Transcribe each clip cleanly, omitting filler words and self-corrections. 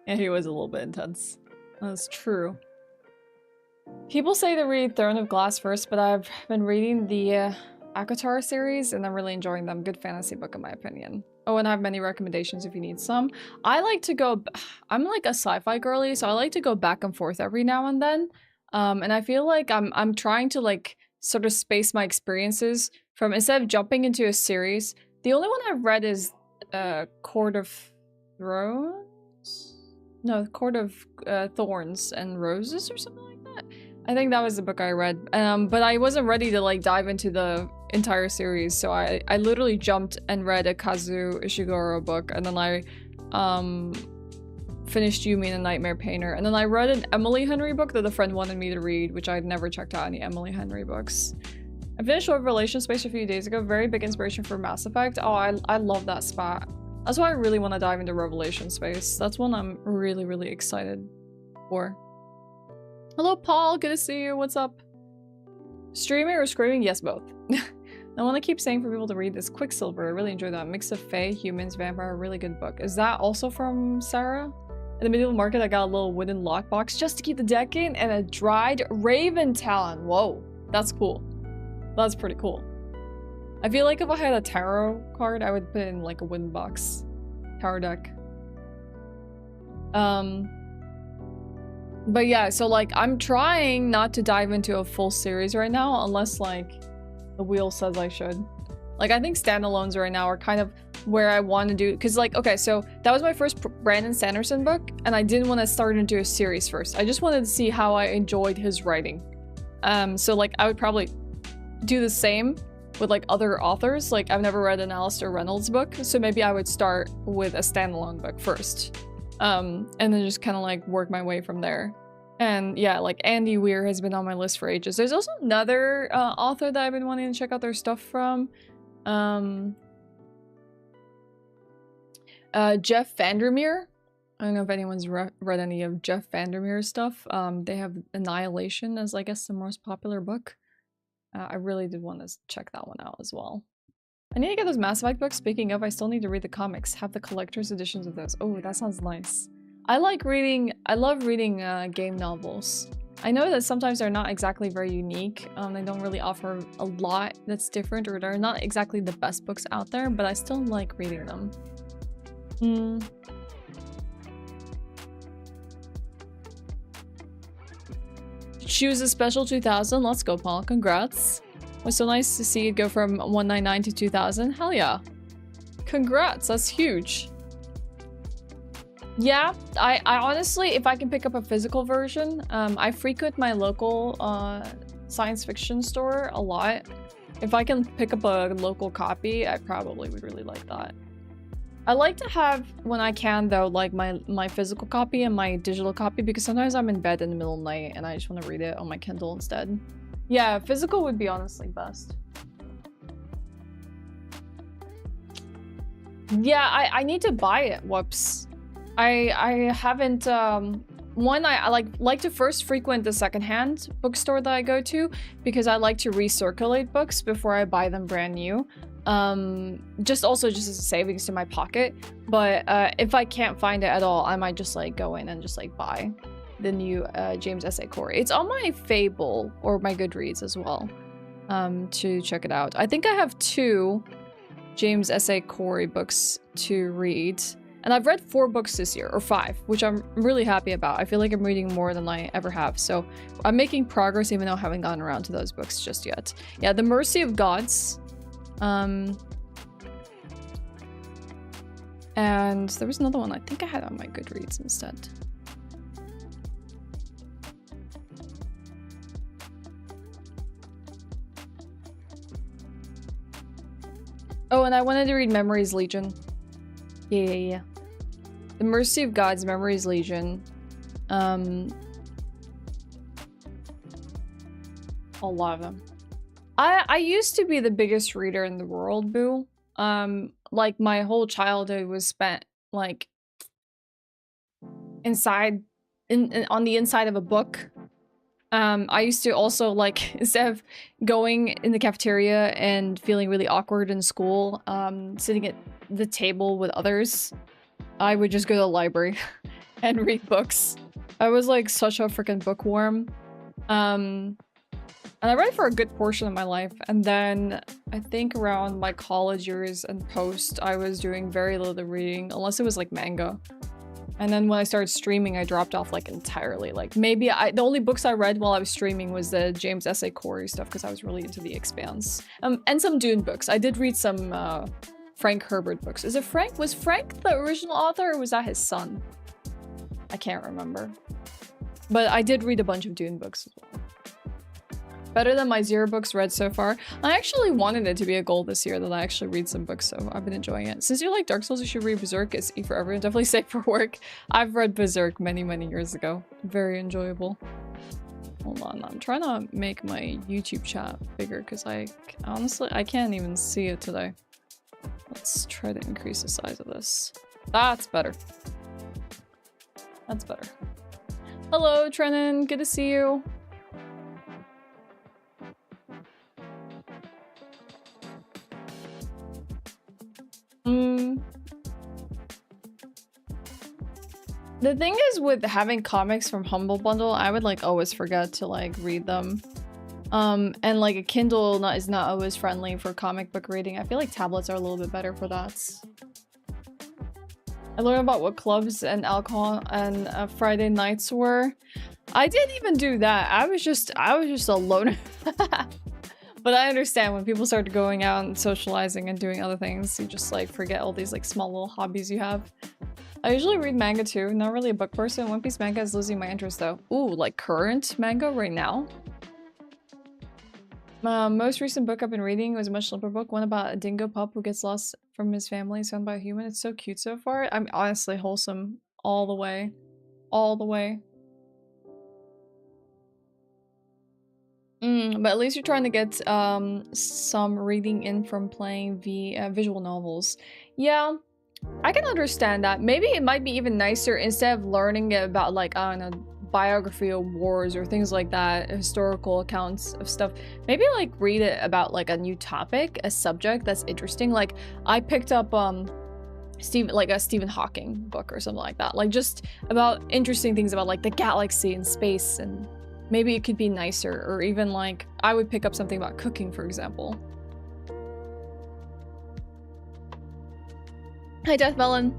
Yeah, he was a little bit intense. That's true. People say to read Throne of Glass first, but I've been reading the ACOTAR series and I'm really enjoying them. Good fantasy book in my opinion. Oh, and I have many recommendations if you need some. I like to go... I'm like a sci-fi girly, so I like to go back and forth every now and then. And I feel like I'm trying to like sort of space my experiences from instead of jumping into a series. The only one I've read is Court of Thrones? No, Court of Thorns and Roses or something like that. I think that was the book I read. But I wasn't ready to like dive into the entire series, so I literally jumped and read a Kazuo Ishiguro book, and then I finished Yumi and the Nightmare Painter, and then I read an Emily Henry book that a friend wanted me to read, which I'd never checked out any Emily Henry books. I finished Revelation Space a few days ago. Very big inspiration for Mass Effect. Oh, I love that spot. That's why I really want to dive into Revelation Space. That's one I'm really, really excited for. Hello, Paul. Good to see you. What's up? Streaming or screaming? Yes, both. I want to keep saying for people to read this Quicksilver. I really enjoy that. Mix of Fae, Humans, Vampire. Really good book. Is that also from Sarah? In the medieval market, I got a little wooden lockbox just to keep the deck in and a dried Raven Talon. Whoa. That's cool. That's pretty cool. I feel like if I had a tarot card, I would put it in like a wooden box. Tarot deck. But yeah, so like I'm trying not to dive into a full series right now unless like the wheel says I should. Like I think standalones right now are kind of where I want to do, because like, okay, so that was my first Brandon Sanderson book and I didn't want to start into a series first. I just wanted to see how I enjoyed his writing. So like I would probably do the same with like other authors. Like I've never read an Alistair Reynolds book, so maybe I would start with a standalone book first. And then just kind of like work my way from there. And yeah, like Andy Weir has been on my list for ages. There's also another author that I've been wanting to check out their stuff from. Jeff Vandermeer. I don't know if anyone's read any of Jeff Vandermeer's stuff. They have Annihilation as I guess the most popular book. I really did want to check that one out as well. I need to get those Mass Effect books. Speaking of, I still need to read the comics. Have the collector's editions of those. Oh, that sounds nice. I love reading game novels. I know that sometimes they're not exactly very unique. They don't really offer a lot that's different, or they're not exactly the best books out there, but I still like reading them. Choose a special 2000. Let's go, Paul. Congrats. It was so nice to see it go from 199 to 2000. Hell yeah. Congrats. That's huge. Yeah, I honestly, if I can pick up a physical version, I frequent my local science fiction store a lot. If I can pick up a local copy, I probably would really like that. I like to have, when I can though, like my physical copy and my digital copy, because sometimes I'm in bed in the middle of the night and I just want to read it on my Kindle instead. Yeah, physical would be honestly best. Yeah, I need to buy it. Whoops. I haven't, one, I like to first frequent the secondhand bookstore that I go to because I like to recirculate books before I buy them brand new. Just as a savings to my pocket. But if I can't find it at all, I might just like go in and just like buy the new James S.A. Corey. It's on my Fable or my Goodreads as well, to check it out. I think I have 2 James S.A. Corey books to read. And I've read 4 books this year, or 5, which I'm really happy about. I feel like I'm reading more than I ever have. So I'm making progress even though I haven't gotten around to those books just yet. Yeah, The Mercy of Gods. And there was another one I think I had on my Goodreads instead. Oh, and I wanted to read Memories Legion. Yeah. The Mercy of Gods, Memories Legion. A lot of them. I used to be the biggest reader in the world, Boo. Like my whole childhood was spent like on the inside of a book. I used to also like, instead of going in the cafeteria and feeling really awkward in school, sitting at the table with others, I would just go to the library and read books. I was like such a freaking bookworm. And I read for a good portion of my life, and then I think around my college years and post, I was doing very little reading, unless it was like manga. And then when I started streaming, I dropped off like entirely. Like maybe the only books I read while I was streaming was the James S.A. Corey stuff, because I was really into The Expanse. And some Dune books. I did read some Frank Herbert books. Was Frank the original author, or was that his son? I can't remember. But I did read a bunch of Dune books as well. Better than my 0 books read so far. I actually wanted it to be a goal this year that I actually read some books, so I've been enjoying it. Since you like Dark Souls, you should read Berserk. It's E for everyone. Definitely safe for work. I've read Berserk many, many years ago. Very enjoyable. Hold on, I'm trying to make my YouTube chat bigger because honestly, I can't even see it today. Let's try to increase the size of this. That's better. That's better. Hello, Trenin. Good to see you. The thing is with having comics from Humble Bundle, I would like always forget to like read them. And like a Kindle is not always friendly for comic book reading. I feel like tablets are a little bit better for that. I learned about what clubs and alcohol and Friday nights were. I didn't even do that. I was just a loner. But I understand when people start going out and socializing and doing other things, you just like forget all these like small little hobbies you have. I usually read manga too, not really a book person. One Piece manga is losing my interest though. Ooh, like current manga right now? Most recent book I've been reading was a much simpler book, one about a dingo pup who gets lost from his family, found by a human. It's so cute so far. I'm honestly wholesome all the way. All the way. But at least you're trying to get some reading in from playing visual novels. Yeah, I can understand that. Maybe it might be even nicer instead of learning about like, I don't know, biography of wars or things like that, historical accounts of stuff. Maybe like read it about like a new topic, a subject that's interesting. Like I picked up a Stephen Hawking book or something like that. Like just about interesting things about like the galaxy and space, and maybe it could be nicer. Or even like I would pick up something about cooking, for example. Hi, Death Melon.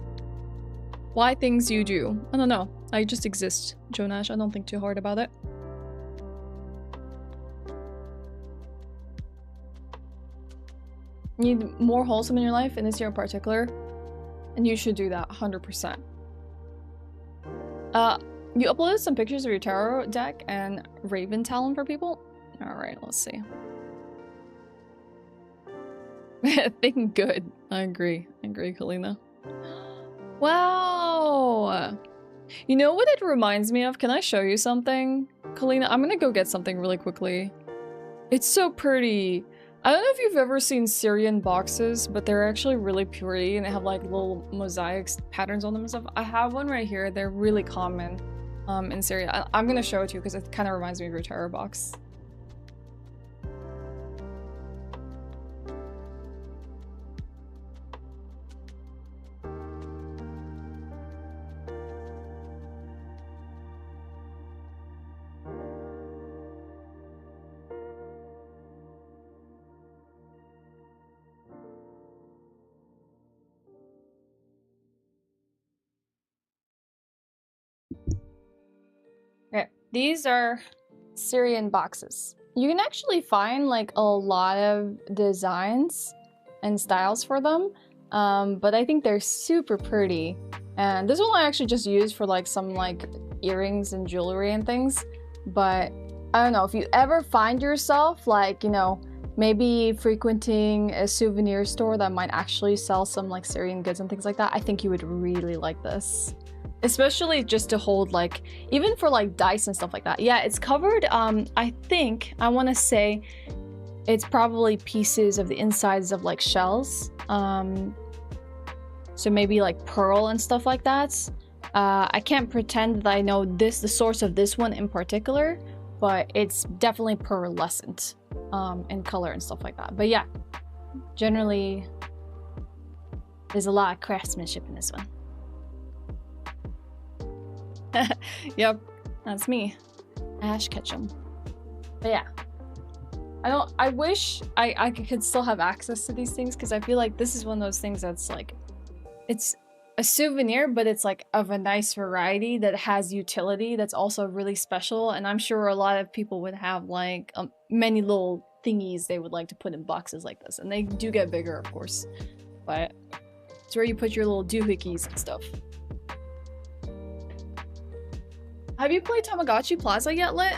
Why things you do? I don't know. I just exist, Jonash. I don't think too hard about it. You need more wholesome in your life, in this year in particular, and you should do that 100%. You uploaded some pictures of your tarot deck and Raven Talon for people? Alright, let's see. Think good. I agree, Kalina. Wow! You know what it reminds me of? Can I show you something? Kalina, I'm gonna go get something really quickly. It's so pretty. I don't know if you've ever seen Syrian boxes, but they're actually really pretty and they have like little mosaics patterns on them and stuff. I have one right here. They're really common in Syria. I'm gonna show it to you because it kind of reminds me of your tarot box. Okay, these are Syrian boxes. You can actually find like a lot of designs and styles for them, but I think they're super pretty. And this one I actually just used for like some like earrings and jewelry and things. But I don't know, if you ever find yourself like, you know, maybe frequenting a souvenir store that might actually sell some like Syrian goods and things like that, I think you would really like this. Especially just to hold like, even for like dice and stuff like that. Yeah, it's covered, I think, I want to say it's probably pieces of the insides of like shells. So maybe like pearl and stuff like that. I can't pretend that I know the source of this one in particular, but it's definitely pearlescent in color and stuff like that. But yeah, generally there's a lot of craftsmanship in this one. Yep, that's me. Ash Ketchum. But yeah. I wish I could still have access to these things, because I feel like this is one of those things that's like, it's a souvenir, but it's like of a nice variety that has utility that's also really special, and I'm sure a lot of people would have like many little thingies they would like to put in boxes like this, and they do get bigger, of course, but it's where you put your little doohickeys and stuff. Have you played Tamagotchi Plaza yet, Lit?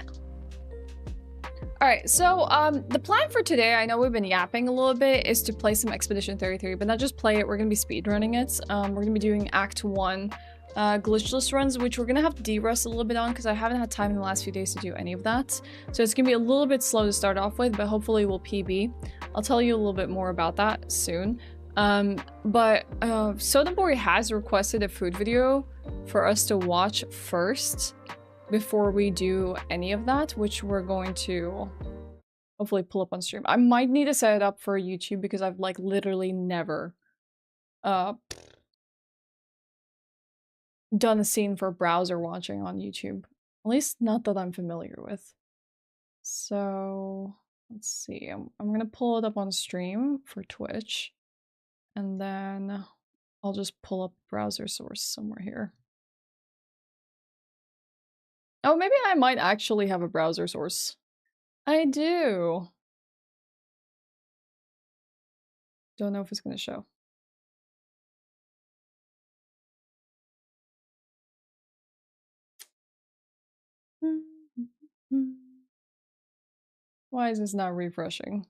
Alright, so the plan for today, I know we've been yapping a little bit, is to play some Expedition 33, but not just play it, we're gonna be speedrunning it. We're gonna be doing Act 1 glitchless runs, which we're gonna have to de-rust a little bit on because I haven't had time in the last few days to do any of that. So it's gonna be a little bit slow to start off with, but hopefully we'll PB. I'll tell you a little bit more about that soon. But Sodenborg has requested a food video for us to watch first before we do any of that, which we're going to hopefully pull up on stream. I might need to set it up for YouTube because I've like literally never done a scene for browser watching on YouTube. At least not that I'm familiar with. So let's see. I'm gonna pull it up on stream for Twitch, and then I'll just pull up browser source somewhere here. Oh, maybe I might actually have a browser source. I do. Don't know if it's gonna show. Why is this not refreshing?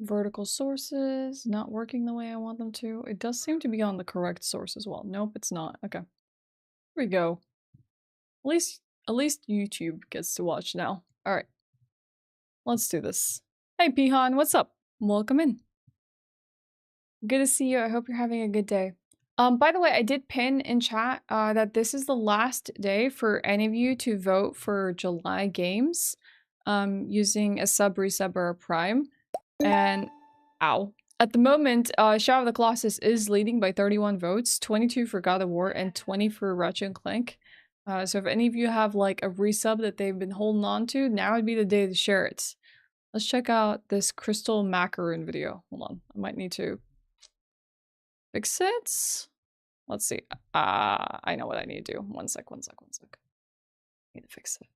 Vertical sources, not working the way I want them to. It does seem to be on the correct source as well. Nope, it's not. Okay. Here we go. At least YouTube gets to watch now. Alright. Let's do this. Hey Pihan, what's up? Welcome in. Good to see you. I hope you're having a good day. By the way, I did pin in chat that this is the last day for any of you to vote for July games using a sub-resub or a prime. And ow. At the moment, Shadow of the Colossus is leading by 31 votes, 22 for God of War, and 20 for Ratchet and Clank. So if any of you have like a resub that they've been holding on to, now would be the day to share it. Let's check out this Crystal Macaroon video. Hold on, I might need to fix it. Let's see. I know what I need to do. One sec. I need to fix it.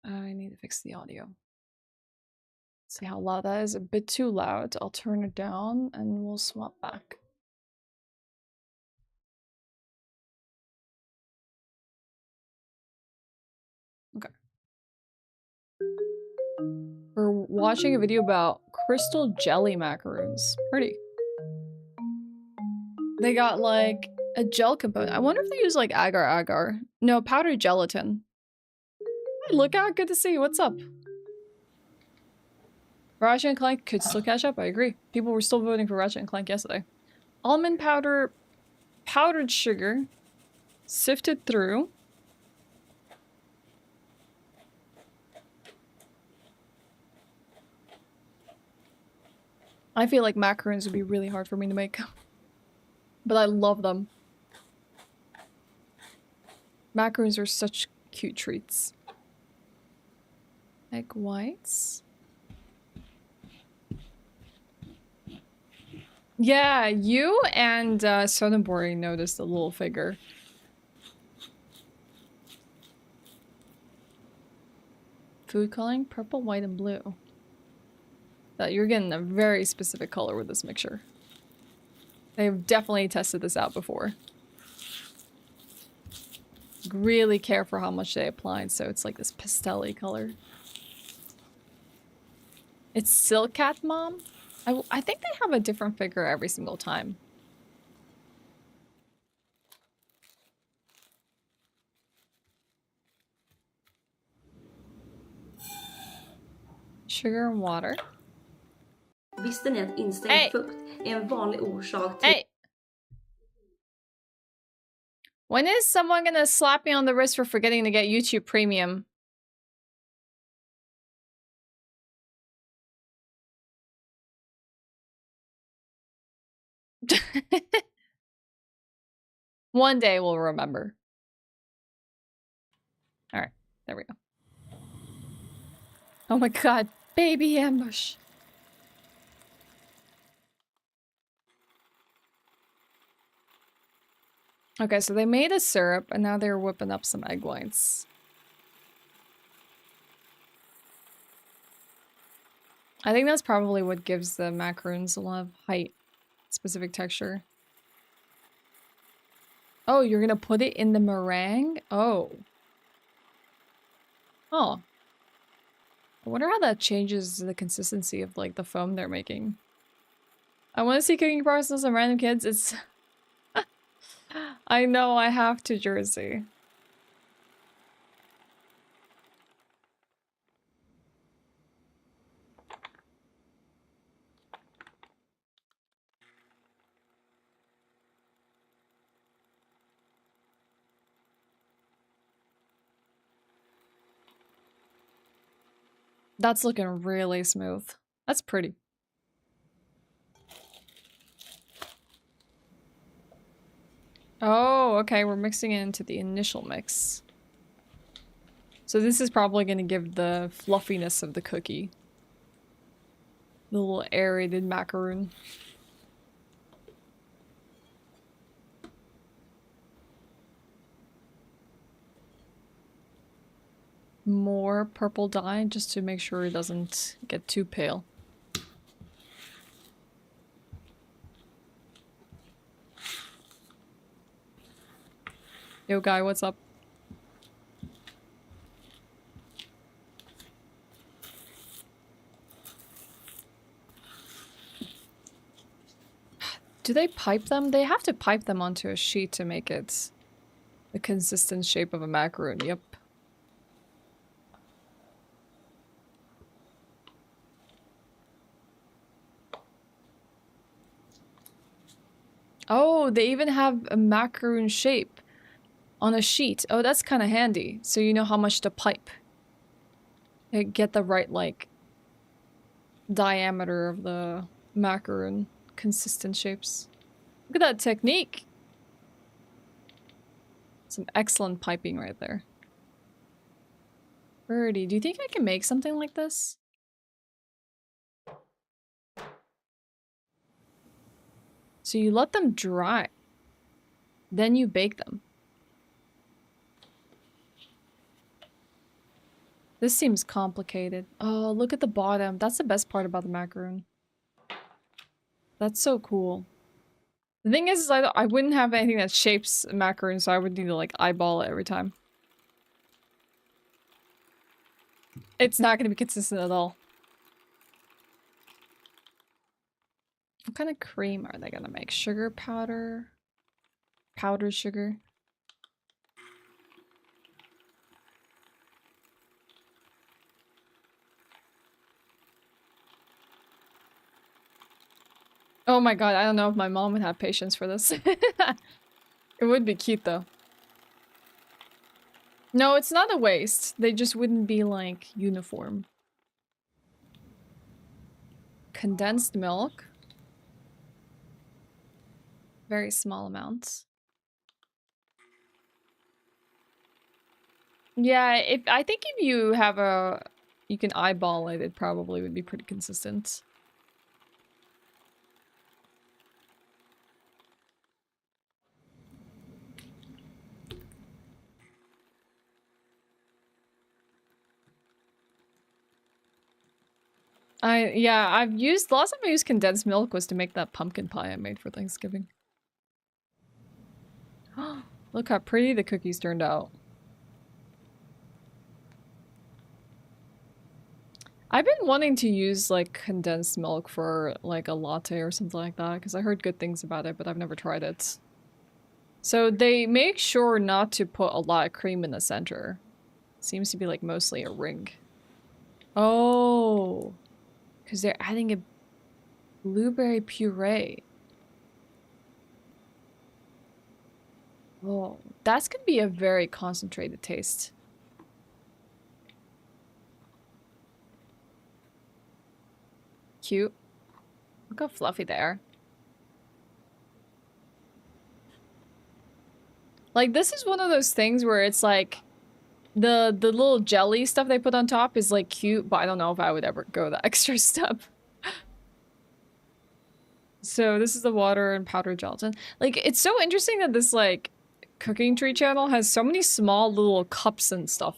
I need to fix the audio. See how loud that is? A bit too loud. I'll turn it down and we'll swap back. Okay. We're watching a video about crystal jelly macaroons. Pretty. They got like a gel component. I wonder if they use like agar. No, powdered gelatin. Hey, look out, good to see you. What's up? Ratchet and Clank could still catch up, I agree. People were still voting for Ratchet and Clank yesterday. Almond powder, powdered sugar, sifted through. I feel like macaroons would be really hard for me to make. But I love them. Macaroons are such cute treats. Egg whites. Yeah, you and Sodenborg noticed the little figure. Food coloring, purple, white, and blue. You're getting a very specific color with this mixture. They've definitely tested this out before. Really care for how much they applied, so it's like this pastel-y color. It's Silk Cat Mom? I think they have a different figure every single time. Sugar and water. Visste ni att instängd fukt är en vanlig orsak till... Hey! When is someone gonna slap me on the wrist for forgetting to get YouTube Premium? One day we'll remember. Alright, there we go. Oh my god, baby ambush. Okay, so they made a syrup and now they're whipping up some egg whites. I think that's probably what gives the macaroons a lot of height, specific texture. Oh, you're gonna put it in the meringue? Oh. Oh. I wonder how that changes the consistency of like the foam they're making. I want to see cooking process on random kids. It's... I know I have to, Jersey. That's looking really smooth. That's pretty. Oh, okay, we're mixing it into the initial mix. So this is probably going to give the fluffiness of the cookie. The little aerated macaroon. More purple dye just to make sure it doesn't get too pale. Yo, guy, what's up? Do they pipe them? They have to pipe them onto a sheet to make it the consistent shape of a macaroon. Yep. Oh, they even have a macaroon shape on a sheet. Oh, that's kind of handy. So you know how much to pipe. Get the right, like, diameter of the macaroon. Consistent shapes. Look at that technique. Some excellent piping right there. Birdie, do you think I can make something like this? So you let them dry. Then you bake them. This seems complicated. Oh, look at the bottom. That's the best part about the macaroon. That's so cool. The thing is I wouldn't have anything that shapes a macaroon, so I would need to like eyeball it every time. It's not going to be consistent at all. What kind of cream are they going to make? Sugar powder? Powdered sugar? Oh my god, I don't know if my mom would have patience for this. It would be cute though. No, it's not a waste. They just wouldn't be like uniform. Condensed milk. Very small amounts. Yeah, I think if you have you can eyeball it, it probably would be pretty consistent. Last time I used condensed milk was to make that pumpkin pie I made for Thanksgiving. Look how pretty the cookies turned out. I've been wanting to use like condensed milk for like a latte or something like that because I heard good things about it, but I've never tried it. So they make sure not to put a lot of cream in the center. Seems to be like mostly a ring. Oh, because they're adding a blueberry puree. Oh, that's gonna be a very concentrated taste. Cute. Look how fluffy they are. Like, this is one of those things where it's like, the little jelly stuff they put on top is like cute, but I don't know if I would ever go the extra step. So this is the water and powdered gelatin. Like, it's so interesting that this like cooking tree channel has so many small little cups and stuff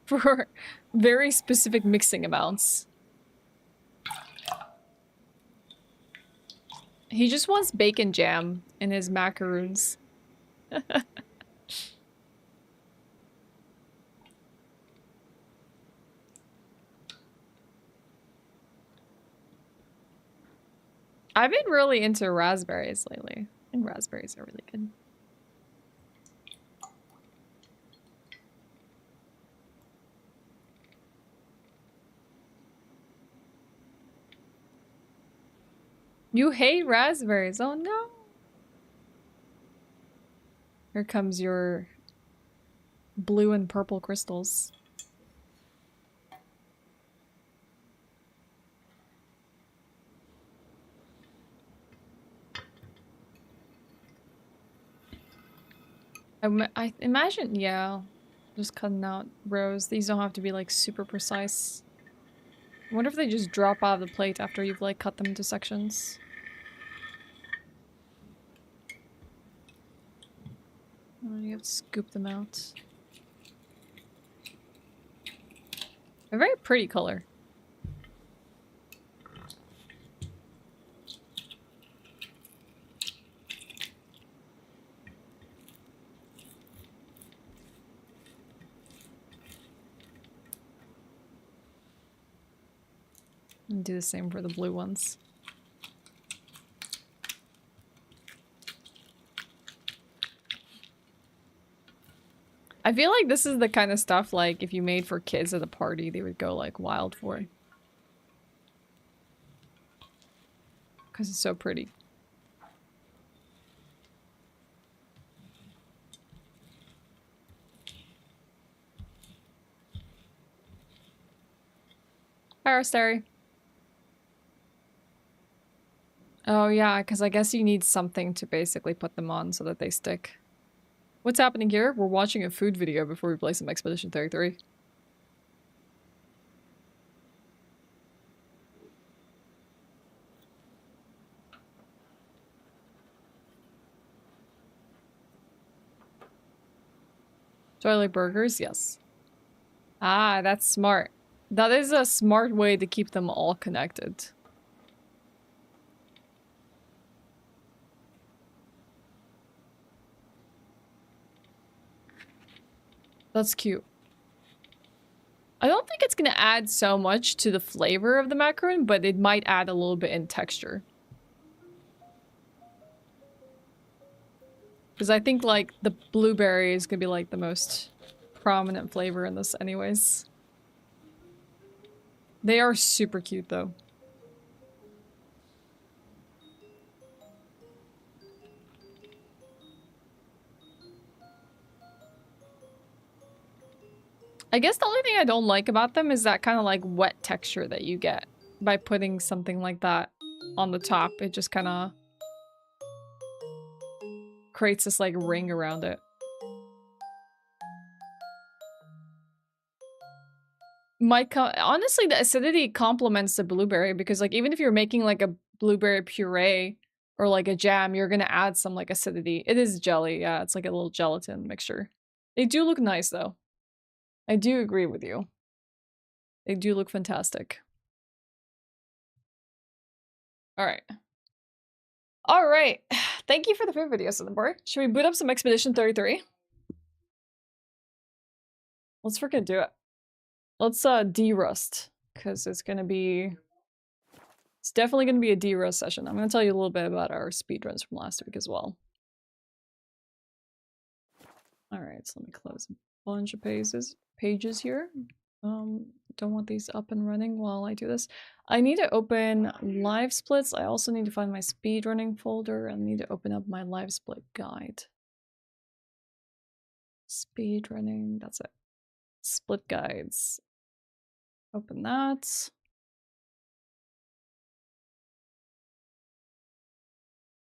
for very specific mixing amounts. He just wants bacon jam in his macaroons. I've been really into raspberries lately. I think raspberries are really good. You hate raspberries. Oh no. Here comes your blue and purple crystals. I imagine, yeah. Just cutting out rows. These don't have to be like super precise. I wonder if they just drop out of the plate after you've like cut them into sections. And you have to scoop them out. A very pretty color. And do the same for the blue ones. I feel like this is the kind of stuff like if you made for kids at a party, they would go like wild for it. Because it's so pretty. Parastary. Oh yeah, because I guess you need something to basically put them on so that they stick. What's happening here? We're watching a food video before we play some Expedition 33. Do I like burgers? Yes. Ah, that's smart. That is a smart way to keep them all connected. That's cute. I don't think it's gonna add so much to the flavor of the macaron, but it might add a little bit in texture. Because I think, like, the blueberry is gonna be, like, the most prominent flavor in this anyways. They are super cute, though. I guess the only thing I don't like about them is that kind of, like, wet texture that you get by putting something like that on the top. It just kind of creates this, like, ring around it. Honestly, the acidity complements the blueberry because, like, even if you're making, like, a blueberry puree or, like, a jam, you're gonna add some, like, acidity. It is jelly, yeah, it's like a little gelatin mixture. They do look nice, though. I do agree with you. They do look fantastic. Alright. Alright. Thank you for the food video, Sonnenborg. Should we boot up some Expedition 33? Let's freaking do it. Let's, de-rust. Because it's gonna be... It's definitely gonna be a de-rust session. I'm gonna tell you a little bit about our speedruns from last week as well. Alright, so let me close a bunch of pages here. Don't want these up and running while I do this. I need to open live splits. I also need to find my speedrunning folder and need to open up my live split guide. Speedrunning, that's it. Split guides. Open that.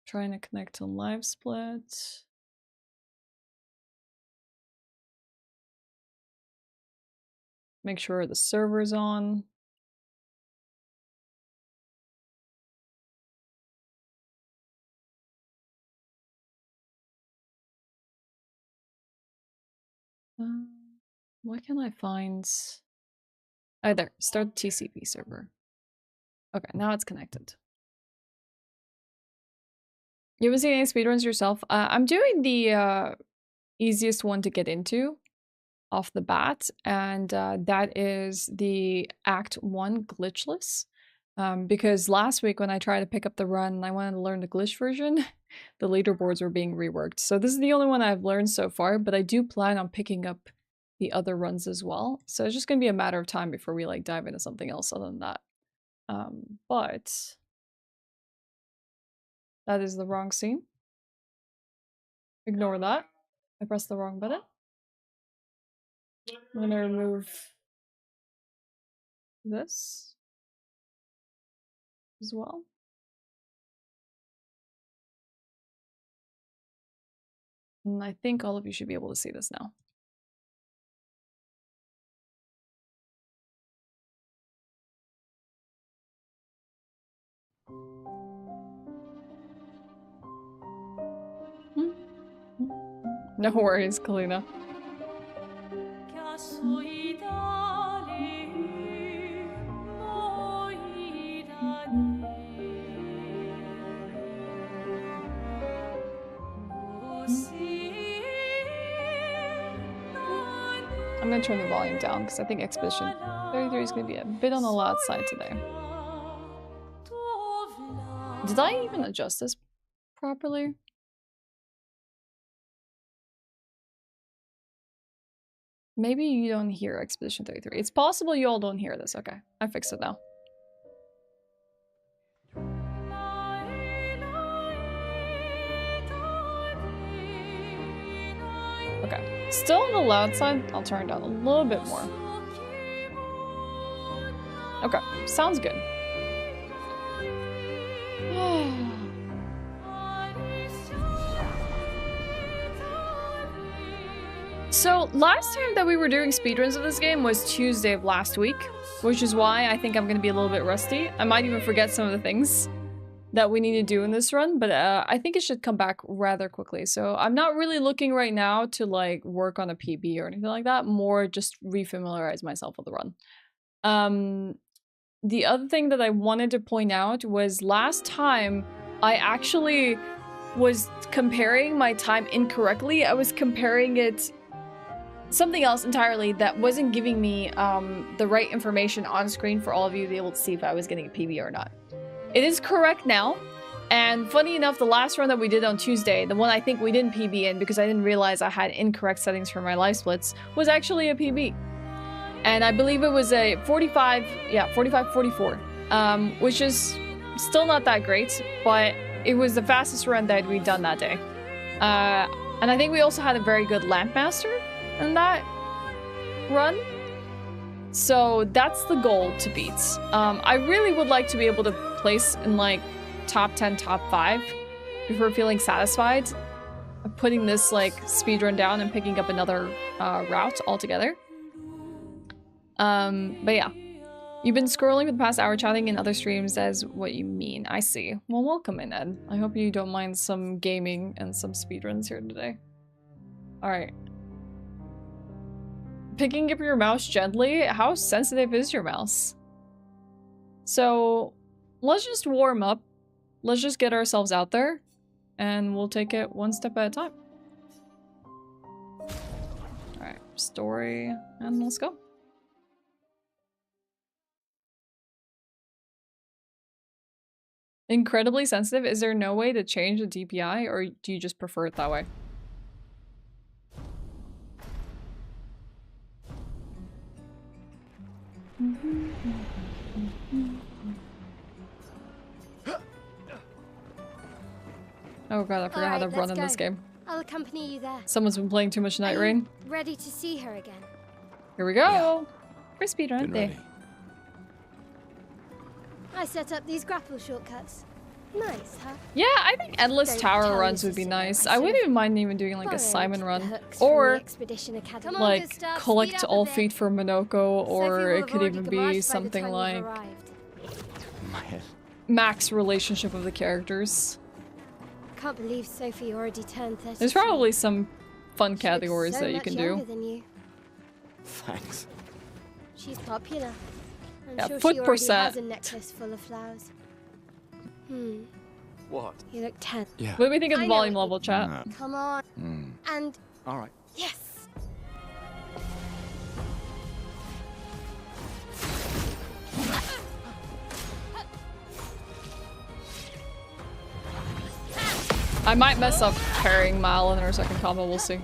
Trying to connect to live split. Make sure the server's on. Why can't I find... Oh, there. Start TCP server. Okay, now it's connected. You haven't seen any speedruns yourself? I'm doing the easiest one to get into off the bat, and that is the Act 1 Glitchless. Because last week when I tried to pick up the run and I wanted to learn the glitch version, the leaderboards were being reworked. So this is the only one I've learned so far, but I do plan on picking up the other runs as well. So it's just gonna be a matter of time before we like dive into something else other than that. But that is the wrong scene. Ignore that. I pressed the wrong button. I'm gonna remove this as well. And I think all of you should be able to see this now. No worries, Kalina. I'm gonna turn the volume down because I think Expedition 33 is gonna be a bit on the loud side today. Did I even adjust this properly? Maybe you don't hear Expedition 33. It's possible you all don't hear this. Okay, I fixed it now. Okay, still on the loud side. I'll turn it down a little bit more. Okay, sounds good. So last time that we were doing speedruns of this game was Tuesday of last week, which is why I think I'm going to be a little bit rusty. I might even forget some of the things that we need to do in this run, but I think it should come back rather quickly. So I'm not really looking right now to like work on a PB or anything like that, more just refamiliarize myself with the run. The other thing that I wanted to point out was last time I actually was comparing my time incorrectly. I was comparing it something else entirely that wasn't giving me the right information on screen for all of you to be able to see if I was getting a PB or not. It is correct now, and funny enough, the last run that we did on Tuesday, the one I think we didn't PB in because I didn't realize I had incorrect settings for my life splits, was actually a PB. And I believe it was a 45-44, which is still not that great, but it was the fastest run that we'd done that day. And I think we also had a very good Lampmaster in that run. So that's the goal to beat. I really would like to be able to place in like top 10, top 5 before feeling satisfied of putting this like speedrun down and picking up another route altogether. But yeah, you've been scrolling for the past hour chatting in other streams as what you mean. I see. Well, welcome in, Ed. I hope you don't mind some gaming and some speedruns here today. Alright. Picking up your mouse gently? How sensitive is your mouse? So, let's just warm up. Let's just get ourselves out there, and we'll take it one step at a time. Alright, story, and let's go. Incredibly sensitive? Is there no way to change the DPI, or do you just prefer it that way? Oh god, I forgot how to run in this game. I'll accompany you there. Someone's been playing too much Night Rain. Ready to see her again? Here we go! For speedrun day. I set up these grapple shortcuts. Nice, huh? Yeah, I think endless Don't tower tell runs Mrs. would be Sarah, nice. I I should wouldn't have even mind even doing like a borrowed Simon the run. hooks from the Or Expedition Academy. Come on, like Gustav, speed collect up a all bit. feet for Monoko, Sophie or will it have could already even demarched be by the something time like you've arrived. My head. max relationship of the characters. Can't believe Sophie already turned 30. There's probably some fun She looks categories so that you much can younger do. than you. Thanks. She's popular. I'm Yeah, sure foot she already percent. has a necklace full of flowers. What? You look 10. Yeah. What do we think of the I know volume what level, chat? Come on. And All right. yes. I might mess up parrying Mal in her second combo, we'll see.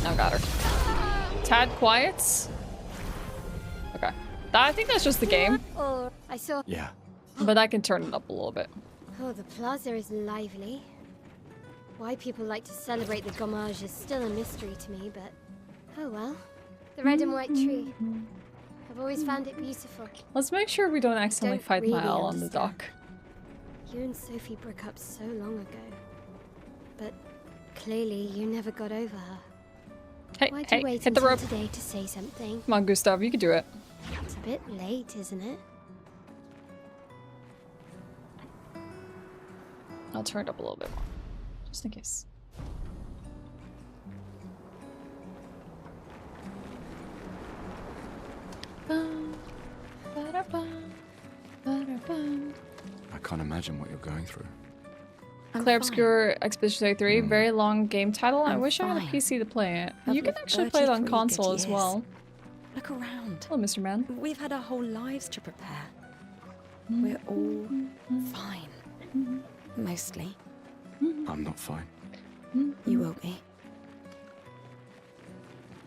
Now got her. Tad quiets? Okay. I think that's just the game, Or I saw. Yeah. but I can turn it up a little bit. Oh, the plaza is lively. Why people like to celebrate the gommage is still a mystery to me, but oh well. The red and white tree. I've always found it beautiful. Let's make sure we don't accidentally Don't fight really Mal on the understand. dock. You and Sophie broke up so long ago. But clearly you never got over her. Hey, Why'd hey, you wait hit the until rope. today to say something? Come on, Gustav, you can do it. It's a bit late, isn't it? I'll turn it up a little bit more, just in case. I can't imagine what you're going through. Claire Obscure Expedition 3, very long game title. I I'm wish I had a fine. PC to play it. I've You can lived actually play it on 33 console good as years. well. Look around. Hello, Mr. Man. We've had our whole lives to prepare. We're all fine. Mostly. I'm not fine. You will be.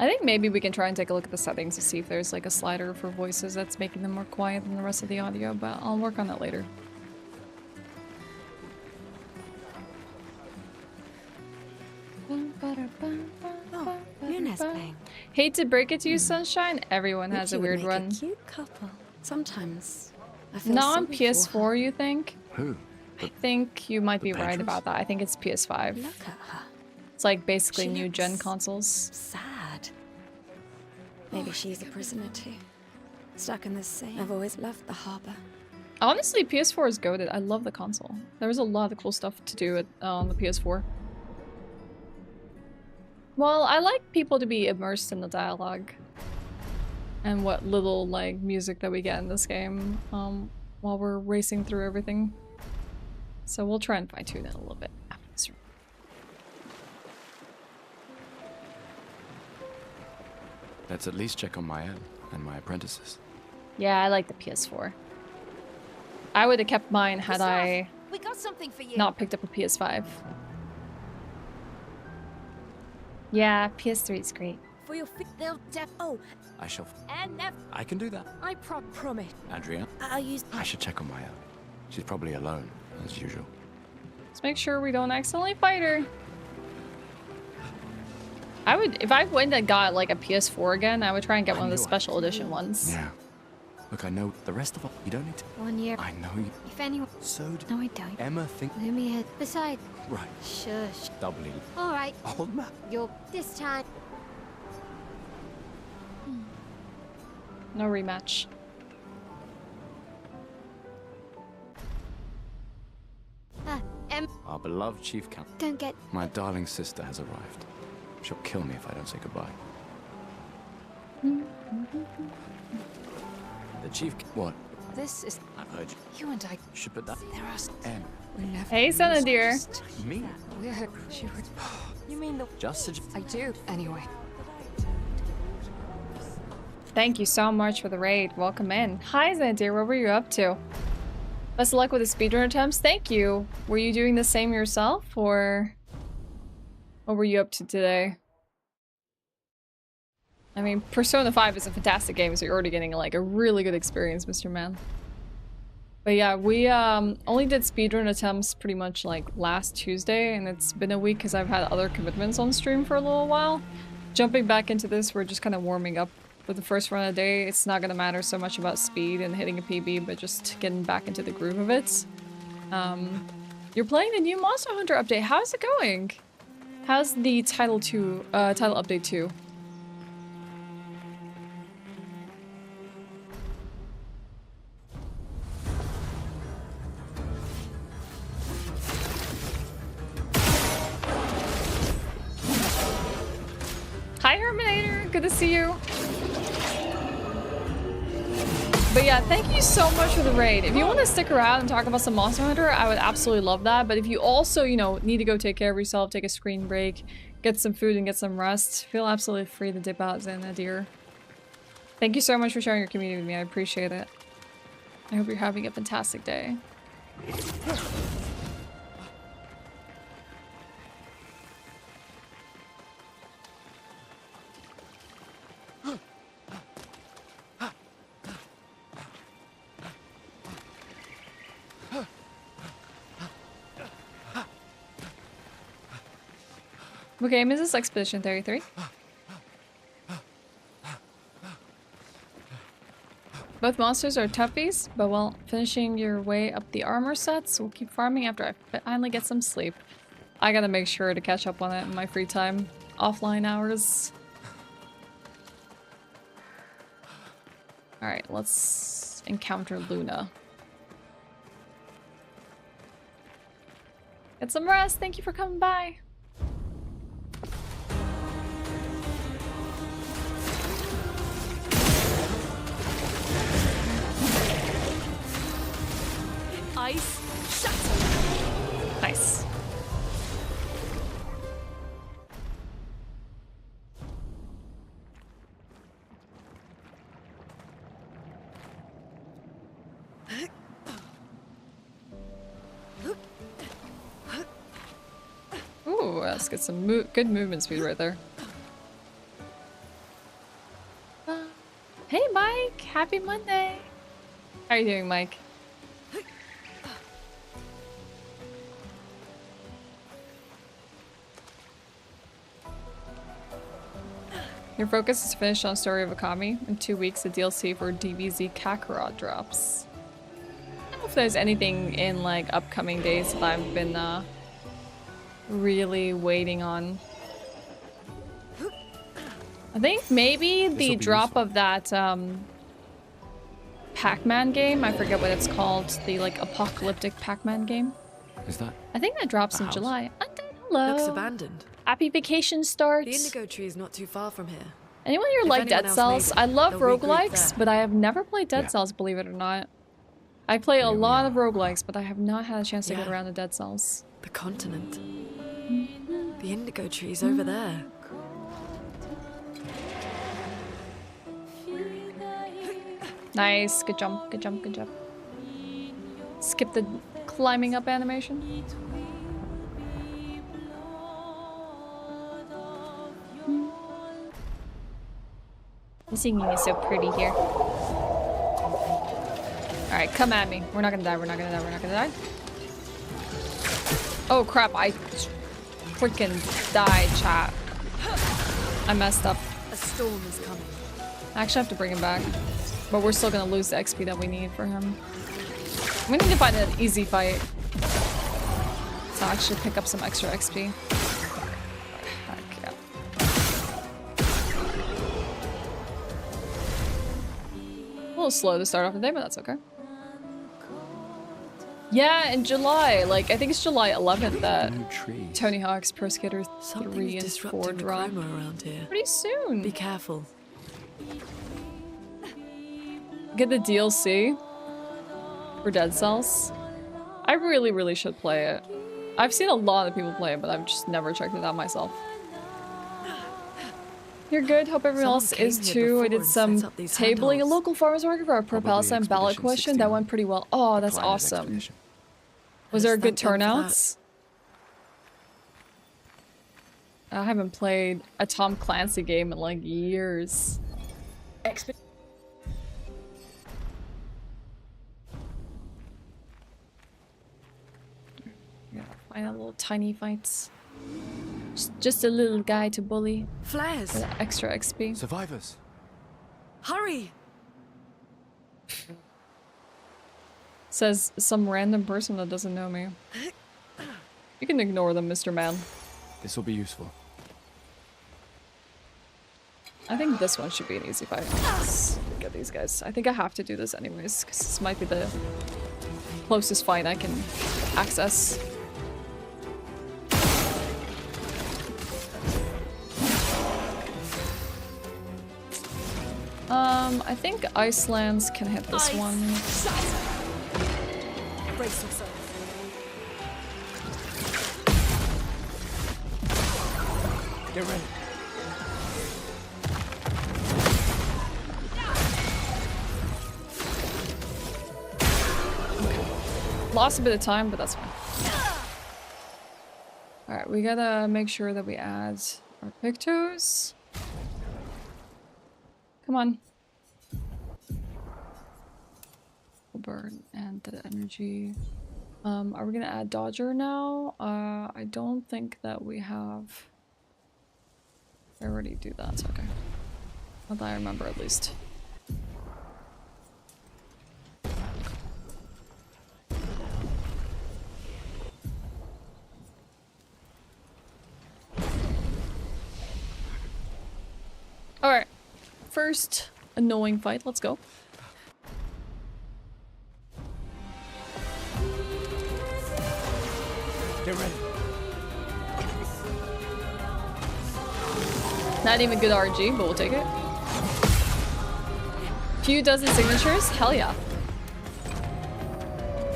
I think maybe we can try and take a look at the settings to see if there's like a slider for voices that's making them more quiet than the rest of the audio, but I'll work on that later. Oh, Luna's playing. Hate to break it to you, Sunshine. Everyone has a You would weird make run. A cute couple. Sometimes I feel Not on sorry for her. PS4, you think? Who? I think you might be right Patrons? about that. I think it's PS5. Look at her. It's like basically She new gen looks- consoles. Sad. Maybe she's a prisoner too. Stuck in the sea. I've always loved the harbor. Honestly, PS4 is goated. I love the console. There was a lot of cool stuff to do on the PS4. Well, I like people to be immersed in the dialogue and what little like music that we get in this game while we're racing through everything. So we'll try and fine-tune it a little bit after this. Let's at least check on Mael and my apprentices. Yeah, I like the PS4. I would have kept mine had I We got something for you. not picked up a PS5. Yeah, PS3 is great. For your they'll oh, I shall. and never. I can do that. I promise. Andrea, I'll use. I should check on Mael. She's probably alone, as usual. Let's make sure we don't accidentally fight her. I would, if I went and got like a PS4 again, I would try and get one of the knew I special could. edition ones. Yeah. Look, I know the rest of us. You don't need to. 1 year. I know you. If anyone. So do No, I don't. Emma think. Lumia. Besides. Right. Shush. Doubly. All right. Old man. You're this time. No rematch. Our beloved chief count. Don't get. My darling sister has arrived. She'll kill me if I don't say goodbye. The chief. What? This is I've heard you. you and I. Should put that. There are. M. We never. Hey, Senna dear. Me. We're. She would. You mean the? Just suggest. I do. Anyway. Thank you so much for the raid. Welcome in. Hi, Xandir. What were you up to? Best of luck with the speedrun attempts. Thank you. Were you doing the same yourself, or what were you up to today? I mean, Persona 5 is a fantastic game, so you're already getting like a really good experience, Mr. Man. But yeah, we only did speedrun attempts pretty much like last Tuesday, and it's been a week because I've had other commitments on stream for a little while. Jumping back into this, we're just kind of warming up with the first run of the day. It's not going to matter so much about speed and hitting a PB, but just getting back into the groove of it. You're playing the new Monster Hunter update. How's it going? How's the title update 2? Hi, Herminator. Good to see you. But yeah, thank you so much for the raid. If you want to stick around and talk about some Monster Hunter, I would absolutely love that. But if you also, you know, need to go take care of yourself, take a screen break, get some food and get some rest, feel absolutely free to dip out, Xana, dear. Thank you so much for sharing your community with me. I appreciate it. I hope you're having a fantastic day. What game is this? Expedition 33? Both monsters are toughies, but while finishing your way up the armor sets, we'll keep farming after I finally get some sleep. I gotta make sure to catch up on it in my free time. Offline hours. Alright, let's encounter Luna. Get some rest. Thank you for coming by. Ice shatter. Nice. Ooh, let's get some good movement speed right there. Hey, Mike! Happy Monday! How are you doing, Mike? Your focus is finished on Story of Akami. In 2 weeks, the DLC for DBZ Kakarot drops. I don't know if there's anything in like upcoming days that I've been really waiting on. I think maybe the drop of that Pac-Man game. I forget what it's called. The like apocalyptic Pac-Man game. Is that? I think that drops in July. Hello. Looks abandoned. Happy vacation starts. The indigo tree is not too far from here. Anyone here If like anyone Dead else Cells? made it, I love they'll regroup roguelikes, there. but I have never played Dead Yeah. Cells, believe it or not. I play a lot of roguelikes, but I have not had a chance to get Yeah. around to Dead Cells. The continent. The indigo tree's over there. Nice, good jump, good jump, good jump. Skip the climbing up animation. The singing is so pretty here. Alright, come at me. We're not gonna die, we're not gonna die, we're not gonna die. Oh crap, I freaking died, chat. I messed up. A storm is coming. I actually have to bring him back. But we're still gonna lose the XP that we need for him. We need to find an easy fight. To actually pick up some extra XP. Heck yeah. A little slow to start off the day, but that's okay. Yeah, in July, like I think it's July 11th that New trees. Tony Hawk's Pro Skater 3 Something's and 4 disrupting the drop. chroma around here. Pretty soon. Be careful. Get the DLC for Dead Cells. I really should play it. I've seen a lot of people play it, but I've just never checked it out myself. You're good. Hope everyone Someone else is came here too. I before did and some set up these tabling a handholds. local farmers market for our pro-Palestine ballot Expedition question. That 61. went pretty well. Oh, that's Climate awesome. expedition. Was there Let's good thank them for that. turnouts? I haven't played a Tom Clancy game in like years. tiny fights. Just a little guy to bully. Flares! With extra XP. Survivors! Hurry! Says some random person that doesn't know me. You can ignore them, Mr. Man. This will be useful. I think this one should be an easy fight. Let's get these guys. I think I have to do this anyways, because this might be the closest fight I can access. I think Icelands can hit this one. Brace yourself. Get ready. Lost a bit of time, but that's fine. Alright, we gotta make sure that we add our pictos. Come on. Burn and the energy. Are we gonna add Dodger now? I don't think that we have. I already do that, okay. Not that I remember at least. Alright. First annoying fight, let's go. Get ready. Not even good RNG, but we'll take it. Few dozen signatures? Hell yeah.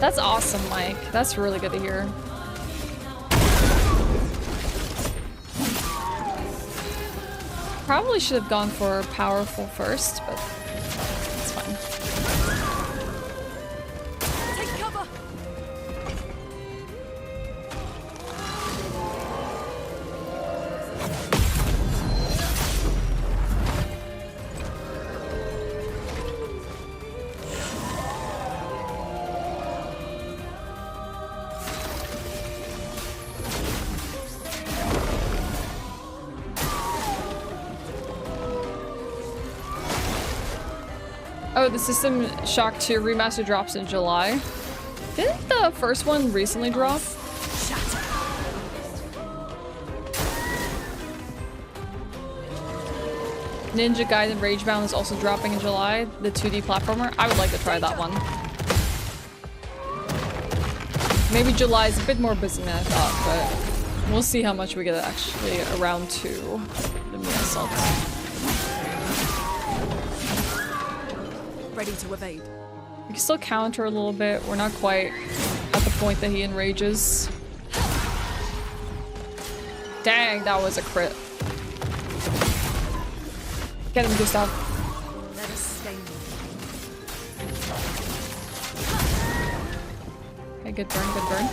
That's awesome, Mike. That's really good to hear. Probably should have gone for powerful first, but it's fine. Take cover! Oh, the System Shock 2 remaster drops in July. Didn't the first one recently drop? Ninja Gaiden Ragebound is also dropping in July, the 2D platformer. I would like to try that one. Maybe July is a bit more busy than I thought, but we'll see how much we get actually around to the Moon Assault. Ready to evade. We can still counter a little bit. We're not quite at the point that he enrages. Dang, that was a crit. Get him, Gustav. Let us stay. Okay, good burn, good burn.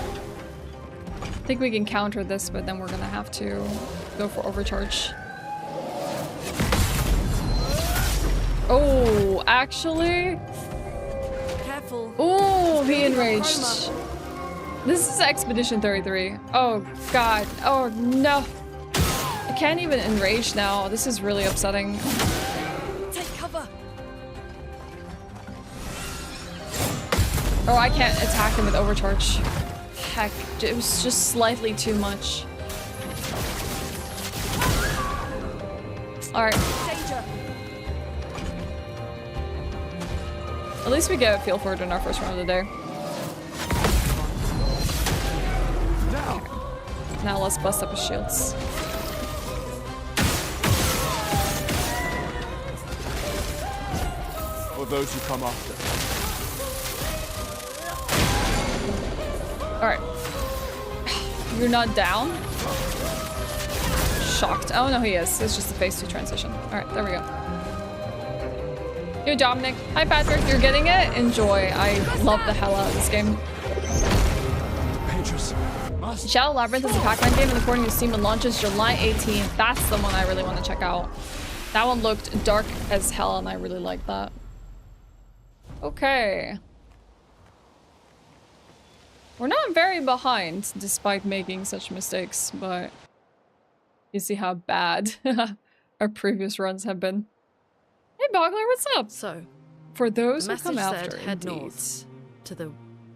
I think we can counter this, but then we're gonna have to go for overcharge. Oh, actually? Careful. Oh, he enraged. This is Expedition 33. Oh, God. Oh, no. I can't even enrage now. This is really upsetting. Take cover. Oh, I can't attack him with overcharge. Heck, it was just slightly too much. Alright. Danger. At least we get a feel for it in our first round of the day. Okay. Now let's bust up his shields. Or those who come after. Alright. You're not down? Shocked. Oh no, he is. It's just a phase 2 transition. Alright, there we go. Yo, Dominic. Hi, Patrick. You're getting it? Enjoy. I love the hell out of this game. Shadow Labyrinth is a Pac-Man game, and according to Steam, it launches July 18th. That's the one I really want to check out. That one looked dark as hell, and I really like that. Okay. We're not very behind, despite making such mistakes, but you see how bad our previous runs have been. Hey, Bogler, what's up? So, For those the who come message after, said head indeed. north to the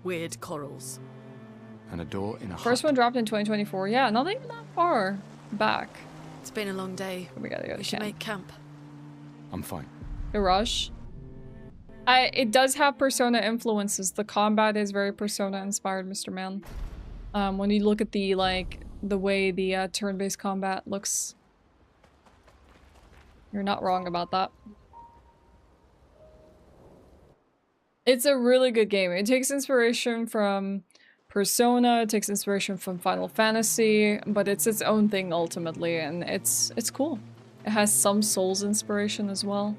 weird corals. And a door in a First hut. one dropped in 2024. Yeah, not even that far back. It's been a long day. We gotta go We to should camp. make camp. I'm fine. Garage. It does have Persona influences. The combat is very Persona inspired, Mr. Man. When you look at the way the turn-based combat looks, you're not wrong about that. It's a really good game. It takes inspiration from Persona, it takes inspiration from Final Fantasy, but it's its own thing ultimately, and it's cool. It has some Souls inspiration as well.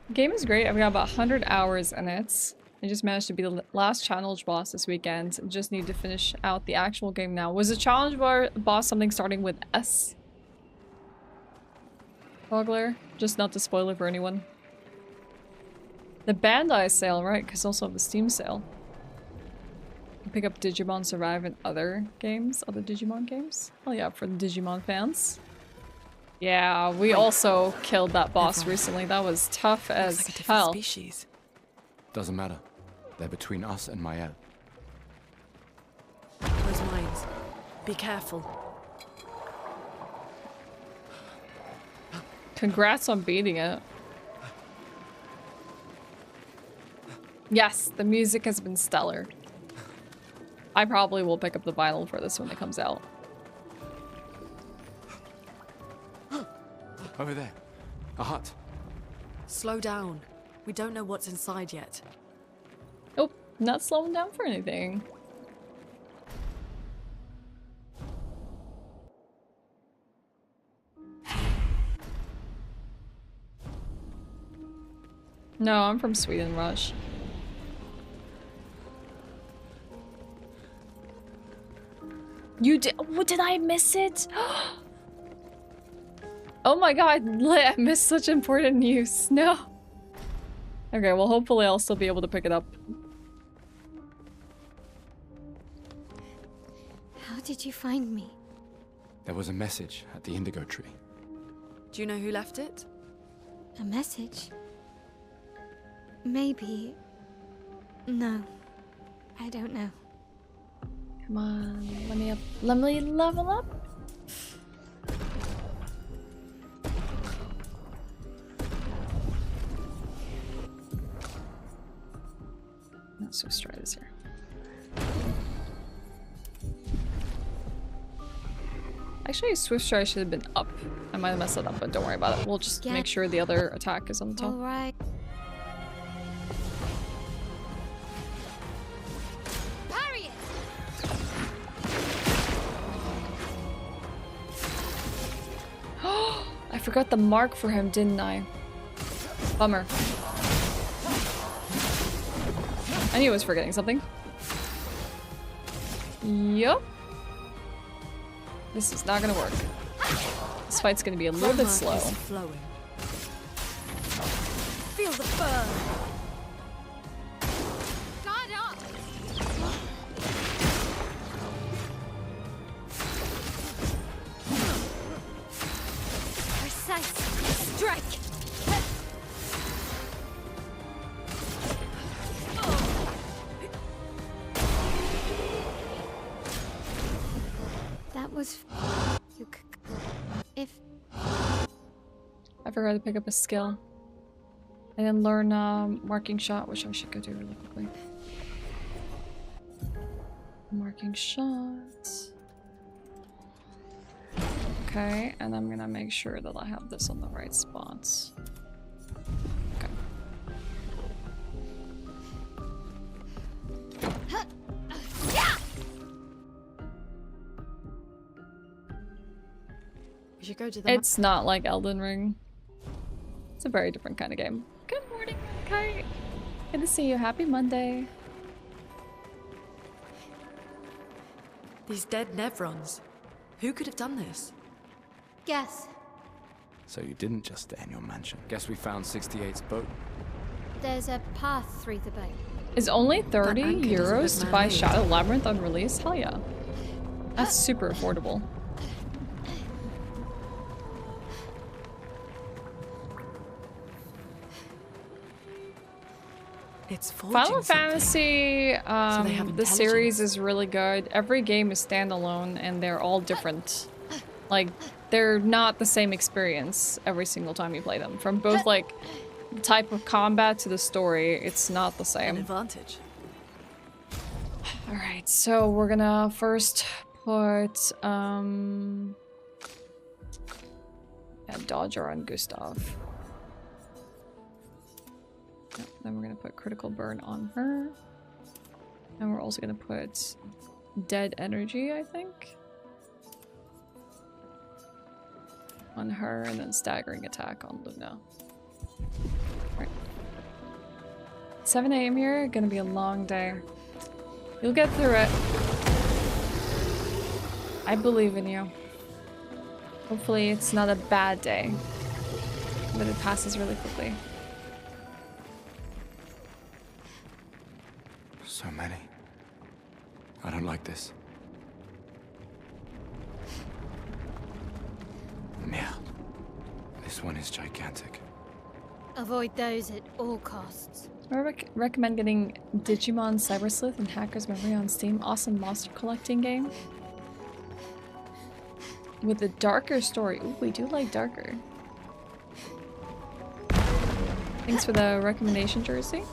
The game is great. I've got about 100 hours in it. I just managed to be the last challenge boss this weekend. Just need to finish out the actual game now. Was the challenge boss something starting with S? Bogler? Just not to spoil it for anyone. The Bandai sale, right? Because also the Steam sale. You pick up Digimon Survive and other games, other Digimon games. Oh yeah, for the Digimon fans. Yeah, we also killed that boss recently. That was tough as Looks like a different hell. species. Doesn't matter. They're between us and Mael. Those mines. Be careful. Congrats on beating it. Yes, the music has been stellar. I probably will pick up the vinyl for this when it comes out. Over there. A hut. Slow down. We don't know what's inside yet. Nope, not slowing down for anything. No, I'm from Sweden, Rush. You did? Oh, did I miss it? Oh my god, I missed such important news. No. Okay, well hopefully I'll still be able to pick it up. How did you find me? There was a message at the indigo tree. Do you know who left it? A message? Maybe. No. I don't know. Come on, let me level up. Not so straight this here. Actually, Swift Strike should have been up. I might have messed it up, but don't worry about it. We'll just make sure the other attack is on the top. Alright. Parry it! I forgot the mark for him, didn't I? Bummer. I knew I was forgetting something. Yup. This is not gonna work. This fight's gonna be a little bit slow. Is flowing. Feel the burn. Guard up! Precise strike! That was you if I forgot to pick up a skill. I didn't learn marking shot, which I should go do really quickly. Marking shot. Okay, and I'm gonna make sure that I have this on the right spots. Okay. We should go to the. It's not like Elden Ring. It's a very different kind of game. Good morning, Kai. Good to see you. Happy Monday. These dead Nevrons. Who could have done this? guess. So you didn't just stay in your mansion. Guess we found 68's boat. There's a path through the boat. Is only 30 anchor doesn't euros look to buy man-made. Shadow Labyrinth on release? Hell yeah. That's super affordable. It's forging Final something. Fantasy, they have the series intelligence. is really good. Every game is standalone and they're all different. Like, they're not the same experience every single time you play them. From both, like, the type of combat to the story, it's not the An same. advantage. Alright, so we're gonna first put, Dodger on Gustav. Yep, then we're gonna put Critical Burn on her. And we're also gonna put Dead Energy, I think, on her, and then Staggering Attack on Luna. Right. 7 AM here, gonna be a long day. You'll get through it. I believe in you. Hopefully it's not a bad day, but it passes really quickly. So many. I don't like this. Merde. This one is gigantic. Avoid those at all costs. I recommend getting Digimon Cyber Sleuth and Hacker's Memory on Steam. Awesome monster collecting game. With a darker story. Ooh, we do like darker. Thanks for the recommendation, Jersey.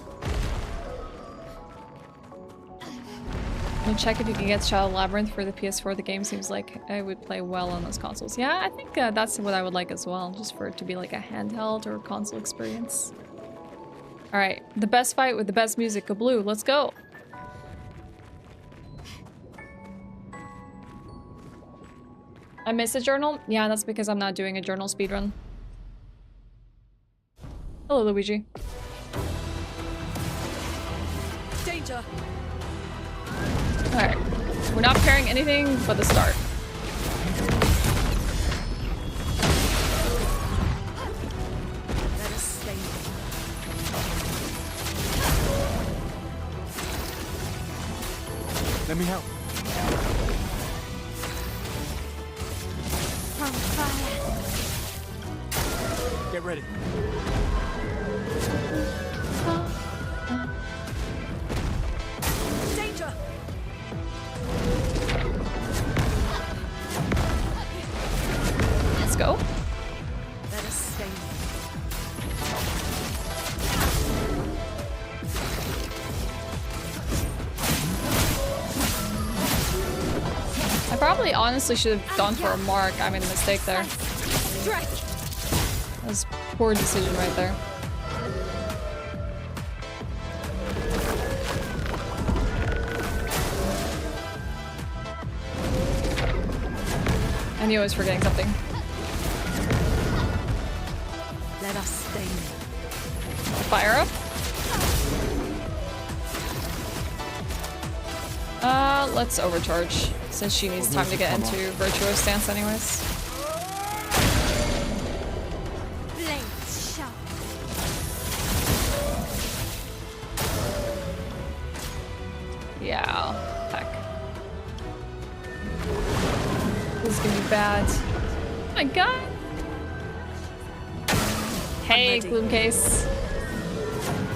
We'll check if you can get Shadow Labyrinth for the PS4. The game seems like I would play well on those consoles. Yeah, I think that's what I would like as well. Just for it to be like a handheld or console experience. Alright, the best fight with the best music. Go blue, let's go! I missed a journal? Yeah, that's because I'm not doing a journal speedrun. Hello, Luigi. Danger! Alright, we're not pairing anything but the start. Let us stay. Let me help. From fire. Get ready. Danger! Let's go. Let us stay. I probably honestly should have gone for a mark. I made a mistake there. Strike. That was a poor decision right there. I knew I was forgetting something. Let us stay. Fire up. Let's overcharge, since she needs time to get into Virtuo stance anyways. Blades sharp. Yeah, heck. This is gonna be bad. Oh my god! Hey, Gloomcase.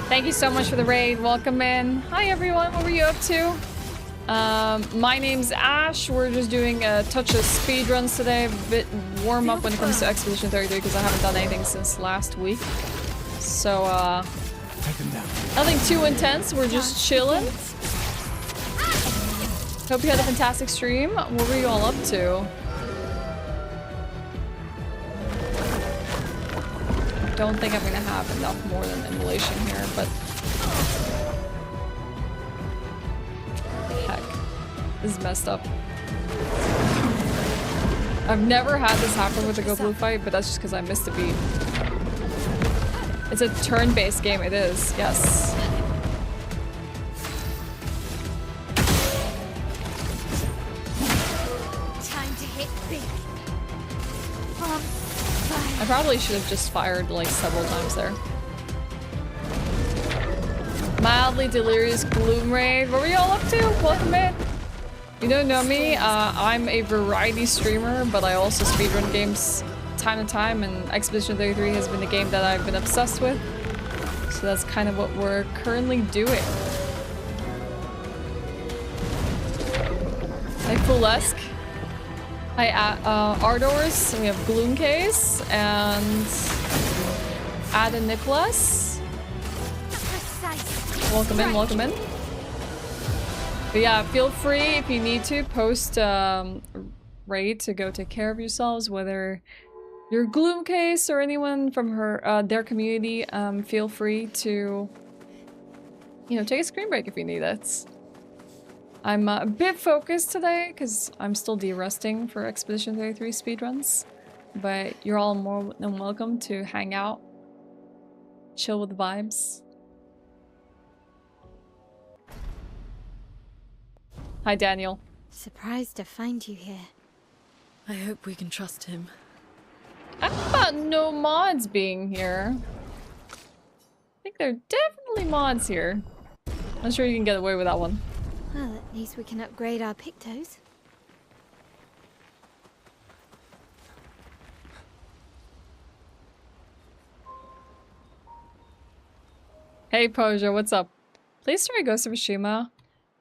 Thank you so much for the raid. Welcome in. Hi everyone, what were you up to? My name's Ashe. We're just doing a touch of speedruns today. A bit warm up when it comes to Expedition 33 because I haven't done anything since last week. So, nothing too intense. We're just chilling. Hope you had a fantastic stream. What were you all up to? I don't think I'm gonna have enough more than immolation here, but heck, this is messed up. I've never had this happen with the Go Blue fight, but that's just because I missed a beat. It's a turn-based game, it is, yes. Time to hit big. I probably should have just fired like several times there. Mildly delirious gloom raid. What were you all up to? Welcome in. You don't know me. I'm a variety streamer, but I also speedrun games time to time, and Expedition 33 has been a game that I've been obsessed with. So that's kind of what we're currently doing. Like Full-esque. Hi, Ardors. We have Gloom Case and Ada Nicholas. Welcome in, welcome in. But yeah, feel free if you need to post raid to go take care of yourselves, whether you're Gloom Case or anyone from her their community. Feel free to, you know, take a screen break if you need it. I'm a bit focused today because I'm still de-resting for Expedition 33 speedruns, but you're all more than welcome to hang out, chill with the vibes. Hi, Daniel. Surprised to find you here. I hope we can trust him. How about no mods being here? I think there are definitely mods here. Not sure you can get away with that one. Well, at least we can upgrade our Pictos. Hey, Poja, what's up? Please try Ghost of Tsushima.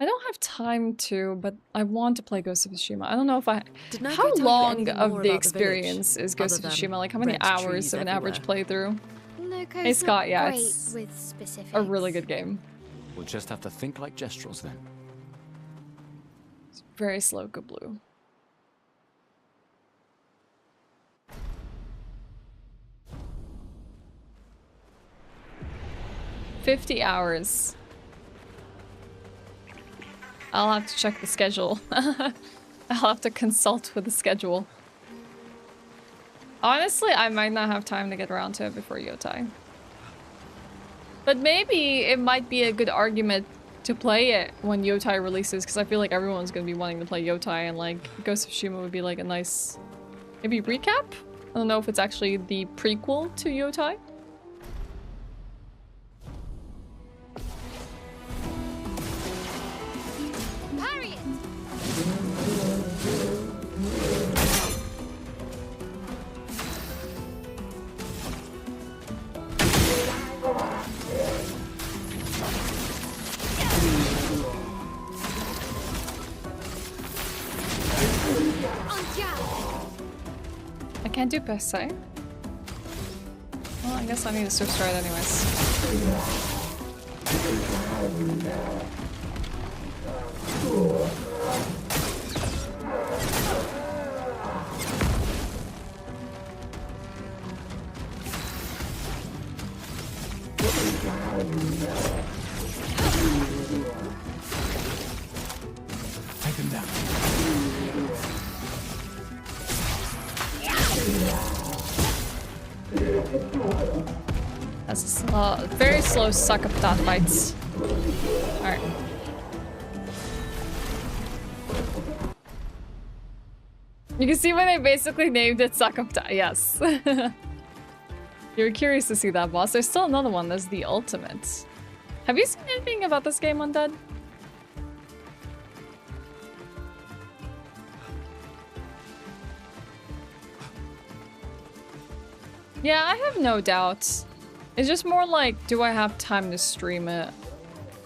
I don't have time to, but I want to play Ghost of Tsushima. I don't know if I... How long of the experience is Ghost of Tsushima? Like, how many hours of an average playthrough? Hey, Scott, yeah, it's a really good game. We'll just have to think like Gestrels then. It's very slow, good blue. $50 hours. I'll have to check the schedule. I'll have to consult with the schedule. Honestly, I might not have time to get around to it before Yotai. But maybe it might be a good argument to play it when Yotai releases, because I feel like everyone's going to be wanting to play Yotai, and like Ghost of Tsushima would be like a nice maybe recap? I don't know if it's actually the prequel to Yotai. I can't do per se. Well, I guess I need to switch right anyways. Take him down. That's very slow suck up dot fights. Alright. You can see why they basically named it suck up dot. Yes. You were curious to see that, boss. There's still another one. There's the ultimate. Have you seen anything about this game, Undead? Yeah, I have no doubts. It's just more like, do I have time to stream it?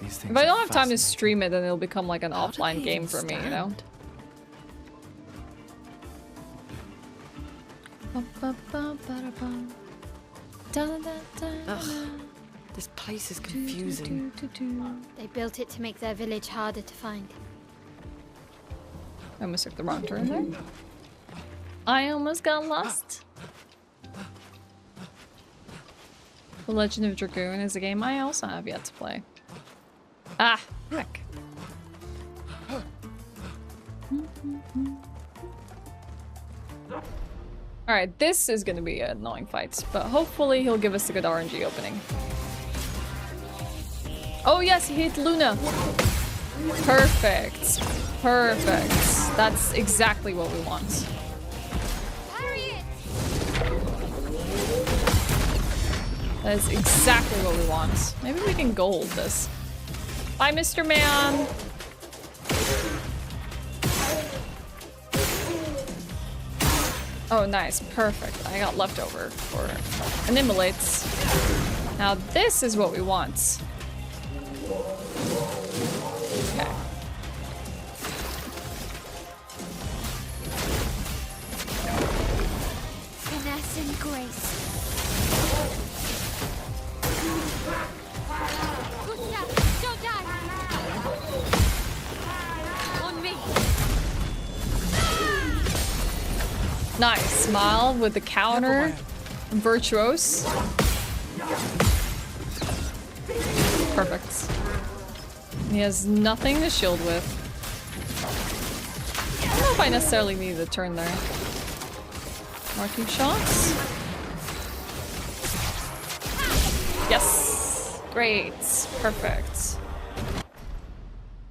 If I don't have time to stream it, then it'll become like an offline game for me, you know? Ugh, this place is confusing. They built it to make their village harder to find. I almost took the wrong turn there. I almost got lost. The Legend of Dragoon is a game I also have yet to play. Ah, heck. Alright, this is gonna be an annoying fight, but hopefully he'll give us a good RNG opening. Oh yes, he hit Luna! Perfect. Perfect. That's exactly what we want. That is exactly what we want. Maybe we can gold this. Bye, Mr. Man. Oh, nice. Perfect. I got leftover for Animalates. Now this is what we want. Okay. Finesse and grace. Don't die! On me! Nice. Smile with the counter. Virtuose. Perfect. He has nothing to shield with. I don't know if I necessarily need a turn there. Marking shots. Yes! Great. Perfect.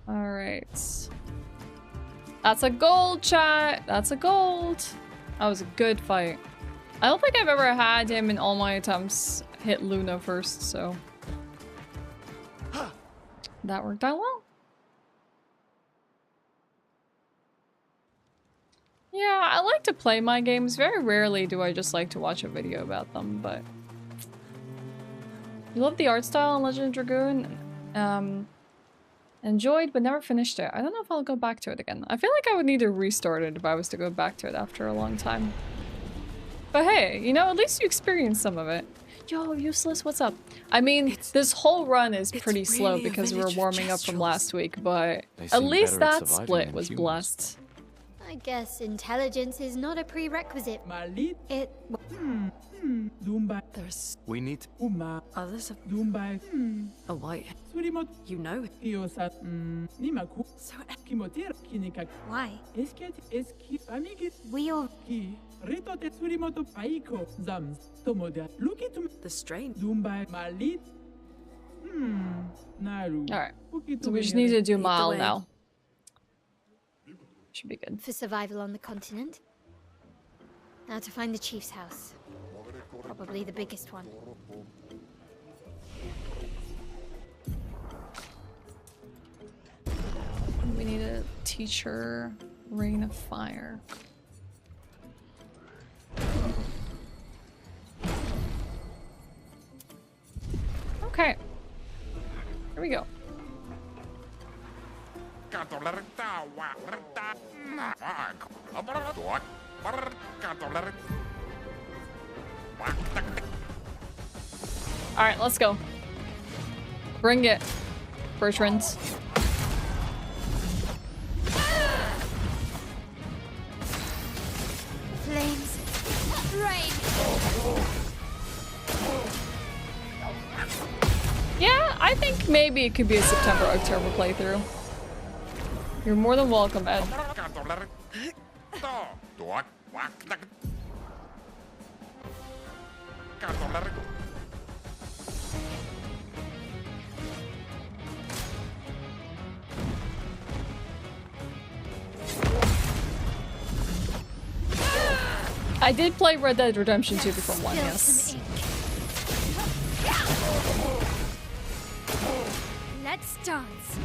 Alright. That's a gold, chat! That's a gold! That was a good fight. I don't think I've ever had him in all my attempts hit Luna first, so... that worked out well. Yeah, I like to play my games. Very rarely do I just like to watch a video about them, but... You love the art style in Legend of Dragoon. Enjoyed, but never finished it. I don't know if I'll go back to it again. I feel like I would need to restart it if I was to go back to it after a long time. But hey, you know, at least you experienced some of it. Yo, Useless, what's up? I mean, this whole run is pretty slow really because we're warming up from last week, but They at seem least better at that surviving split than was humans. blessed. I guess intelligence is not a prerequisite. Malit It... Dumba There's Ulit Uma others of Dumba a white. Surimot You know. Kiosa Nimaku So Kimotir Kinika Why? Esket Eski Amigis We all... Ki Ritote Surimoto Paiko Zams Tomoda Lukitum the strain. Dumba Malit Naru Alright, so we just need to do Mile way. now. Should be good. for survival on the continent. Now to find the chief's house. Probably the biggest one. We need a teacher, Rain of Fire. Okay. Here we go. Alright, let's go. Bring it, Bertrand. Flames. Rain. Yeah, I think maybe it could be a September-October playthrough. You're more than welcome, Ed. I did play Red Dead Redemption 2 before 1, Spill yes. some ink. Let's dance.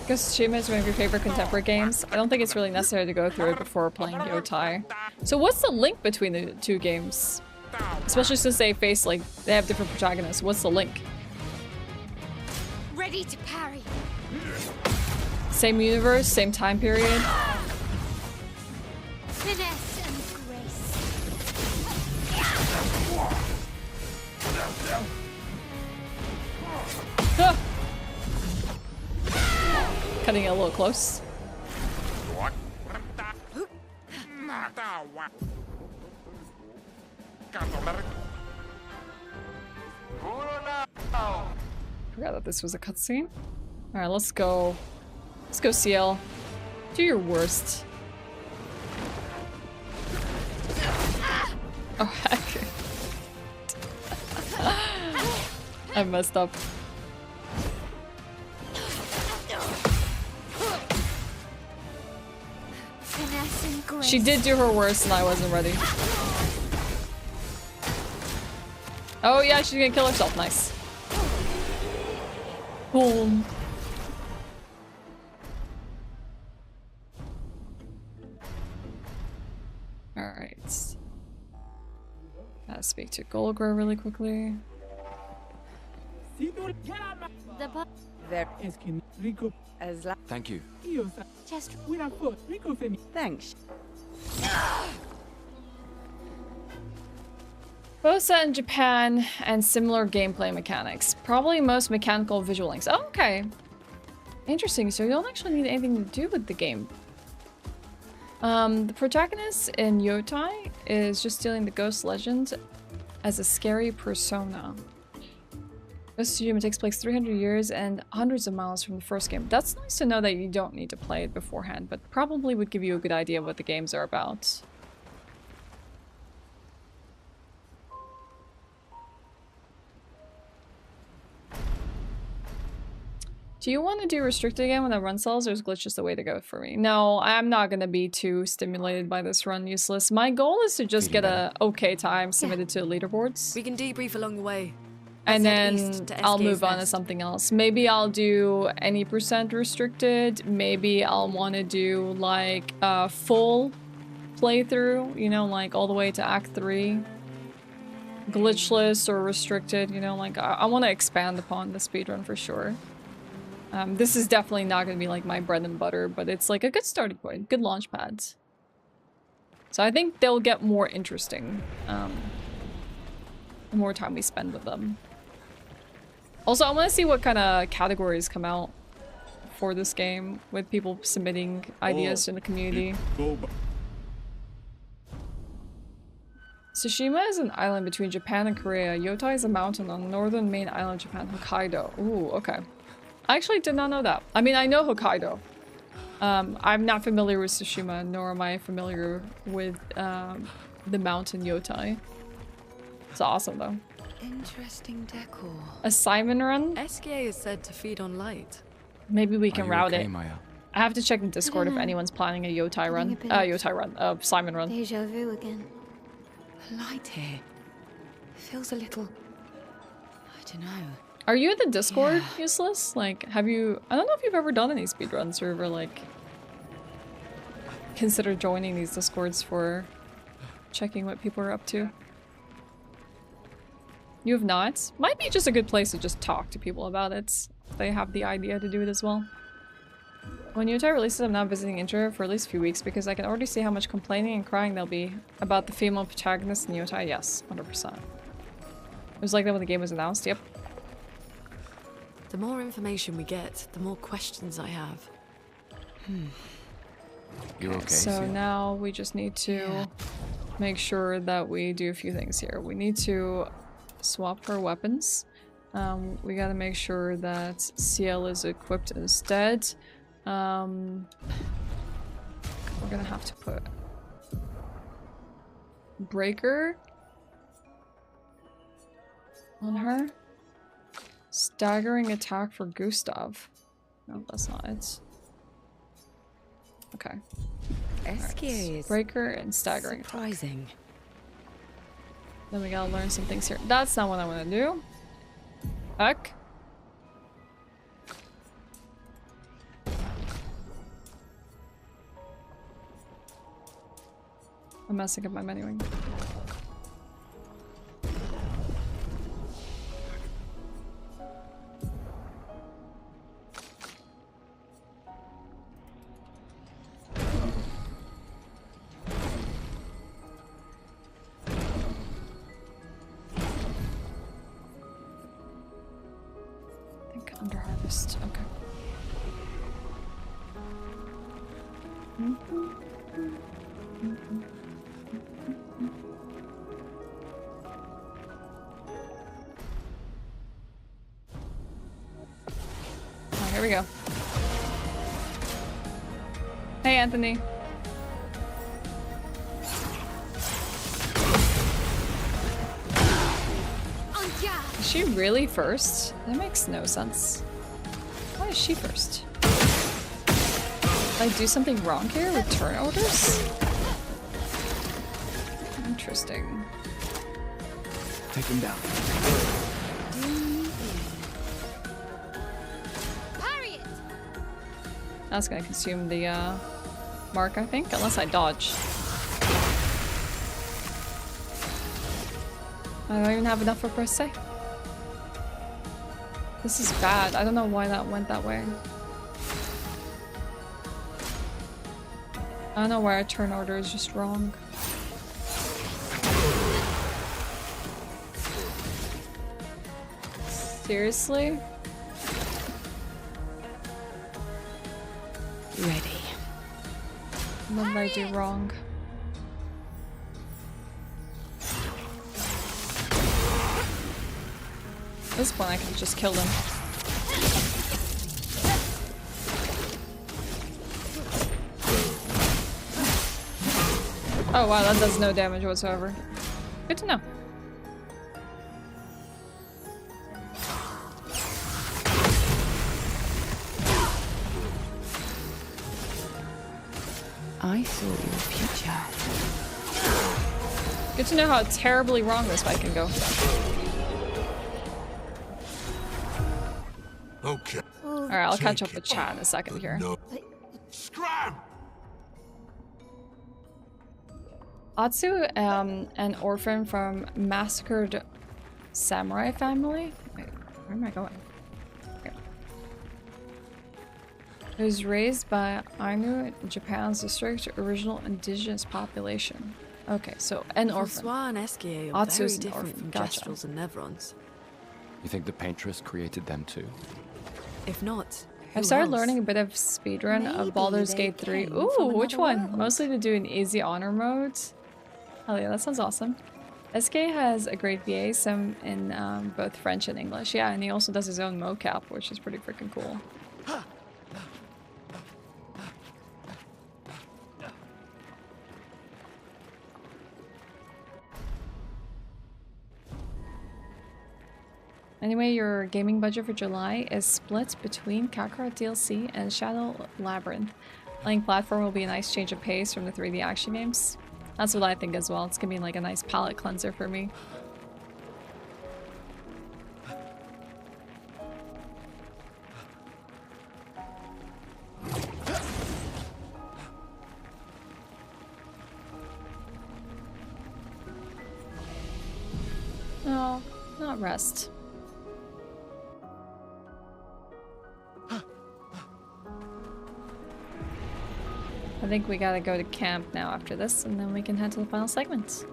Ghost of Tsushima is one of your favorite contemporary games. I don't think it's really necessary to go through it before playing Yotai. So what's the link between the two games? Especially since they face, like, they have different protagonists. What's the link? Ready to parry. Same universe, same time period? Finesse and grace. Ah! Cutting it a little close. Forgot that this was a cutscene. Alright, let's go. Let's go, CL. Do your worst. Oh, heck. I messed up. Finesse and grace. She did do her worst and I wasn't ready. Oh yeah, she's gonna kill herself. Nice. Boom. Alright. Gotta speak to Golgra really quickly. Thank you. Just Thanks. Both set in Japan and similar gameplay mechanics. Probably most mechanical visual links. Oh, okay. Interesting. So you don't actually need anything to do with the game. The protagonist in Yotai is just stealing the ghost legend as a scary persona. Ghost of Tsushima takes place 300 years and hundreds of miles from the first game. That's nice to know that you don't need to play it beforehand, but probably would give you a good idea of what the games are about. Do you want to do restricted again when I run cells, or is glitch just the way to go for me? No, I'm not going to be too stimulated by this run, useless. My goal is to just get a okay time submitted to leaderboards. We can debrief along the way. And then I'll move on to something else. Maybe I'll do any % restricted. Maybe I'll want to do like a full playthrough, you know, like all the way to Act 3. Glitchless or restricted, you know, like I want to expand upon the speedrun for sure. This is definitely not going to be like my bread and butter, but it's like a good starting point, good launch pads. So I think they'll get more interesting the more time we spend with them. Also, I want to see what kind of categories come out for this game with people submitting ideas in the community. Tsushima is an island between Japan and Korea. Yotai is a mountain on the northern main island of Japan, Hokkaido. Ooh, okay. I actually did not know that. I mean, I know Hokkaido. I'm not familiar with Tsushima, nor am I familiar with the mountain Yotai. It's awesome, though. Interesting decor. A Simon run? SKA is said to feed on light. Maybe we can route it. Maya? I have to check in Discord if anyone's planning a Yotai run. Simon run. Deja vu again. The light here. It feels a little... I don't know. Are you in the Discord, useless? Like, have you... I don't know if you've ever done any speedruns or ever, like... considered joining these Discords for checking what people are up to. You have not? Might be just a good place to just talk to people about it. If they have the idea to do it as well. When Yotai releases, I'm now visiting Intra for at least a few weeks because I can already see how much complaining and crying there'll be about the female protagonist in Yotai. Yes, 100%. It was like that when the game was announced, yep. The more information we get, the more questions I have. You okay? So Sia? now we just need to make sure that we do a few things here. We need to swap our weapons. We gotta make sure that CL is equipped instead. We're gonna have to put Breaker on her. Staggering attack for Gustav. No, that's not it. Okay. SKA is Breaker and staggering attack. surprising. Then we gotta learn some things here. That's not what I want to do. Heck. I'm messing up my menuing. Under harvest, okay. Oh, here we go. Hey, Anthony. Is she really first? That makes no sense. Why is she first? Did I do something wrong here with turn orders? Interesting. Take him down. That's gonna consume the mark, I think, unless I dodge. I don't even have enough for press save. This is bad. I don't know why that went that way. I don't know why our turn order is just wrong. Seriously? Ready. What did I do wrong? At this point I can just kill them. Oh wow, that does no damage whatsoever. Good to know. I saw your future. Good to know how terribly wrong this fight can go. Okay. Alright, I'll catch up with Chad in a second here. No. Scram! Atsu, an orphan from massacred samurai family. Wait, where am I going? Okay. It was raised by Ainu, Japan's strict original indigenous population. Okay, so an orphan. Francois and Esquier are Atsu's very an different orphan, from gotcha. Kestrels and Nevrons. You think the paintress created them too? If not, I've started learning a bit of speedrun of Baldur's Gate 3. Ooh, which one? Mostly to do an easy honor mode. Hell yeah, that sounds awesome. SK has a great VA, some in both French and English. Yeah, and he also does his own mocap, which is pretty freaking cool. Anyway, your gaming budget for July is split between Kakarot DLC and Shadow Labyrinth. Playing platform will be a nice change of pace from the 3D action games. That's what I think as well. It's gonna be like a nice palate cleanser for me. No, not rest. I think we gotta go to camp now after this, and then we can head to the final segment.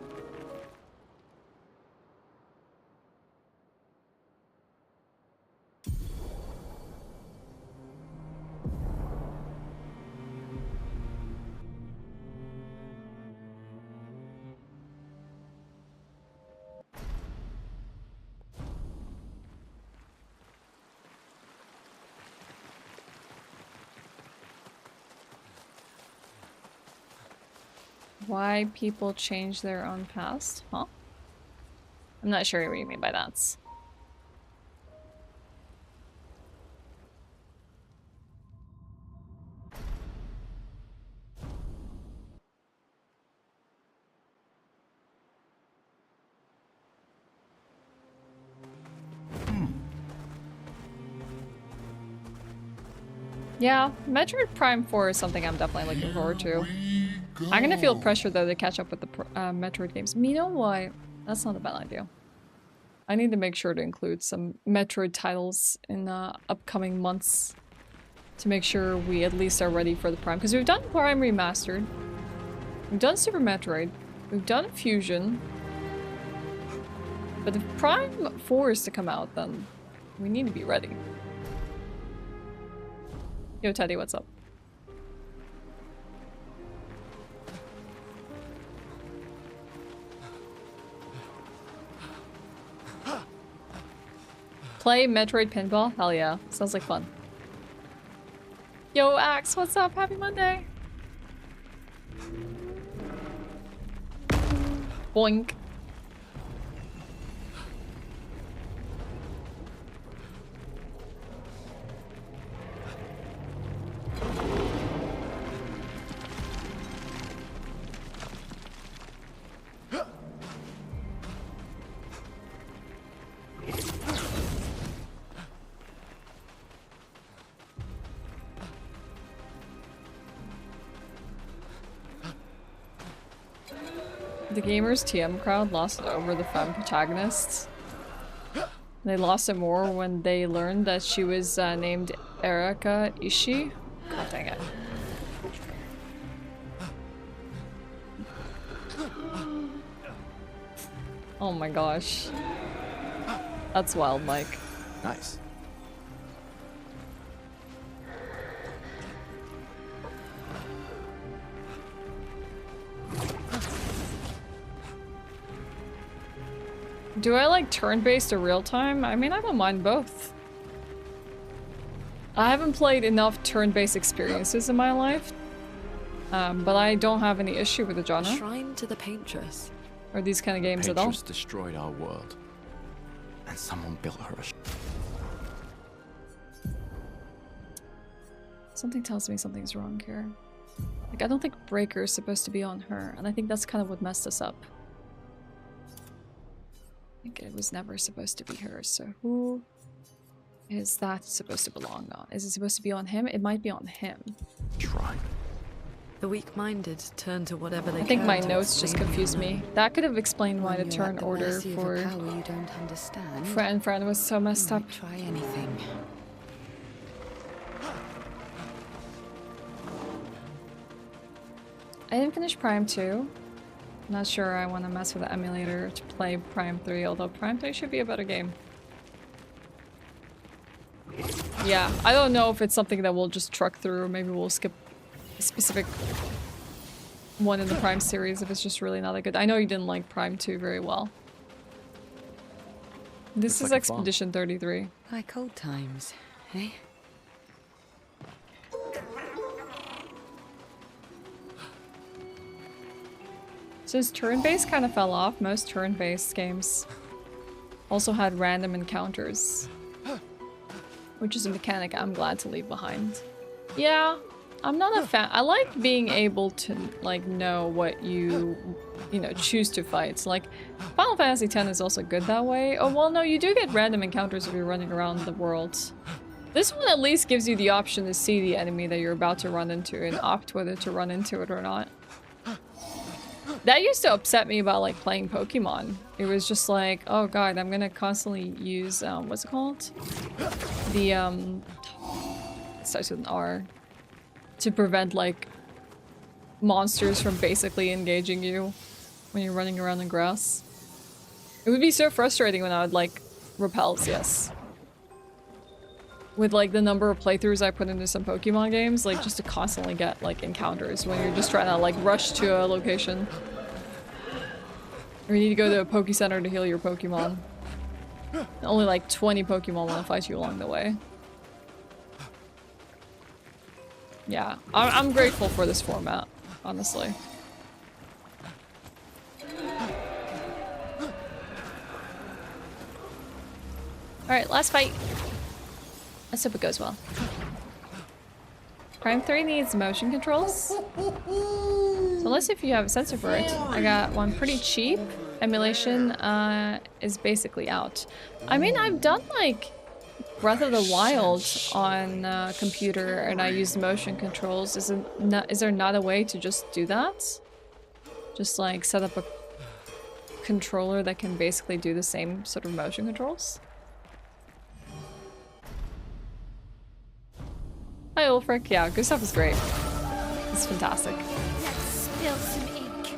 Why people change their own past? Huh? I'm not sure what you mean by that. Yeah, Metroid Prime 4 is something I'm definitely looking forward to. I'm gonna feel pressure though to catch up with the Metroid games. You know what? That's not a bad idea. I need to make sure to include some Metroid titles in upcoming months to make sure we at least are ready for the Prime. Because we've done Prime Remastered, we've done Super Metroid, we've done Fusion, but if Prime 4 is to come out, then we need to be ready. Yo, Teddy, what's up? Play Metroid Pinball? Hell yeah. Sounds like fun. Yo, Axe, what's up? Happy Monday! Boink. the gamers TM crowd lost it over the femme protagonists. They lost it more when they learned that she was named Erika Ishii. God dang it. Oh my gosh. That's wild, Mike. Nice. Do I like turn-based or real-time? I mean, I don't mind both. I haven't played enough turn-based experiences in my life, but I don't have any issue with the genre. Shrine to the Paintress. Or these kind of games at all. Paintress destroyed our world, and someone built her a Something tells me something's wrong here. Like, I don't think Breaker is supposed to be on her, and I think that's kind of what messed us up. I think it was never supposed to be her, so who is that supposed to belong on? Is it supposed to be on him? It might be on him. shrine. The weak-minded turn to whatever they I think can my to notes just explain the confused me. unknown. That could have explained why the When you're turn at the order mercy of a for power you don't understand, Fran was so messed you up. might try anything. I didn't finish Prime 2. Not sure I want to mess with the emulator to play Prime 3, although Prime 3 should be a better game. Yeah, I don't know if it's something that we'll just truck through, or maybe we'll skip a specific one in the Prime series if it's just really not that good. I know you didn't like Prime 2 very well. This is Looks like a farm. Expedition 33. Like old times, eh? So his turn-based kind of fell off. Most turn-based games also had random encounters, which is a mechanic I'm glad to leave behind. Yeah, I'm not a fan. I like being able to like know what you know, choose to fight. Like Final Fantasy X is also good that way. Oh well, no, you do get random encounters if you're running around the world. This one at least gives you the option to see the enemy that you're about to run into and opt whether to run into it or not. That used to upset me about like playing Pokemon. It was just like, oh god, I'm gonna constantly use what's it called? The it starts with an R. To prevent like monsters from basically engaging you when you're running around in grass. It would be so frustrating when I would like repels, yes. With like the number of playthroughs I put into some Pokemon games, like just to constantly get like encounters when you're just trying to like rush to a location. Or you need to go to a Poke Center to heal your Pokemon. And only like 20 Pokemon want to fight you along the way. Yeah, I'm grateful for this format, honestly. Alright, last fight. Let's hope it goes well. Prime 3 needs motion controls. So let's see if you have a sensor for it. I got one pretty cheap. Emulation is basically out. I mean, I've done like Breath of the Wild on computer and I used motion controls. Is there not a way to just do that? Just like set up a controller that can basically do the same sort of motion controls? Hi Ulfric, yeah, Gustav is great. It's fantastic. Let's spill some ink.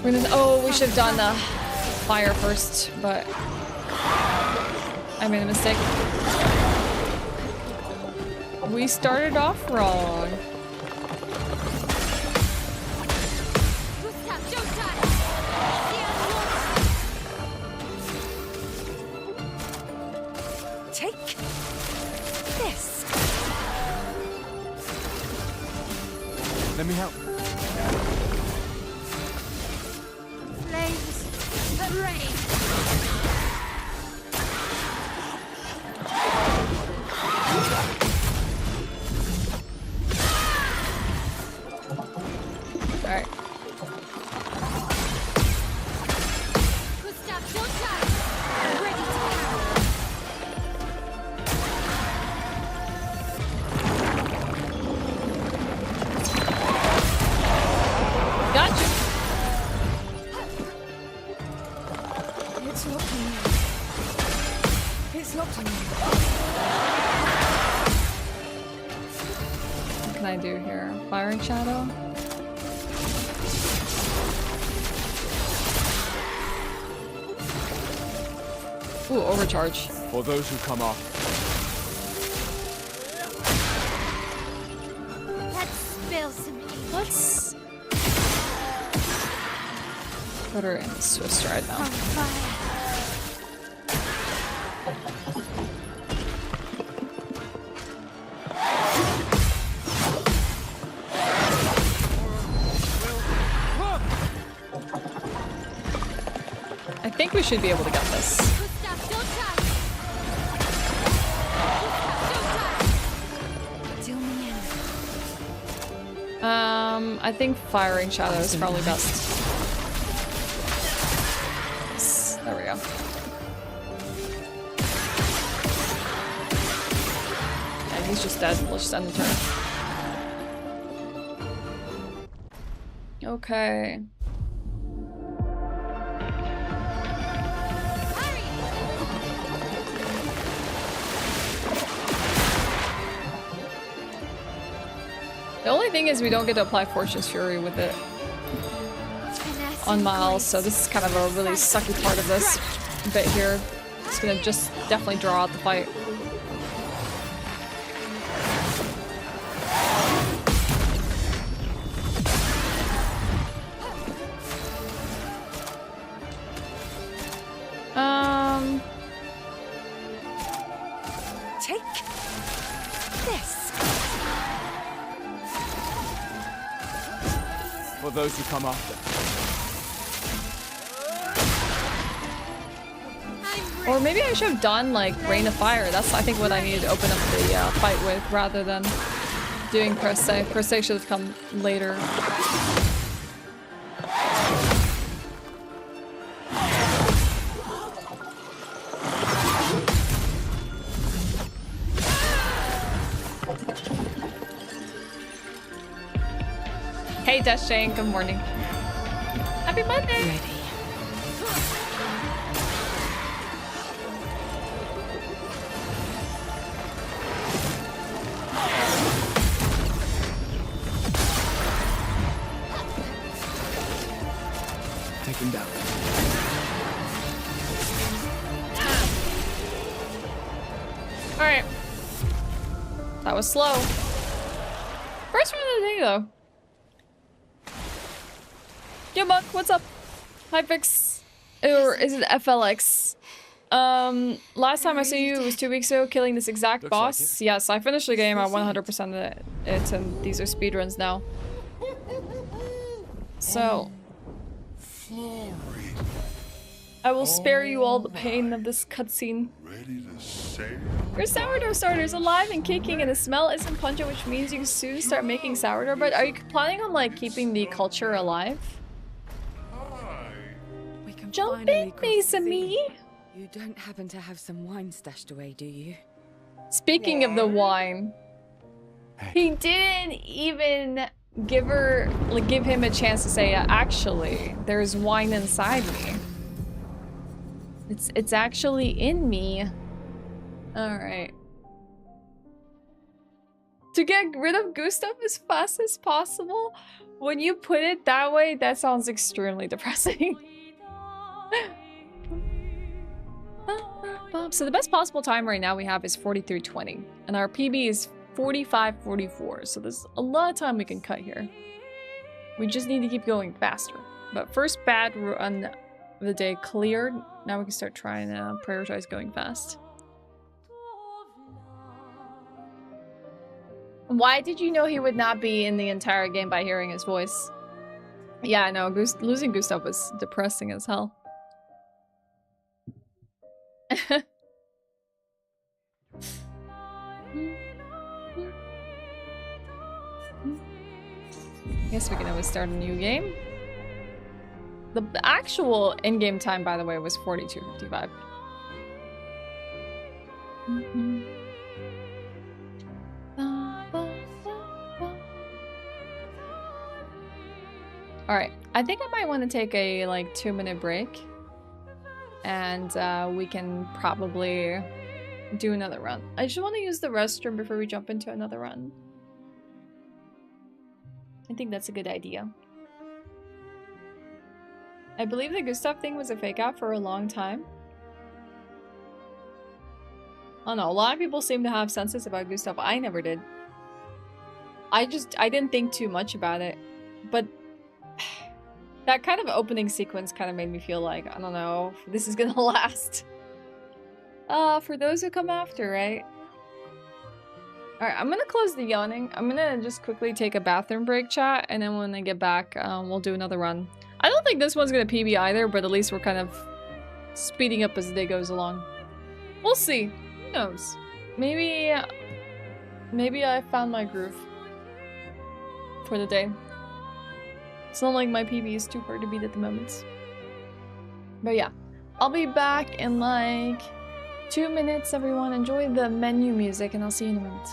We're gonna, oh, we should have done the fire first, but I made a mistake. We started off wrong. Gustav, don't die! Take this. Let me help. Flames of rain. Alright. Gustav, don't die! I'm ready to power. Gotcha. It's locked on you. It's locked on you. What can I do here? Firing shadow? Ooh, overcharge. For those who come off. Let's spill some ink. Let's put her in Swiss right now. On fire. I think we should be able to get this. Gustav, don't touch. Gustav, don't touch. Deal me in. I think firing shadow is probably best. Yes, there we go. And he's just dead. Let's just end the turn. Okay. The only thing is we don't get to apply Fortune's Fury with it on Miles, so this is kind of a really sucky part of this bit here. It's gonna just definitely draw out the fight. Take this. For those who come after. Or maybe I should have done like Rain of Fire. That's I think what I needed to open up the fight with rather than doing Per Se. Per Se should have come later. Hey Dashane, good morning. Happy Monday! Ready. Take him down. Alright. That was slow. First one of the day though. Yo, Buck, what's up? Hi, Fix. Or is it FLX? Last time I saw you, it was 2 weeks ago, killing this exact Looks boss. like Yes, I finished the game. I 100%ed it, and these are speedruns now. So, I will spare you all the pain of this cutscene. Ready to sail? Your sourdough starter is alive and kicking, and the smell isn't pungent, which means you can soon start making sourdough bread. Are you planning on like keeping the culture alive? We can Jump finally in, cross the sea. Mason-me. You don't happen to have some wine stashed away, do you? Speaking of the wine, he didn't even give him a chance to say, actually, there's wine inside me. It's actually in me. All right. To get rid of Gustav as fast as possible? When you put it that way, that sounds extremely depressing. So the best possible time right now we have is 43:20, and our PB is 45:44. So there's a lot of time we can cut here. We just need to keep going faster. But first bad run of the day cleared. Now we can start trying to prioritize going fast. Why did you know he would not be in the entire game by hearing his voice? Yeah, I know. Losing Gustav was depressing as hell. Guess we can always start a new game. The actual in-game time, by the way, was 42:55. All right, I think I might want to take a like 2-minute break. and we can probably do another run. I just want to use the restroom before we jump into another run. I think that's a good idea. I believe the Gustav thing was a fake out for a long time. I don't know, a lot of people seem to have senses about Gustav. I never did. I didn't think too much about it. But that kind of opening sequence kind of made me feel like, I don't know if this is gonna last. For those who come after, right? Alright, I'm gonna close the yawning. I'm gonna just quickly take a bathroom break, chat, and then when I get back, we'll do another run. I don't think this one's gonna PB either, but at least we're kind of speeding up as the day goes along. We'll see. Who knows? Maybe I found my groove for the day. It's not like my PB is too hard to beat at the moment. But yeah, I'll be back in like 2 minutes, everyone. Enjoy the menu music, and I'll see you in a minute.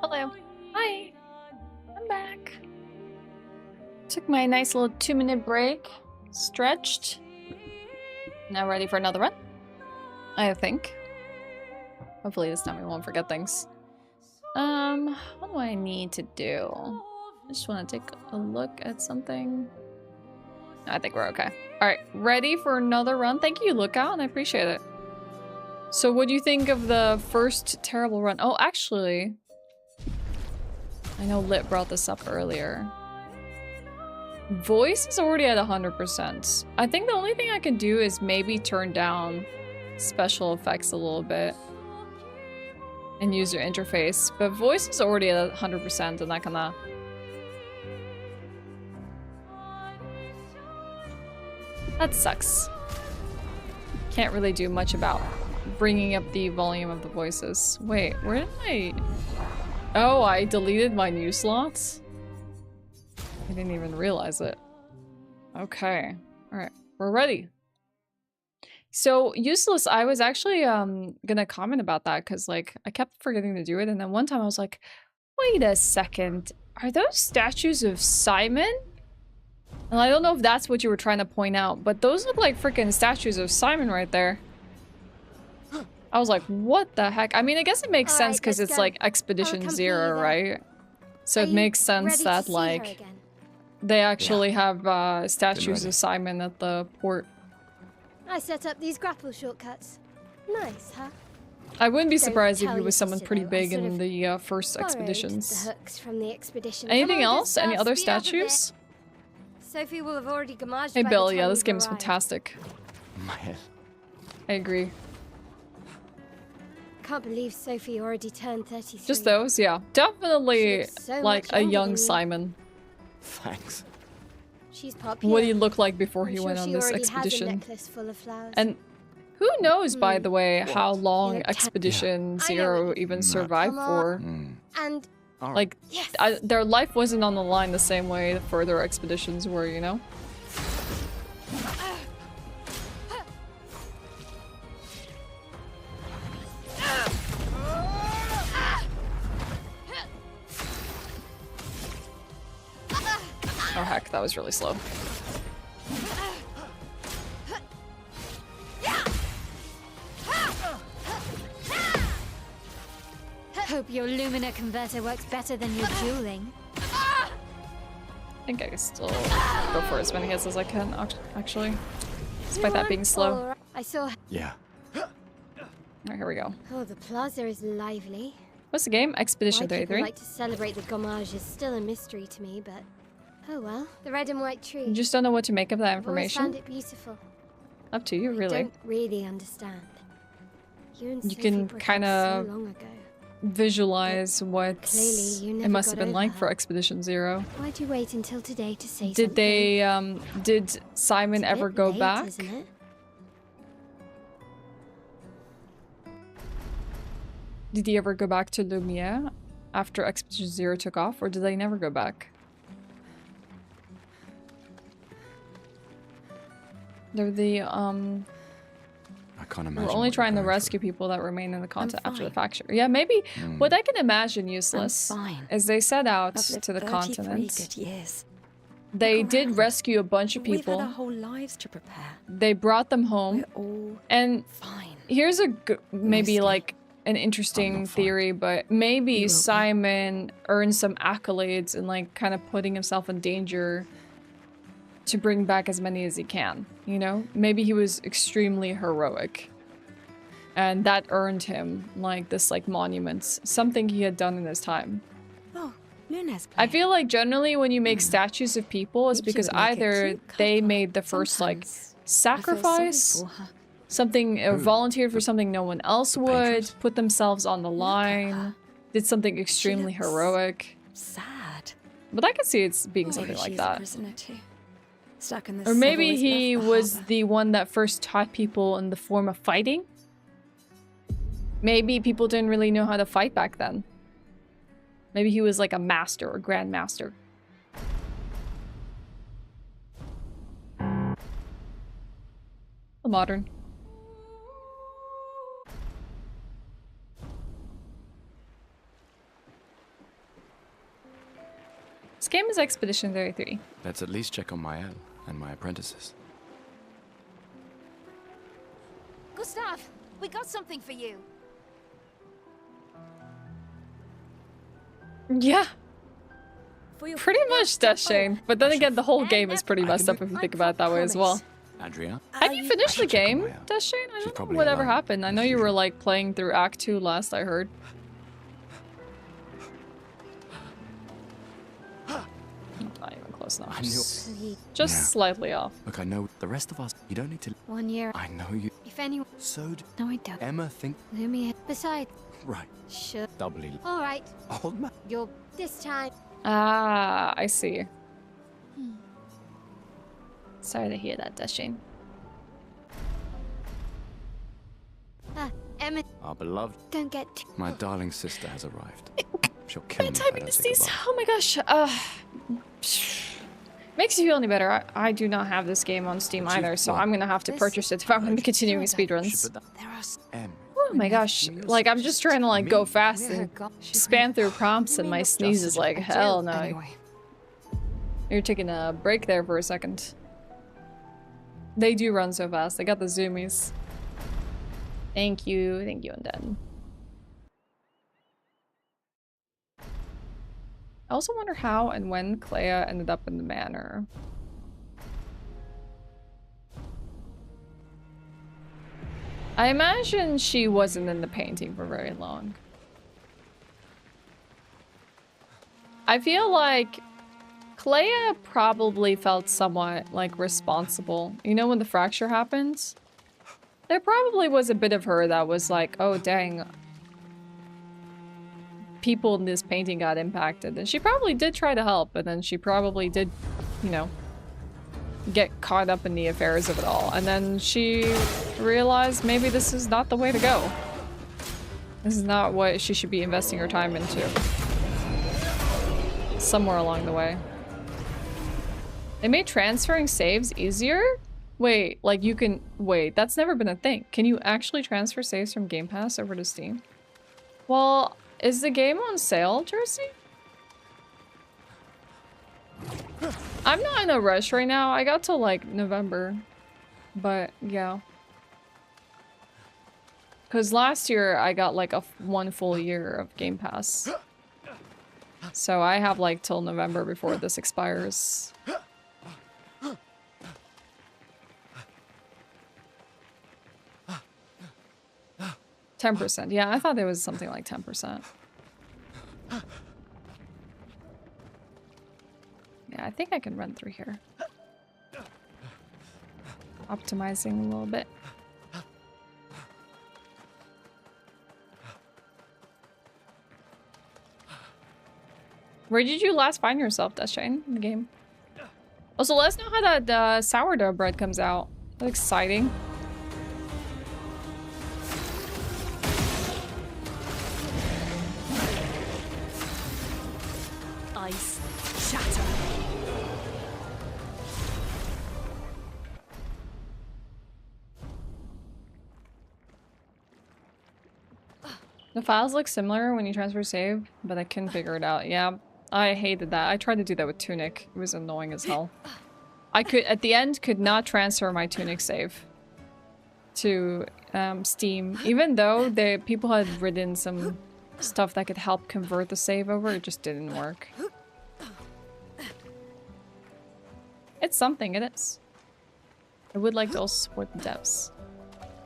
Hello. Hi. I'm back. Took my nice little 2-minute break. Stretched. Now ready for another run? I think. Hopefully this time we won't forget things. What do I need to do? I just want to take a look at something. I think we're okay. Alright, ready for another run? Thank you, Lookout, and I appreciate it. So what do you think of the first terrible run? Oh, actually, I know Lit brought this up earlier. Voice is already at 100%. I think the only thing I can do is maybe turn down special effects a little bit and user interface, but voice is already at 100% and I kinda... That sucks. Can't really do much about bringing up the volume of the voices. Wait, where did I... Oh, I deleted my new slots? I didn't even realize it. Okay. Alright, we're ready. So, Useless, I was actually gonna comment about that because, like, I kept forgetting to do it, and then one time I was like, wait a second, are those statues of Simon? And I don't know if that's what you were trying to point out, but those look like freaking statues of Simon right there. I was like, what the heck? I mean, I guess it makes sense because it's like Expedition Zero, right? So it makes sense that, like, they actually have statues of Simon at the port. I set up these grapple shortcuts. Nice, huh? I wouldn't be surprised if he was someone pretty big in the first expeditions. The hooks from the expedition. Anything else? Any other statues? Sophie will have already gamaged. Hey Bill, yeah, this game is fantastic. My head. I agree. Can't believe Sophie already turned 33. Just those, yeah. Definitely So like much a younger young than you. Simon. Thanks. She's popular. What did he look like before I'm he sure went on she this already has a expedition? necklace full of flowers. And who knows, by the way, how You long look Expedition I know Zero what you even mean. survived Come for. on. And Like, yes. their life wasn't on the line the same way the further expeditions were, you know? Oh heck, that was really slow. Hope your Lumina converter works better than your dueling. I think I can still go for as many hits as I can, actually. Despite that being slow. I saw. Yeah. Alright, here we go. Oh, the plaza is lively. What's the game? Expedition Why people 33. like to celebrate the gommage is still a mystery to me, but oh well. The red and white tree. You just don't know what to make of that I've always information? found it beautiful. Up to you, really. I don't really understand. You and You Sophie can broke up kinda so long ago. Visualize what Clearly, you it never must have got been over like her. for Expedition Zero. Why'd you wait until today to say Did something? they, did Simon It's a ever bit go late, back? Isn't it? Did he ever go back to Lumiere after Expedition Zero took off, or did they never go back? They're the, I can't imagine. we're only what trying to you're going rescue people that remain in the continent after the fine. faction. Yeah, maybe. What I can imagine, Useless, fine. is they set out I've lived to the 33 continent. good years. They Look did around. rescue a bunch of We've had people. our whole lives to prepare. They brought them home. We're all And fine. here's a maybe Mostly. like an I'm interesting not fine. theory, but maybe You will be. Simon earned some accolades and like kind of putting himself in danger to bring back as many as he can, you know? Maybe he was extremely heroic. And that earned him like this like monument, something he had done in his time. Oh, Luna's I playing. feel like generally when you make statues of people, it's Think you because would make a either cute they couple. made the first like Sometimes I feel sorry sacrifice, for her. something volunteered for something no one else would, patrons. put themselves on the line, her. did something extremely looks heroic. Sad. But I could see it's being Maybe something like she's a that. prisoner too. Stuck in this Or maybe civilized he left the was harbor. the one that first taught people in the form of fighting. Maybe people didn't really know how to fight back then. Maybe he was like a master or grandmaster. Modern. This game is Expedition 33. Let's at least check on Mael and my apprentices. Gustav, we got something for you. Pretty much Ashewyn, but then again, the whole game is pretty messed up if you think about it that way as well. Andrea? Have you finished the game, Ashewyn? I don't know probably whatever alone. happened. I know you were like playing through Act 2 last I heard. Not even close enough. Just slightly off. Look, I know the rest of us. You don't need to. 1 year. I know you. If anyone. So do No, I don't. Emma think. Lumia. Besides. Right. Sure. Doubly. Alright, Old man. you're this time. Ah, I see. Sorry to hear that, Ashewyn. Emma, Our beloved. don't get too... My darling sister has arrived. She'll kill me if I Timing don't is say these. goodbye. Oh my gosh. Makes you feel any better. I do not have this game on Steam But you- either, so what? I'm gonna have to purchase it if I'm gonna be continuing speedruns. Should put that- Em. Oh my gosh. Like, I'm just trying to like go fast and span through prompts and my sneeze is like, hell no. Anyway. You're taking a break there for a second. They do run so fast. They got the zoomies. Thank you, Undead. I also wonder how and when Clea ended up in the manor. I imagine she wasn't in the painting for very long. I feel like Clea probably felt somewhat like responsible. You know when the fracture happens? There probably was a bit of her that was like, oh dang, people in this painting got impacted. And she probably did try to help, and then she probably did, you know, get caught up in the affairs of it all. And then she realized maybe this is not the way to go. This is not what she should be investing her time into. Somewhere along the way. They made transferring saves easier? Wait, like you can- wait, that's never been a thing. Can you actually transfer saves from Game Pass over to Steam? Well, is the game on sale, Jersey? I'm not in a rush right now. I got till like November. But yeah. Because last year I got like one full year of Game Pass. So I have like till November before this expires. 10%. Yeah, I thought there was something like 10%. Yeah, I think I can run through here. Optimizing a little bit. Where did you last find yourself, Ashewyn, in the game? Also, let us know how that sourdough bread comes out. That's exciting. Ice. Shatter. The files look similar when you transfer save, but I couldn't figure it out. Yeah, I hated that. I tried to do that with Tunic. It was annoying as hell. I could, at the end, could not transfer my Tunic save to Steam. Even though people had written some stuff that could help convert the save over, it just didn't work. It's something, it is. I would like to also support the devs.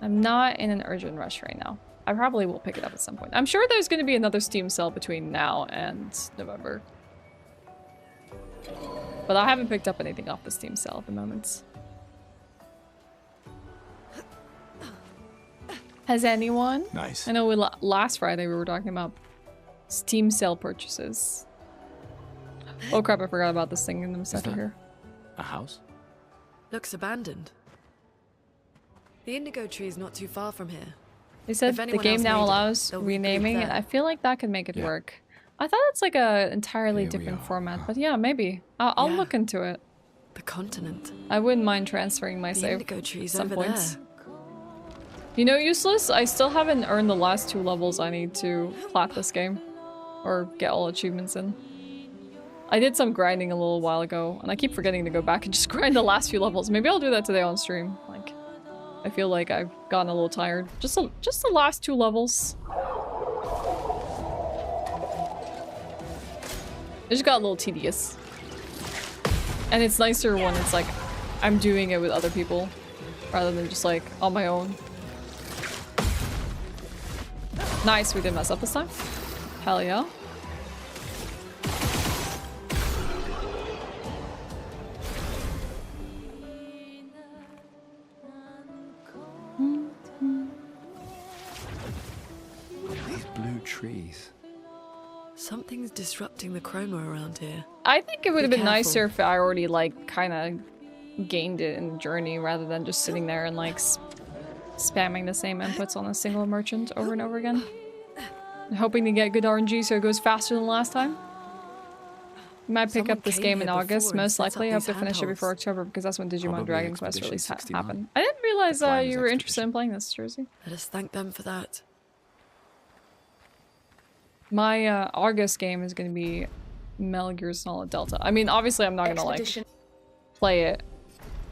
I'm not in an urgent rush right now. I probably will pick it up at some point. I'm sure there's going to be another Steam sale between now and November. But I haven't picked up anything off the Steam sale at the moment. Has anyone? Nice. I know last Friday we were talking about Steam sale purchases. Oh crap, I forgot about this thing in the center here. A house? Looks abandoned. The indigo tree is not too far from here. They said If the anyone game else now made it, allows they'll regroup renaming, and there. I feel like that could make it Yeah. work. I thought it's like a entirely Here we different are. format, but yeah, maybe. I'll Yeah. look into it. The continent. I wouldn't mind transferring my The save indigo tree's some over points. there. You know, Useless, I still haven't earned the last 2 levels I need to plat this game. Or get all achievements in. I did some grinding a little while ago, and I keep forgetting to go back and just grind the last few levels. Maybe I'll do that today on stream. Like, I feel like I've gotten a little tired. Just the last 2 levels. It just got a little tedious. And it's nicer when it's like I'm doing it with other people rather than just like on my own. Nice, we didn't mess up this time. Hell yeah. These blue trees. Something's disrupting the chroma around here. I think it would have been careful. nicer if I already like kind of gained it in the journey rather than just sitting there and like spamming the same inputs on a single merchant over and over again. Hoping to get good RNG so it goes faster than last time. Might pick up this game in August, most likely. I hope to finish it before October because that's when Digimon Probably Dragon Quest Expedition release 69. happened. I didn't realize The Climbers you were interested Expedition. in playing this, Jersey. Let us thank them for that. My August game is going to be Metal Gear Solid Delta. I mean, obviously I'm not going to like play it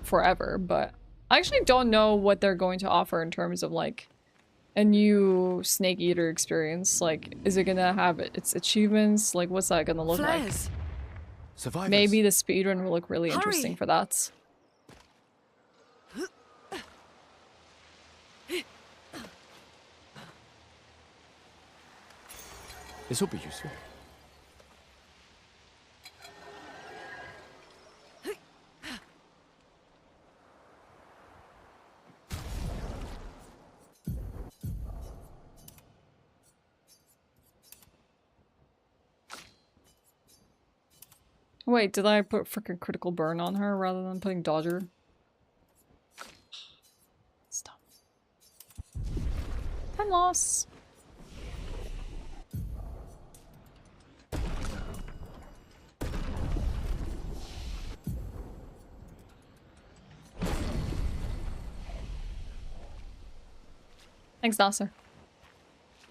forever, but I actually don't know what they're going to offer in terms of like a new Snake Eater experience. Like, is it going to have its achievements? Like, what's that going to look Flares. Survivors. Maybe the speedrun will look really Hurry. interesting for that. This will be useful. Wait, did I put frickin' critical burn on her rather than putting dodger? Stop. Time loss. Thanks, Nasser.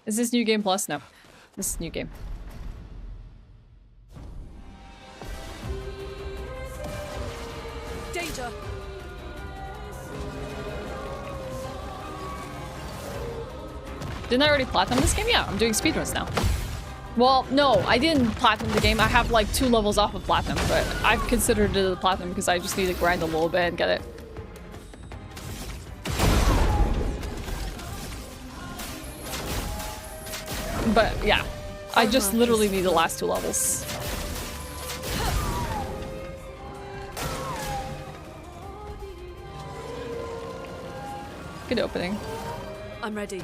Is this New Game Plus? No. This is New Game. Danger. Didn't I already platinum this game? Yeah, I'm doing speedruns now. Well, no, I didn't platinum the game. I have like 2 levels off of platinum, but I've considered it a platinum because I just need to grind a little bit and get it. But yeah, I just literally need the last 2 levels. Good opening. I'm ready.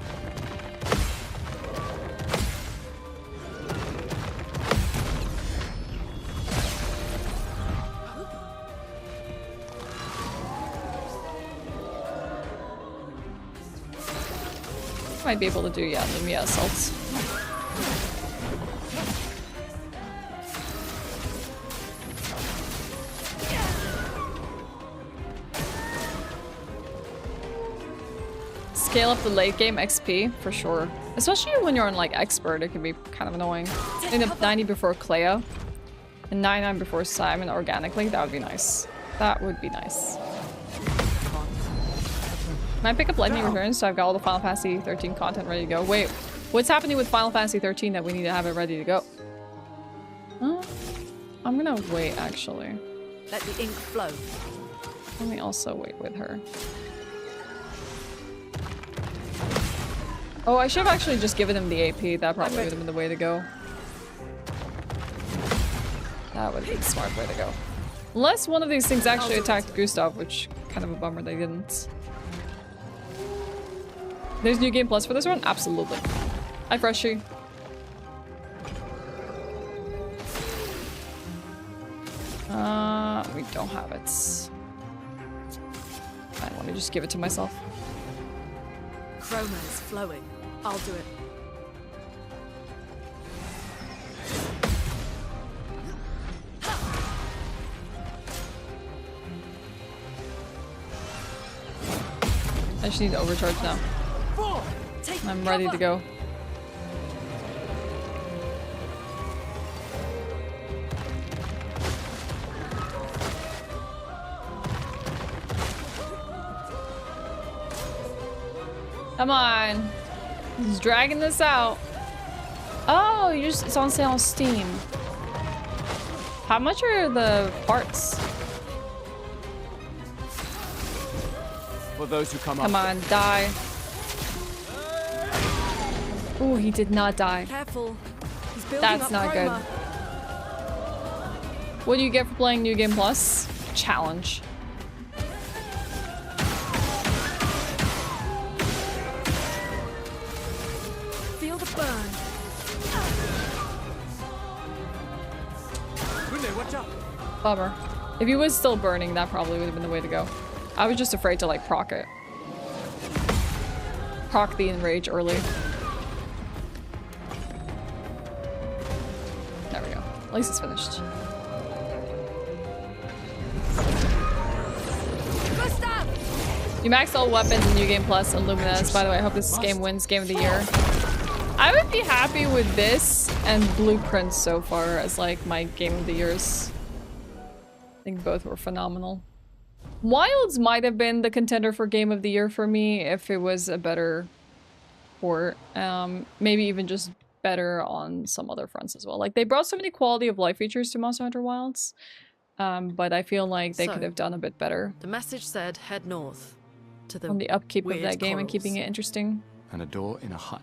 Might be able to do, yeah, Lumia assaults. Scale up the late game XP, for sure. Especially when you're on like expert, it can be kind of annoying. End up 90 before Cleo. And 99 before Simon organically, that would be nice. That would be nice. Might pick up Lightning Returns, so I've got all the Final Fantasy 13 content ready to go. Wait, what's happening with Final Fantasy 13 that we need to have it ready to go? I'm gonna wait, actually. Let the ink flow. Let me also wait with her. Oh, I should have actually just given him the AP. That probably would have been the way to go. That would be the smart way to go. Unless one of these things actually attacked Gustav, which kind of a bummer they didn't. There's New Game Plus for this one? Absolutely. Hi, Freshie. We don't have it. Fine, let me just give it to myself. Chroma is flowing. I'll do it. I just need to overcharge now. I'm ready to go. Come on. He's dragging this out. Oh, it's on sale on Steam. How much are the parts? For those who come Come on, die. Ooh, he did not die. Careful. He's building That's up not good. chroma. What do you get for playing New Game Plus? Challenge. Feel the burn. watch out. Bummer. If he was still burning, that probably would have been the way to go. I was just afraid to like proc it. Proc the enrage early. There we go. At least it's finished. You maxed all weapons in New Game Plus and Luminous. By the way, I hope this game wins Game of the Year. I would be happy with this and Blueprints so far as like my Game of the Years. I think both were phenomenal. Wilds might have been the contender for Game of the Year for me if it was a better port. Maybe even just better on some other fronts as well. Like they brought so many quality of life features to Monster Hunter Wilds. But I feel like they could have done a bit better. The message said head north. To the on the upkeep of weird that game corals. and keeping it interesting. And a door in a hut.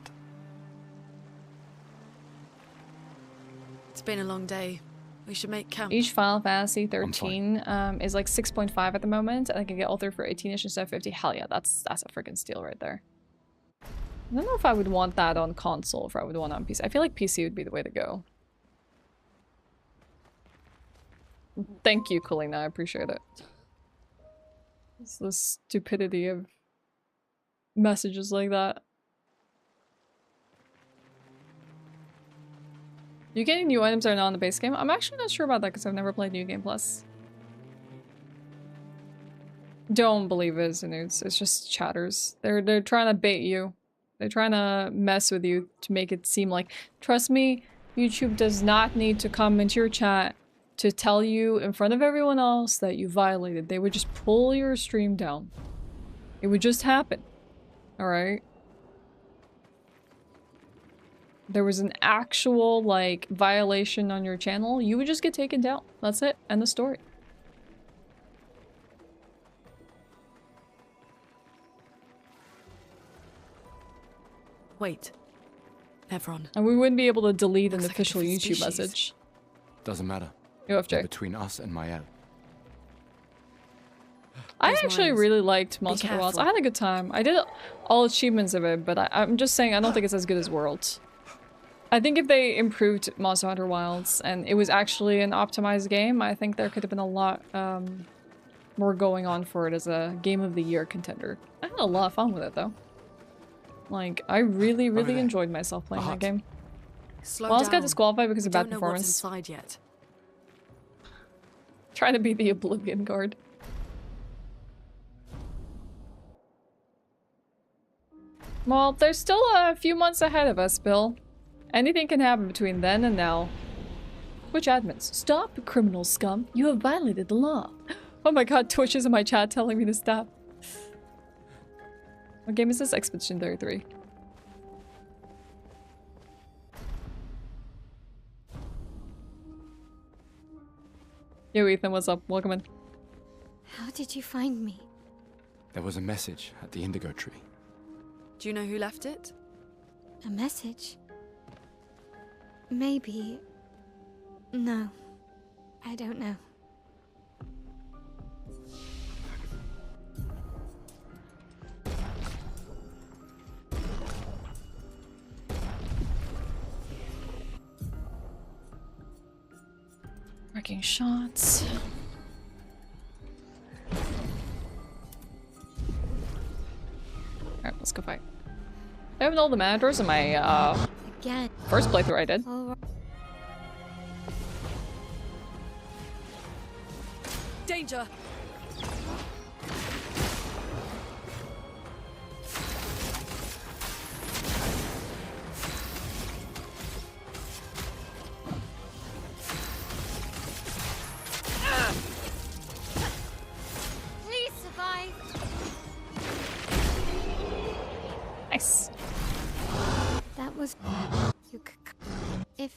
It's been a long day. We should make camp. Each Final Fantasy 13 is like 6.5 at the moment, and I can get all three for 18ish instead of 50. Hell yeah, that's a freaking steal right there. I don't know if I would want that on console, or if I would want it on PC. I feel like PC would be the way to go. Thank you, Kalina. I appreciate it. It's the stupidity of messages like that. You getting new items that are not in the base game? I'm actually not sure about that because I've never played New Game Plus. Don't believe it, Zanuds. It's just chatters. They're trying to bait you. They're trying to mess with you to make it seem like, trust me, YouTube does not need to come into your chat to tell you in front of everyone else that you violated. They would just pull your stream down. It would just happen. Alright? There was an actual, like, violation on your channel, you would just get taken down. That's it. End the story. Wait. Evron. And we wouldn't be able to delete an Looks like a official different YouTube species. message. Doesn't matter. UFJ. They're between us and Mael. I Those actually mines. really liked Monster Hunter Wilds. I had a good time. I did all achievements of it, but I'm just saying I don't think it's as good as Worlds. I think if they improved Monster Hunter Wilds and it was actually an optimized game, I think there could have been a lot more going on for it as a Game of the Year contender. I had a lot of fun with it though. Like, I really enjoyed myself playing that game. Slow Wilds got down. disqualified because We of bad don't know what's performance. inside yet. Trying to be the Oblivion Guard. Well, there's still a few months ahead of us, Bill. Anything can happen between then and now. Twitch admins, stop, criminal scum. You have violated the law. Oh my god, Twitch is in my chat telling me to stop. What game is this? Expedition 33. Yo, Ethan, what's up? Welcome in. How did you find me? There was a message at the indigo tree. Do you know who left it? A message? Maybe. No. I don't know. Wrecking shots. Alright, let's go fight. I have all the managers in my Again. first playthrough I did. All right. Danger! Please survive. Nice. That was. You if.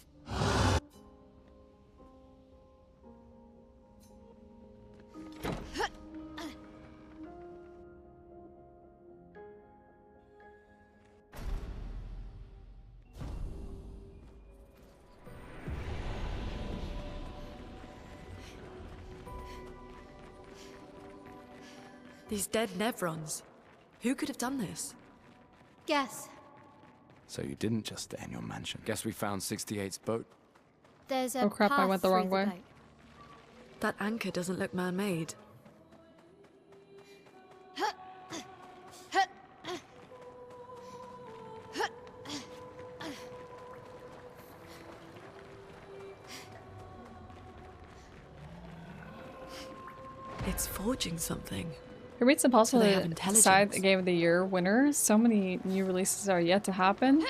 These dead Nevrons. Who could have done this? Guess. So you didn't just stay in your mansion. Guess we found 68's boat. There's a Oh crap, I path went the through wrong way. boat. That anchor doesn't look man-made. It's forging something. It's impossible they have to intelligence. decide the Game of the Year winner. So many new releases are yet to happen.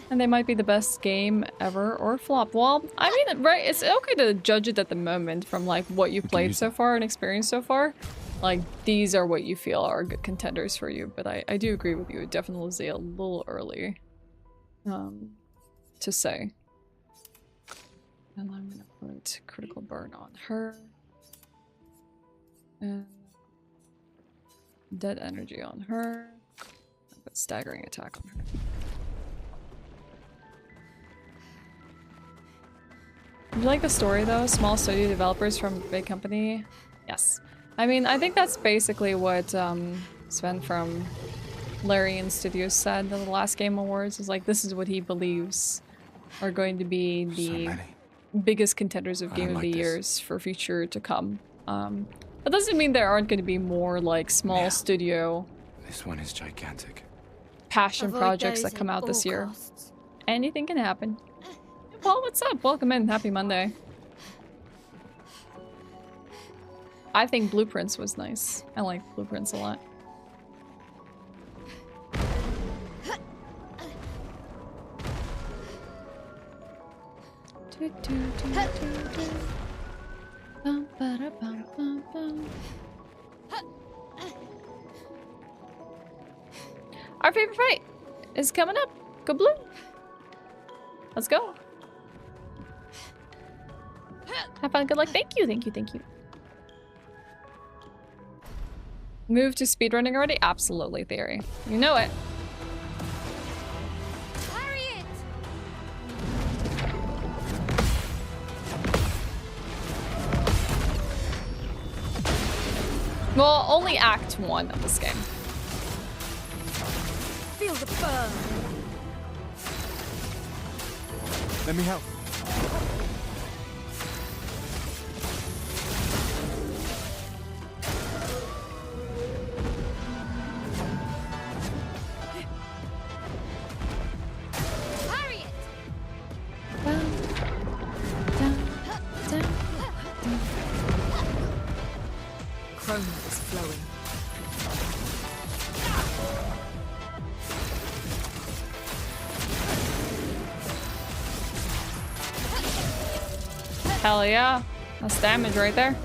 And they might be the best game ever or flop. Well, I mean, right, it's okay to judge it at the moment from like what you've played so far and experienced so far. Like, these are what you feel are good contenders for you. But I do agree with you. It definitely is a little early to say. And I'm gonna put Critical Burn on her. And Dead Energy on her. I'll put Staggering Attack on her. You like the story though? Small studio developers from big company? Yes. I mean, I think that's basically what Sven from Larian Studios said in the last Game Awards. Is like, this is what he believes are going to be the biggest contenders of Game of the Years for future to come. That doesn't mean there aren't going to be more like small studio. This one is gigantic. Passion Avoid projects those that come at out this all year. costs. Anything can happen. Paul, what's up? Welcome in. Happy Monday. I think Blueprints was nice. I like Blueprints a lot. Our favorite fight is coming up. Go blue. Let's go. Have fun. Good luck. Thank you. Thank you. Thank you. Move to speedrunning already? Absolutely, Theory. You know it. Well, only Act 1 of this game. Feel the burn. Let me help. Chrome is flowing. Hell yeah. That's damage right there.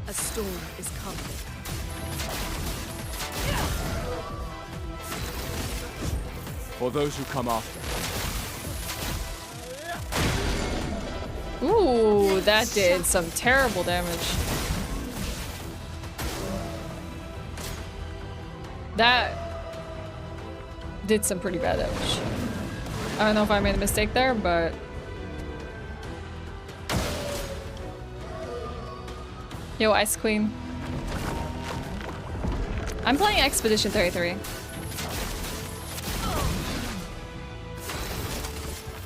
A storm is coming. For those who come after. Ooh, that did some terrible damage. That did some pretty bad damage. I don't know if I made a mistake there, but... Yo, Ice Queen. I'm playing Expedition 33.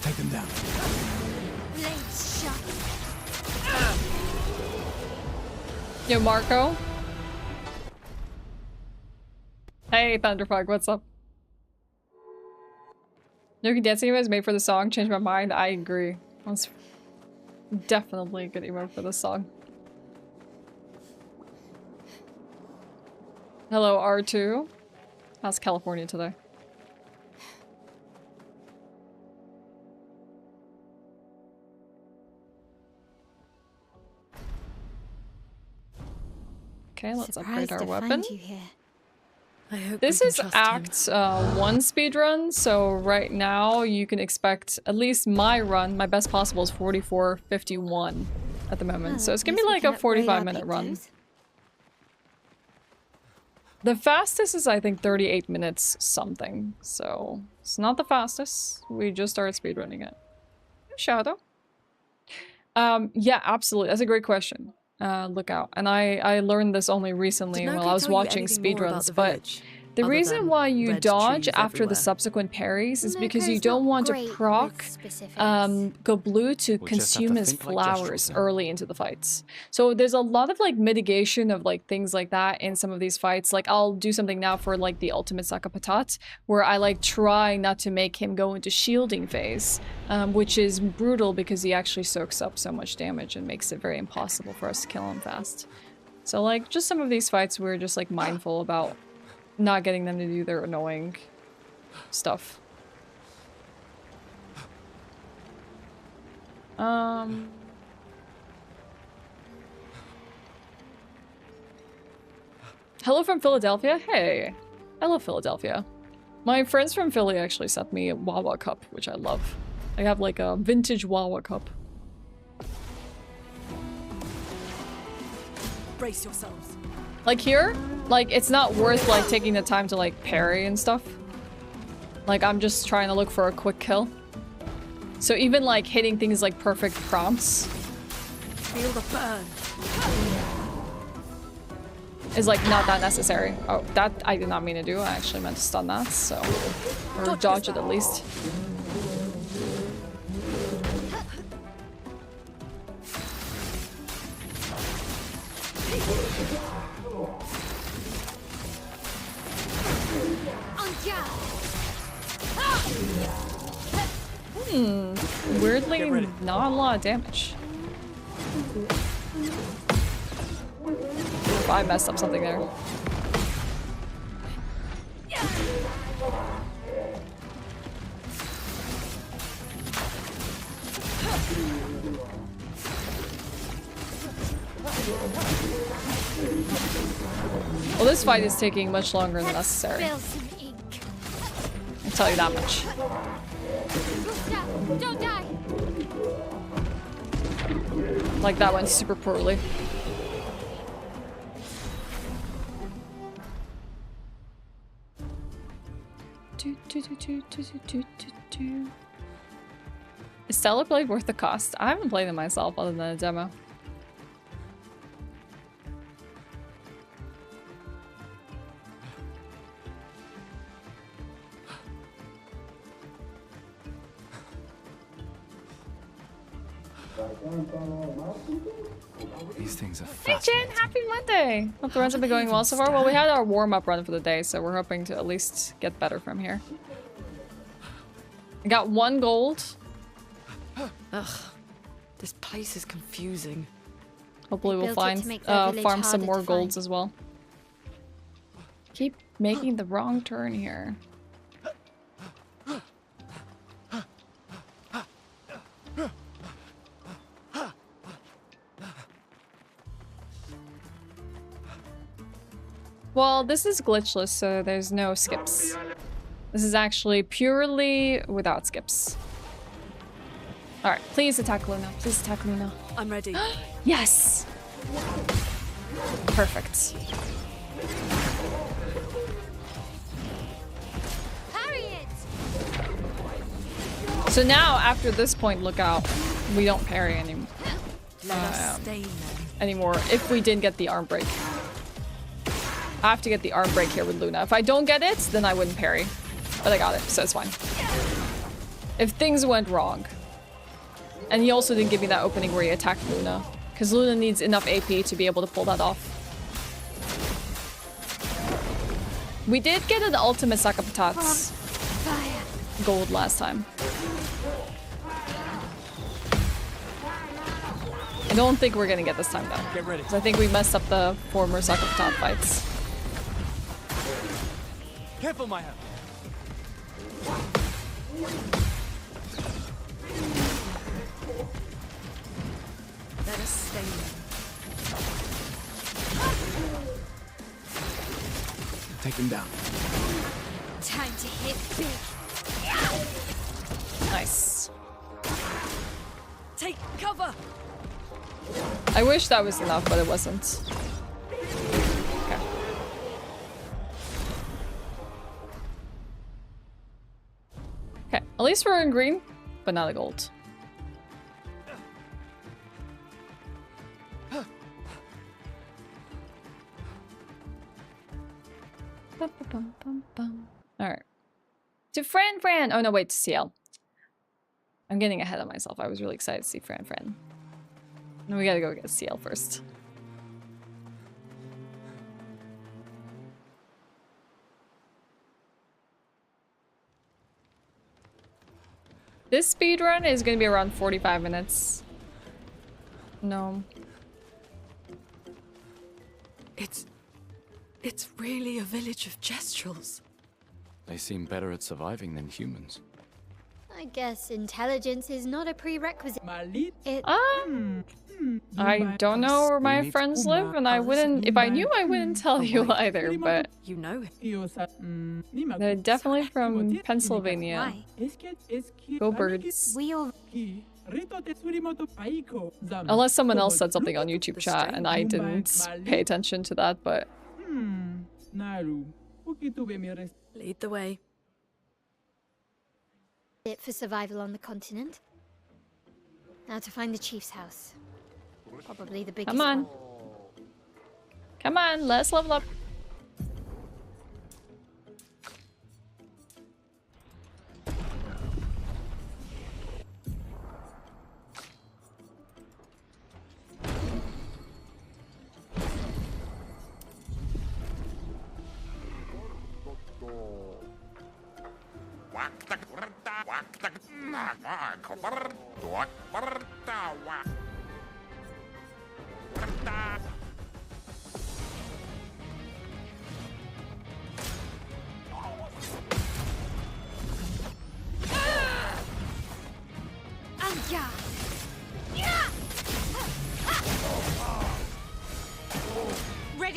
Take them down. Blades sharp. Yo, Marco. Hey, Thunderfog, what's up? Yogi Dancing emote is made for the song. Change my mind. I agree. That's definitely a good emote for this song. Hello, R2. How's California today? Okay, let's upgrade our weapon. I hope This we can is trust Act him. 1 speedrun, so right now you can expect at least my run, my best possible is 44:51 at the moment. So it's gonna be like a 45-minute run. The fastest is, I think, 38 minutes something. So, it's not the fastest. We just started speedrunning it. Shadow. Yeah, absolutely. That's a great question. Look out. And I learned this only recently while I was watching speedruns, but the reason why you dodge after the subsequent parries is because you don't want to proc go blue to consume his flowers early into the fights. So there's a lot of like mitigation of like things like that in some of these fights. Like I'll do something now for like the ultimate Sakapatat where I like try not to make him go into shielding phase, which is brutal because he actually soaks up so much damage and makes it very impossible for us to kill him fast. So like just some of these fights we're just like mindful about not getting them to do their annoying stuff. Hello from Philadelphia? Hey, I love Philadelphia. My friends from Philly actually sent me a Wawa cup, which I love. I have like a vintage Wawa cup. Brace yourselves. Like here, like it's not worth like taking the time to like parry and stuff. Like I'm just trying to look for a quick kill. So even like hitting things like perfect prompts Feel the burn. is like not that necessary. Oh, that I did not mean to do. I actually meant to stun that, so or dodge it at least. Weirdly, not a lot of damage. I messed up something there. Well, this fight is taking much longer than necessary. I'll tell you that much. Don't die. Like that went super poorly. Is Stellar Blade worth the cost? I haven't played it myself other than a demo. These things are Hey Jen, happy Monday! Hope the runs have been going well so far. Well, we had our warm-up run for the day, so we're hoping to at least get better from here. I got 1 gold. Ugh, this place is confusing. Hopefully we'll find farm some more golds as well. Keep making the wrong turn here. Well, this is glitchless, so there's no skips. This is actually purely without skips. Alright, please attack Luna. Please attack Luna. I'm ready. Yes! Perfect. Parry it. So now, after this point, look out. We don't parry anymore if we didn't get the arm break. I have to get the arm break here with Luna. If I don't get it, then I wouldn't parry. But I got it, so it's fine. If things went wrong. And he also didn't give me that opening where he attacked Luna. Because Luna needs enough AP to be able to pull that off. We did get an ultimate Sakapatats gold last time. I don't think we're gonna get this time though. Get ready. 'Cause I think we messed up the former Sakapatat fights. Careful, Maya. Let us stay there. Take him down. Time to hit big. Nice. Take cover. I wish that was enough, but it wasn't. Okay. At least we're in green, but not a gold. Alright. To Fran! Oh no, wait, to CL. I'm getting ahead of myself. I was really excited to see Fran. No, we gotta go get CL first. This speedrun is gonna be around 45 minutes. No. It's really a village of Jestrels. They seem better at surviving than humans. I guess intelligence is not a prerequisite. It I don't know where my friends live, and I wouldn't. If I knew, I wouldn't tell you either. But You know it. they're definitely from Pennsylvania. Go Birds! we all Unless someone else said something on YouTube chat and I didn't pay attention to that, but Lead the way. it for survival on the continent. Now to find the chief's house. Probably the biggest come on, one. come on, let's level up.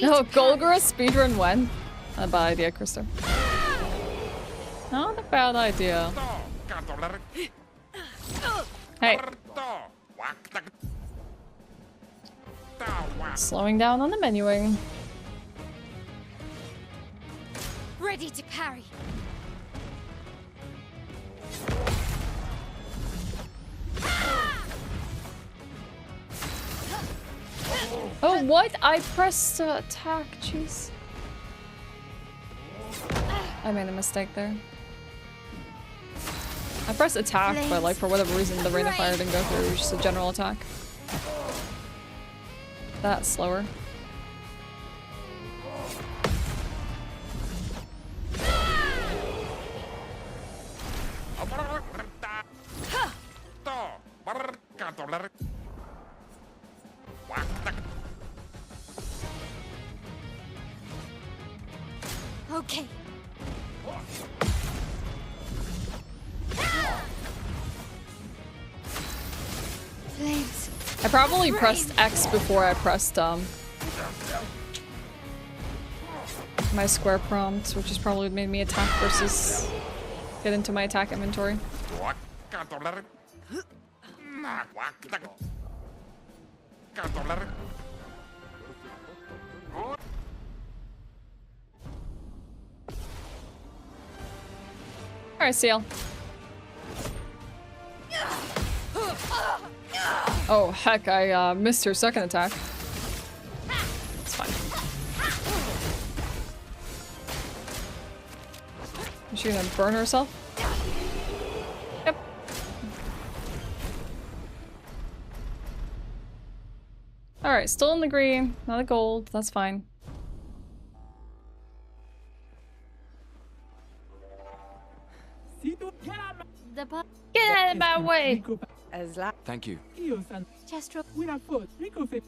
No, Golgora speedrun when? Not a bad idea, Krista. Not a bad idea. Hey. Slowing down on the menuing. Ready to parry. Oh, what? I pressed attack, jeez. I made a mistake there. I pressed attack, but like for whatever reason the rain of fire didn't go through, it was just a general attack. That's slower. Okay. Flames. I probably pressed X before I pressed my square prompt, which is probably what made me attack versus get into my attack inventory. Alright, Seal. Oh, heck, I missed her second attack. It's fine. Is she gonna burn herself? Yep. Alright, still in the green, not a gold, that's fine. Get out of my way! Thank you. Chestro.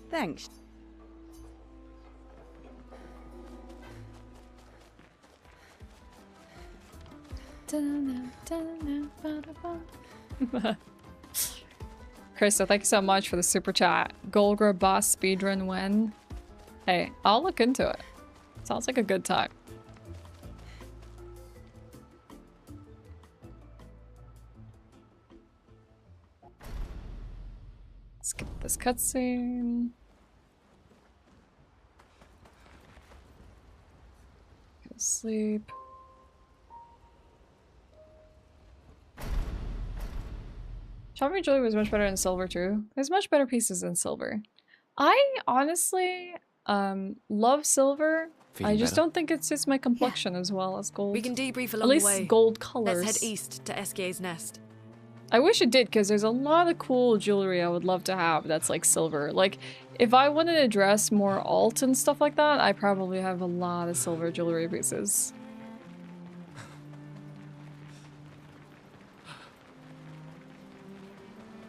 Thanks. Krista, thank you so much for the super chat. Golgra boss speedrun when? Hey, I'll look into it. Sounds like a good time. Skip this cutscene. Go to sleep. Shopping jewelry was much better in silver too. There's much better pieces in silver. I honestly love silver. Feeling I just better? don't think it suits my complexion as well as gold. We can debrief At along least the way. gold colors. Let's head east to Eskier's nest. I wish it did, because there's a lot of cool jewelry I would love to have that's like silver. Like, if I wanted to dress more alt and stuff like that, I probably have a lot of silver jewelry pieces.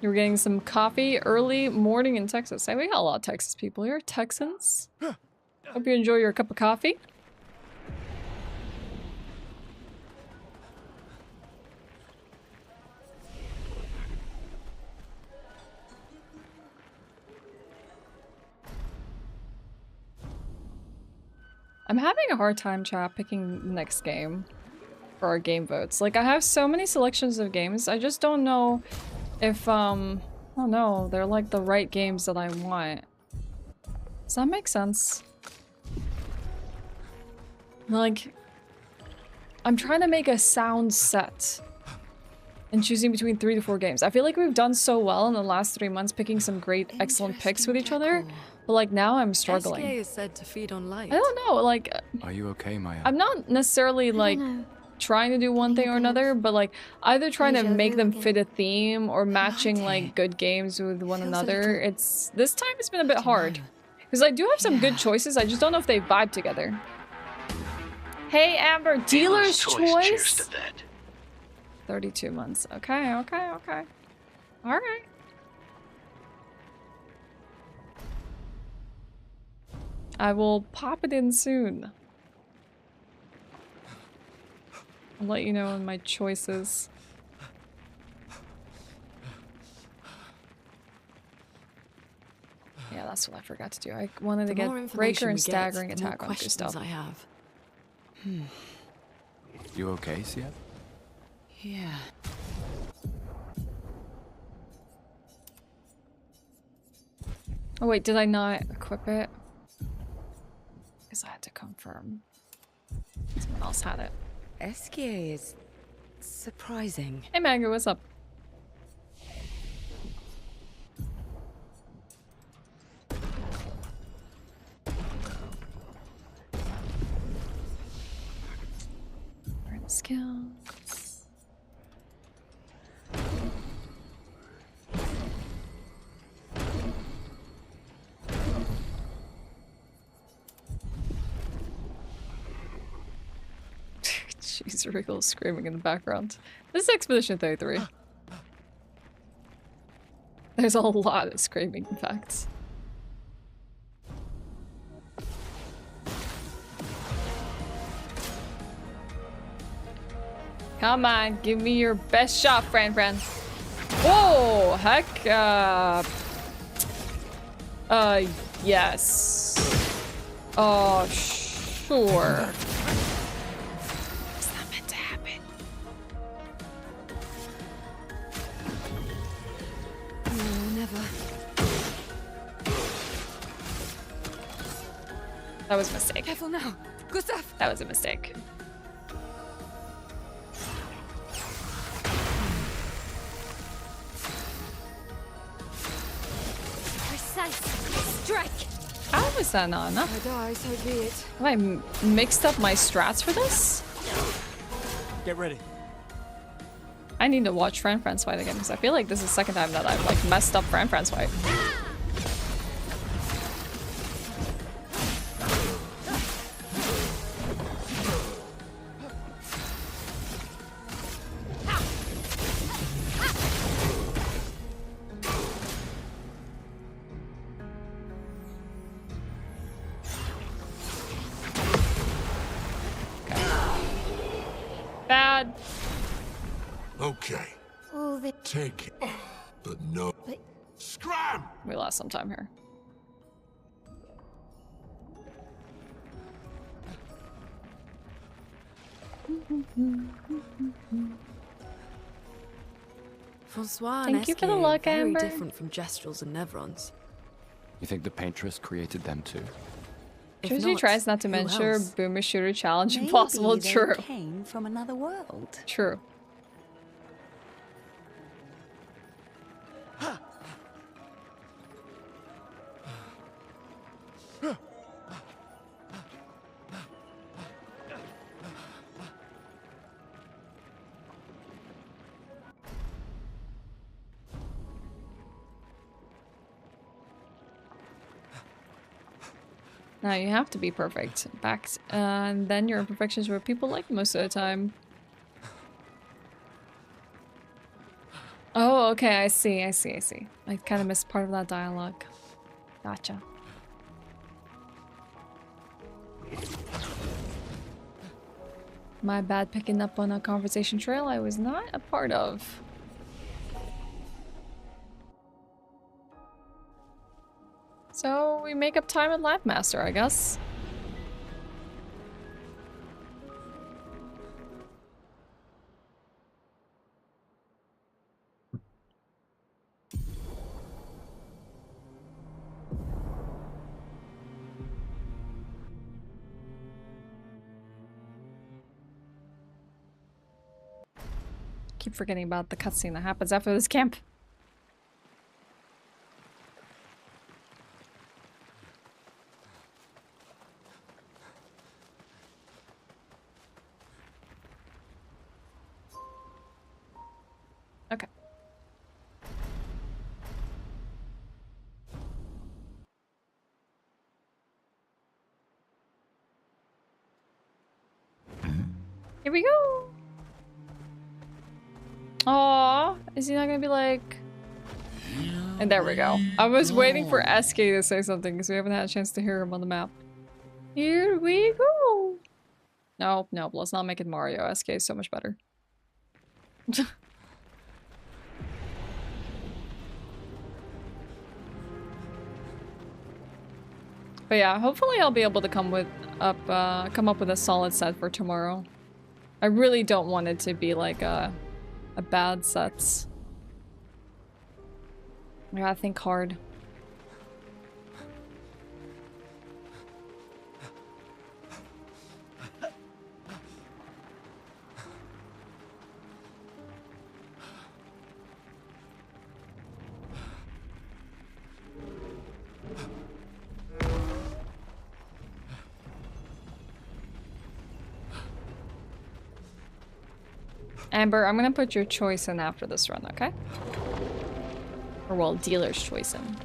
You're getting some coffee early morning in Texas. Hey, we got a lot of Texas people here. Texans. Hope you enjoy your cup of coffee. I'm having a hard time, chat, picking the next game for our game votes. Like, I have so many selections of games, I just don't know if, I don't know, they're like the right games that I want. Does that make sense? Like, I'm trying to make a sound set and choosing between 3 to 4 games. I feel like we've done so well in the last 3 months picking some great, excellent picks with each other. But like now I'm struggling. Eskier is said to feed on light. I don't know, like... Are you okay, Maya? I'm not necessarily like trying to do one thing or another, but like either trying to make them fit a theme or matching like good games with one another. It's... This time it's been a bit hard. Because I do have some good choices, I just don't know if they vibe together. Hey Amber, dealer's choice? 32 months. Okay, okay, okay. Alright. I will pop it in soon. I'll let you know in my choices. Yeah, that's what I forgot to do. I wanted to get Breaker and Staggering Attack on two stuff. I have. You okay, Sia? Yeah. Oh wait, did I not equip it? Because I had to confirm. Someone else had it. Eskier is surprising. Hey Mango, what's up? Learn skills. Jeez, Regal screaming in the background. This is Expedition 33. There's a lot of screaming, in fact. Come on, give me your best shot, friend. Oh, heck, yes. Oh, sure. That was a mistake. Careful now, Gustav. That was a mistake. Precise strike. How was that not enough? I die, so be it. Have I mixed up my strats for this? Get ready. I need to watch Friends fight again because I feel like this is the second time that I've like messed up Friends fight. Bad. Okay. All the Take it. But no. Scram! We lost some time here. Francois Thank and you for the Eskier luck, are very Amber. different from Gestrels and Nevrons. You think the Paintress created them too? If Trilogy not, tries not to who mention else? Boomer Shooter Challenge Maybe impossible. they True. came from another world. True. Now you have to be perfect. And then your imperfections were people like most of the time. Oh, okay, I see. I kind of missed part of that dialogue. Gotcha. My bad picking up on a conversation trail I was not a part of. So we make up time at Landmaster, I guess. Keep forgetting about the cutscene that happens after this camp. Okay. Here we go. Aww, is he not gonna be like... And there we go. I was waiting for SK to say something because we haven't had a chance to hear him on the map. Here we go. Nope, let's not make it Mario. SK is so much better. But yeah, hopefully I'll be able to come up with a solid set for tomorrow. I really don't want it to be like a bad set. I gotta think hard. Amber, I'm gonna put your choice in after this run, okay? Or well, dealer's choice in.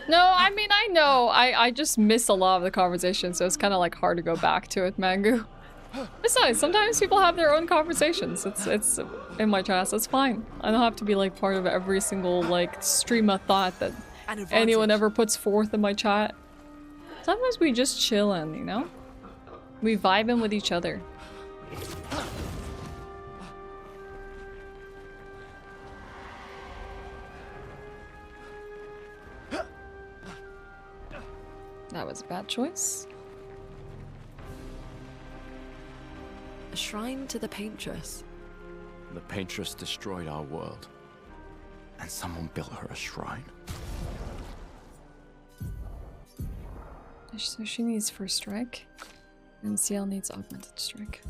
No, I mean, I know. I just miss a lot of the conversation, so it's kind of like hard to go back to it, Mangu. Besides, sometimes people have their own conversations. It's in my chat, so it's fine. I don't have to be like part of every single like stream of thought that anyone ever puts forth in my chat. Sometimes we just chillin', you know? We vibing with each other. That was a bad choice. A shrine to the paintress. The paintress destroyed our world. And someone built her a shrine. So she needs first strike. And CL needs augmented strike.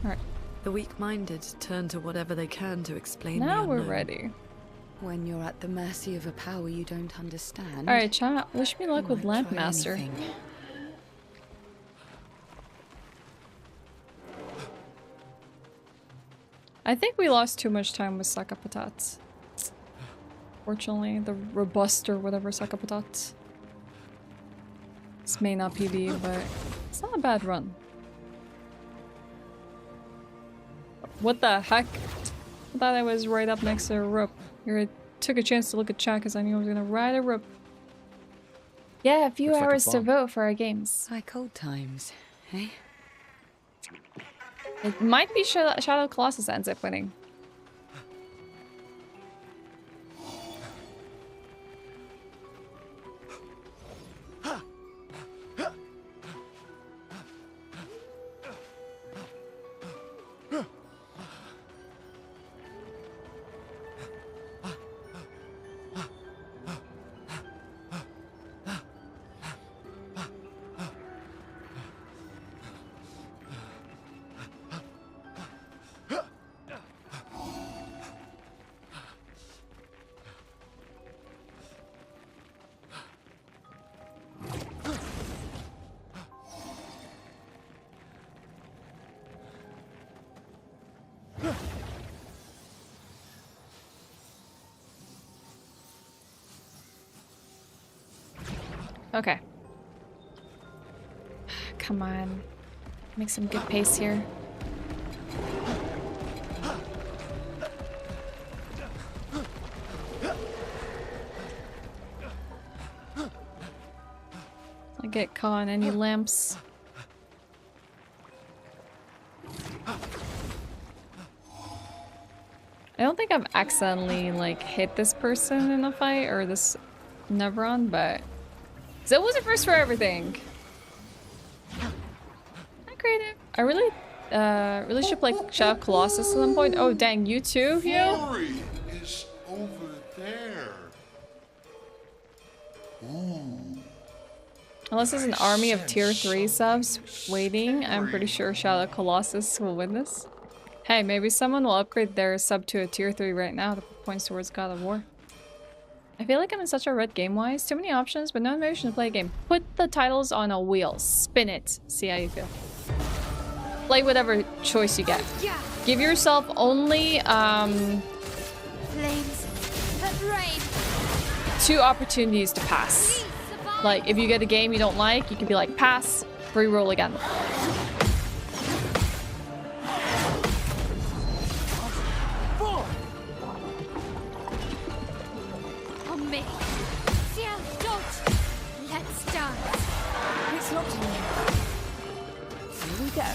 Alright. The weak-minded turn to whatever they can to explain the Now unknown. we're ready. When you're at the mercy of a power you don't understand. Alright, chat. Wish me luck with Landmaster. I think we lost too much time with Sakapatat. Fortunately, the robust or whatever Sakapatat. This may not PB, but it's not a bad run. What the heck? I thought I was right up next to a rope. I took a chance to look at chat because I knew I was gonna ride a rope. Yeah, a few hours to vote for our games. Like old times, eh? It might be Shadow Colossus ends up winning. Okay. Come on. Make some good pace here. I get caught on any lamps. I don't think I've accidentally like hit this person in a fight or this Nevron, but so it was a first for everything. Not creative. I really should play Shadow of Colossus at some point. Oh dang, you too, Hugh? Glory is over there. Ooh. Unless there's an army of tier 3 subs waiting, I'm pretty sure Shadow of Colossus will win this. Hey, maybe someone will upgrade their sub to a tier 3 right now to put points towards God of War. I feel like I'm in such a rut game-wise. Too many options, but no motivation to play a game. Put the titles on a wheel. Spin it. See how you feel. Play whatever choice you get. Give yourself only, Flames. 2 opportunities to pass. Like, if you get a game you don't like, you can be like, pass, re-roll again. On me. Yeah, don't. Let's dance. It's locked on you. Here we go.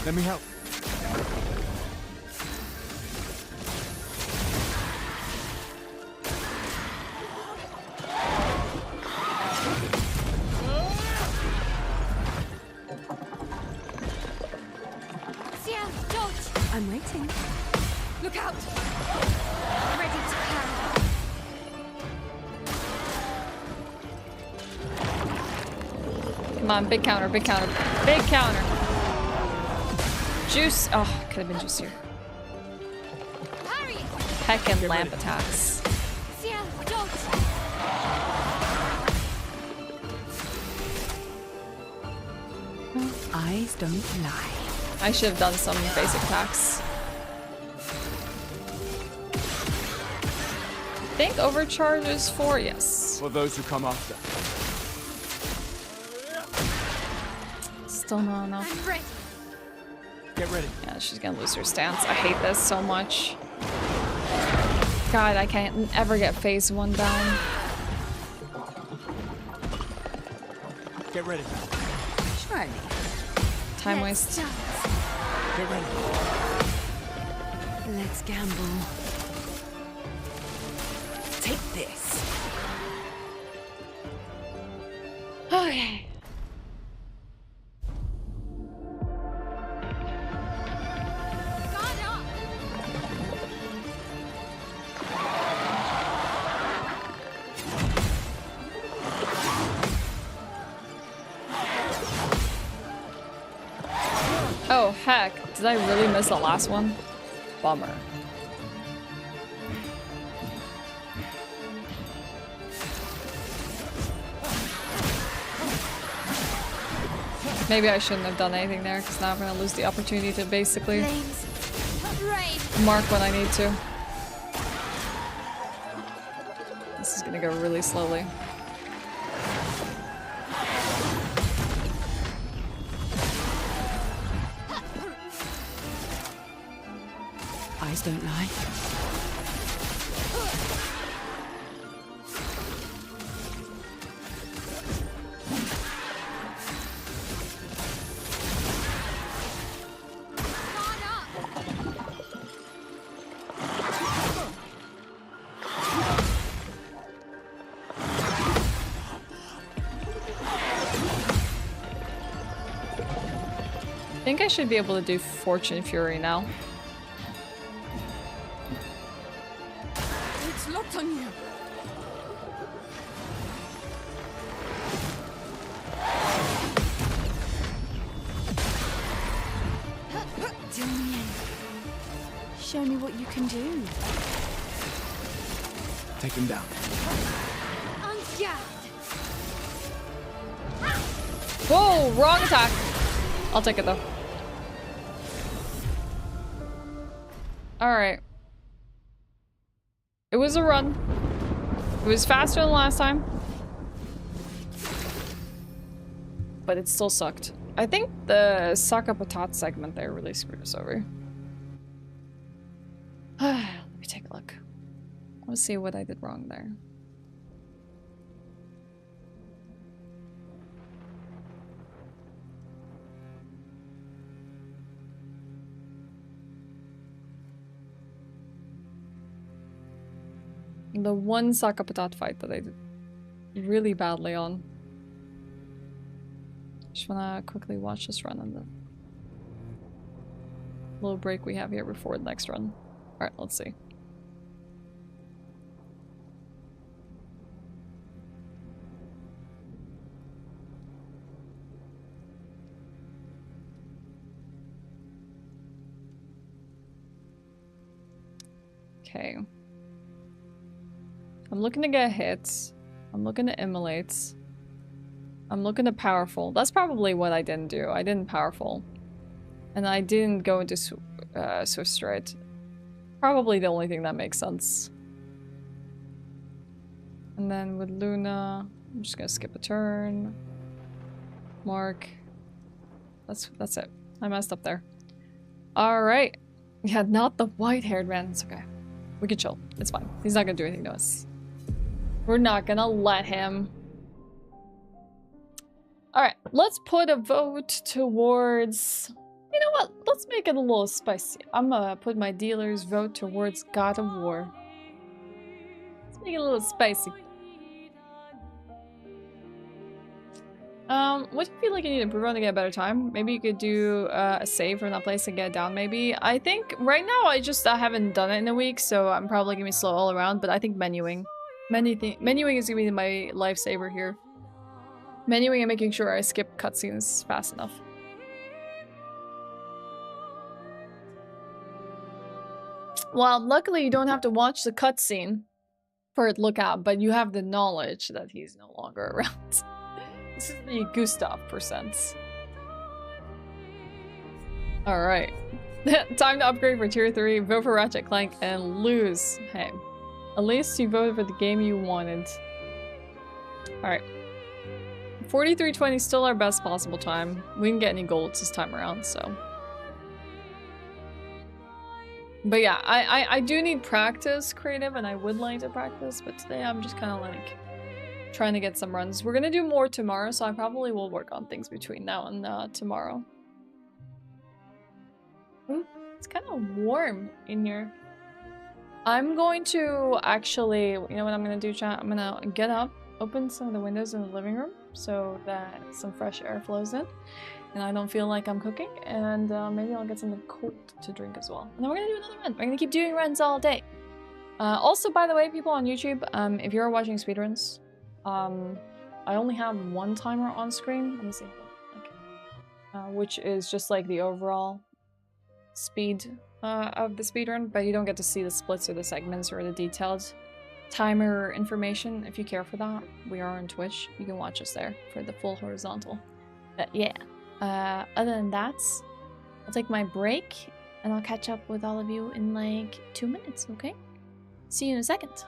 Let me help. I'm waiting. Look out! Ready to pound. Come on, big counter, big counter, big counter. Juice. Oh, could have been juicier. Heckin' lamp attacks. Eyes don't lie. I should have done some basic attacks. I think overcharge is 4, yes. For those who come after. Still not enough. I'm ready. Get ready. Yeah, she's gonna lose her stance. I hate this so much. God, I can't ever get phase 1 down. Get ready. Try me. Time waste. Get ready. Let's gamble. Take this. Okay. Oh heck, did I really miss the last one? Bummer. Maybe I shouldn't have done anything there because now I'm gonna lose the opportunity to basically mark when I need to. This is gonna go really slowly. Eyes don't lie. I think I should be able to do Fortune Fury now. It's locked on you. Deal me in. Show me what you can do. Take him down. Whoa, wrong attack. I'll take it though. Alright. It was a run. It was faster than last time. But it still sucked. I think the Saka Patat segment there really screwed us over. Let me take a look. Let's see what I did wrong there. The one Saka Patat fight that I did really badly on. Just wanna quickly watch this run and the little break we have here before the next run. Alright, let's see. Okay. I'm looking to get hits. I'm looking to immolates. I'm looking at powerful. That's probably what I didn't do. I didn't powerful. And I didn't go into Swift Stride. Probably the only thing that makes sense. And then with Luna, I'm just gonna skip a turn. Mark. That's it. I messed up there. Alright. Yeah, not the white-haired man. It's okay. We can chill. It's fine. He's not gonna do anything to us. We're not gonna let him. Alright, let's put a vote towards... You know what? Let's make it a little spicy. I'm gonna put my dealer's vote towards God of War. Let's make it a little spicy. What do you feel like you need to improve on to get a better time? Maybe you could do a save from that place and get it down, maybe. I think right now I haven't done it in a week, so I'm probably gonna be slow all around, but I think menuing. Menuing is gonna be my lifesaver here. Menuing and making sure I skip cutscenes fast enough. Well, luckily you don't have to watch the cutscene for it to look out, but you have the knowledge that he's no longer around. This is the Gustav %. Alright. Time to upgrade for tier 3, vote for Ratchet Clank, and lose. Hey. At least you voted for the game you wanted. Alright. 43:20 is still our best possible time. We didn't get any golds this time around, so. But yeah, I do need practice creative, and I would like to practice, but today I'm just kind of like trying to get some runs. We're gonna do more tomorrow, so I probably will work on things between now and tomorrow. Ooh, it's kind of warm in here. I'm going to actually, you know what I'm gonna do, chat? I'm gonna get up, open some of the windows in the living room so that some fresh air flows in and I don't feel like I'm cooking, and maybe I'll get something cold to drink as well. And then we're gonna do another run. We're gonna keep doing runs all day. Also, by the way, people on YouTube, if you're watching speedruns, I only have one timer on screen. Let me see. Okay. Which is just like the overall speed of the speedrun, but you don't get to see the splits or the segments or the detailed timer information. If you care for that, we are on Twitch. You can watch us there for the full horizontal. But yeah. Other than that, I'll take my break and I'll catch up with all of you in like 2 minutes, okay? See you in a second.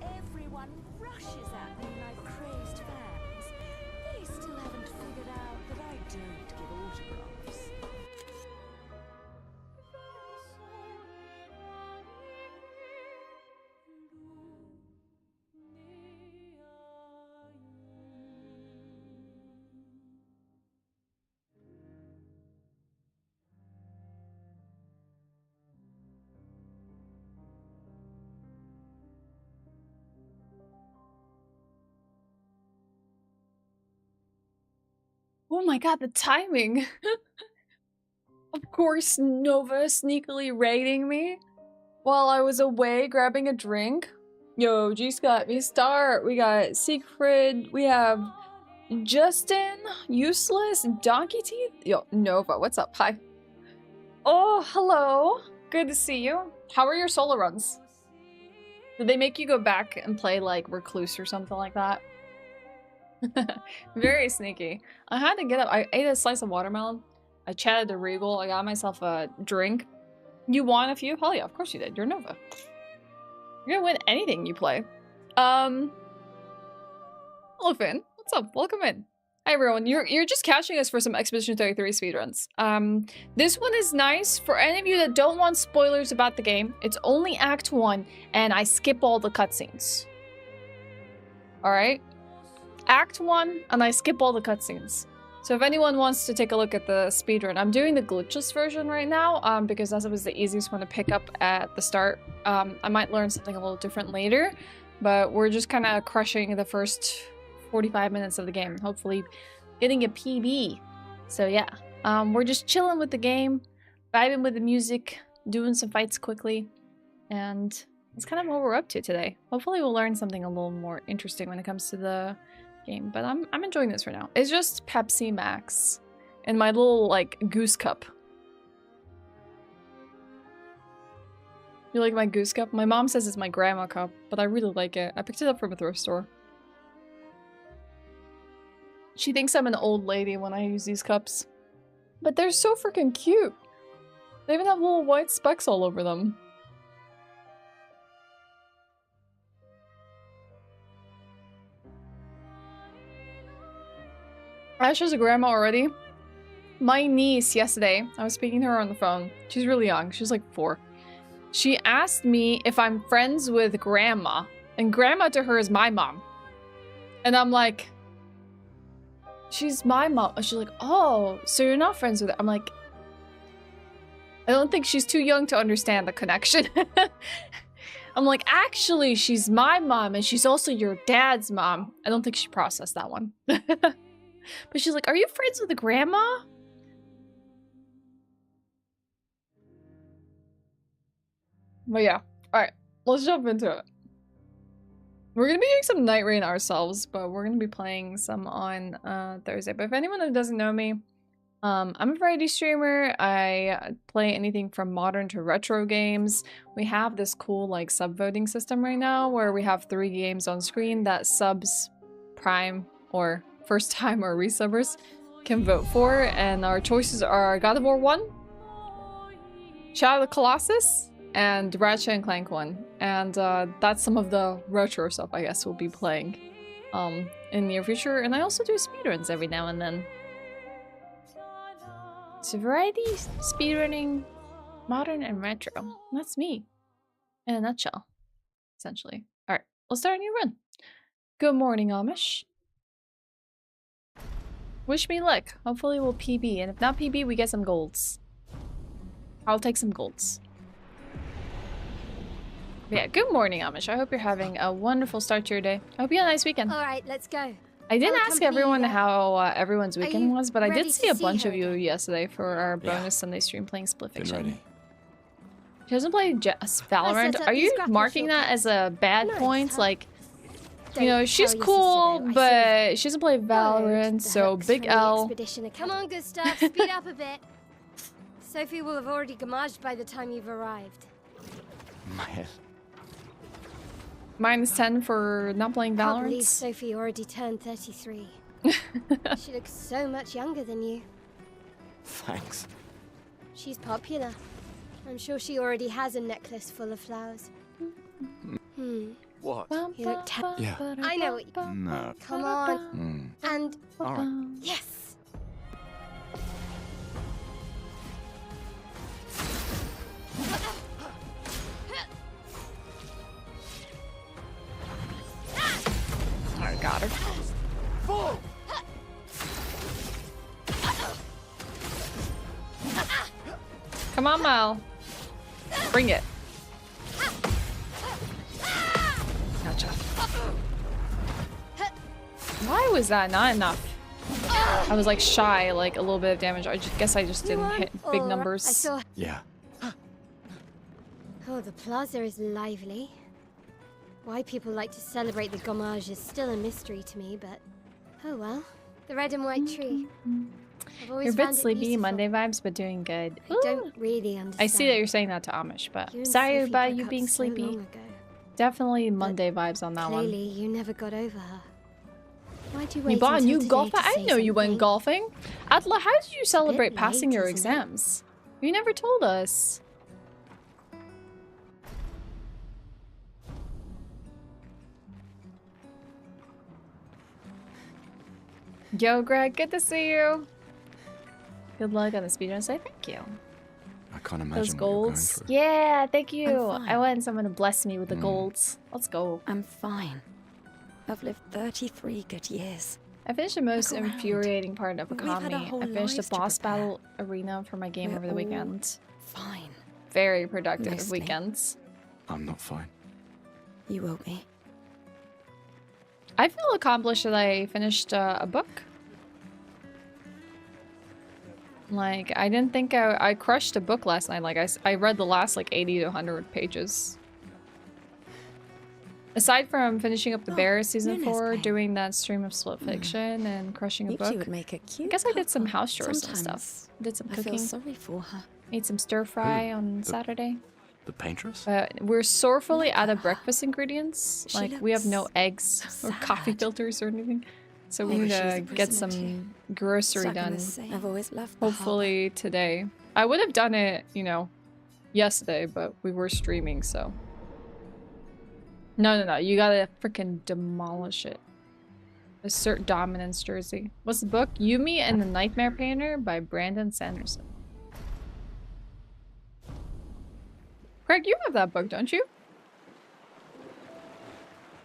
Everyone rushes at me like crazed fans. They still haven't figured out that I don't give autographs. Oh my god, the timing! Of course, Nova sneakily raiding me while I was away grabbing a drink. Yo, G's got me start. We got Siegfried. We have Justin, Useless, Donkey Teeth. Yo, Nova, what's up? Hi. Oh, hello. Good to see you. How are your solo runs? Did they make you go back and play like Recluse or something like that? Very sneaky. I had to get up. I ate a slice of watermelon. I chatted to Regal. I got myself a drink. You won a few? Hell yeah, of course you did. You're Nova. You're gonna win anything you play. Hello Finn. What's up? Welcome in. Hi everyone. You're just catching us for some Expedition 33 speedruns. This one is nice for any of you that don't want spoilers about the game. It's only Act 1 and I skip all the cutscenes. Alright? Act 1 and I skip all the cutscenes. So if anyone wants to take a look at the speedrun, I'm doing the glitchless version right now because that was the easiest one to pick up at the start. I might learn something a little different later, but we're just kind of crushing the first 45 minutes of the game, hopefully getting a PB. So yeah, we're just chilling with the game, vibing with the music, doing some fights quickly, and that's kind of what we're up to today. Hopefully we'll learn something a little more interesting when it comes to the game, but I'm enjoying this for now. It's just Pepsi Max in my little like goose cup. You like my goose cup? My mom says it's my grandma cup, but I really like it. I picked it up from a thrift store. She thinks I'm an old lady when I use these cups. But they're so freaking cute. They even have little white specks all over them. Ashe is a grandma already. My niece yesterday, I was speaking to her on the phone. She's really young. She's like 4. She asked me if I'm friends with grandma. And grandma to her is my mom. And I'm like, she's my mom. She's like, oh, so you're not friends with her. I'm like, I don't think she's too young to understand the connection. I'm like, actually, she's my mom and she's also your dad's mom. I don't think she processed that one. But she's like, are you friends with the grandma? But yeah, alright, let's jump into it. We're gonna be doing some Night Rain ourselves, but we're gonna be playing some on Thursday. But if anyone that doesn't know me, I'm a variety streamer. I play anything from modern to retro games. We have this cool like sub-voting system right now where we have 3 games on screen that subs, prime, or first time or resubbers can vote for, and our choices are God of War 1, Shadow of the Colossus, and Ratchet and Clank 1. And that's some of the retro stuff I guess we'll be playing in the near future. And I also do speedruns every now and then. So variety, speedrunning, modern and retro. That's me in a nutshell, essentially. Alright, we'll start a new run. Good morning, Amish. Wish me luck. Hopefully we'll PB, and if not PB, we get some golds. I'll take some golds. But yeah, good morning, Amish. I hope you're having a wonderful start to your day. I hope you had a nice weekend. Alright, let's go. I didn't ask everyone how everyone's weekend was, but I did see a bunch of you yesterday for our bonus Sunday stream playing Split Fiction. She doesn't play Valorant. Are you marking that as a bad point? Like, you know, she's cool, but she doesn't play Valorant, so big L. Come on, Gustav, speed up a bit. Sophie will have already gamaged by the time you've arrived. My head. -10 for not playing Valorant. Can't believe Sophie already turned 33. She looks so much younger than you. Thanks. She's popular. I'm sure she already has a necklace full of flowers. What? You look Yeah. I know what you... No. Come on. And... All right. Yes! I got her. Full. Come on, Mal. Bring it. Gotcha. Why was that not enough? I was like shy, like a little bit of damage. I guess I just didn't hit big numbers. I saw... Yeah. Oh, the plaza is lively. Why people like to celebrate the gommage is still a mystery to me, but... Oh well. The red and white tree. I've always You're a bit found it sleepy, beautiful. Monday vibes, but doing good. I don't really understand. I see that you're saying that to Amish, but You and sorry Sophie about broke you up being so sleepy. long ago. Definitely Monday vibes on that one. Clearly, you never got over her. Why'd you You wait bought a until new today golf to bag? I say didn't know you went something? golfing. Atla, how did you celebrate late, passing your isn't it? exams? You never told us. Yo, Greg, good to see you. Good luck on the speedrun. Say thank you. I can't imagine Those what you're going golds. through. Yeah, thank you. I'm fine. I want someone to bless me with the golds. Let's go. I'm fine. I've lived 33 good years. I finished the most Look around. infuriating part of We've had our economy. whole I finished the lives to boss prepare. battle arena for my game We're over the all weekend. Fine. Very productive Mostly. weekends. I'm not fine. You will be. I feel accomplished that I finished a book. Like, I didn't think I crushed a book last night. Like, I read the last, like, 80 to 100 pages. Aside from finishing up The Bear season Luna's 4, pain. doing that stream of split fiction and crushing a You two book, would make a I cute guess I did some couple. house chores and Sometimes stuff. Did some I cooking. feel sorry for her. Made some stir fry on The- Saturday. The paintress? But we're sorely Look out at of her. breakfast ingredients. She Like, we have no looks eggs so or coffee sad. filters or anything. So we Maybe need she's to a get prisoner too. some grocery Stuck in done. the same- I've always loved the Hopefully today. I would have done it, you know, yesterday, but we were streaming, so. No. You gotta freaking demolish it. Assert dominance jersey. What's the book? Yumi and the Nightmare Painter by Brandon Sanderson. Craig, you have that book, don't you?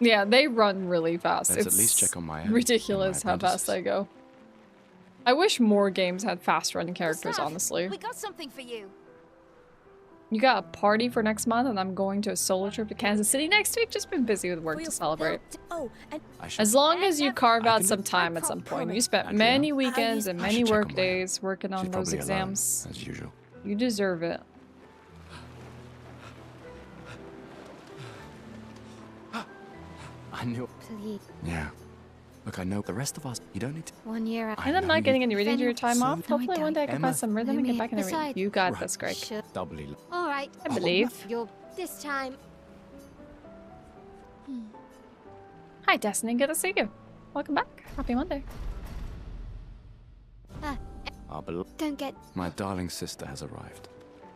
Yeah, they run really fast. Let's It's at least check on my ridiculous how fast they go. I wish more games had fast-running characters, honestly. We got something for you. You got a party for next month, and I'm going to a solo trip to Kansas City next week. Just been busy with work to celebrate. Oh, and As long as you carve I out can some do- time at some point. You spent Actually, many I weekends and I many should check on work my- days working on She's those probably alone, exams. as usual. You deserve it. I knew. Please. Yeah. Look, I know the rest of us. You don't need to. 1 year And I'm not getting any reading to your time So off. Hopefully one day I can Emma. find some rhythm and get back in the reading. Besides- You got Right. this, Greg. Sure. Doubly. All right. I believe. You're this time. Hi, Destiny. Good to see you. Welcome back. Happy Monday. Our bel- Don't get. My darling sister has arrived.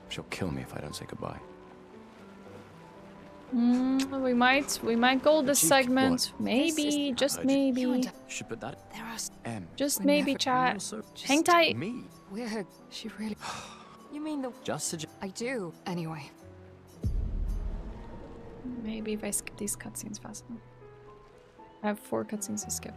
She'll kill me if I don't say goodbye. We might gold this Chief, segment. what? Maybe, just Urgent. maybe. Should put that. there are M. Just We're maybe, never- chat. Also, Hang tight. Me. weird. She really. You mean the? Just suggest. I do. Anyway. Maybe if I skip these cutscenes fast enough. I have 4 cutscenes to skip.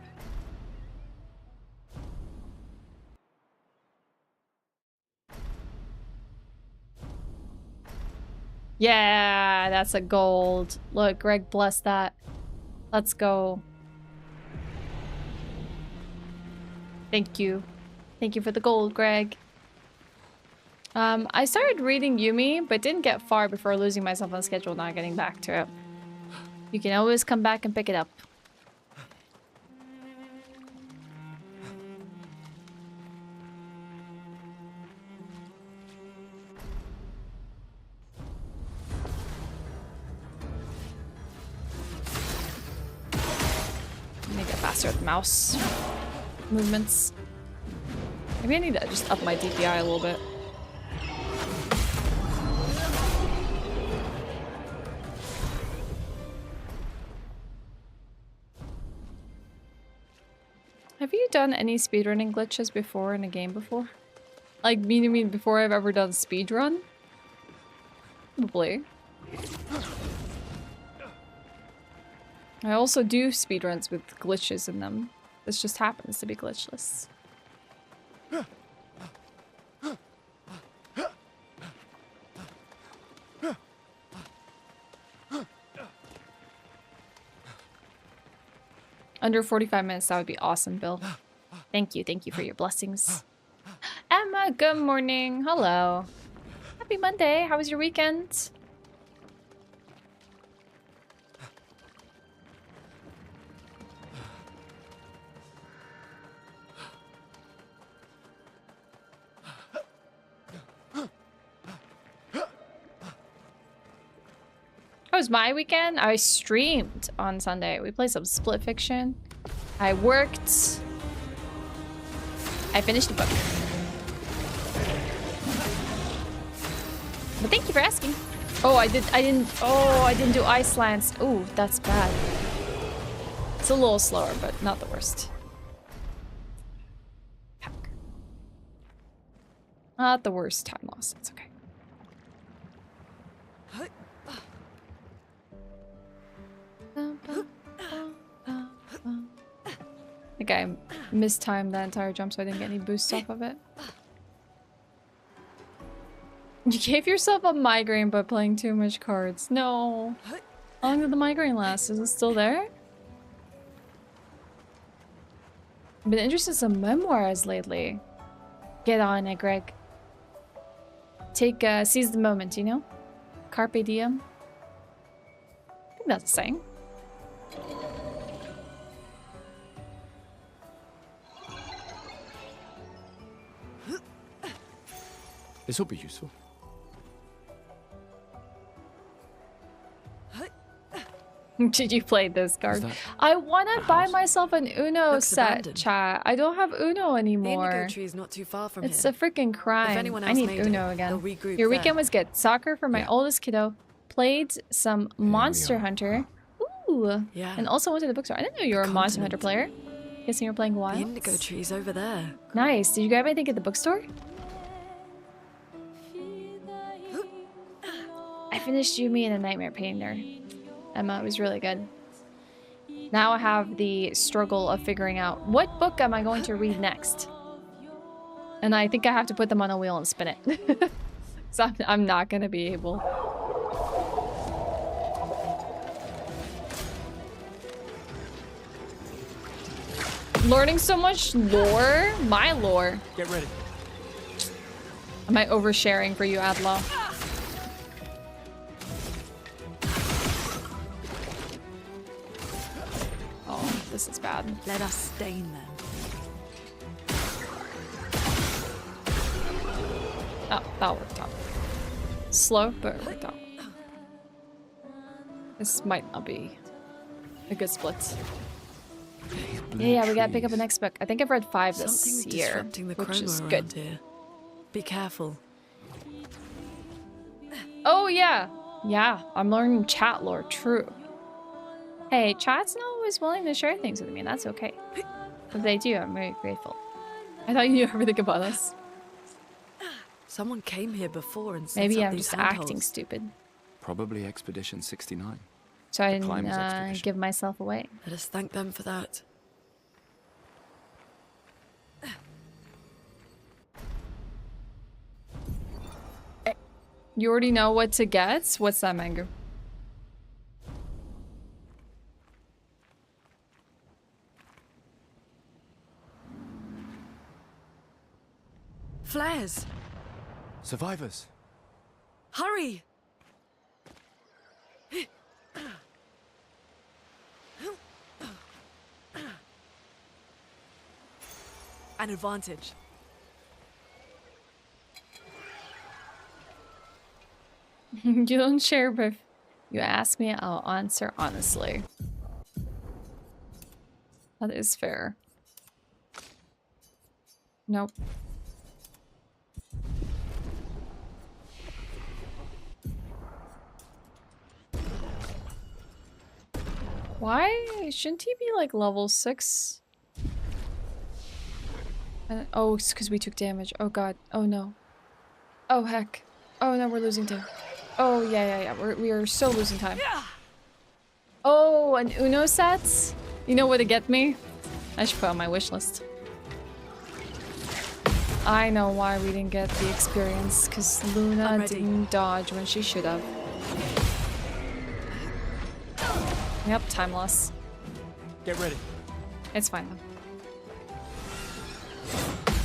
Yeah, that's a gold. Look, Greg, bless that. Let's go. Thank you. Thank you for the gold, Greg. I started reading Yumi, but didn't get far before losing myself on schedule, not getting back to it. You can always come back and pick it up. Let me get faster with mouse movements. Maybe I need to just up my DPI a little bit. Have you done any speedrunning glitches before in a game before? Like, mean before I've ever done speedrun? Probably. I also do speedruns with glitches in them. This just happens to be glitchless. Under 45 minutes, that would be awesome, Bill. Thank you for your blessings. Emma, good morning. Hello. Happy Monday. How was your weekend? How was my weekend? I streamed on Sunday. We played some Split Fiction. I worked. I finished the book. But thank you for asking. Oh, I didn't do Icelands. Oh, that's bad. It's a little slower, but not the worst. Heck. Not the worst time loss. It's okay. I think I mistimed that entire jump, so I didn't get any boosts off of it. You gave yourself a migraine by playing too much cards. No. How long did the migraine last? Is it still there? I've been interested in some memoirs lately. Get on it, Greg. Seize the moment, you know? Carpe diem. I think that's a saying. This will be useful. Did you play this card? I want to buy myself an Uno set, chat. I don't have Uno anymore. The indigo tree is not too far from it's here. a freaking crime. I need Uno again. Your weekend was good. Soccer for my oldest kiddo. Played some Monster Hunter. Ooh. Yeah. And also went to the bookstore. I didn't know you were a Monster Hunter player. Guessing you're playing Wilds. The indigo tree's over there. Nice. Did you grab anything at the bookstore? I finished Yumi and the Nightmare Painter. Emma, it was really good. Now I have the struggle of figuring out what book am I going to read next. And I think I have to put them on a wheel and spin it. So I'm not going to be able. Learning so much lore. My lore. Get ready. Am I oversharing for you, Adlaw? Oh, this is bad. Let us stain them. Oh, that worked out. Slow, but it worked out. This might not be a good split. Yeah, we gotta pick up the next book. I think I've read 5 this year, which is good. Here. Be careful. Oh yeah, yeah. I'm learning chat lore. True. Hey, chat's not always willing to share things with me. And that's okay. If they do, I'm very grateful. I thought you knew everything about us. Someone came here before and set maybe up I'm these just acting stupid. Probably Expedition 69. So I didn't give myself away. Let us thank them for that. You already know what to get? What's that, Mango? Flares! Survivors! Hurry! An advantage. You don't share, but if you ask me, I'll answer honestly. That is fair. Nope. Why? Shouldn't he be like level 6? Oh, it's because we took damage. Oh god. Oh no. Oh heck. Oh no, we're losing time. Oh yeah. We are so losing time. Oh, an Uno set? You know where to get me? I should put on my wish list. I know why we didn't get the experience, because Luna didn't dodge when she should have. Yep, time loss. Get ready. It's fine though.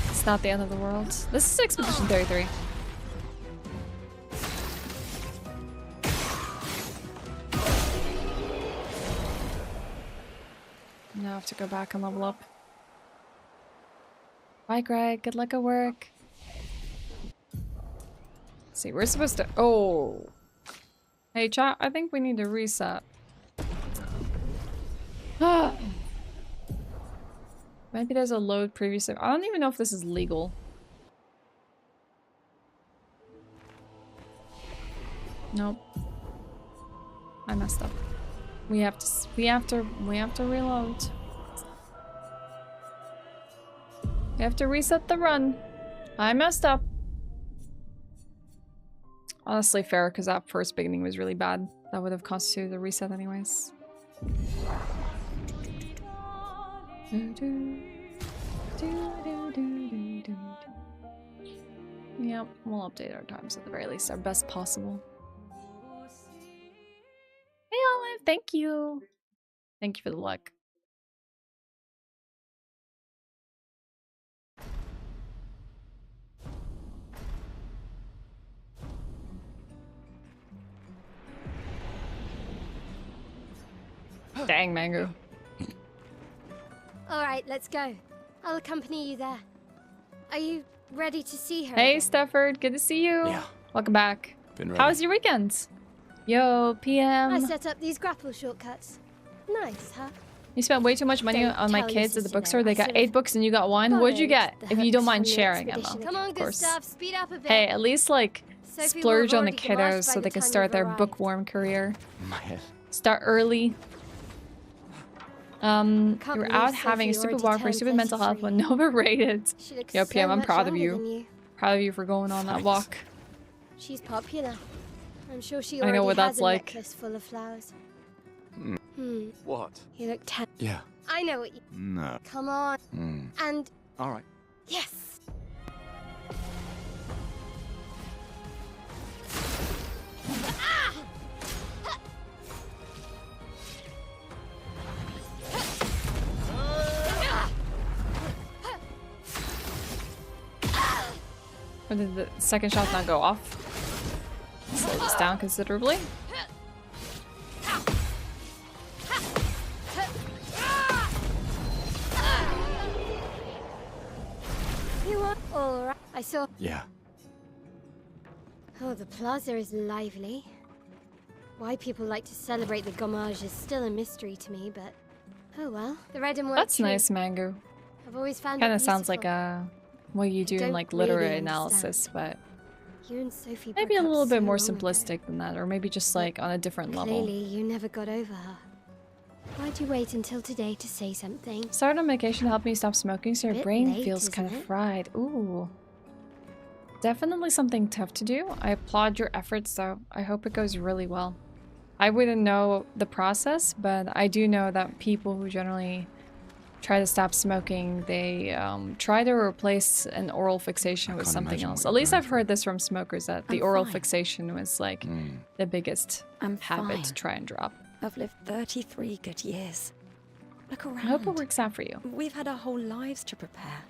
It's not the end of the world. This is Expedition 33. Now I have to go back and level up. Bye, Greg. Good luck at work. Let's see, we're supposed to. Oh. Hey, chat. I think we need to reset. Maybe there's a load previously. I don't even know if this is legal. Nope. I messed up. We have to reload. We have to reset the run. I messed up. Honestly fair, because that first beginning was really bad. That would have constituted a reset anyways. Yep, we'll update our times at the very least, our best possible. Hey Olive, thank you. Thank you for the luck. Dang, Mango. Alright, let's go. I'll accompany you there. Are you ready to see her? Hey, again? Stafford, good to see you. Yeah. Welcome back. Been ready. How was your weekend? Yo, PM. I set up these grapple shortcuts. Nice, huh? You spent way too much money Don't on my tell your kids at the sister bookstore. though, They I got sort 8 of books and you got 1. What'd you get? borrowed If the you don't hooks mind from the sharing, Emma. expedition. Come on, Of course. Gustav, speed up a bit. Hey, at least like Sophie will splurge have on the already demolished kiddos by so the they can time start you've their arrived. bookworm career. My head. Start early. Can't You're believe out Sophie having a stupid already walk for turned stupid mental health 33. when overrated. She looks Yo, so PM, I'm much proud of younger you. than you. Proud of you for going on that Thanks. walk. She's popular. I'm sure she I already know what has that's a like. necklace full of flowers. Mm. What? You look Yeah. I know what you... No. Come on. And... All right. Yes! Or did the second shot not go off? Slow this down considerably. You are alright. I saw... Yeah. Oh, the plaza is lively. Why people like to celebrate the gommage is still a mystery to me, but... Oh well. The red and white That's tree. nice, Mango. I've always found Kind it of sounds like beautiful. what you do in don't like really literary understand. analysis, but You and Sophie maybe a broke up little bit so more long ago. simplistic than that, or maybe just like on a different level. Clearly, you never got over her. Why'd you wait until today to say something? Started on medication to help me stop smoking so your Bit brain late, feels kind isn't of it? fried. Ooh. Definitely something tough to do. I applaud your efforts though. I hope it goes really well. I wouldn't know the process, but I do know that people who generally try to stop smoking, they try to replace an oral fixation with can't something imagine else. what At you're least going I've heard this from smokers, that the I'm oral fine. fixation was like the biggest I'm habit to fine. try and drop. I've lived 33 good years. Look around. I hope it works out for you. We've had our whole lives to prepare.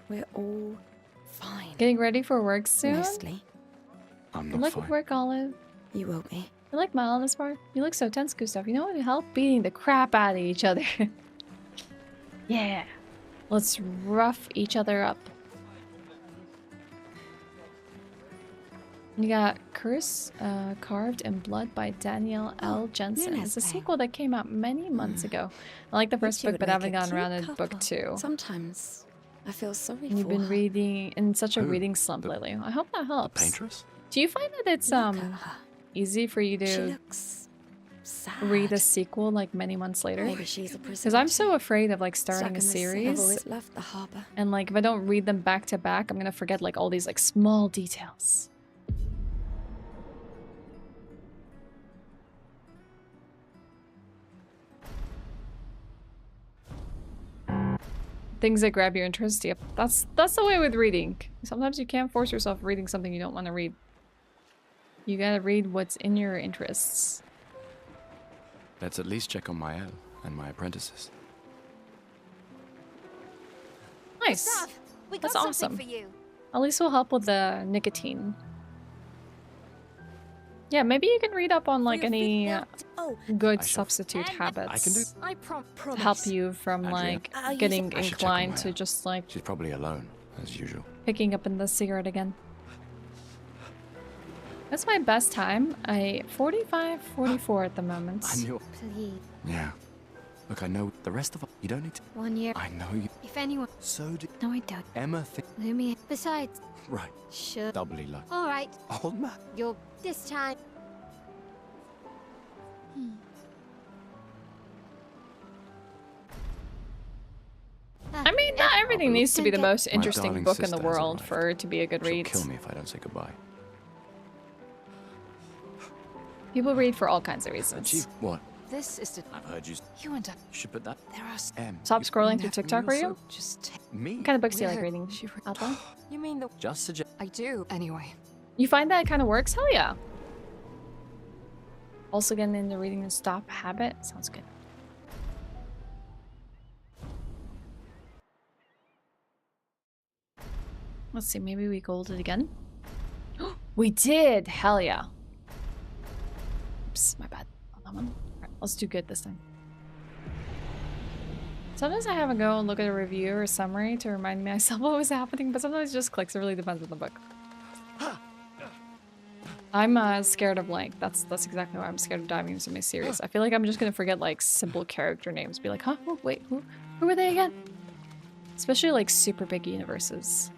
We're all fine. Getting ready for work soon? Mostly. I'm Good not luck fine. at work, Olive. You will be. You like my on this part? You look so tense, Gustav. You know what would help? Beating the crap out of each other. Yeah. Let's rough each other up. You got Curse Carved in Blood by Danielle L. Jensen. It's a sequel that came out many months ago. I like the first You book, would but I make haven't a gotten around cute to book couple. 2. Sometimes I feel sorry And you've for been her. reading in such a Who? reading slump lately. I hope that helps. Paintress? Do you find that it's Look at her. easy for you She to looks sad. a sequel like many months later. Maybe she's a prisoner. Because I'm so afraid of like Stuck starting in a the sea. I've series. always loved the harbor. And like if I don't read them back to back, I'm gonna forget like all these like small details. Things that grab your interest. Yep, that's the way with reading. Sometimes you can't force yourself reading something you don't want to read. You gotta read what's in your interests. Let's at least check on Mael and my apprentices. Nice. Gustav, we That's got awesome. something for you. At least we'll help with the nicotine. Yeah, maybe you can read up on like any good substitute habits. I can do. To help you from like getting I should check on inclined Maya. to just like She's probably alone, as usual. picking up in the cigarette again. That's my best time. 45-44 at the moment. I knew. Please. Yeah. Look, I know the rest of us. You don't need to. 1 year. I know you. If anyone. So did No, I don't. Emma. Lumia. Besides. Right. Sure. Doubly lucky. All right. Old man. You're this time. I mean, not everything needs to be the most My interesting darling book in the sister has world arrived. for it to be a good She'll read. kill me if I don't say goodbye. People read for all kinds of Chief, reasons. what? This is the. I've heard you. You and I. You should put that. There are. Stop scrolling through TikTok, are you? Just Me? What kind of books do you like Yeah. reading? Apple? You mean the? Just suggest. I do. Anyway. You find that kind of works? Hell yeah. Also getting into reading the stop habit. Sounds good. Let's see, maybe we golded again. We did! Hell yeah. Oops, my bad on that one. Alright, let's do good this time. Sometimes I have a go and look at a review or summary to remind myself what was happening, but sometimes it just clicks. It really depends on the book. I'm scared of like, that's exactly why I'm scared of diving into my series. I feel like I'm just gonna forget like simple character names. Be like, huh? Oh, wait, who were they again? Especially like super big universes.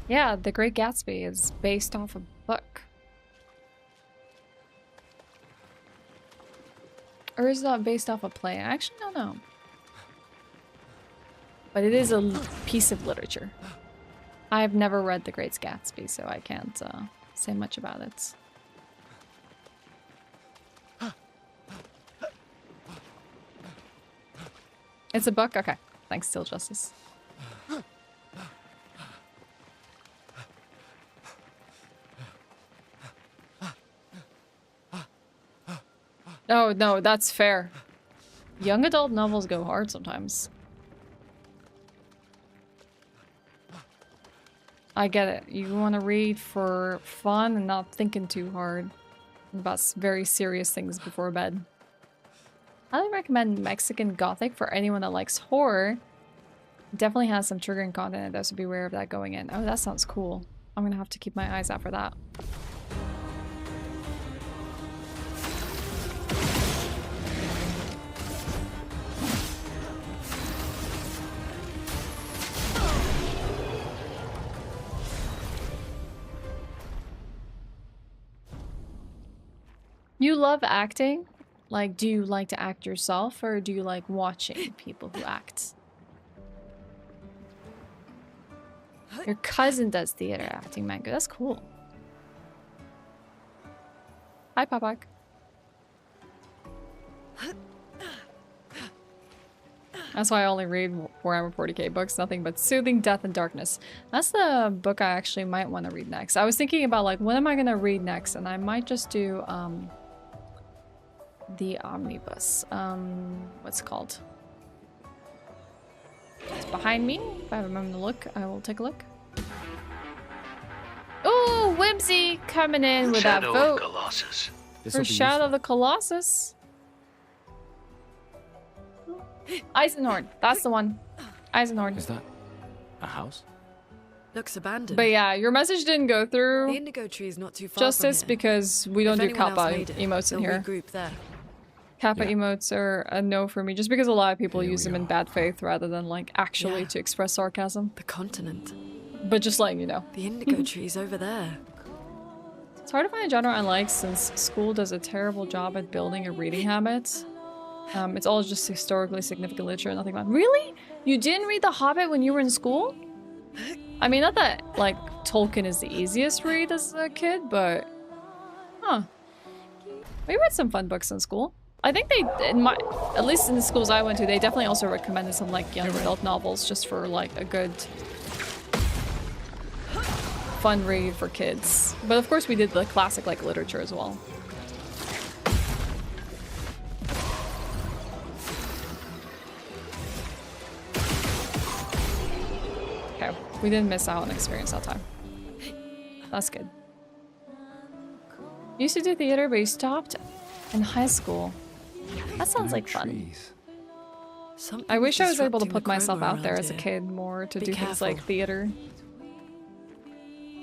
Yeah, The Great Gatsby is based off a book. Or is that based off a play? I actually don't know. But it is a piece of literature. I've never read The Great Gatsby, so I can't say much about it. It's a book? Okay. Thanks, Still Justice. Oh, no, that's fair. Young adult novels go hard sometimes. I get it. You want to read for fun and not thinking too hard about very serious things before bed. I highly recommend Mexican Gothic for anyone that likes horror. It definitely has some triggering content, though, so be aware of that going in. Oh, that sounds cool. I'm gonna have to keep my eyes out for that. You love acting? Like, do you like to act yourself, or do you like watching people who act? Your cousin does theater acting, Mango. That's cool. Hi, Papak. That's why I only read Warhammer 40k books, nothing but Soothing Death and Darkness. That's the book I actually might want to read next. I was thinking about, like, what am I going to read next? And I might just do, the omnibus. What's it called? It's behind me. If I have a moment to look, I will take a look. Ooh, Whimsy coming in with that vote. Colossus. For Shadow of the Colossus. Eisenhorn. That's the one. Eisenhorn. Is that a house? Looks abandoned. But yeah, your message didn't go The through. indigo tree is not too far Justice from here. because we don't If do anyone else kappa made it, emotes in they'll here. regroup there. Kappa emotes are a no for me, just because a lot of people use them in bad faith rather than like actually Yeah. to express sarcasm. The continent. But just letting you know. The indigo tree's over there. It's hard to find a genre I like since school does a terrible job at building a reading habit. It's all just historically significant literature, nothing about. Really? You didn't read The Hobbit when you were in school? I mean, not that like Tolkien is the easiest read as a kid, but huh. We read some fun books in school. I think they, at least in the schools I went to, they definitely also recommended some like young adult novels just for like a good fun read for kids. But of course we did the classic like literature as well. Okay, we didn't miss out on experience that time. That's good. You used to do theater, but you stopped in high school. That sounds like fun. I wish I was able to put myself out there as a kid more to do things like theater.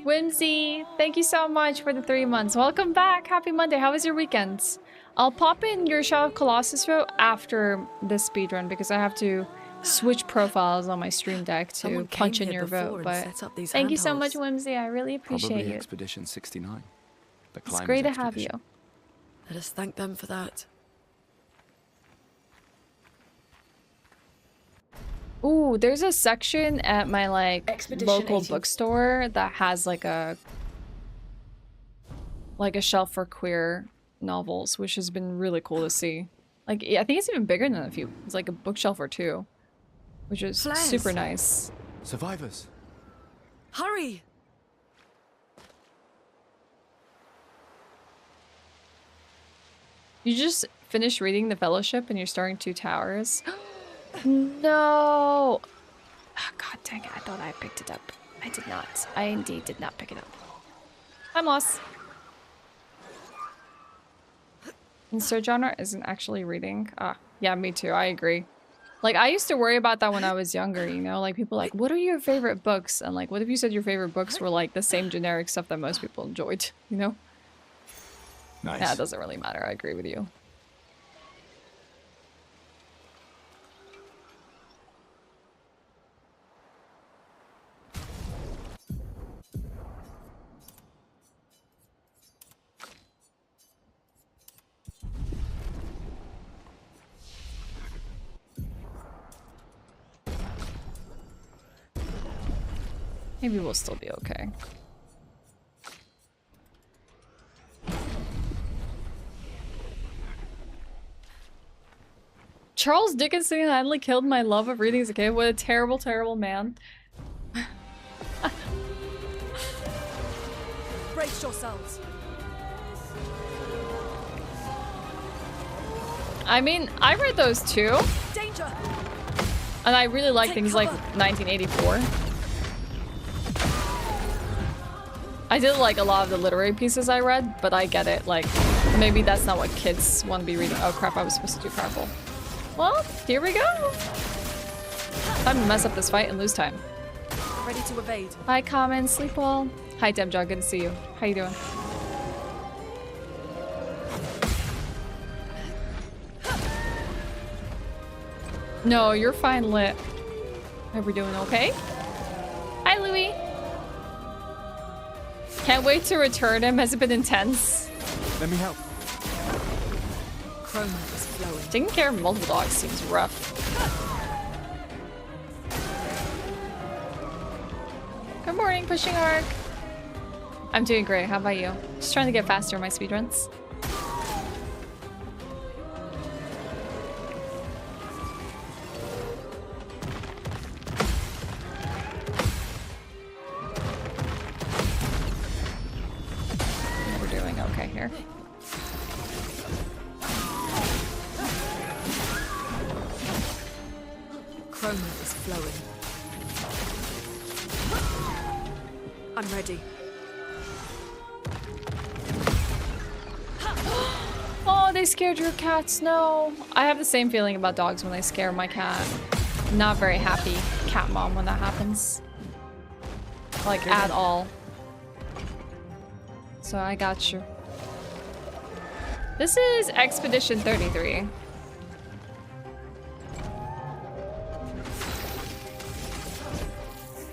Whimsy, thank you so much for the 3 months. Welcome back. Happy Monday. How was your weekend? I'll pop in your Shadow of Colossus vote after this speedrun because I have to switch profiles on my stream deck to punch in your vote. But thank you so much, Whimsy. I really appreciate Probably you. Expedition 69. The It's climbers great to have you. expedition. Let us thank them for that. Ooh, there's a section at my like local bookstore that has like a shelf for queer novels, which has been really cool to see. Like, I think it's even bigger than a few. It's like a bookshelf or two, which is super nice. Survivors. Hurry! You just finished reading The Fellowship and you're starting Two Towers. No! Oh, God dang it, I thought I picked it up. I did not. I indeed did not pick it up. I'm lost. Insert genre isn't actually reading. Ah, yeah, me too. I agree. Like, I used to worry about that when I was younger, you know? Like, people like, what are your favorite books? And like, what if you said your favorite books were like the same generic stuff that most people enjoyed, you know? Nice. Yeah, it doesn't really matter. I agree with you. Maybe we'll still be okay. Charles Dickens single-handedly killed my love of reading as a kid. What a terrible, terrible man. Brace yourselves. I mean, I read those too. Danger! And I really like things like 1984. I did like a lot of the literary pieces I read, but I get it. Like, maybe that's not what kids want to be reading. Oh crap, I was supposed to do powerful. Well, here we go. Time to mess up this fight and lose time. Ready to evade. Hi, Common. Sleep well. Hi, Demjaw. Good to see you. How you doing? No, you're fine, Lit. Are we doing okay? Hi, Louie. Can't wait to return him. Has it been intense? Let me help. Chroma is flowing. Taking care of multiple dogs seems rough. Good morning, Pushing Arc. I'm doing great. How about you? Just trying to get faster in my speedruns. We're doing okay here. Chroma is flowing. I'm ready. Oh, they scared your cats. No. I have the same feeling about dogs when they scare my cat. Not very happy cat mom when that happens. like, at all. So I got you. This is Expedition 33.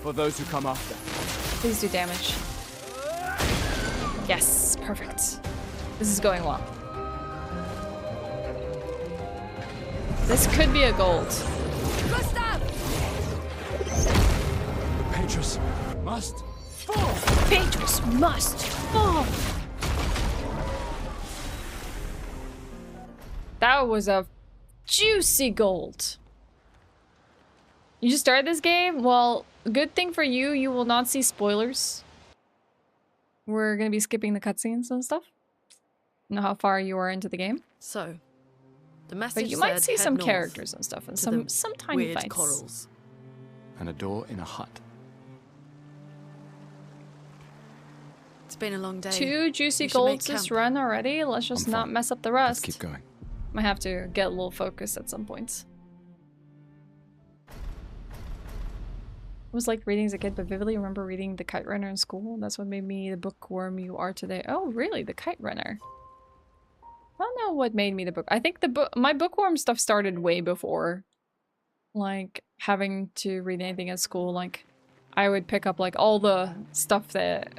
For those who come after. Please do damage. Yes, perfect. This is going well. This could be a gold. The Patriots must fall. Patriots must fall. That was a juicy gold. You just started this game? Well, good thing for you, you will not see spoilers. We're gonna be skipping the cutscenes and stuff. Know how far you are into the game. So, the message but you might said see head some north characters and stuff, and some tiny weird fights. corals. And a door in a hut. It's been a long day. 2 juicy We should make golds this camp. run already. Let's just not mess up the rest. Let's keep going. Might have to get a little focused at some points. It was like reading as a kid, but vividly remember reading The Kite Runner in school. That's what made me the bookworm you are today. Oh, really? The Kite Runner. I don't know what made me the book. I think my bookworm stuff started way before, like, having to read anything at school. Like, I would pick up, like, all the stuff that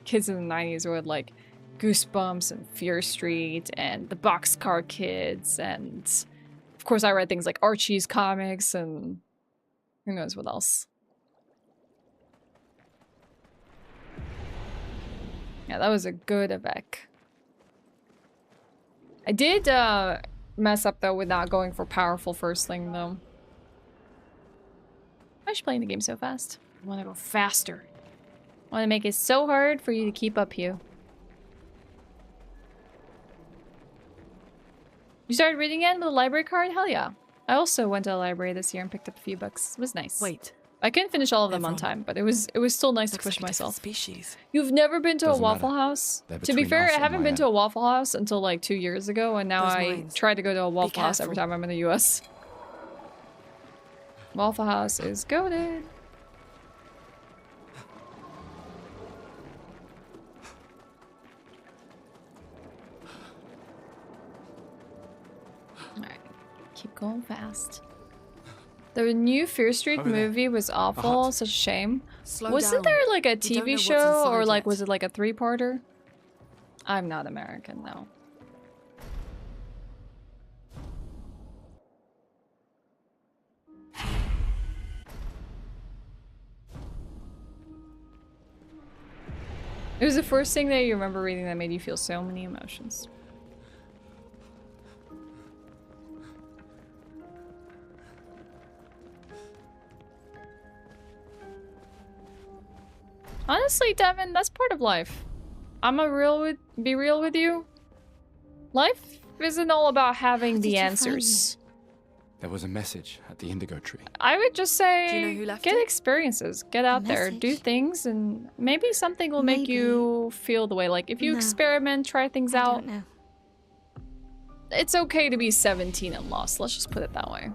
kids in the 90s would, like, Goosebumps and Fear Street and the Boxcar Kids, and of course I read things like Archie's comics and who knows what else. Yeah, that was a good Avec. I did mess up though with not going for powerful firstling though. Why is she playing the game so fast? I want to go faster. I want to make it so hard for you to keep up, Hugh. You started reading again with a library card? Hell yeah. I also went to the library this year and picked up a few books. It was nice. Wait. I couldn't finish all of them on time, but it was still nice to push myself. Species. You've never been to a Doesn't Waffle matter. House? They're To be between fair, us I and haven't been my to a Waffle House until like 2 years ago, and now Those I mines. try to go to a Waffle House every careful. time I'm in the US. Waffle House is goated. Alright, keep going fast. The new Fear Street Over there. movie was awful, such a shame. Slow Wasn't down. there like a You don't know TV what's show, inside or like yet. was it like a 3-parter? I'm not American, though. It was the first thing that you remember reading that made you feel so many emotions. Honestly, Devin, that's part of life. Be real with you. Life isn't all about having the answers. There was a message at the indigo tree. I would just say, Do you know who left get it? experiences, get out there, do message? things, and maybe something will make you feel the way. Like, if you No. experiment, try things I out, don't know. it's okay to be 17 and lost. Let's just put it that way.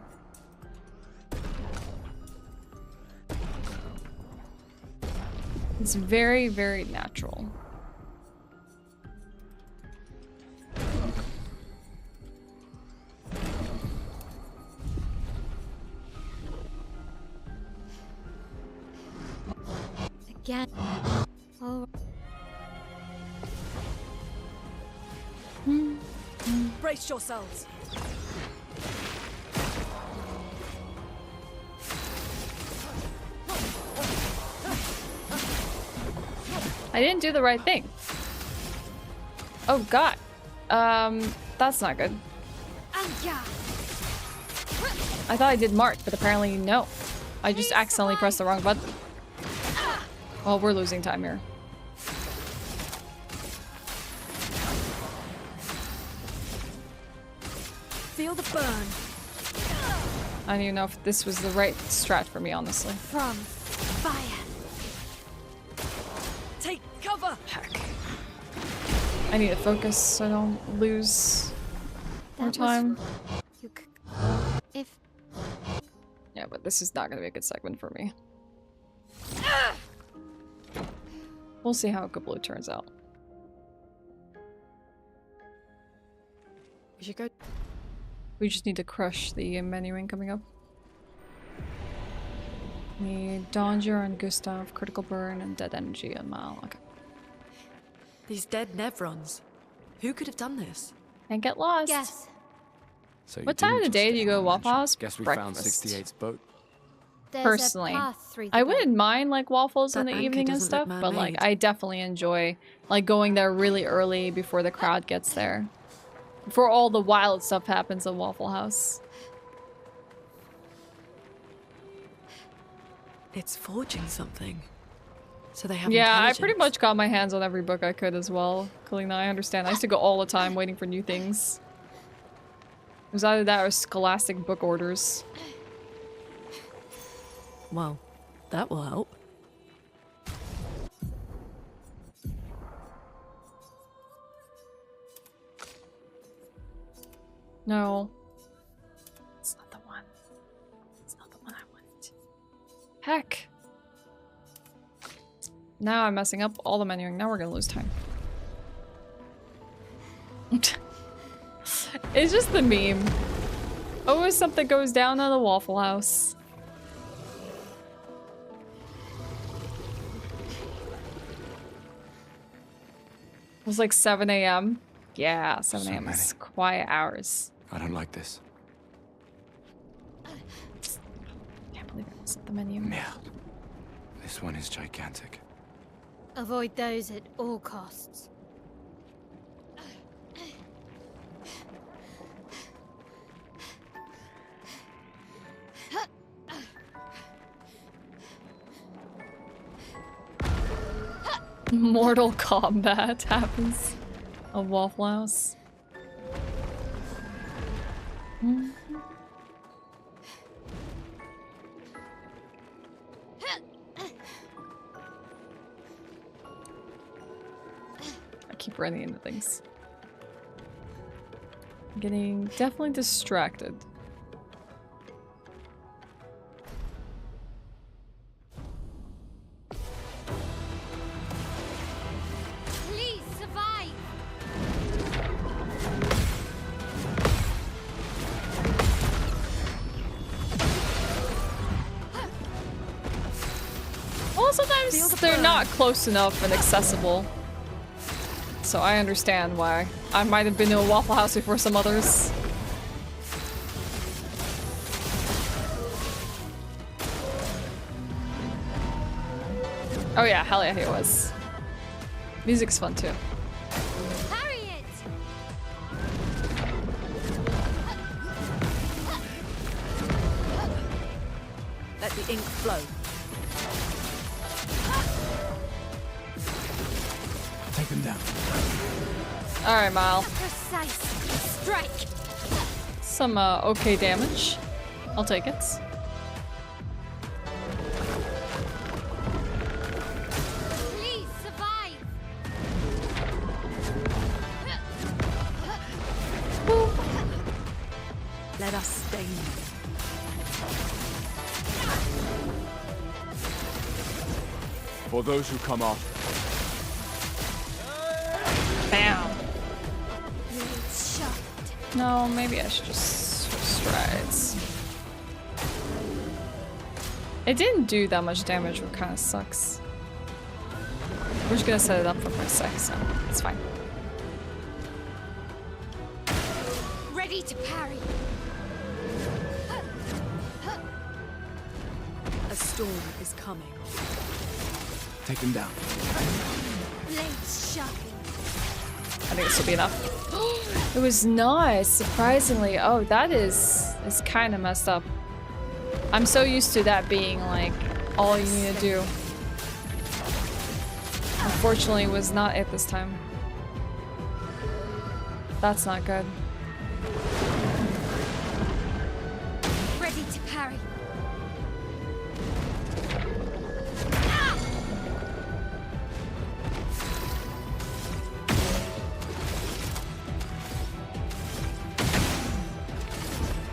It's very, very natural. Again. Oh, Brace yourselves. I didn't do the right thing. Oh god. That's not good. I thought I did mark, but apparently no. I just accidentally pressed the wrong button. Well, we're losing time here. Feel the burn. I don't even know if this was the right strat for me, honestly. from fire. Take cover. Heck. I need to focus so I don't lose more That was- time. You c- if Yeah, but this is not gonna be a good segment for me. We'll see how Blue turns out. We should go. We just need to crush the menuing coming up. Need Danger and Gustav, Critical Burn, and Dead Energy on Mal. Okay. These dead Nevrons. Who could have done this? And get lost. Yes. So What time of the day do you go to Waffle House? Guess we Breakfast. found 68's boat. There's Personally, a path through the I boat. wouldn't mind like waffles in That the anchor evening and doesn't look stuff, but like man-made. I definitely enjoy like going there really early before the crowd gets there. Before all the wild stuff happens at Waffle House. It's forging something. So they have Yeah, I intelligence. pretty much got my hands on every book I could as well. Kalina, I understand. I used to go all the time waiting for new things. It was either that or scholastic book orders. Well, that will help. No. It's not the one. It's not the one I wanted. Heck. Now I'm messing up all the menuing. Now we're gonna lose time. It's just the meme. Always something goes down at the Waffle House. It was like 7 a.m. Yeah, 7 a.m. is quiet hours. I don't like this. Can't believe I messed up the menu. Merde. This one is gigantic. Avoid those at all costs. Mortal Kombat happens at Waffle House. I keep running into things. I'm getting definitely distracted. Please survive. Well, sometimes they're not close enough and accessible. So I understand why. I might have been to a Waffle House before some others. Oh yeah, hell yeah, he was. Music's fun too. Parry it. Let the ink flow. Take them down. Alright, Mal. Precise strike. Some okay damage. I'll take it. Please survive. Let us stain you. For those who come after. Bam. It's sharpened. No, maybe I should just switch strides. It didn't do that much damage, which kind of sucks. We're just gonna set it up for a sec, so it's fine. Ready to parry. A storm is coming. Take them down. Blades sharpened. I think this will be enough. It was nice, surprisingly. Oh, that is kind of messed up. I'm so used to that being like all you need to do. Unfortunately, it was not it this time. That's not good. Ready to parry.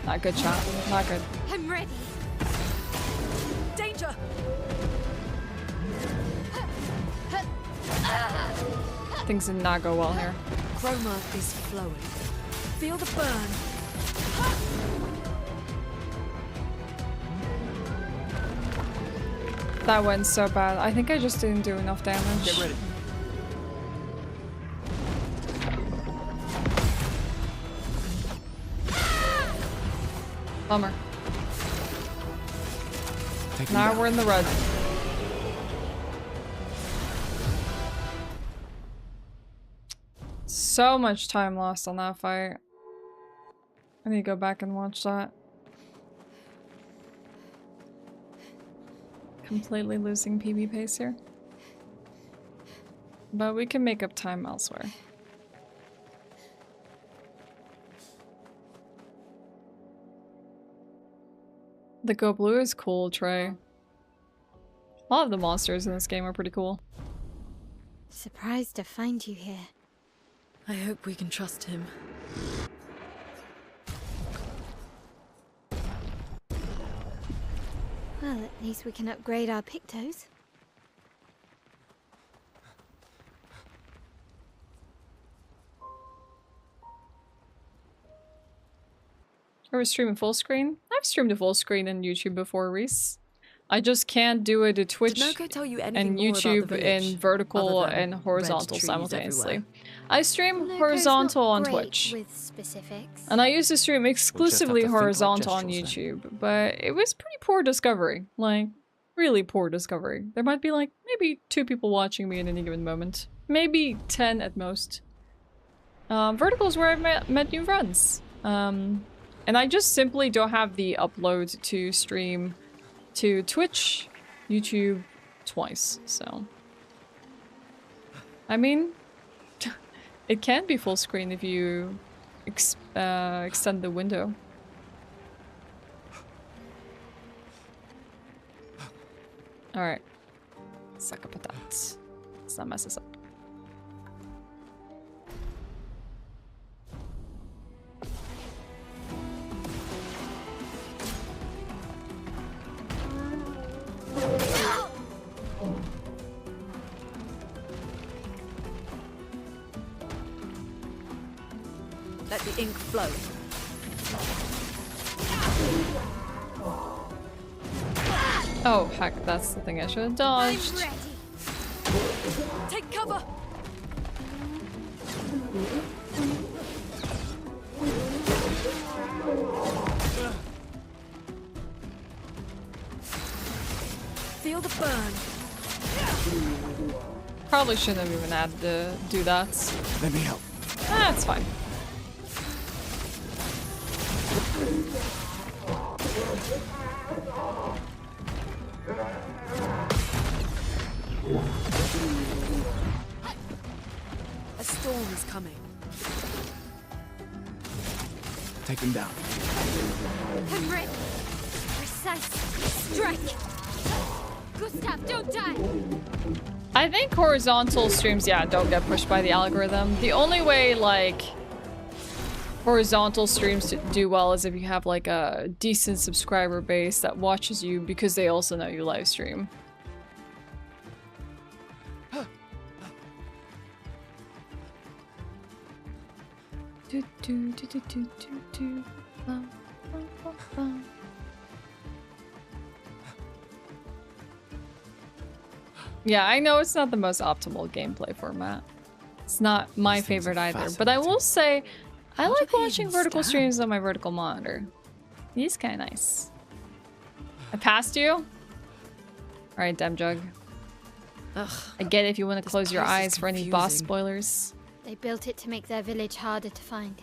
Not good shot. Not good. I'm ready. Danger! Things did not go well here. Chroma is flowing. Feel the burn. That went so bad. I think I just didn't do enough damage. Get ready. Bummer. Take him Now down. we're in the red. So much time lost on that fight. I need to go back and watch that. Completely losing PB pace here. But we can make up time elsewhere. The Go Blue is cool, Trey. A lot of the monsters in this game are pretty cool. Surprised to find you here. I hope we can trust him. Well, at least we can upgrade our Pictos. Are we streaming full screen? I've streamed a full screen in YouTube before, Reese. I just can't do it to Twitch Did Noko tell you and anything more about the YouTube village, in vertical other than and horizontal red trees simultaneously. everywhere? I stream Noko's horizontal not on great Twitch. with specifics. And I used to stream exclusively to think like horizontal on gestural YouTube, but it was pretty poor discovery. Like, really poor discovery. There might be like, maybe 2 people watching me at any given moment. Maybe 10 at most. Vertical is where I met new friends. And I just simply don't have the upload to stream to Twitch, YouTube twice, so. I mean, it can be full screen if you extend the window. Alright. Suck a patat. Let's not mess this up. Let the ink flow. Oh, heck, that's the thing I should have dodged. Take cover. Feel the burn. Probably shouldn't have even had to do that. Let me help. That's fine. A storm is coming. Take him down. Conrad! Precise! Strike! Gustav, don't die! I think horizontal streams, yeah, don't get pushed by the algorithm. The only way, like, horizontal streams do well is if you have, like, a decent subscriber base that watches you because they also know you live stream. Yeah, I know it's not the most optimal gameplay format. It's not my favorite either, but I will say I like watching vertical streams on my vertical monitor. He's kind of nice. I passed you? Alright, Demjug. Ugh, I get it if you want to close your place is eyes for any boss confusing. spoilers. They built it to make their village harder to find.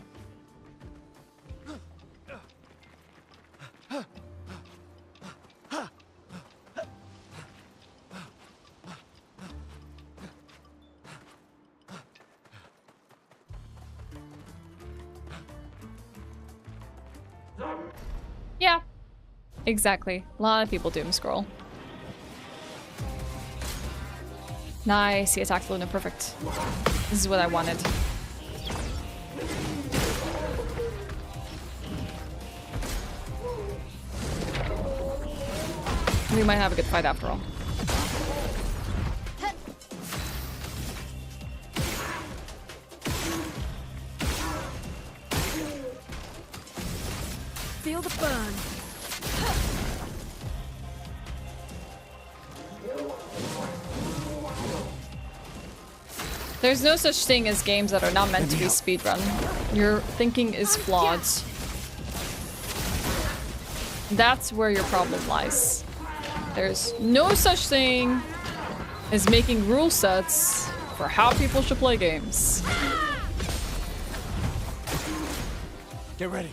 Yeah, exactly. A lot of people doom scroll. Nice, he attacked Luna, perfect. This is what I wanted. We might have a good fight after all. feel the burn. There's no such thing as games that are not meant to be speedrun. Your thinking is flawed. That's where your problem lies. There's no such thing as making rule sets for how people should play games. Get ready.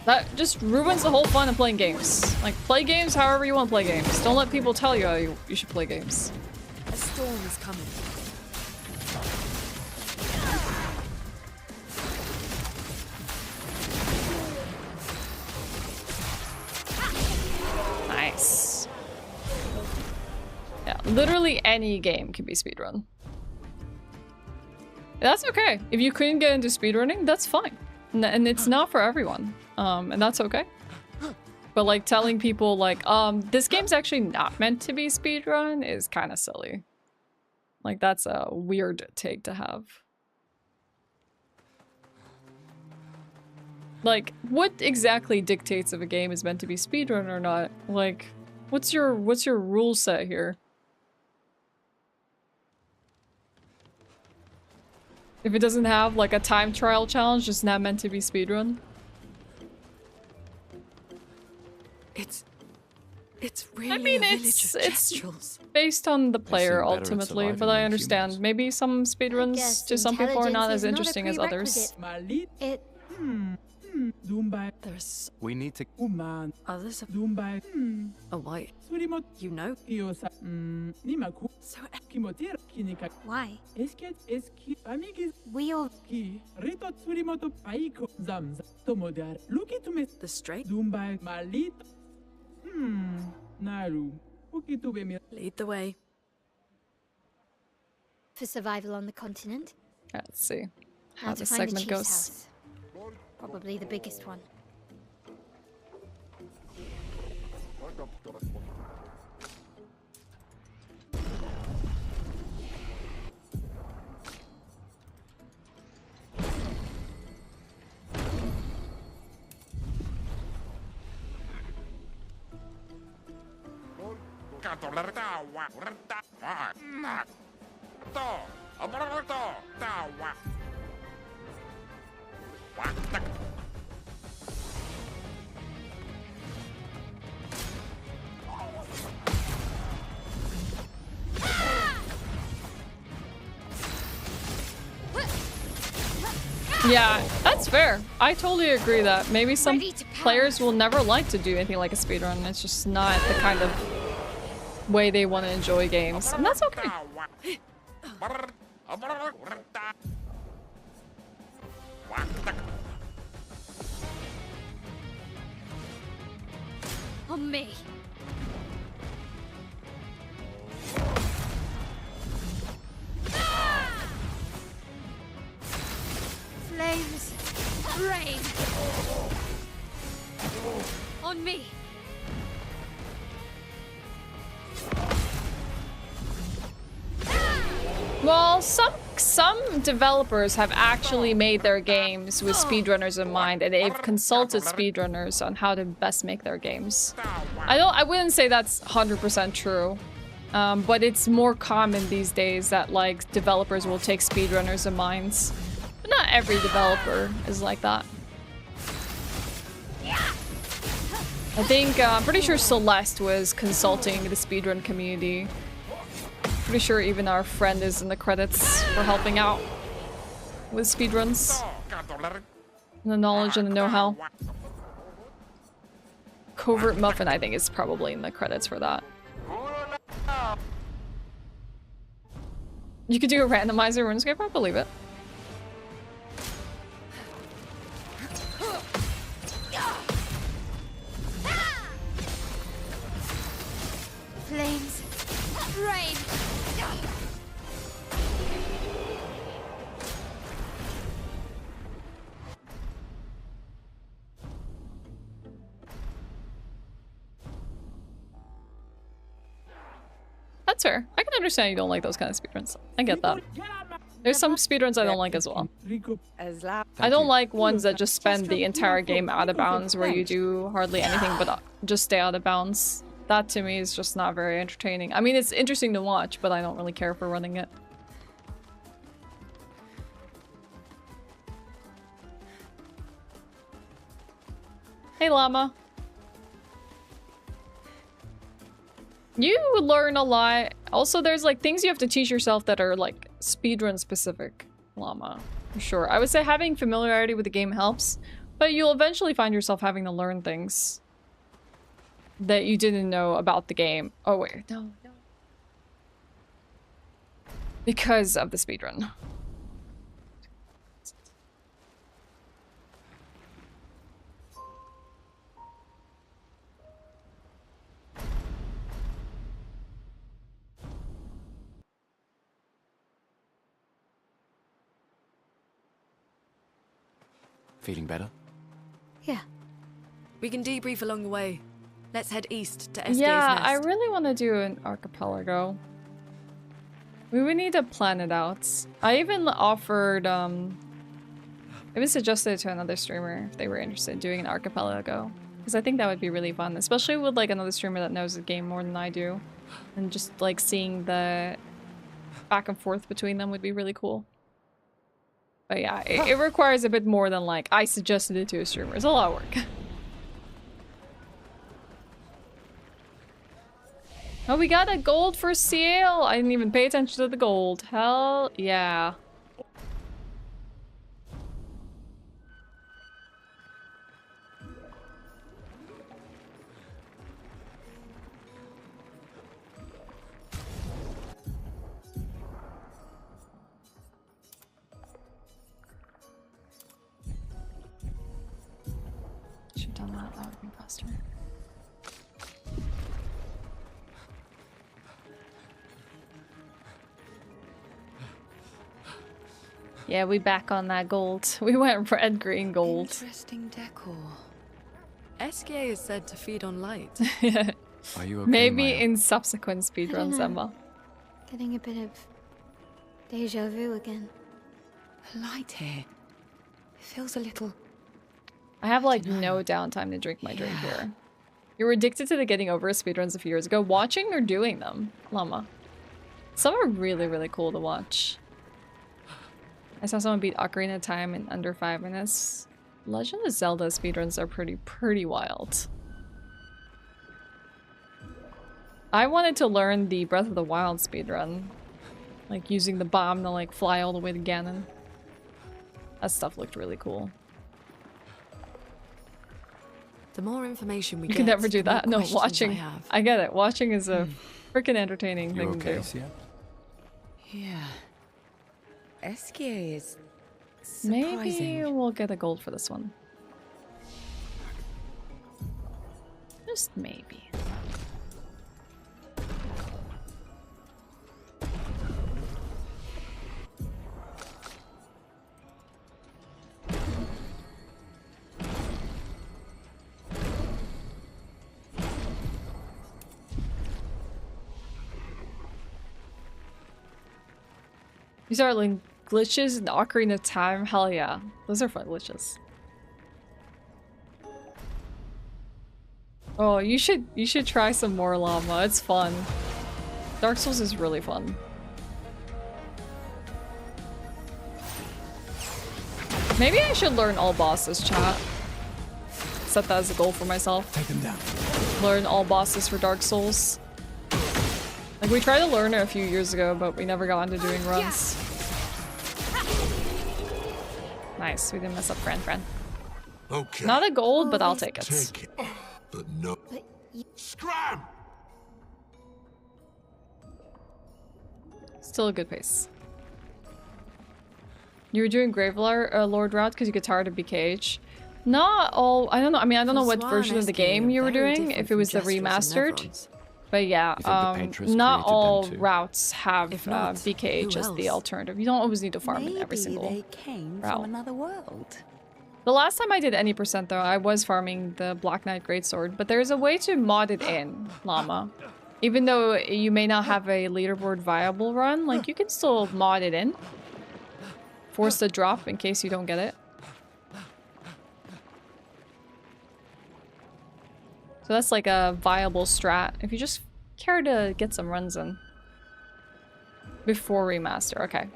That just ruins the whole fun of playing games. Like, play games however you want to play games. Don't let people tell you how you should play games. A storm is coming. Nice. Yeah, literally any game can be speedrun. That's okay. If you couldn't get into speedrunning, that's fine. And it's not for everyone. And that's okay. But like telling people like, this game's actually not meant to be speedrun is kind of silly. Like that's a weird take to have. Like, what exactly dictates if a game is meant to be speedrun or not? Like, what's your rule set here? If it doesn't have like a time trial challenge, it's not meant to be speedrun. It's really I mean, it's based on the player ultimately, but I understand. Maybe some speedruns to some people are not as interesting as others. We need to. Others have a white. You know? So why? We all the straight? Lead the way. For survival on the continent? Let's see How how to this find the segment chief's goes. house. Probably the biggest one. Yeah, that's fair. I totally agree that maybe some players will never like to do anything like a speedrun. It's just not the kind of way they want to enjoy games. And that's okay. On me. Flames, rain. On me. Well, some developers have actually made their games with speedrunners in mind, and they've consulted speedrunners on how to best make their games. I wouldn't say that's 100% true, but it's more common these days that like developers will take speedrunners in mind. But not every developer is like that. I think I'm pretty sure Celeste was consulting the speedrun community. Pretty sure even our friend is in the credits for helping out with speedruns. And the knowledge and the know-how. Covert Muffin, I think, is probably in the credits for that. You could do a randomizer RuneScape, I believe it. Flames, rain. That's fair. I can understand you don't like those kind of speedruns. I get that. There's some speedruns I don't like as well. I don't like ones that just spend the entire game out of bounds, where you do hardly anything but just stay out of bounds. That to me is just not very entertaining. I mean, it's interesting to watch, but I don't really care for running it. Hey, llama. You learn a lot. Also, there's like things you have to teach yourself that are like speedrun specific, llama. For sure. I would say having familiarity with the game helps, but you'll eventually find yourself having to learn things that you didn't know about the game. Oh wait, no. Because of the speedrun. Feeling better? Yeah. We can debrief along the way. Let's head east to SK's Yeah, nest. I really want to do an archipelago. We would need to plan it out. I even offered, even suggested it to another streamer if they were interested in doing an archipelago. Because I think that would be really fun, especially with like another streamer that knows the game more than I do. And just like seeing the back and forth between them would be really cool. But yeah, it requires a bit more than like, I suggested it to a streamer. It's a lot of work. Oh, we got a gold for sale! I didn't even pay attention to the gold. Hell yeah. Should've done that, that would've been faster. Yeah, we back on that gold. We went red, green, gold. Interesting decor. SK is said to feed on light. Are you okay, Maybe Maya? in subsequent speedruns, Emma. Getting a bit of deja vu again. The light here. It feels a little... I have like no downtime to drink my drink here. You were addicted to the getting over speedruns a few years ago. Watching or doing them, llama? Some are really, really cool to watch. I saw someone beat Ocarina of Time in under 5 minutes. Legend of Zelda speedruns are pretty wild. I wanted to learn the Breath of the Wild speedrun. Like using the bomb to like fly all the way to Ganon. That stuff looked really cool. The more information we You get, can never do the more that. No, questions watching. I get it. Watching is a freaking entertaining You thing okay, to do. Sia? Yeah. SK is surprising. Maybe we'll get a gold for this one. Just maybe. These are like glitches in Ocarina of Time. Hell yeah. Those are fun glitches. Oh, you should try some more, llama. It's fun. Dark Souls is really fun. Maybe I should learn all bosses, chat. Set that as a goal for myself. Take them down. Learn all bosses for Dark Souls. Like, we tried to learn it a few years ago, but we never got into doing runs. Nice, we didn't mess up Fran. Okay. Not a gold, but I'll take it. Take it. But no. Scram! Still a good pace. You were doing Lord route because you get tired of BKH. Not all. I don't know. I mean, I don't know what version of the game you were doing. If it was the remastered. But yeah, not all routes have BKH as the alternative. You don't always need to farm in every single they came route. from another world. The last time I did any percent though, I was farming the Black Knight Greatsword, but there's a way to mod it in, llama. Even though you may not have a leaderboard viable run, like you can still mod it in. force the drop in case you don't get it. So that's like a viable strat if you just care to get some runs in. Before remaster, okay.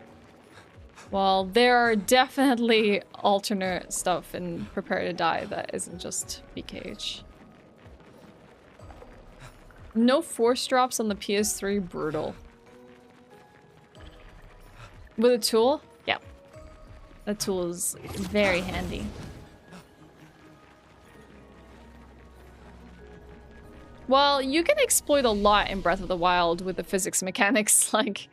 Well, there are definitely alternate stuff in Prepare to Die that isn't just BKH. No force drops on the PS3, brutal. With a tool? Yeah. That tool is very handy. Well, you can exploit a lot in Breath of the Wild with the physics mechanics, like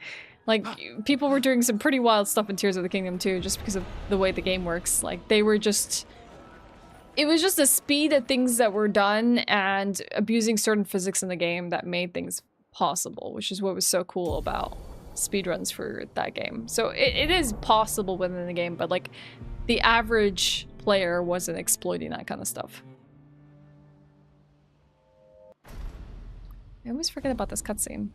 people were doing some pretty wild stuff in Tears of the Kingdom too, just because of the way the game works. Like, they were just... It was just the speed of things that were done and abusing certain physics in the game that made things possible, which is what was so cool about speedruns for that game. So it is possible within the game, but like, the average player wasn't exploiting that kind of stuff. I always forget about this cutscene.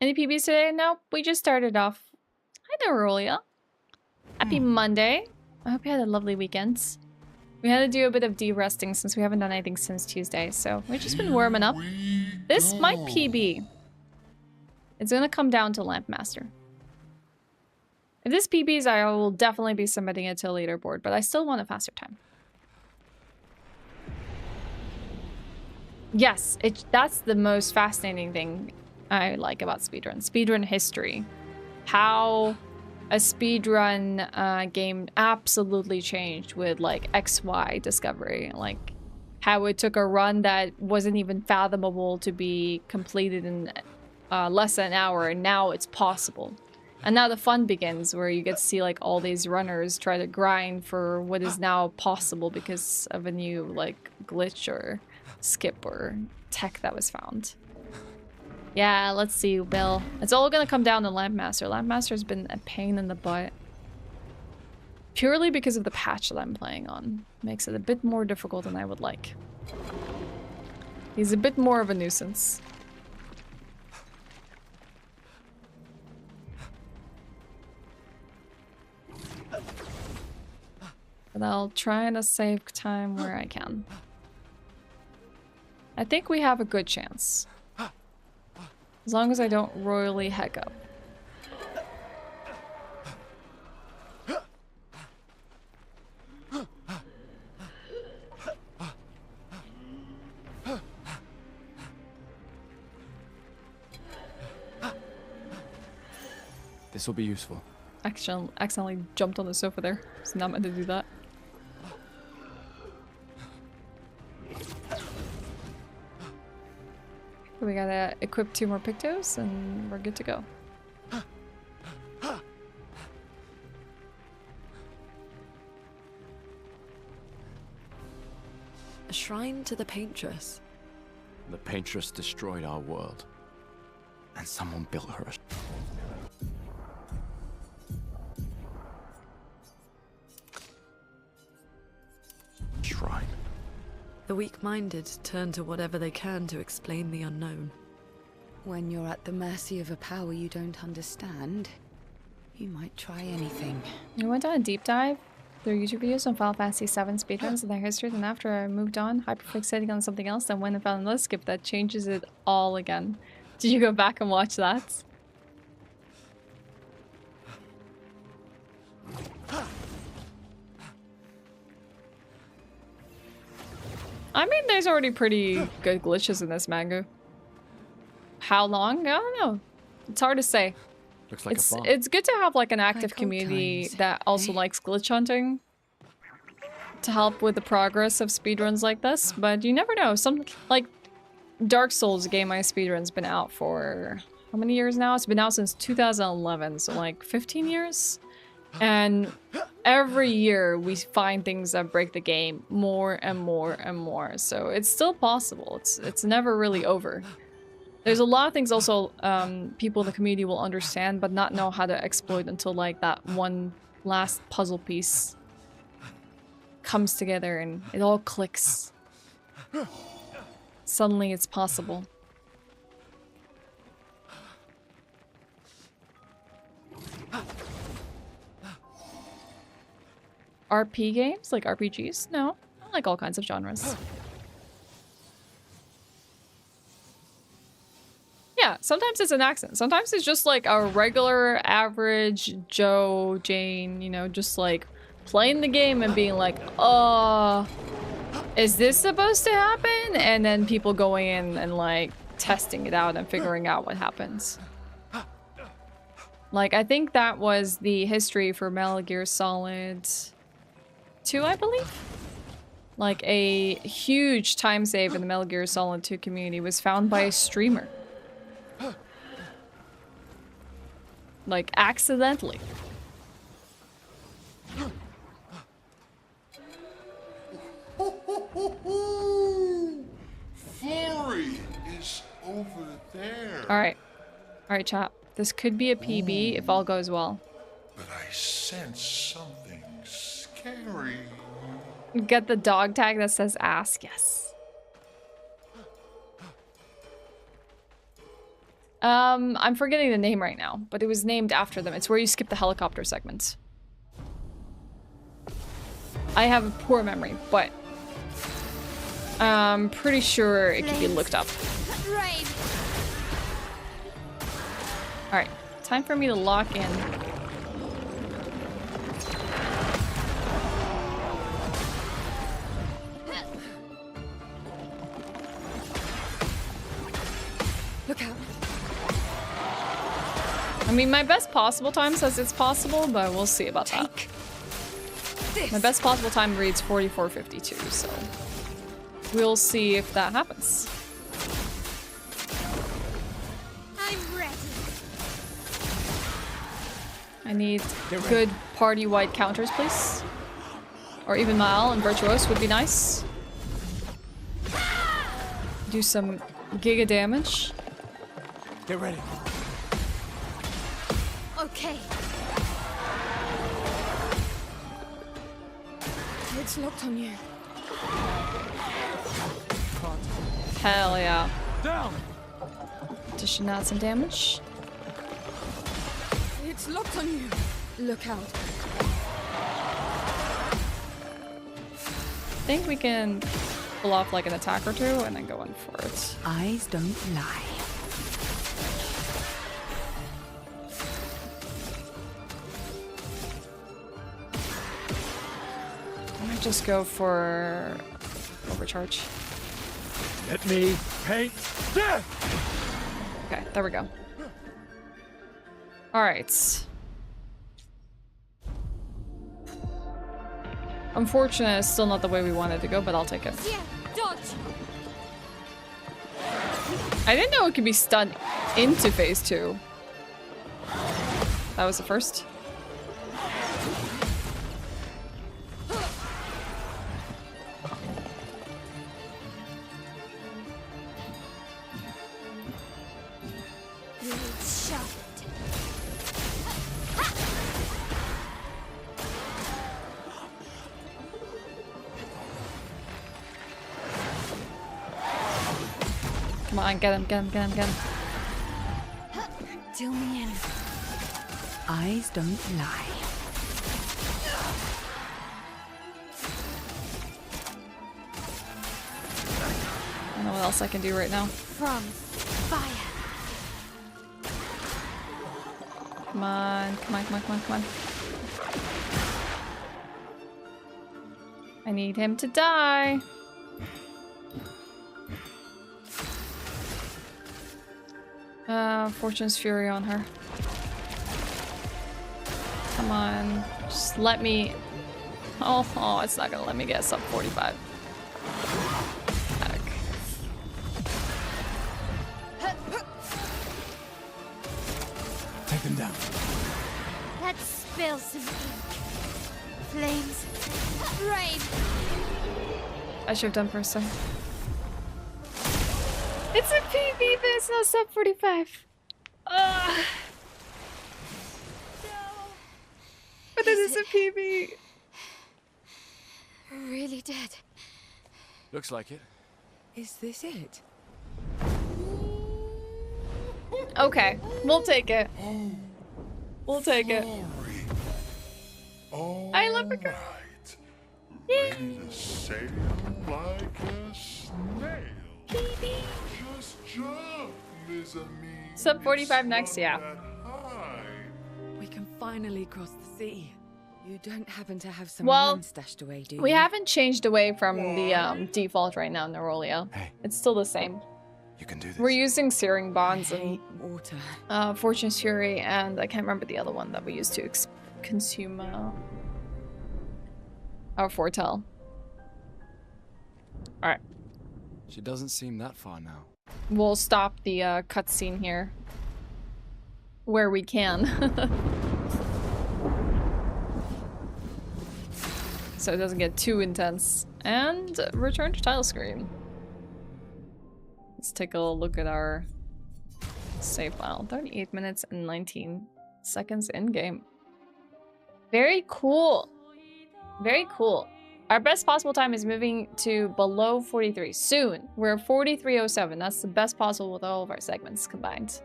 Any PBs today? Nope, we just started off. Hi there, Aurelia. Happy Monday. I hope you had a lovely weekend. We had to do a bit of de-resting since we haven't done anything since Tuesday, so we've just been warming up. This might PB. It's gonna come down to Lampmaster. If this PBs, I will definitely be submitting it to a leaderboard, but I still want a faster time. Yes, that's the most fascinating thing I like about speedrun. Speedrun history. How a speedrun game absolutely changed with like XY discovery. Like how it took a run that wasn't even fathomable to be completed in less than an hour, and now it's possible. And now the fun begins, where you get to see like all these runners try to grind for what is now possible because of a new like glitch or skip or tech that was found. Yeah, let's see, Bill. It's all gonna come down to Lampmaster. Lampmaster's been a pain in the butt. Purely because of the patch that I'm playing on. Makes it a bit more difficult than I would like. He's a bit more of a nuisance. But I'll try to save time where I can. I think we have a good chance. As long as I don't royally heck up. This will be useful. Accidentally jumped on the sofa there. It's not meant to do that. We gotta equip 2 more Pictos and we're good to go. A shrine to the paintress. The paintress destroyed our world, and someone built her a shrine. The weak-minded turn to whatever they can to explain the unknown. When you're at the mercy of a power you don't understand, you might try anything. I went on a deep dive through YouTube videos on Final Fantasy VII speedruns and their history, and after I moved on, hyperfixating on something else, then went and found another skip that changes it all again. Did you go back and watch that? I mean, there's already pretty good glitches in this manga. How long? I don't know. It's hard to say. Looks like a farm. It's good to have like an active community that also likes glitch hunting to help with the progress of speedruns like this, but you never know. Some like Dark Souls, a game my speedrun's been out for how many years now? It's been out since 2011, so like 15 years. And every year we find things that break the game more and more and more. So it's still possible. It's never really over. There's a lot of things also people in the community will understand, but not know how to exploit until like that one last puzzle piece comes together and it all clicks. Suddenly it's possible. RP games? Like RPGs? No. I like all kinds of genres. Yeah, sometimes it's an accident. Sometimes it's just like a regular, average Joe, Jane, you know, just like playing the game and being like, is this supposed to happen? And then people going in and like testing it out and figuring out what happens. Like, I think that was the history for Metal Gear Solid 2, I believe? Like, a huge time save in the Metal Gear Solid 2 community was found by a streamer. Like, accidentally. Flurry is over there. Alright. Alright, chat. This could be a PB if all goes well. But I sense something scary. Get the dog tag that says ask. Yes. I'm forgetting the name right now, but it was named after them. It's where you skip the helicopter segments. I have a poor memory, but I'm pretty sure it can be looked up. Alright, time for me to lock in. Look out. I mean, my best possible time says it's possible, but we'll see about that. My best possible time reads 44:52, so we'll see if that happens. I'm ready. I need good party-wide counters, please. Or even Mile and Virtuose would be nice. Do some giga damage. Get ready. Okay. It's locked on you. Hell yeah. Down. Dishing out some damage. It's locked on you. Look out. I think we can pull off like an attack or two and then go in for it. Eyes don't lie. I might just go for overcharge. Let me paint death. Okay, there we go. Alright. Unfortunate, it's still not the way we wanted to go, but I'll take it. Yeah, dodge. I didn't know it could be stunned into phase 2. That was the first. Come on, get him, get him, get him, get him. Deal me in. Eyes don't lie. I don't know what else I can do right now. From fire. Come on, come on, come on, come on, come on. I need him to die. Fortune's Fury on her. Come on, just let me... Oh, it's not gonna let me get sub 45. Heck. Take them down. Let's spill some ink. Flames. Rain. I should have done first, sorry. It's a PB, but it's not sub 45. But it is a PB. Really dead. Looks like it. Is this it? Okay, we'll take it. We'll take it. I love it. Right. Ready to sail like a snail. Just jump, Miss Amelia. Sub 45 next, yeah. We can finally cross the sea. You don't happen to have some Well, wine stashed away, do you? we haven't changed away from the default right now, Nerolia. Hey. It's still the same. You can do this. We're using Searing Bonds I and hate water. Fortune's Fury, and I can't remember the other one that we used to consume our foretell. Alright. She doesn't seem that far now. We'll stop the cutscene here. Where we can. So it doesn't get too intense. And return to title screen. Let's take a look at our save file. 38 minutes and 19 seconds in game. Very cool. Very cool. Our best possible time is moving to below 43 soon. We're 43:07. That's the best possible with all of our segments combined.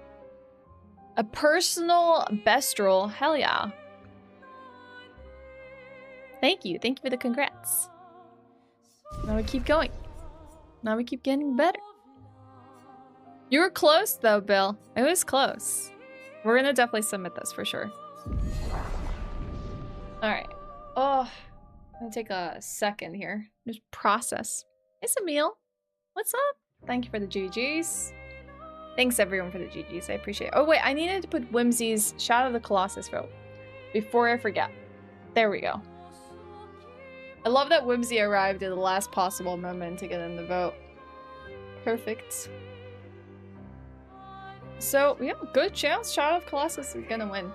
A personal best roll. Hell yeah. Thank you. Thank you for the congrats. Now we keep going. Now we keep getting better. You were close though, Bill. It was close. We're gonna definitely submit this for sure. Alright. Oh, I'm gonna take a second here. Just process. It's Emil. What's up? Thank you for the GGs. Thanks everyone for the GGs. I appreciate it. Oh wait, I needed to put Whimsy's Shadow of the Colossus vote before I forget. There we go. I love that Whimsy arrived at the last possible moment to get in the vote. Perfect. So, yeah, good chance Shadow of Colossus is gonna win.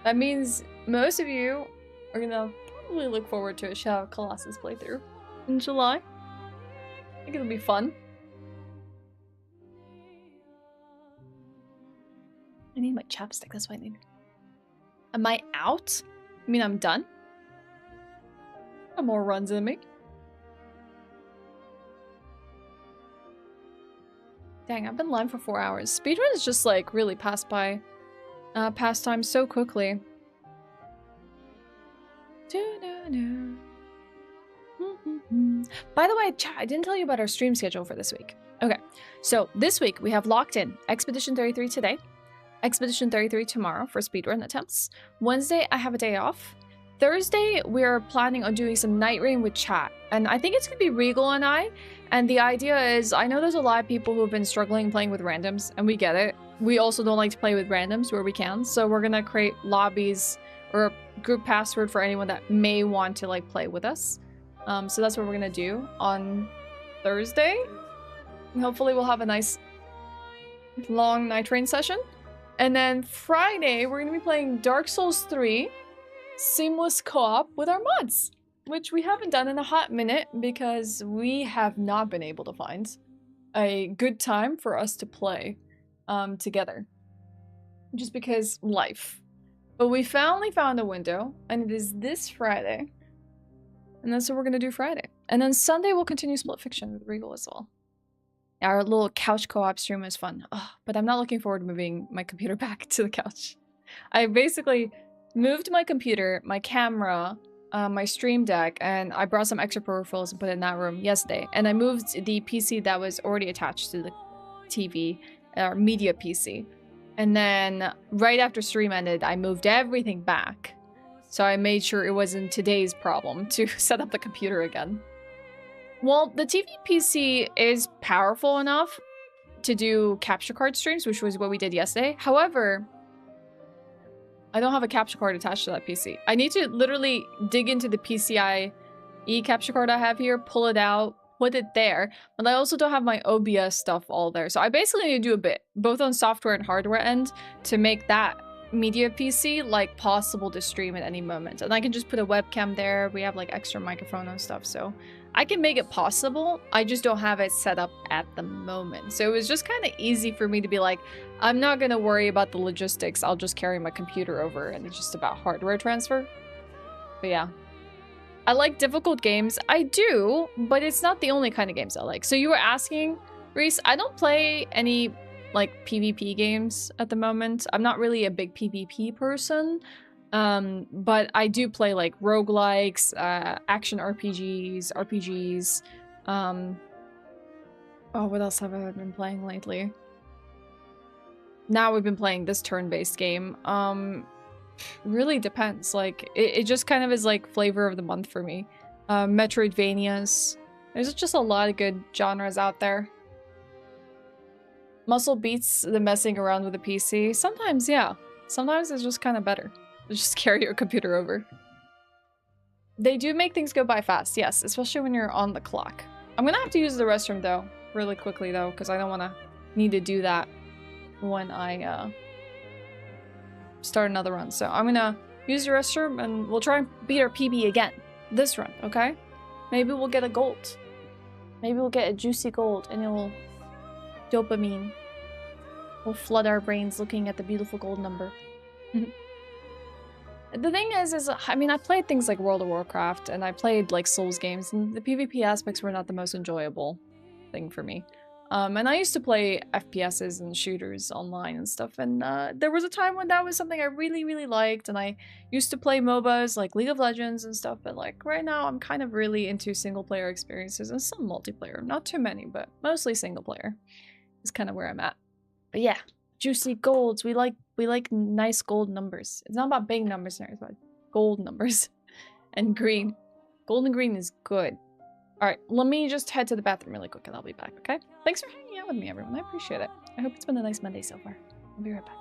That means most of you are gonna probably look forward to a Shadow of Colossus playthrough in July. I think it'll be fun. I need my chapstick, that's what I need. Am I out? I mean, I'm done? Got more runs in me. Dang, I've been live for 4 hours. Speedruns just like really passed by past time so quickly. By the way, chat, I didn't tell you about our stream schedule for this week. Okay, so this week we have locked in Expedition 33 today, Expedition 33 tomorrow for speedrun attempts. Wednesday, I have a day off. Thursday, we're planning on doing some Night Rain with chat. And I think it's going to be Regal and I. And the idea is, I know there's a lot of people who have been struggling playing with randoms, and we get it. We also don't like to play with randoms where we can. So we're going to create lobbies or a group password for anyone that may want to like play with us. So that's what we're going to do on Thursday. And hopefully we'll have a nice long Night Rain session. And then Friday, we're going to be playing Dark Souls 3. Seamless co-op with our mods, which we haven't done in a hot minute because we have not been able to find a good time for us to play together. Just because life. But we finally found a window, and it is this Friday. And that's what we're gonna do Friday. And then Sunday we'll continue Split Fiction with Regal as well. Our little couch co-op stream was fun. Oh, but I'm not looking forward to moving my computer back to the couch. I basically moved my computer, my camera, my stream deck, and I brought some extra peripherals and put it in that room yesterday. And I moved the PC that was already attached to the TV, our media PC. And then right after stream ended, I moved everything back. So I made sure it wasn't today's problem to set up the computer again. Well, the TV PC is powerful enough to do capture card streams, which was what we did yesterday. However, I don't have a capture card attached to that PC. I need to literally dig into the PCIe capture card I have here, pull it out, put it there. But I also don't have my OBS stuff all there. So I basically need to do a bit, both on software and hardware end, to make that media PC like possible to stream at any moment. And I can just put a webcam there. We have like extra microphone and stuff. So I can make it possible. I just don't have it set up at the moment. So it was just kind of easy for me to be like, I'm not going to worry about the logistics. I'll just carry my computer over and it's just about hardware transfer. But yeah. I like difficult games. I do, but it's not the only kind of games I like. So you were asking, Reese, I don't play any like PvP games at the moment. I'm not really a big PvP person. But I do play like roguelikes, action RPGs. Oh, what else have I been playing lately? Now we've been playing this turn-based game. Really depends. Like, it just kind of is like flavor of the month for me. Metroidvanias. There's just a lot of good genres out there. Muscle beats the messing around with a PC. Sometimes, yeah. Sometimes it's just kind of better. Just carry your computer over. They do make things go by fast, yes, especially when you're on the clock. I'm gonna have to use the restroom though, really quickly though, because I don't want to need to do that when I start another run. So I'm gonna use the restroom and we'll try and beat our PB again this run, okay? Maybe we'll get a gold. Maybe we'll get a juicy gold and it'll dopamine. We'll flood our brains looking at the beautiful gold number. The thing is, I mean, I played things like World of Warcraft, and I played, like, Souls games, and the PvP aspects were not the most enjoyable thing for me. And I used to play FPSs and shooters online and stuff, and there was a time when that was something I really, really liked, and I used to play MOBAs, like League of Legends and stuff, but, like, right now I'm kind of really into single-player experiences and some multiplayer. Not too many, but mostly single-player is kind of where I'm at. But yeah, juicy golds, we like nice gold numbers. It's not about big numbers, it's about gold numbers. And green. Gold and green is good. Alright, let me just head to the bathroom really quick and I'll be back, okay? Thanks for hanging out with me, everyone. I appreciate it. I hope it's been a nice Monday so far. I'll be right back.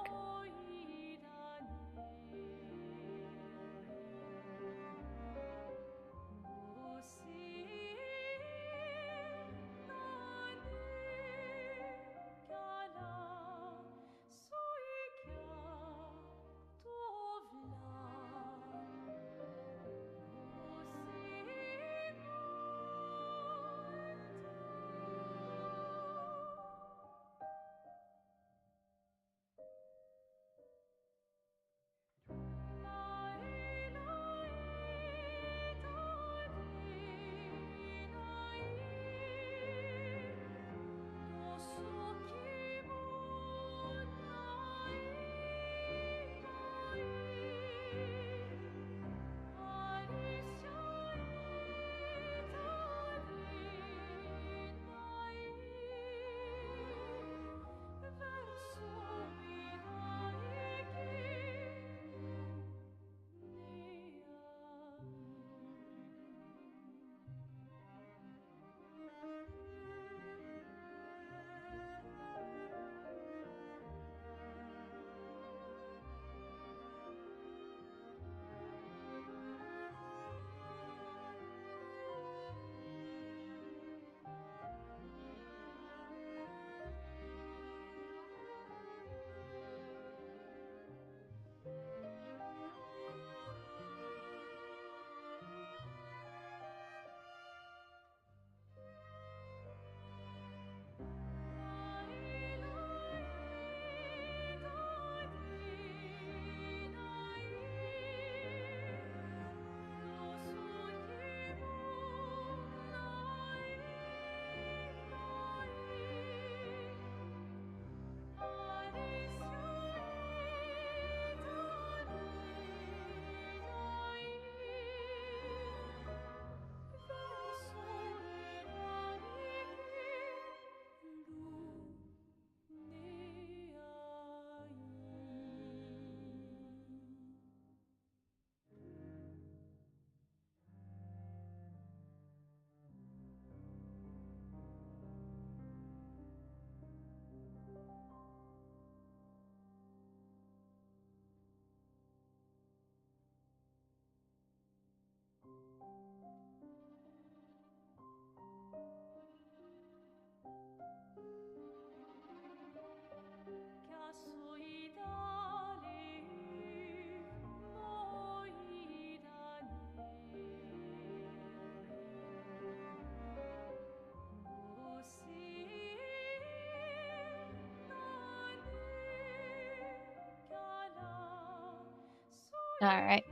Alright.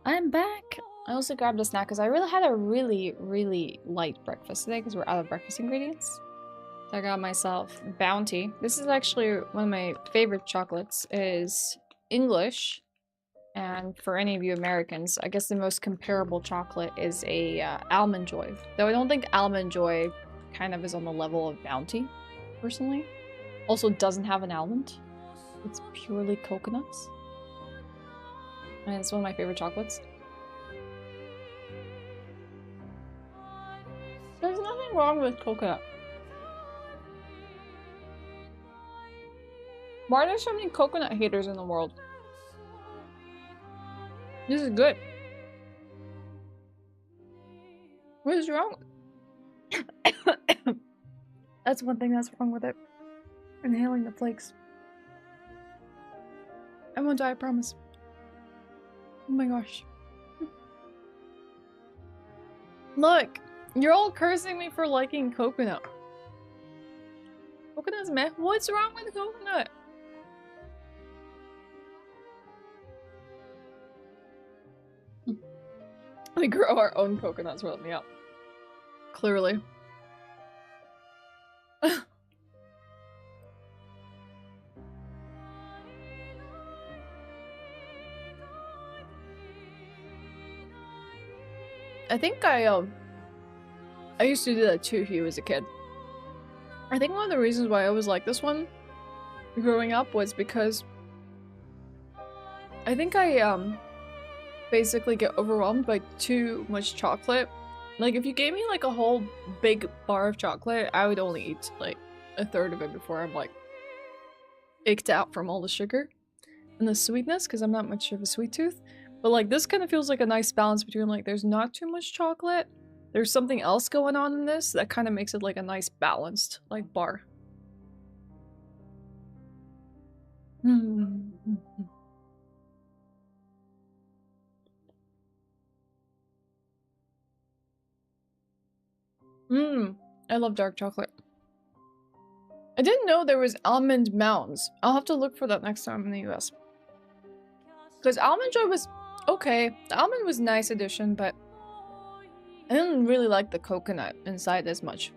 I'm back. I also grabbed a snack because I really had a really light breakfast today because we're out of breakfast ingredients. So I got myself Bounty. This is actually one of my favorite chocolates. It is English. And for any of you Americans, I guess the most comparable chocolate is a Almond Joy. Though I don't think Almond Joy kind of is on the level of Bounty, personally. Also doesn't have an almond. It's purely coconuts. And it's one of my favorite chocolates. There's nothing wrong with coconut. Why are there so many coconut haters in the world? This is good. What is wrong? That's one thing that's wrong with it. Inhaling the flakes. I won't die, I promise. Oh my gosh. Look! You're all cursing me for liking coconut. Coconut's meh? What's wrong with coconut? We grow our own coconuts, roll me up. Clearly. I think I used to do that too if you was a kid. I think one of the reasons why I always liked this one growing up was because I think I basically get overwhelmed by too much chocolate. Like if you gave me like a whole big bar of chocolate, I would only eat like a third of it before I'm like icked out from all the sugar and the sweetness because I'm not much of a sweet tooth. But like this kind of feels like a nice balance between like there's not too much chocolate, there's something else going on in this that kind of makes it like a nice balanced like bar. I love dark chocolate. I didn't know there was almond mounds. I'll have to look for that next time in the US. Because Almond Joy was okay. The almond was a nice addition, but I didn't really like the coconut inside as much.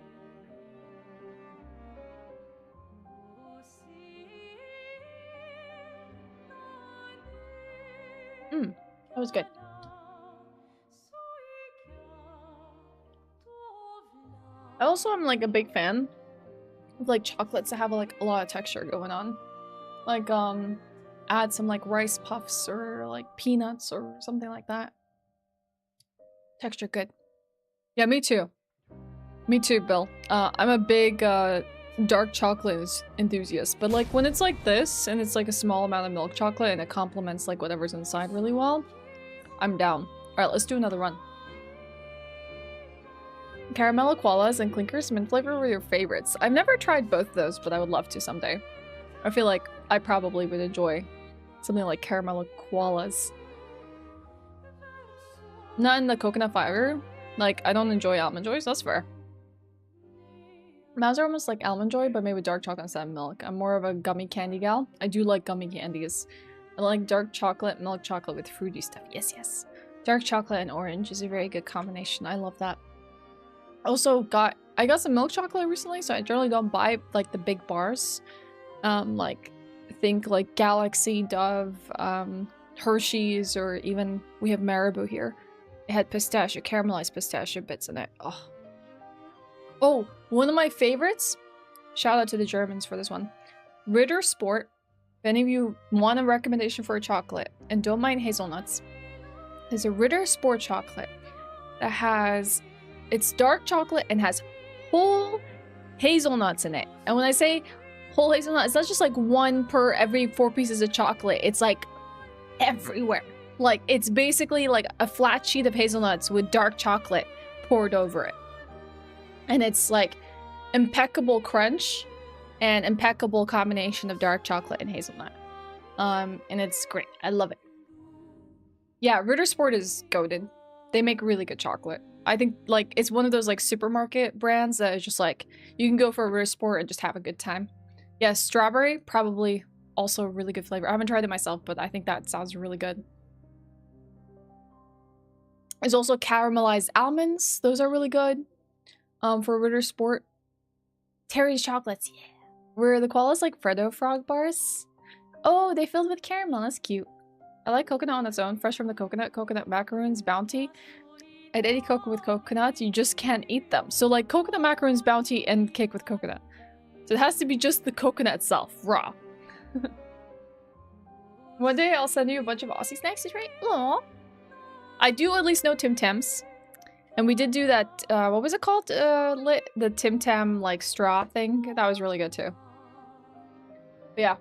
That was good. I also am like a big fan of like chocolates that have like a lot of texture going on. Like add some like rice puffs or like peanuts or something like that. Texture good. Yeah, me too. Me too, Bill. I'm a big dark chocolate enthusiast, but like when it's like this and it's like a small amount of milk chocolate and it complements like whatever's inside really well, I'm down. Alright, let's do another run. Caramel koalas and Clinkers mint flavor were your favorites. I've never tried both of those, but I would love to someday. I feel like I probably would enjoy something like caramel koalas. Not in the coconut fiber. Like, I don't enjoy Almond Joys, that's fair. Mine are almost like Almond Joy, but made with dark chocolate instead of milk. I'm more of a gummy candy gal. I do like gummy candies. I like dark chocolate, milk chocolate with fruity stuff. Yes, yes. Dark chocolate and orange is a very good combination. I love that. Also I got some milk chocolate recently, so I generally don't buy like the big bars. Like think like Galaxy, Dove, Hershey's, or even we have Marabou here. It had pistachio, caramelized pistachio bits in it. Oh, one of my favorites. Shout out to the Germans for this one. Ritter Sport. If any of you want a recommendation for a chocolate and don't mind hazelnuts, there's a Ritter Sport chocolate that has, it's dark chocolate and has whole hazelnuts in it. And when I say whole hazelnuts, it's not just like one per every 4 pieces of chocolate. It's like everywhere. Like it's basically like a flat sheet of hazelnuts with dark chocolate poured over it. And it's like impeccable crunch and impeccable combination of dark chocolate and hazelnut. And it's great. I love it. Yeah, Ritter Sport is goated. They make really good chocolate. I think like it's one of those like supermarket brands that is just like you can go for a Ritter Sport and just have a good time. Yeah, strawberry probably also a really good flavor. I haven't tried it myself, but I think that sounds really good. There's also caramelized almonds. Those are really good. For Ritter Sport. Terry's chocolates, yeah. Were the koalas like Freddo Frog bars? Oh, they filled with caramel. That's cute. I like coconut on its own, fresh from the coconut. Coconut macaroons, Bounty. At any cocoa with coconut, you just can't eat them. So like coconut macaroons, Bounty, and cake with coconut. So it has to be just the coconut itself, raw. One day I'll send you a bunch of Aussie snacks, right? Aww. I do at least know Tim Tams. And we did do that, what was it called? The Tim Tam, like, straw thing. That was really good, too. But yeah.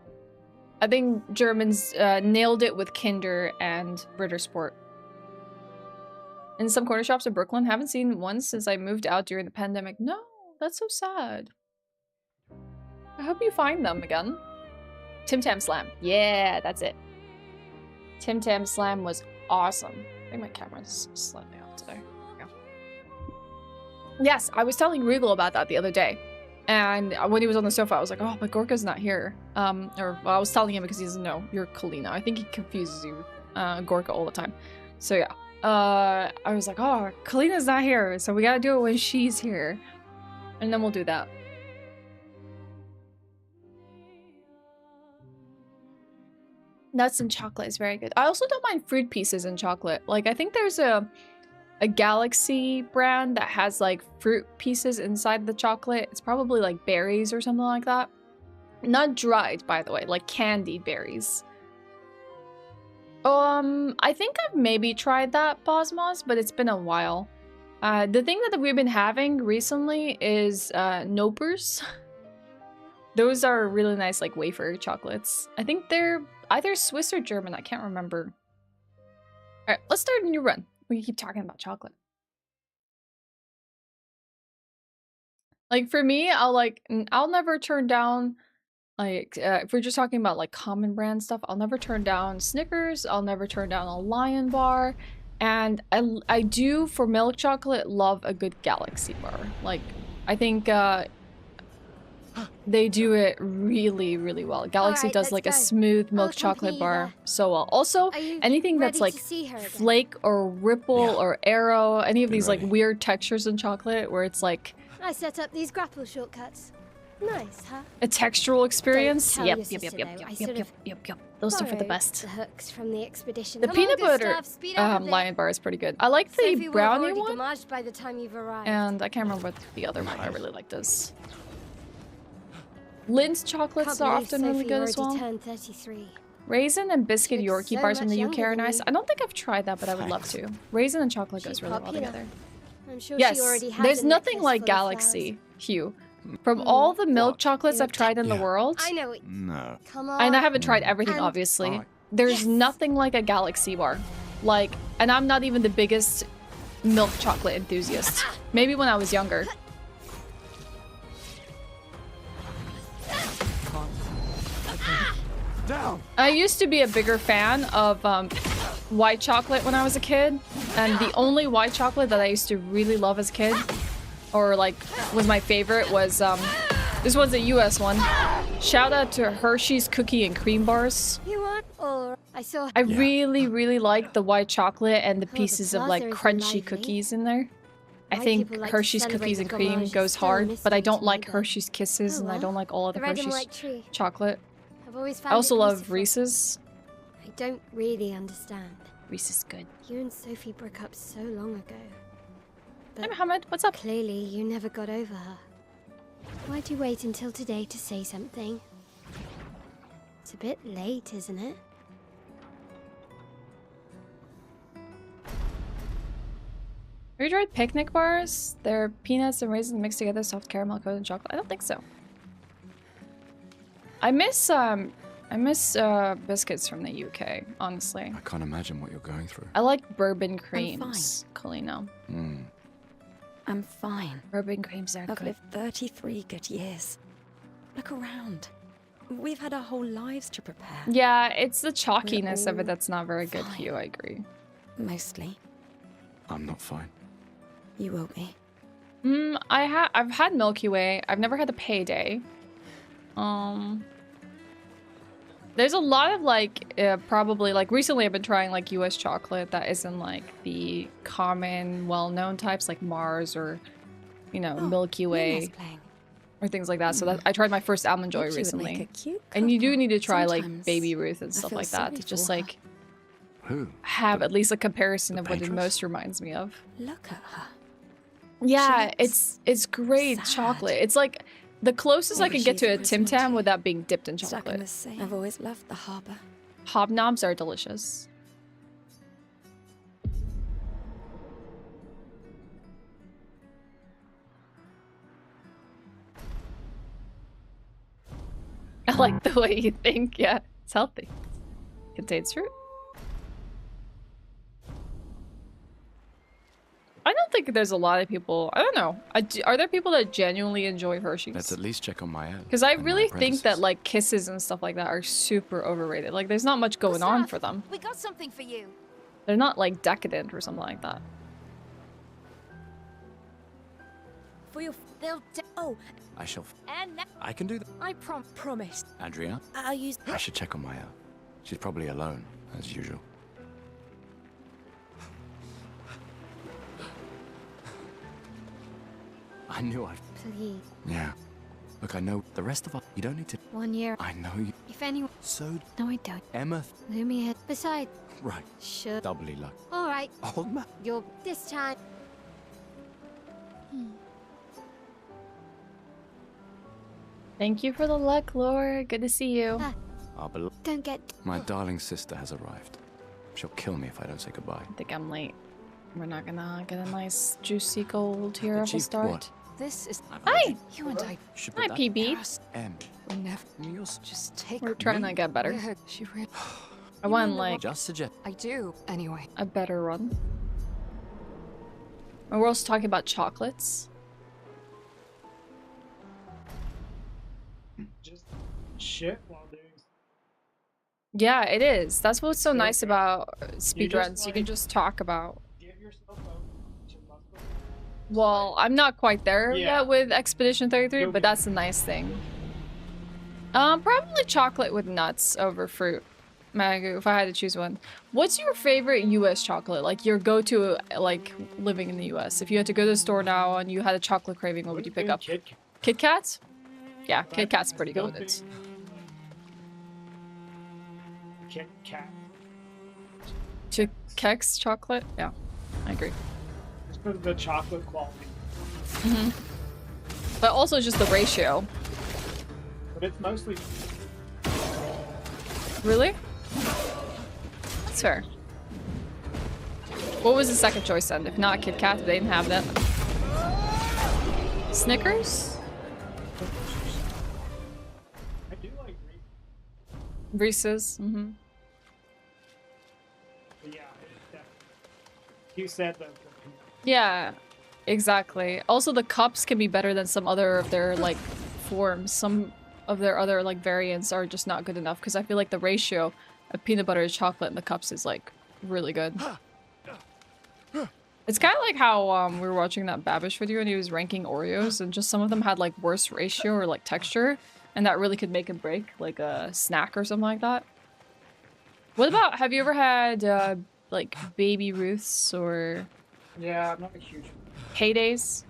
I think Germans nailed it with Kinder and Ritter Sport. In some corner shops in Brooklyn. Haven't seen one since I moved out during the pandemic. No, that's so sad. I hope you find them again. Tim Tam Slam. Yeah, that's it. Tim Tam Slam was awesome. I think my camera's slightly off today. Yeah. Yes, I was telling Regal about that the other day. And when he was on the sofa, I was like, oh, but Gorka's not here. Well, I was telling him because he doesn't know. You're Kalina. I think he confuses you, Gorka, all the time. So yeah. I was like, oh, Kalina's not here. So we gotta do it when she's here. And then we'll do that. Nuts and chocolate is very good. I also don't mind fruit pieces in chocolate. Like, I think there's a Galaxy brand that has, like, fruit pieces inside the chocolate. It's probably, like, berries or something like that. Not dried, by the way. Like, candied berries. I think I've maybe tried that, Bosmos, but it's been a while. The thing that we've been having recently is, Nopers. Those are really nice, like, wafer chocolates. I think they're either Swiss or German. I can't remember. Alright, let's start a new run. We can keep talking about chocolate. Like, for me, I'll never turn down, like, if we're just talking about, like, common brand stuff, I'll never turn down Snickers. I'll never turn down a Lion bar. And I do, for milk chocolate, love a good Galaxy bar. Like, I think, they do it really, really well. Galaxy does like a smooth milk chocolate bar so well. Also, anything that's like flake or ripple or arrow, any of these like weird textures in chocolate where it's like I set up these grapple shortcuts. Nice, huh? A textural experience. Yep. Those two are the best. The hooks from the expedition. The peanut butter Lion bar is pretty good. I like the brownie one. By the time you've arrived. And I can't remember what the other one I really liked is. Lindt chocolates are often really good as well. Raisin and biscuit Yorkie bars from the UK are nice. I don't think I've tried that, but I would love to. Raisin and chocolate goes really well together. I'm sure yes, there's nothing like Galaxy, Hugh. From all the milk chocolates I've tried in the world, I know it. No. Come on. And I haven't tried everything, obviously. There's nothing like a Galaxy bar. Like, and I'm not even the biggest milk chocolate enthusiast. Maybe when I was younger. Down. I used to be a bigger fan of white chocolate when I was a kid, and the only white chocolate that I used to really love as a kid, or like was my favorite, was this was a US one. Shout out to Hershey's cookie and cream bars. You want or I really like the white chocolate and the pieces of like crunchy cookies in there. I think Hershey's cookies and cream goes hard, but I don't like Hershey's Kisses, and I don't like all of the Hershey's chocolate. I also love Reese's. I don't really understand. Reese's is good. You and Sophie broke up so long ago. Hey Mohammed, what's up? Clearly, you never got over her. Why'd you wait until today to say something? It's a bit late, isn't it? Have you tried picnic bars? They're peanuts and raisins mixed together, soft caramel coated in chocolate. I don't think so. I miss biscuits from the UK, honestly. I can't imagine what you're going through. I like bourbon creams, Kalina. I'm fine. Bourbon creams are I've good. lived 33 good years. Look around. We've had our whole lives to prepare. Yeah, it's the chalkiness of it that's not very good, Hugh, I agree. Mostly. I'm not fine. You will be. I've had Milky Way. I've never had the Payday. There's a lot of like, probably like recently I've been trying like US chocolate that isn't like the common well-known types like Mars or, you know, Milky Way or things like that. So that I tried my first almond joy recently. And you do need to try like Baby Ruth and stuff like that to just like have at least a comparison of what it most reminds me of. Look at her. Yeah, it's great chocolate. It's like the closest I can get to a Tim Tam without being dipped in chocolate. I've always loved the harbor. Hobnobs are delicious. I like the way you think. Yeah, it's healthy. Contains fruit. I don't think there's a lot of people. I don't know. Are there people that genuinely enjoy Hershey's? Let's at least check on my ad. Because I really think that like kisses and stuff like that are super overrated. Like there's not much going on for them. We got something for you. They're not like decadent or something like that. For your I shall. And I can do that. I promise. Andrea? I'll use. I should check on Maya. She's probably alone, as usual. I knew I'd... Please. Yeah. Look, I know the rest of us... You don't need to... 1 year. I know you... If anyone... So... No, I don't. Emma... Lumia. Besides... Right. Sure. Doubly lucky. All right. Old man. You're... This time... Thank you for the luck, Laura. Good to see you. Don't get... My darling sister has arrived. She'll kill me if I don't say goodbye. I think I'm late. We're not gonna get a nice juicy gold here off the Chief, start. what? This is... Hi! You and I... Hi, PB. We never... Just take... We're trying to get better. Yeah, she read... I want like... Just suggest... I do. Anyway. A better run. And we're also talking about chocolates. Just shit while doing. Yeah, it is. That's what's so nice about speedruns. You can just talk about... Well, I'm not quite there yet with Expedition 33, but that's a nice thing. Probably chocolate with nuts over fruit. Magu, if I had to choose one. What's your favorite US chocolate? Like your go-to, like living in the US? If you had to go to the store now and you had a chocolate craving, what would you pick up? Kit Kats? Yeah, Kit Kat's pretty good. It's Kit Kat. Kex chocolate? Yeah, I agree. Just because of the chocolate quality. But also just the ratio. But it's mostly... Really? That's fair. What was the second choice then? If not Kit Kat, they didn't have that. Snickers? I do like Reese's. Mm-hmm. But yeah, you said that. Yeah, exactly. Also, the cups can be better than some other of their like forms. Some of their other like variants are just not good enough because I feel like the ratio of peanut butter to chocolate in the cups is like really good. It's kind of like how we were watching that Babish video and he was ranking Oreos and just some of them had like worse ratio or like texture and that really could make and break like a snack or something like that. What about, have you ever had like Baby Ruths or... Yeah, I'm not a huge... Heydays?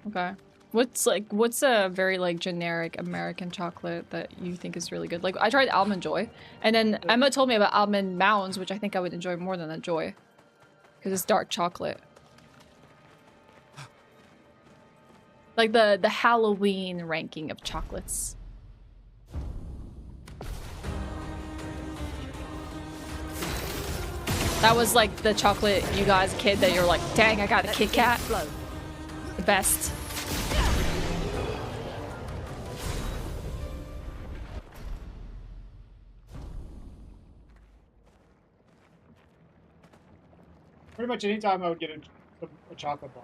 Okay. What's a very like generic American chocolate that you think is really good? Like I tried Almond Joy and then Emma told me about Almond Mounds, which I think I would enjoy more than a Joy. Because it's dark chocolate. Like the Halloween ranking of chocolates. That was like the chocolate you got as a kid that you're like, dang, I got a Kit Kat. The best. Pretty much any time I would get a chocolate bar.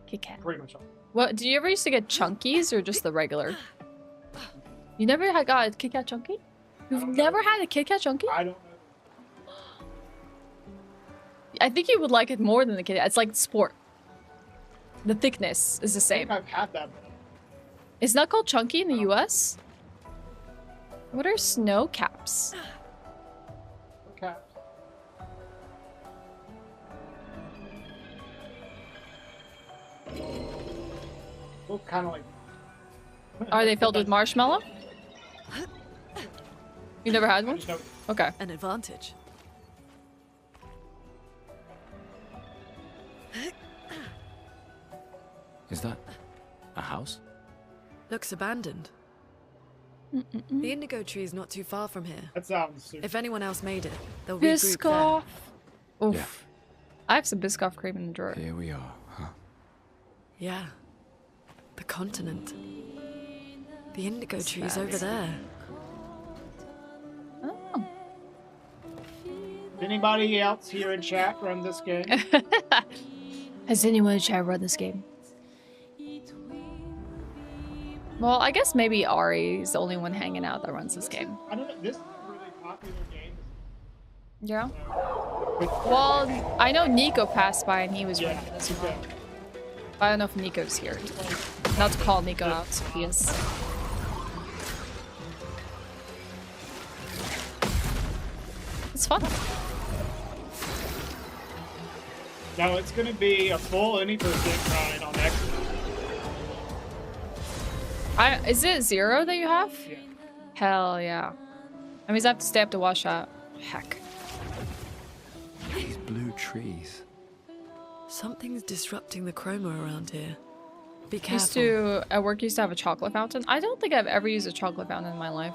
Kit Kat. Pretty much all. What, did you ever used to get Chunkies or just the regular? You never had got a Kit Kat Chunky? You've never had a Kit Kat Chunky? I don't know. I think you would like it more than the Kit Kat. It's like sport. The thickness is the same. I think I've had that. It's not called Chunky in the US? What are snow caps? Okay. Look kind of like. Are they filled with marshmallow? You never had one? Okay. An advantage. Is that a house? Looks abandoned. The indigo tree is not too far from here. That sounds super. If anyone else made it, they'll regroup Biscoff. there. Oof. Yeah. I have some Biscoff cream in the drawer. Here we are, huh? Yeah. The continent. The indigo That's tree is fancy. over there. Oh. Anybody else here in chat run this game? Has anyone in chat run this game? Well, I guess maybe Ari is the only one hanging out that runs this game. I don't know. This is a really popular game. Yeah. Well, I know Nico passed by and he was running this one. But I don't know if Nico's here. Not to call Nico out, he is. It's fun. Now it's going to be a full any percent grind on Xbox. Is it 0 that you have? Yeah. Hell yeah. That means I have to stay up to watch that. Heck. These blue trees. Something's disrupting the chroma around here. Be careful. At work used to have a chocolate fountain. I don't think I've ever used a chocolate fountain in my life.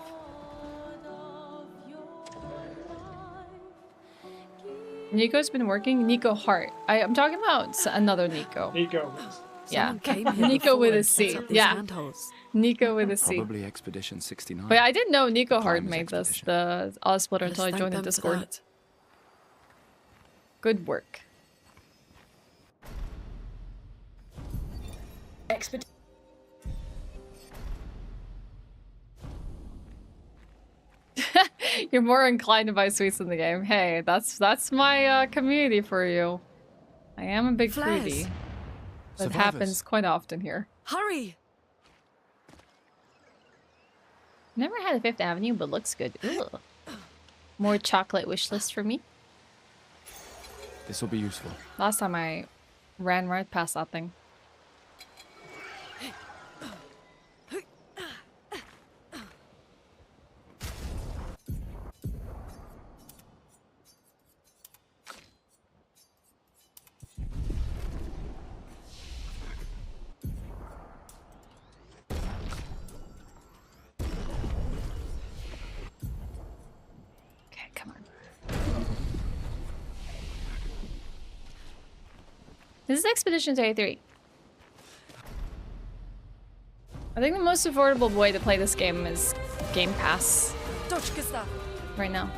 Nico's been working. Nico Hart. I'm talking about another Nico. Nico. Yeah. Someone came here Nico before with a and set C. up these Yeah. handholds. Nico with a C. Probably Expedition 69. But I didn't know Nico Hart Climbers made this, expedition. the Oz Splitter, Let's until I thank joined the them for Discord. that. Good work. You're more inclined to buy sweets in the game. Hey, that's my community for you. I am a big Flares. foodie. That Survivors. happens quite often here. Hurry! Never had a Fifth Avenue, but looks good. Ugh. More chocolate wish list for me. This will be useful. Last time I ran right past that thing. Okay, come on. This is Expedition 33. I think the most affordable way to play this game is Game Pass right now.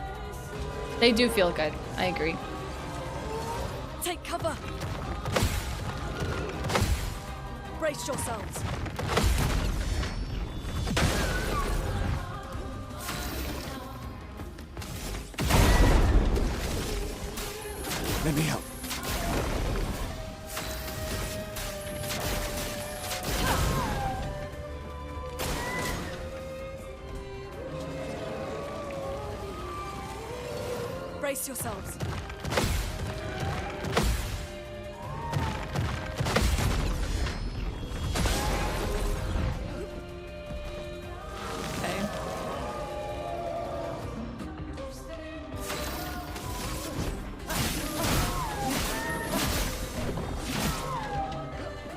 They do feel good, I agree. Take cover! Brace yourselves! Let me help. Brace yourselves! Okay.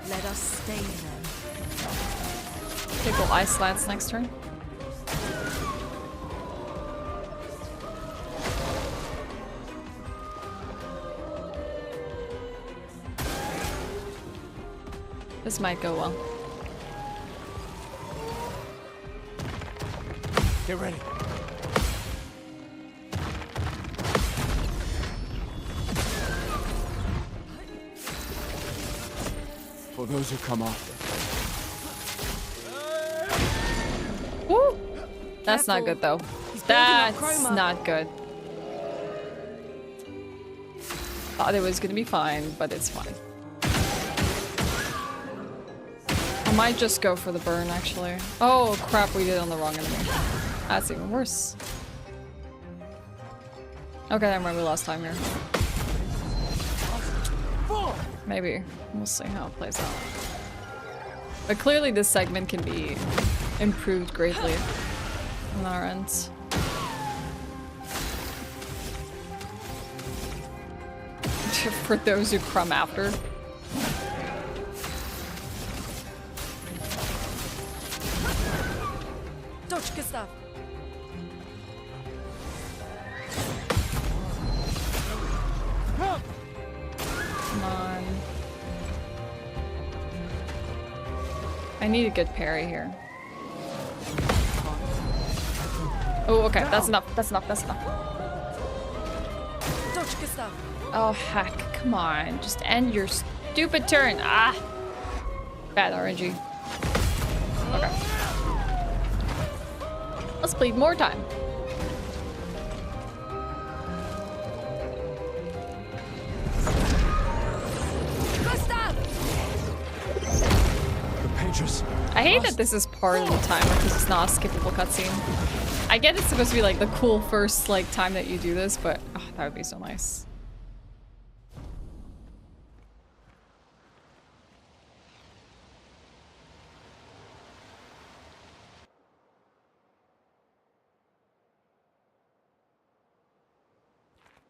Let us stay then. Okay, go Ice Lance next turn. This might go well. Get ready. For those who come after. Woo! That's not good though. That's not good. Thought it was gonna be fine, but it's fine. I might just go for the burn actually. Oh crap, we did it on the wrong enemy. That's even worse. Okay, I remember last time here. Maybe. We'll see how it plays out. But clearly this segment can be improved greatly on our end. For those who crumb after. Dodge, Gustav. Come on. I need a good parry here. Oh, okay. That's enough. That's enough. That's enough. Dodge, Gustav. Oh, heck. Come on. Just end your stupid turn. Ah. Bad RNG. Okay. Let's bleed more time. I hate that this is part of the time because it's not a skippable cutscene. I get it's supposed to be like the cool first like time that you do this, but oh, that would be so nice.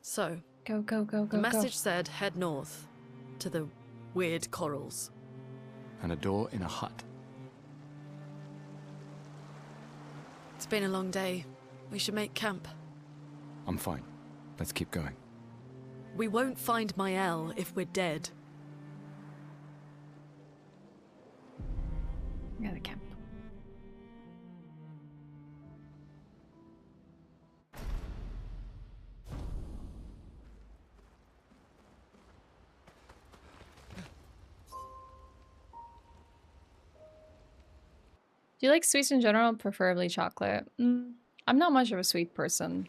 So, go. The message said head north to the weird corals. And a door in a hut. It's been a long day. We should make camp. I'm fine. Let's keep going. We won't find Mael if we're dead. We gotta camp. Do you like sweets in general, preferably chocolate? I'm not much of a sweet person.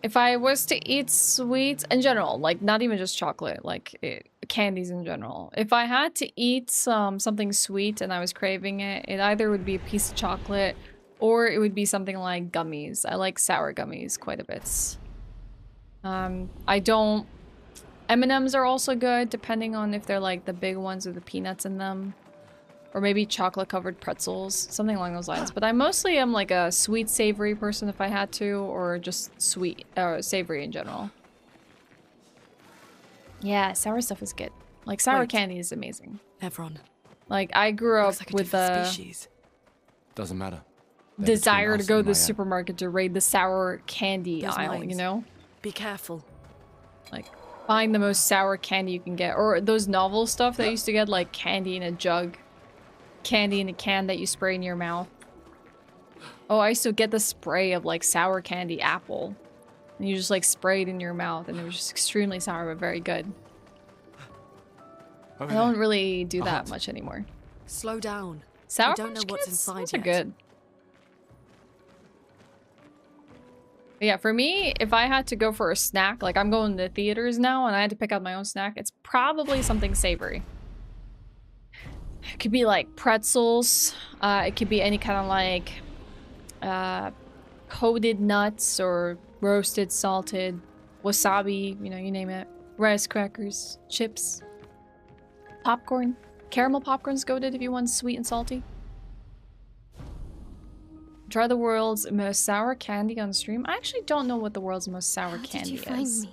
If I was to eat sweets in general, like not even just chocolate, like candies in general. If I had to eat something sweet and I was craving it, it either would be a piece of chocolate or it would be something like gummies. I like sour gummies quite a bit. I don't... M&Ms are also good, depending on if they're like the big ones with the peanuts in them. Or maybe chocolate-covered pretzels, something along those lines. But I mostly am like a sweet, savory person if I had to, or just sweet, or savory in general. Yeah, sour stuff is good. Like, sour candy is amazing. Evron. Like, I grew up with the species. Doesn't matter. desire to go to the supermarket to raid the sour candy aisle, you know? Be careful. Like, find the most sour candy you can get. Or those novel stuff that I used to get, like candy in a jug. Candy in a can that you spray in your mouth. Oh, I used to get the spray of like sour candy apple. And you just like spray it in your mouth and it was just extremely sour but very good. I don't really do that much anymore. Slow down. Sour I don't know what's inside those yet. are good. But yeah, for me, if I had to go for a snack, like I'm going to theaters now and I had to pick out my own snack, it's probably something savory. It could be like pretzels. It could be any kind of like coated nuts or roasted, salted, wasabi, you know, you name it. Rice crackers, chips, popcorn. Caramel popcorn's goated if you want sweet and salty. Try the world's most sour candy on stream. I actually don't know what the world's most sour candy is.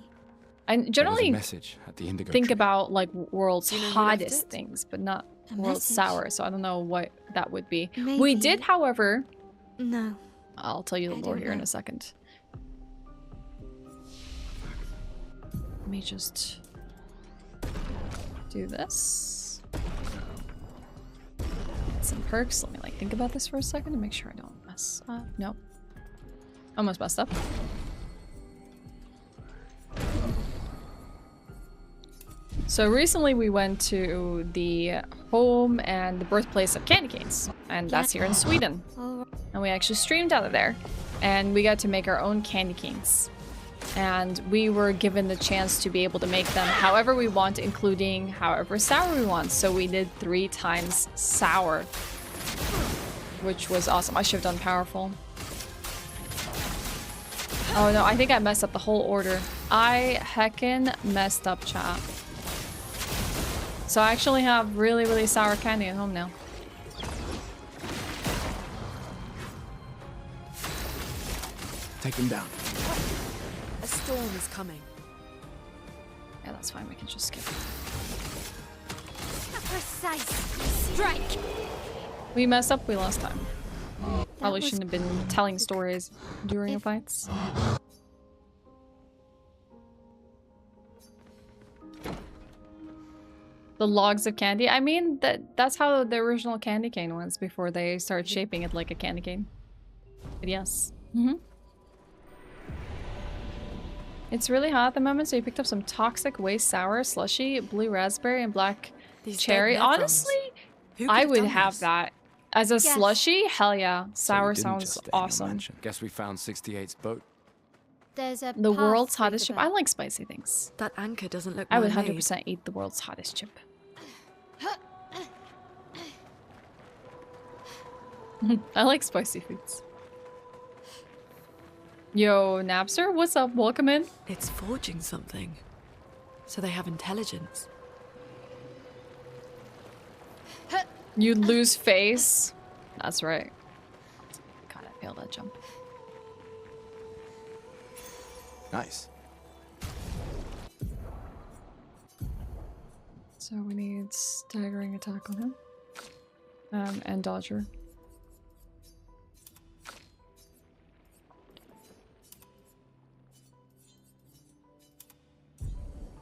I generally think about like world's hottest things, but not world's sour, so I don't know what that would be. Maybe. We did, however... No. I'll tell you the lore here in a second. Let me just do this. Get some perks. Let me like think about this for a second to make sure I don't mess up. Nope. Almost messed up. So recently we went to the home and the birthplace of candy canes, and that's here in Sweden. And we actually streamed out of there, and we got to make our own candy canes. And we were given the chance to be able to make them however we want, including however sour we want. So we did 3 times sour, which was awesome. I should have done powerful. Oh no, I think I messed up the whole order. I heckin' messed up, chat. So I actually have really, really sour candy at home now. Take him down. A storm is coming. Yeah, that's fine. We can just skip it. A precise strike. We messed up. We lost time. Probably shouldn't have been telling stories during the fights. The logs of candy. I mean, that's how the original candy cane was before they started shaping it like a candy cane. But yes. It's really hot at the moment, so you picked up some toxic waste sour, slushy, blue raspberry, and black cherry. Honestly, I would have that. As a slushy, hell yeah. Sour sounds awesome. Guess we found 68's boat. There's a The path world's through hottest the chip. boat. I like spicy things. That anchor doesn't look I would man-made. 100% eat the world's hottest chip. I like spicy foods. Yo, Napster, what's up? Welcome in. It's forging something. So they have intelligence. You lose face. That's right. God, I failed that jump. Nice. So we need staggering attack on him. And dodger.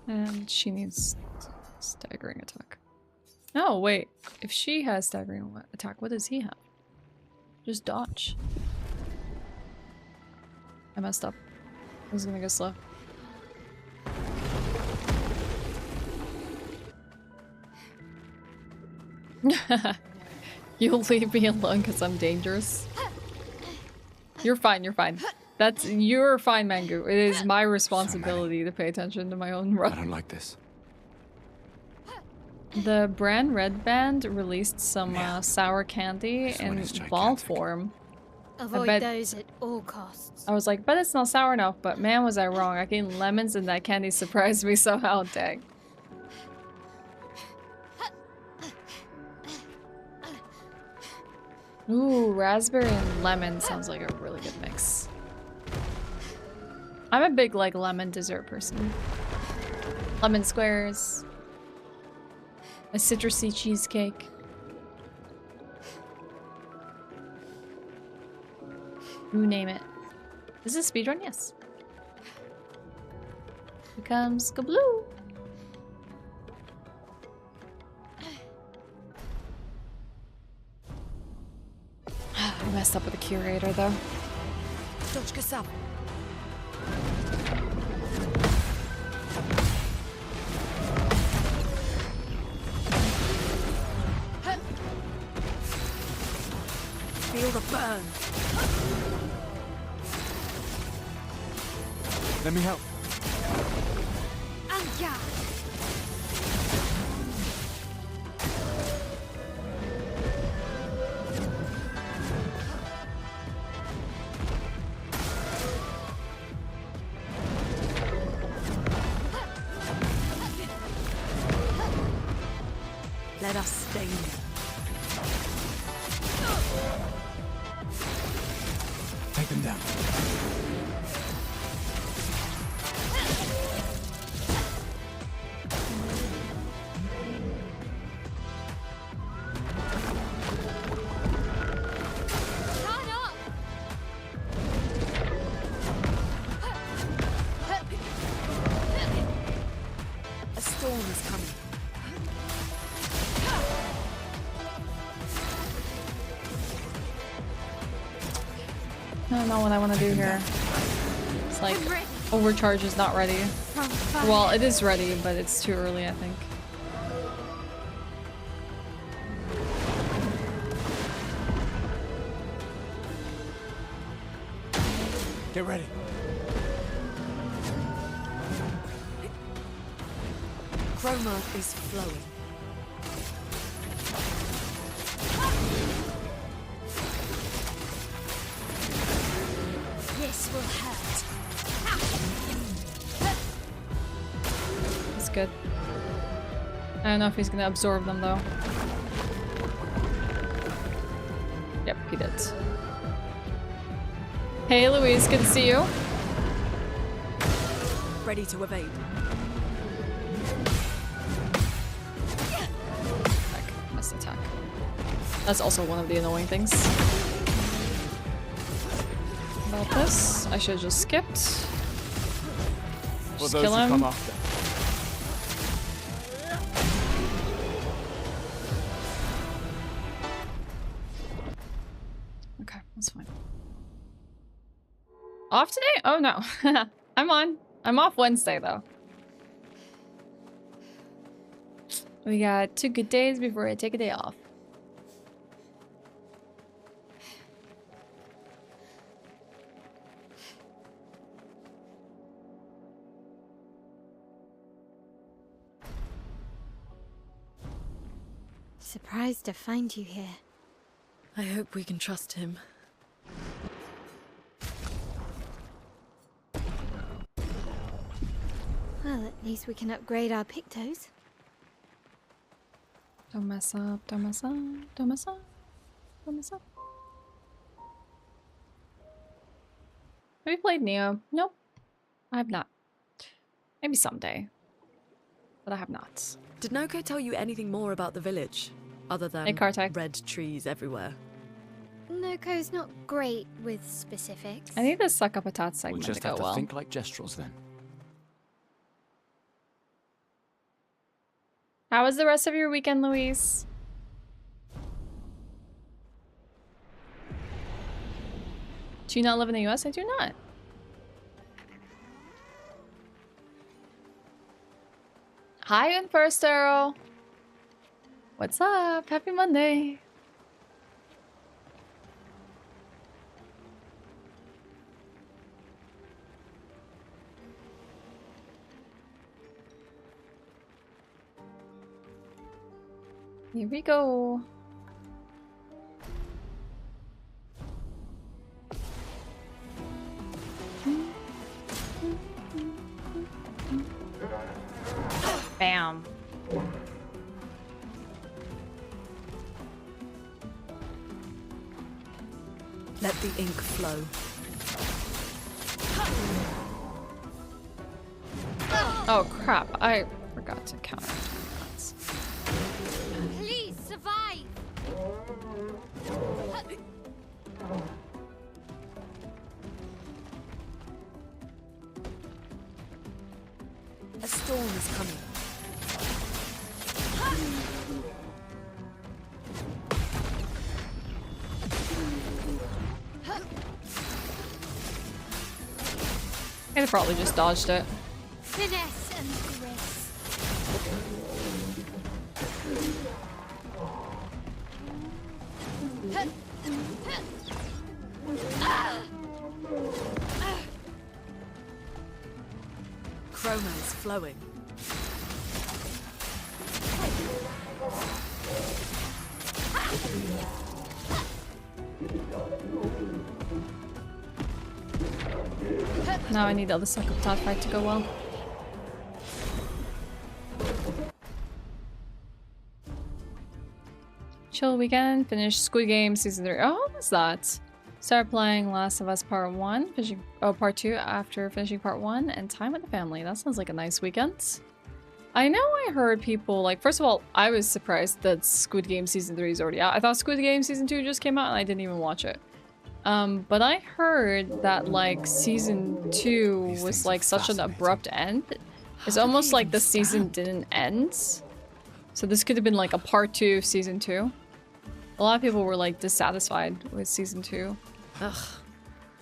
And she needs staggering attack. Oh, wait. If she has staggering attack, what does he have? Just dodge. I messed up. I was gonna go slow. You'll leave me alone because I'm dangerous. You're fine, you're fine. You're fine, Mangu. It is my responsibility to pay attention to my own run. I don't like this. The brand Red Band released some sour candy in ball form. Avoid those at all costs. I was like, but it's not sour enough. But man, was I wrong. I gained lemons and that candy surprised me somehow. Dang. Ooh, raspberry and lemon sounds like a really good mix. I'm a big, like, lemon dessert person. Lemon squares. A citrusy cheesecake. You name it. Is this a speedrun? Yes. Here comes Kabloo. I messed up with the curator though. Feel the burn. Let me help. Let us stay here. Take them down. A storm is coming. No, not what I want to do here. It's like overcharge is not ready. Well, it is ready, but it's too early, I think. Get ready. Chroma is flowing. This will hurt. That's good. I don't know if he's gonna absorb them though. Yep, he did. Hey Louise, good to see you. Ready to evade. Attack. Must attack. That's also one of the annoying things about this. I should have just skipped. For Just those kill who him. come after. Okay, that's fine. Off today? Oh no. I'm on. I'm off Wednesday though. We got 2 good days before I take a day off. Surprised to find you here. I hope we can trust him. Well, at least we can upgrade our Pictos. Don't mess up, don't mess up, don't mess up, don't mess up. Have you played Neo? Nope. I have not. Maybe someday. But I have not. Did Noko tell you anything more about the village? Other than red trees everywhere? Noko's not great with specifics. I need the suck up a tot We'll segment just to go have to well. think like Gestrels then. How was the rest of your weekend, Louise? Do you not live in the US? I do not. Hi, First Arrow. What's up? Happy Monday. Here we go. Bam. Let the ink flow. Oh crap, I forgot to counter that. Please survive. A storm is coming. I probably just dodged it. Finesse and grace. Chroma is flowing. Now I need the other suck up tot fight to go well. Chill weekend, finish Squid Game Season 3. Oh, what was that? Start playing Last of Us Part 1, finishing, Part 2 after finishing Part 1, and time with the family. That sounds like a nice weekend. I know I heard people, like, first of all, I was surprised that Squid Game Season 3 is already out. I thought Squid Game Season 2 just came out and I didn't even watch it. But I heard that, like, Season 2 was, like, such an abrupt end. It's almost like the season didn't end. So this could have been, like, a Part 2 of Season 2. A lot of people were, like, dissatisfied with Season 2. Ugh.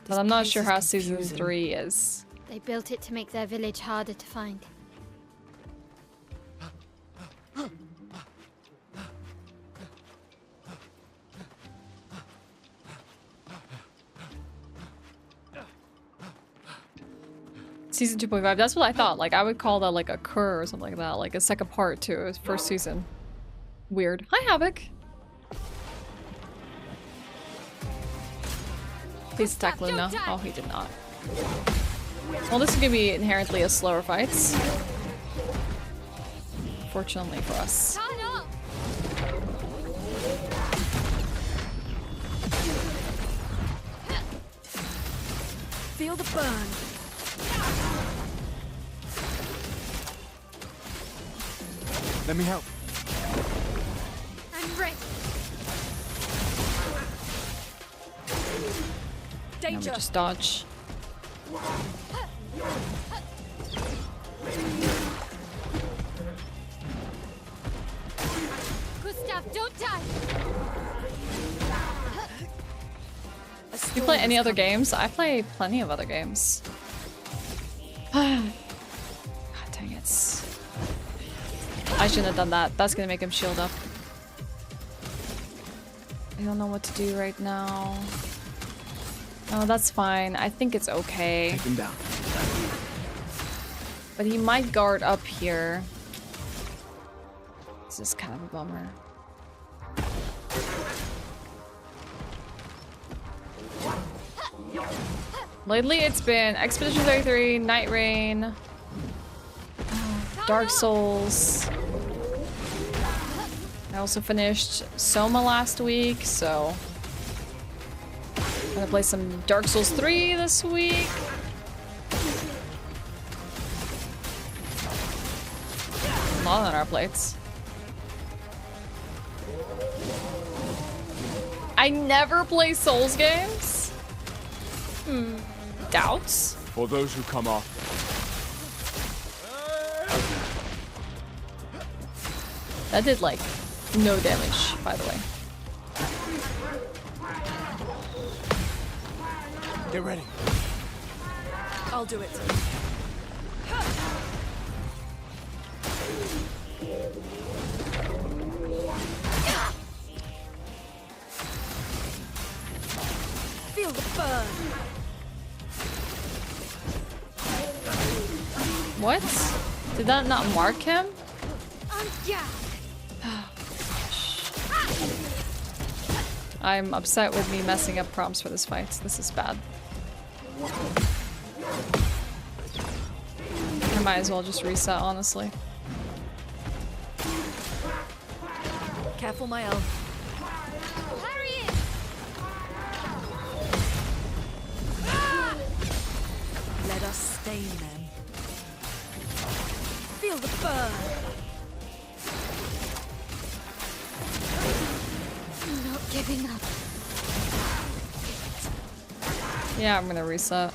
But I'm not sure how Season 3 is. They built it to make their village harder to find. Season 2.5, that's what I thought. Like, I would call that like a cur or something like that. Like a second part to his first season. Weird. Hi, Havoc. Please attack Luna. Oh, he did not. Well, this is gonna be inherently a slower fight. Fortunately for us. Feel the burn. Let me help. I'm ready. Now we just dodge. Gustav, don't die. Do you play any other games? I play plenty of other games. God dang it. I shouldn't have done that. That's gonna make him shield up. I don't know what to do right now. No, that's fine. I think it's okay. Take him down. But he might guard up here. This is kind of a bummer. Lately it's been Expedition 33, Night Rain, Dark Souls. I also finished Soma last week, so I'm gonna play some Dark Souls 3 this week. A lot on our plates. I never play Souls games. Doubts? For those who come off. That did like no damage, by the way. Get ready. I'll do it. Feel the burn. What? Did that not mark him? I'm upset with me messing up prompts for this fight. This is bad. I might as well just reset, honestly. Careful, my elf. Let us stain them. Feel the burn. I'm not giving up. Yeah, I'm gonna reset.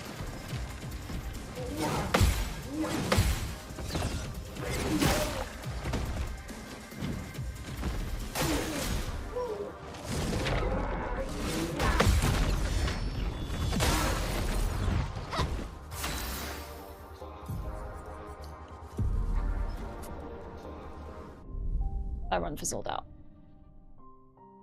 That run fizzled out.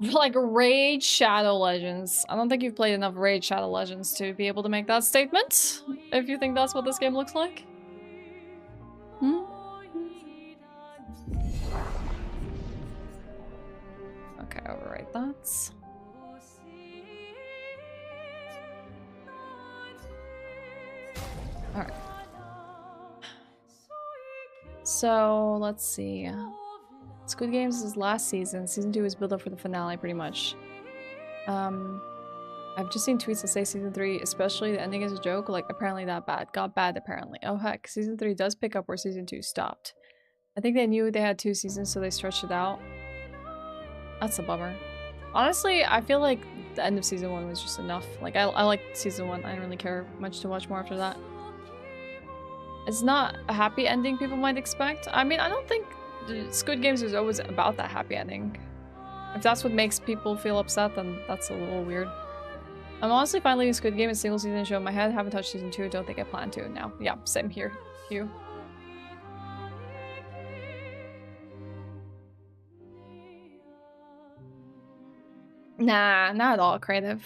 Like Raid Shadow Legends. I don't think you've played enough Raid Shadow Legends to be able to make that statement. If you think that's what this game looks like. Hmm? Okay, overwrite that. Alright. So, let's see. Squid Games is last season. Season 2 is built up for the finale, pretty much. I've just seen tweets that say Season 3, especially the ending is a joke, like apparently that bad. Got bad, apparently. Oh heck, Season 3 does pick up where Season 2 stopped. I think they knew they had 2 seasons, so they stretched it out. That's a bummer. Honestly, I feel like the end of Season 1 was just enough. Like, I liked Season 1. I didn't really care much to watch more after that. It's not a happy ending people might expect. I mean, I don't think Squid Games is always about that happy ending. If that's what makes people feel upset, then that's a little weird. I'm honestly fine leaving Squid Game a single season show in my head. Haven't touched Season 2. Don't think I plan to now. Yeah, same here. Hugh. Nah, not at all creative.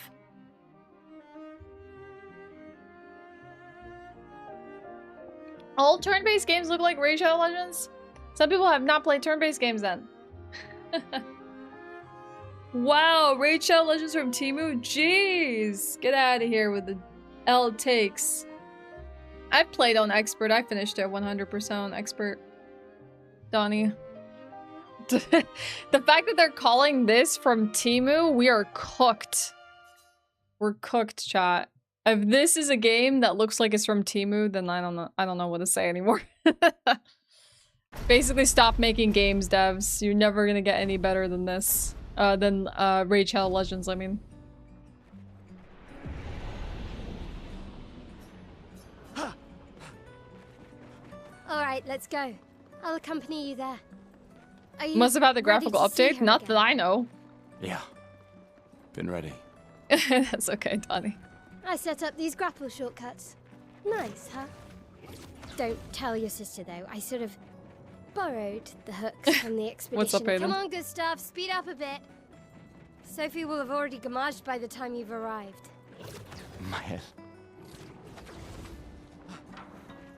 All turn-based games look like Raid Shadow Legends? Some people have not played turn-based games then. Wow, Rachel Legends from Temu? Jeez! Get out of here with the L it takes. I played on Expert. I finished it 100% on Expert. Donnie. The fact that they're calling this from Temu, we are cooked. We're cooked, chat. If this is a game that looks like it's from Temu, then I don't know what to say anymore. Basically, stop making games, devs. You're never gonna get any better than this. Than Rachel Legends, I mean. Alright, let's go. I'll accompany you there. Are you Must have had the ready graphical to see update? her Not again? that I know. Yeah. Been ready. That's okay, Donnie. I set up these grapple shortcuts. Nice, huh? Don't tell your sister, though. I sort of borrowed the hooks from the expedition. What's up, Aiden? Come on, Gustav, speed up a bit. Sophie will have already gamaged by the time you've arrived. My head.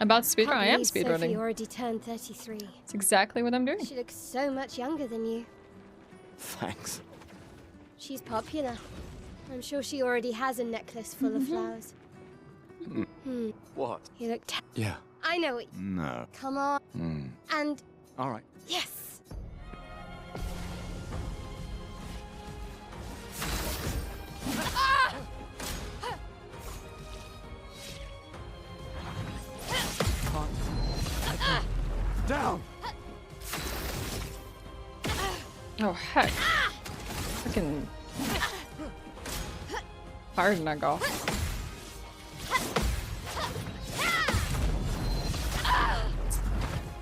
About speedrun, I am Can't believe Sophie speedrunning. already turned 33. It's exactly what I'm doing. She looks so much younger than you. Thanks. She's popular. I'm sure she already has a necklace full of flowers. What? You look Yeah. I know it. No. Come on. And All right. yes. Down. Oh, heck. Freaking. Hard did I go?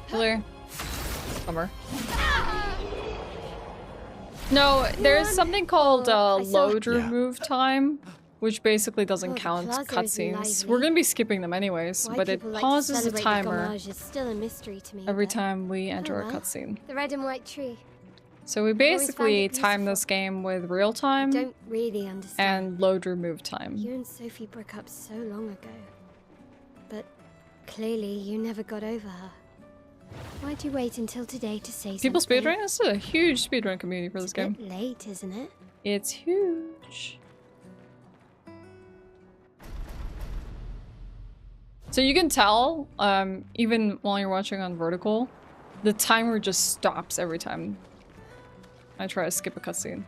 Clear. Bummer. No, there's something called load remove time, which basically doesn't count cutscenes. We're gonna be skipping them anyways, but it pauses the timer Is still a mystery to me, every but- time we enter a well. cutscene. The red and white tree. So we always found basically it time this game with real time Don't really understand. and load remove time. You and Sophie broke up so long ago. But clearly you never got over her. Why'd you wait until today to say People something? speedrun? This is a huge speedrun community for this It's a game. bit late, isn't it? It's huge. So you can tell, even while you're watching on vertical, the timer just stops every time I try to skip a cutscene.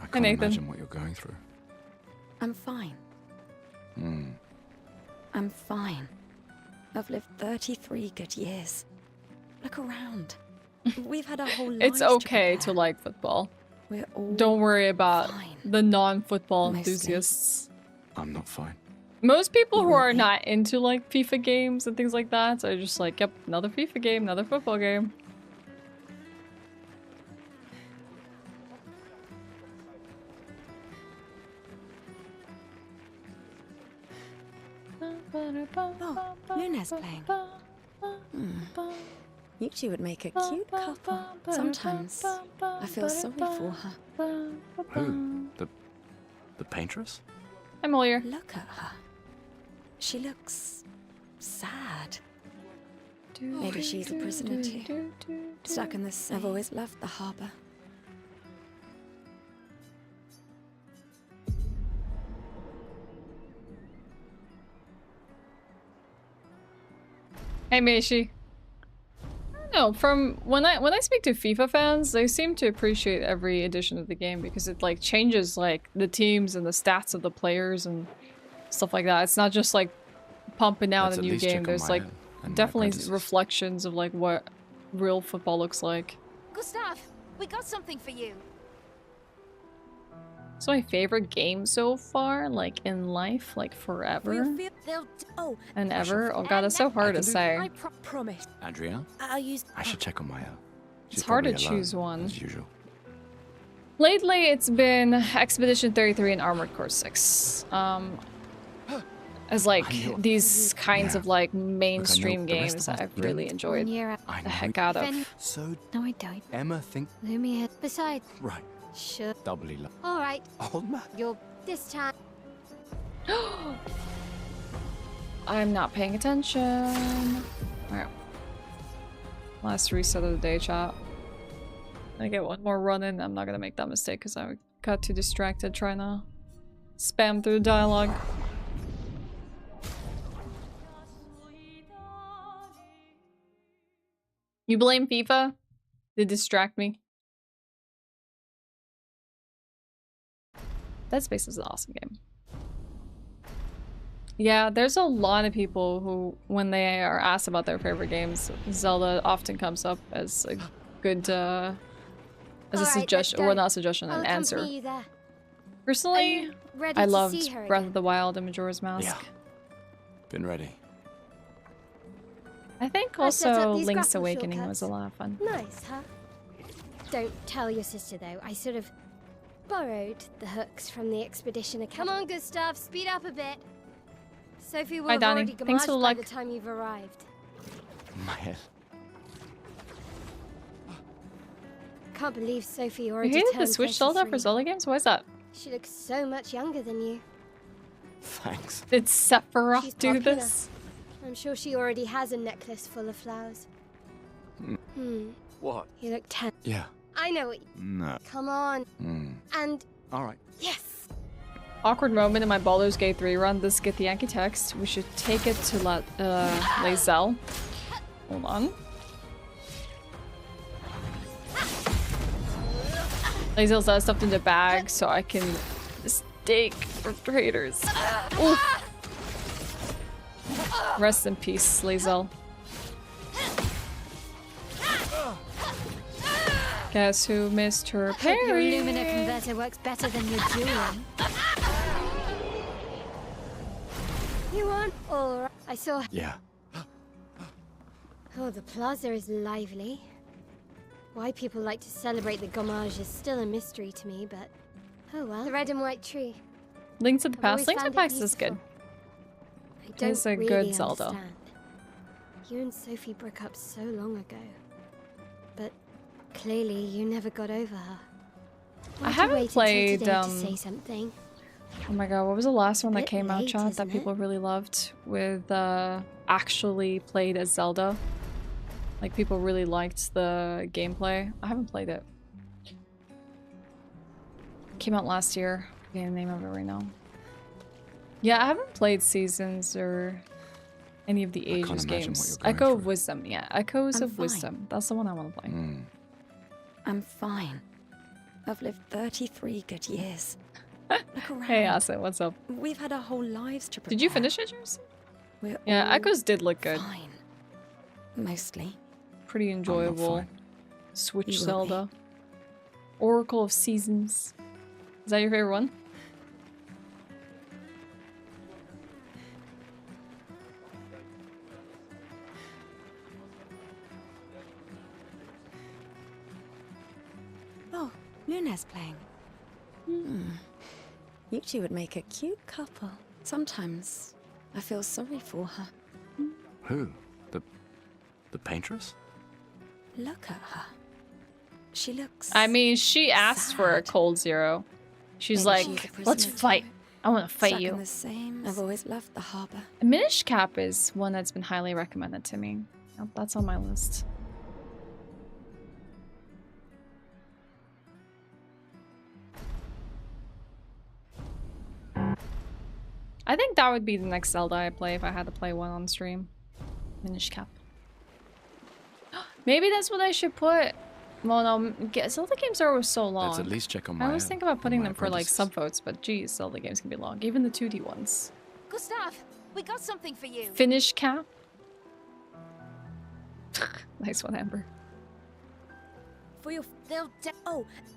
I can't Nathan. imagine what you're going through. I'm fine. I'm fine. I've lived 33 good years. Look around. We've had our whole lives It's okay to prepare. like football. We're all Don't worry about fine. the non-football Mostly. enthusiasts. I'm not fine. Most people who are not into like FIFA games and things like that are just like, yep, another FIFA game, another football game. Oh, Luna's playing. You two would make a cute couple. Sometimes I feel sorry for her. Who? The paintress? I'm all here. Look at her. She looks sad. Maybe she's a prisoner too. Stuck in the sea. I've always loved the harbor. Hey, Meishi. I don't know, from when I speak to FIFA fans, they seem to appreciate every edition of the game because it like changes like the teams and the stats of the players and stuff like that. It's not just like pumping out Let's a at new least game. check on There's my like own and my definitely apprentices. reflections of like what real football looks like. Gustav, we got something for you. It's my favorite game so far, like in life, like forever and ever. Oh god, it's so hard to say. I promise. Adrienne? I'll use. I should check on my own. It's hard to probably alone, choose one. as usual. Lately, it's been Expedition 33 and Armored Core 6. As like these kinds of like mainstream the rest games of us that I've don't. really enjoyed I the know. heck out of. So No, I don't. Emma think Lumia. Besides, right. sure. Doubly love. All right. Old man. You're this time. I'm not paying attention. Alright. Last reset of the day, chat. I get one more run in. I'm not gonna make that mistake because I got too distracted trying to spam through dialogue. You blame FIFA to distract me? Dead Space is an awesome game. Yeah, there's a lot of people who, when they are asked about their favorite games, Zelda often comes up as a good, as a suggestion, or not suggestion, an answer. Personally, I loved Breath of the Wild and Majora's Mask. Yeah. Been ready. I think also Link's Awakening was a lot of fun. Nice, huh? Don't tell your sister though. I sort of borrowed the hooks from the expedition account. Come on, Gustav, speed up a bit. Sophie will have already Thanks for the by luck. the time you've arrived. My head. Can't believe Sophie You already hated turned the Switch Zelda for 33. Zelda games? Why is that? She looks so much younger than you. Thanks. Did Sephiroth She's do popular. this? I'm sure she already has a necklace full of flowers. What? You look 10. Yeah. I know what. No. Come on. And All right. yes. Awkward moment in my Baldur's Gate 3 run. This get the Yankee text. We should take it to Lae'zel. Hold on. Lae'zel's stuffed in the bag so I can stake for traitors. Oof. Rest in peace, Lae'zel. Guess who missed her parry? Your Lumina converter works better than your Julian. You want? All right. I saw. Yeah. Oh, the plaza is lively. Why people like to celebrate the gommage is still a mystery to me, but oh well. The red and white tree. Link to the I've Past. always Link to the found it Past is good. I don't It's a really good Zelda. understand. You and Sophie broke up so long ago, but clearly you never got over her. I haven't played. To say something. Oh my god, what was the last one that Bit came out, late, chat, that isn't people really loved with actually played as Zelda? Like people really liked the gameplay. I haven't played it. Came out last year. I can't name of it right now. Yeah, I haven't played Seasons or any of the Ages games. Echo of Wisdom, yeah. Echoes of Wisdom. That's the one I want to play. I'm fine. I've lived 33 good years. Look around. Hey, Asa, what's up? We've had our whole lives to prepare. Did you finish it, Jersey? We're Yeah, all Echoes did look good. fine. Mostly. Pretty enjoyable. Switch You will Zelda. Oracle of Seasons. Is that your favorite one? Oh, Luna's playing. You two would make a cute couple. Sometimes I feel sorry for her. Who? The paintress? Look at her. She looks. I mean, she asked for a cold zero. She's Maybe like, she's a let's prisoner fight. too. I want to fight Stuck you. in the same. I've always loved the harbor. Minish Cap is one that's been highly recommended to me. Yep, that's on my list. I think that would be the next Zelda I play if I had to play one on stream. Minish Cap. Maybe that's what I should put. Well, no, Zelda games are always so long. Let's at least check on my. I always think about putting them for like apprentices. subvotes, but geez, Zelda games can be long. Even the 2D ones. Gustav, we got something for you. Finish Cap. Nice one, Amber. For your, they'll.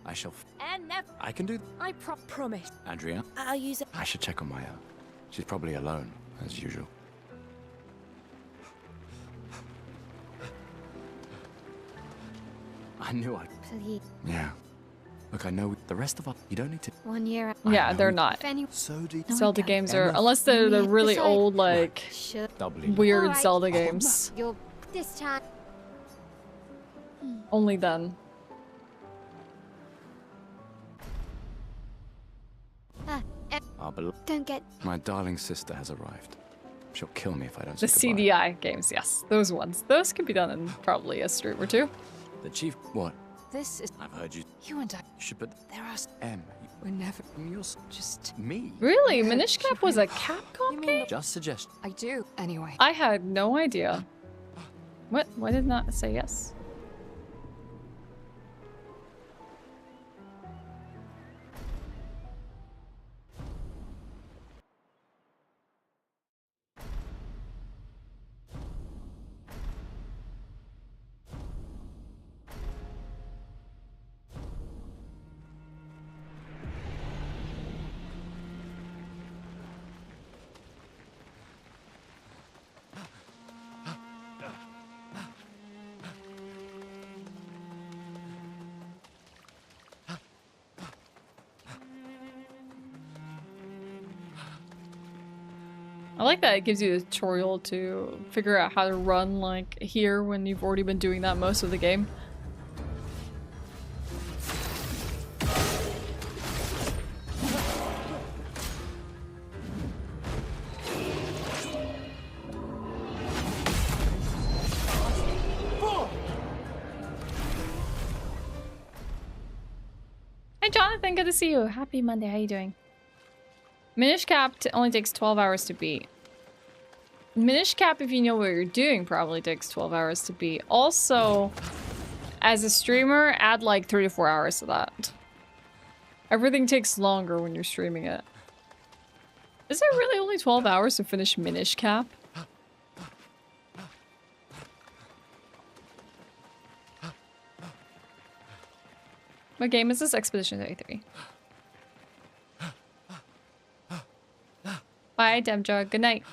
I shall. And never. I can do. I promise. Andrea, I'll use it. I should check on Maya. She's probably alone, as usual. I knew I'd. Please. Yeah. Look, I know the rest of us. You don't need to. 1 year. Yeah, they're not. So do Zelda games are, unless they're the really old, like, doubly. weird Alright. Zelda games. You're this time. Only then. Don't get. My darling sister has arrived. She'll kill me if I don't The say goodbye. CDI games, yes. Those ones. Those could be done in probably a stream or two. The chief. What? This is... I've heard you. You and I... You should put... There are... M. We're never... You're just me. Really? Minish Cap was a Capcom game? Just suggestion. I do. Anyway. I had no idea. What? Why did not say yes? I like that it gives you a tutorial to figure out how to run like here when you've already been doing that most of the game. Hi Jonathan, good to see you. Happy Monday, how you doing? Minish Cap only takes 12 hours to beat. Minish Cap, if you know what you're doing, probably takes 12 hours to beat. Also, as a streamer, add like 3 to 4 hours to that. Everything takes longer when you're streaming it. Is it really only 12 hours to finish Minish Cap? What game is this? Expedition 33. Bye, Demjug. Good night.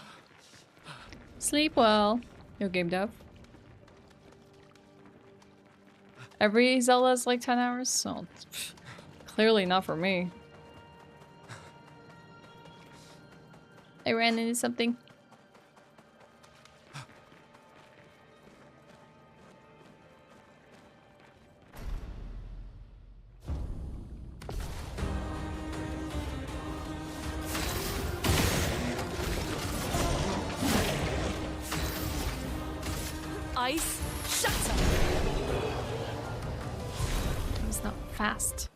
Sleep well. No game dev. Every Zelda is like 10 hours, so clearly not for me. I ran into something. Ice, shut up! It's not fast.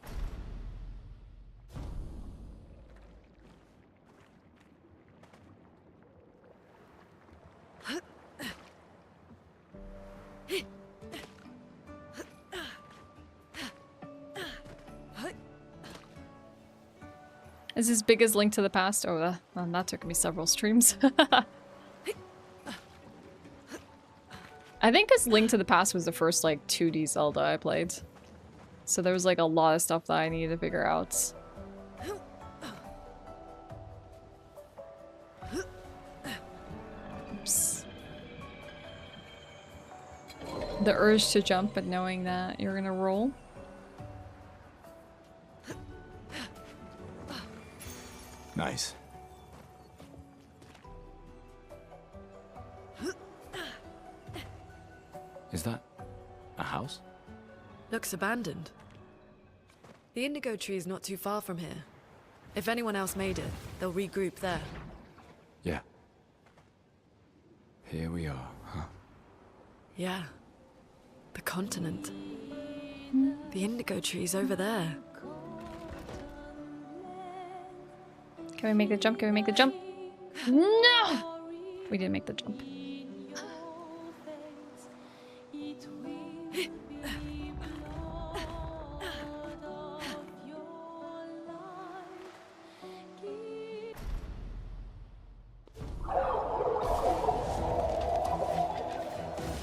Is this big as Link to the Past? Oh, that took me several streams. I think because Link to the Past was the first like 2D Zelda I played. So there was like a lot of stuff that I needed to figure out. Oops. The urge to jump, but knowing that you're gonna roll. Nice. Is that a house? Looks abandoned. The indigo tree is not too far from here. If anyone else made it, they'll regroup there. Yeah. Here we are, huh? Yeah. The continent. The indigo tree's over there. Can we make the jump? Can we make the jump? No! We didn't make the jump.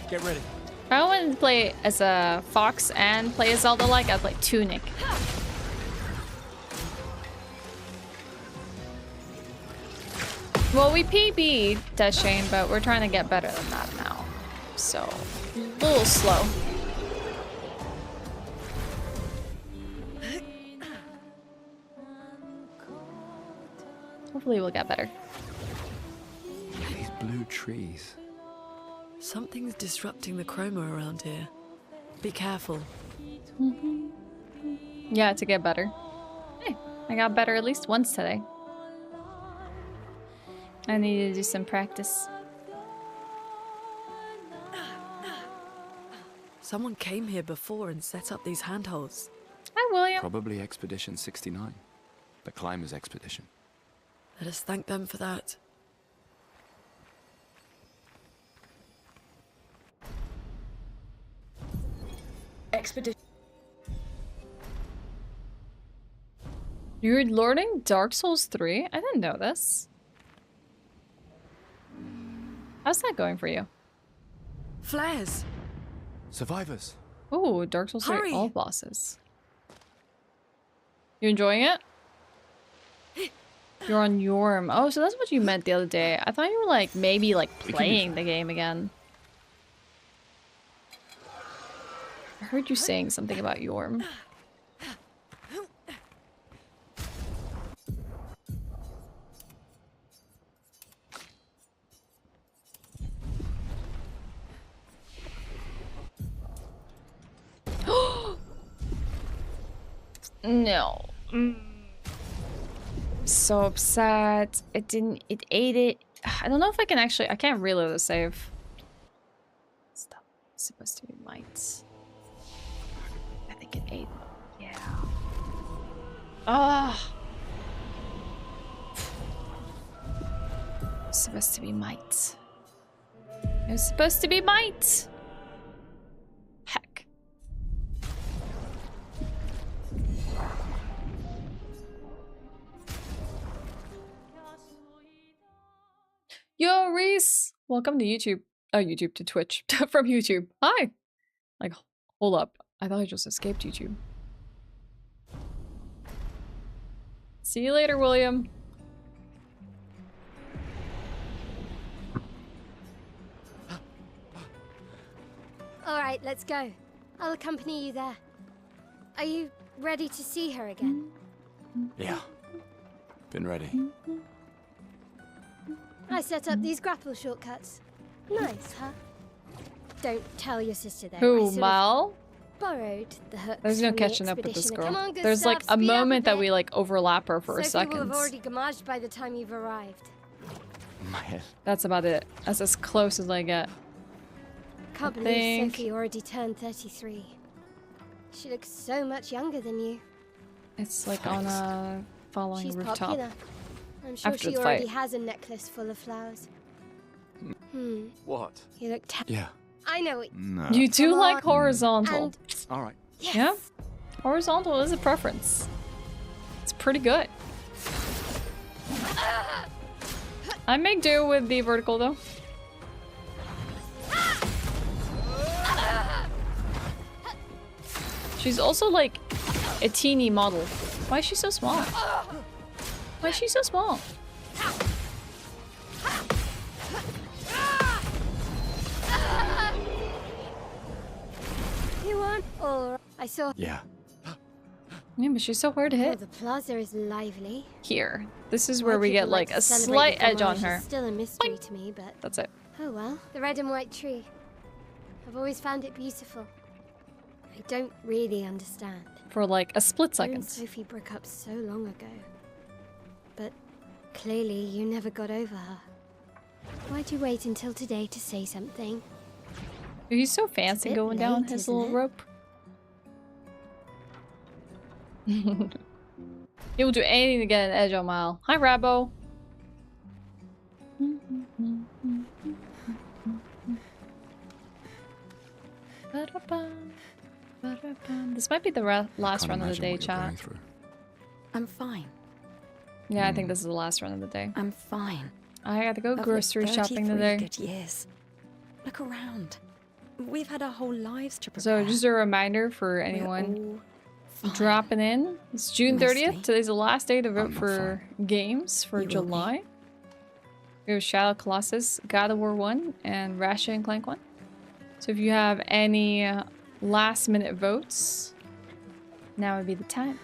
Get ready. If I wanted to play as a fox and play as Zelda like, I'd play Tunic. Well, we PB'd Ashewyn, but we're trying to get better than that now. So, a little slow. Hopefully we'll get better. These blue trees. Something's disrupting the chroma around here. Be careful. Yeah, to get better. Hey, I got better at least once today. I need to do some practice. Someone came here before and set up these handholds. Hi, William. Probably Expedition 69. The climbers' expedition. Let us thank them for that. Expedition. You're learning Dark Souls 3? I didn't know this. How's that going for you? Flares! Survivors! Ooh, Dark Souls 3, Hurry. all bosses. You enjoying it? You're on Yorm. Oh, so that's what you meant the other day. I thought you were like, maybe like playing the game again. I heard you saying something about Yorm. No. So upset. It ate it. I don't know if I can actually, I can't reload the save. Stuff is supposed to be might. I think it ate. Yeah. Ah. Supposed to be might. It was supposed to be might. Heck. Yo, Reese! Welcome to YouTube. Oh, YouTube to Twitch. From YouTube. Hi! Like, hold up. I thought I just escaped YouTube. See you later, William. Alright, let's go. I'll accompany you there. Are you ready to see her again? Yeah. Been ready. I set up these grapple shortcuts. Nice, huh? Don't tell your sister though. I Who, sort of Mal? borrowed the hooks. There's no from the catching up with this expedition. girl. Come on, good There's like stuff. a Speed up moment that bit. we like overlap her for a Sophie will second. have already gamaged by the time you've arrived. My head. That's about it. That's as close as I get. Can't I believe think- Sophie already turned 33. She looks so much younger than you. It's like on a following She's rooftop. popular. I'm sure After she the already fight. has a necklace full of flowers. What? You look Yeah. I know it. No. You do Come like on. horizontal. And All right. yes. Yeah? Horizontal is a preference. It's pretty good. I make do with the vertical though. She's also like a teeny model. Why is she so small? Why is she so small? You won? Or I saw. Yeah. Yeah, but she's so hard to Oh, hit. the plaza is lively. Here. This is where Why we get people like to a celebrate slight the edge on Gamage her. is still a mystery to me, but That's it. oh well. The red and white tree. I've always found it beautiful. I don't really understand. For like a split You second. and Sophie broke up so long ago. But clearly you never got over her. Why'd you wait until today to say something? He's so fancy bit going down late, his isn't little it? rope. He will do anything to get an edge on Mile. Hi, Rabo. This might be the last Can't run of the imagine day, what you're chat. going through. I'm fine. Yeah, I think this is the last run of the day. I'm fine. I gotta go I've lived grocery shopping 33 today. good years. Look around. We've had our whole lives to So prepare. just a reminder for We're anyone all fine. dropping in. It's June Mostly. 30th. Today's the last day to vote I'm not for games for You will be. July. We have Shadow Colossus, God of War 1, and Ratchet and Clank 1. So if you have any last minute votes, now would be the time.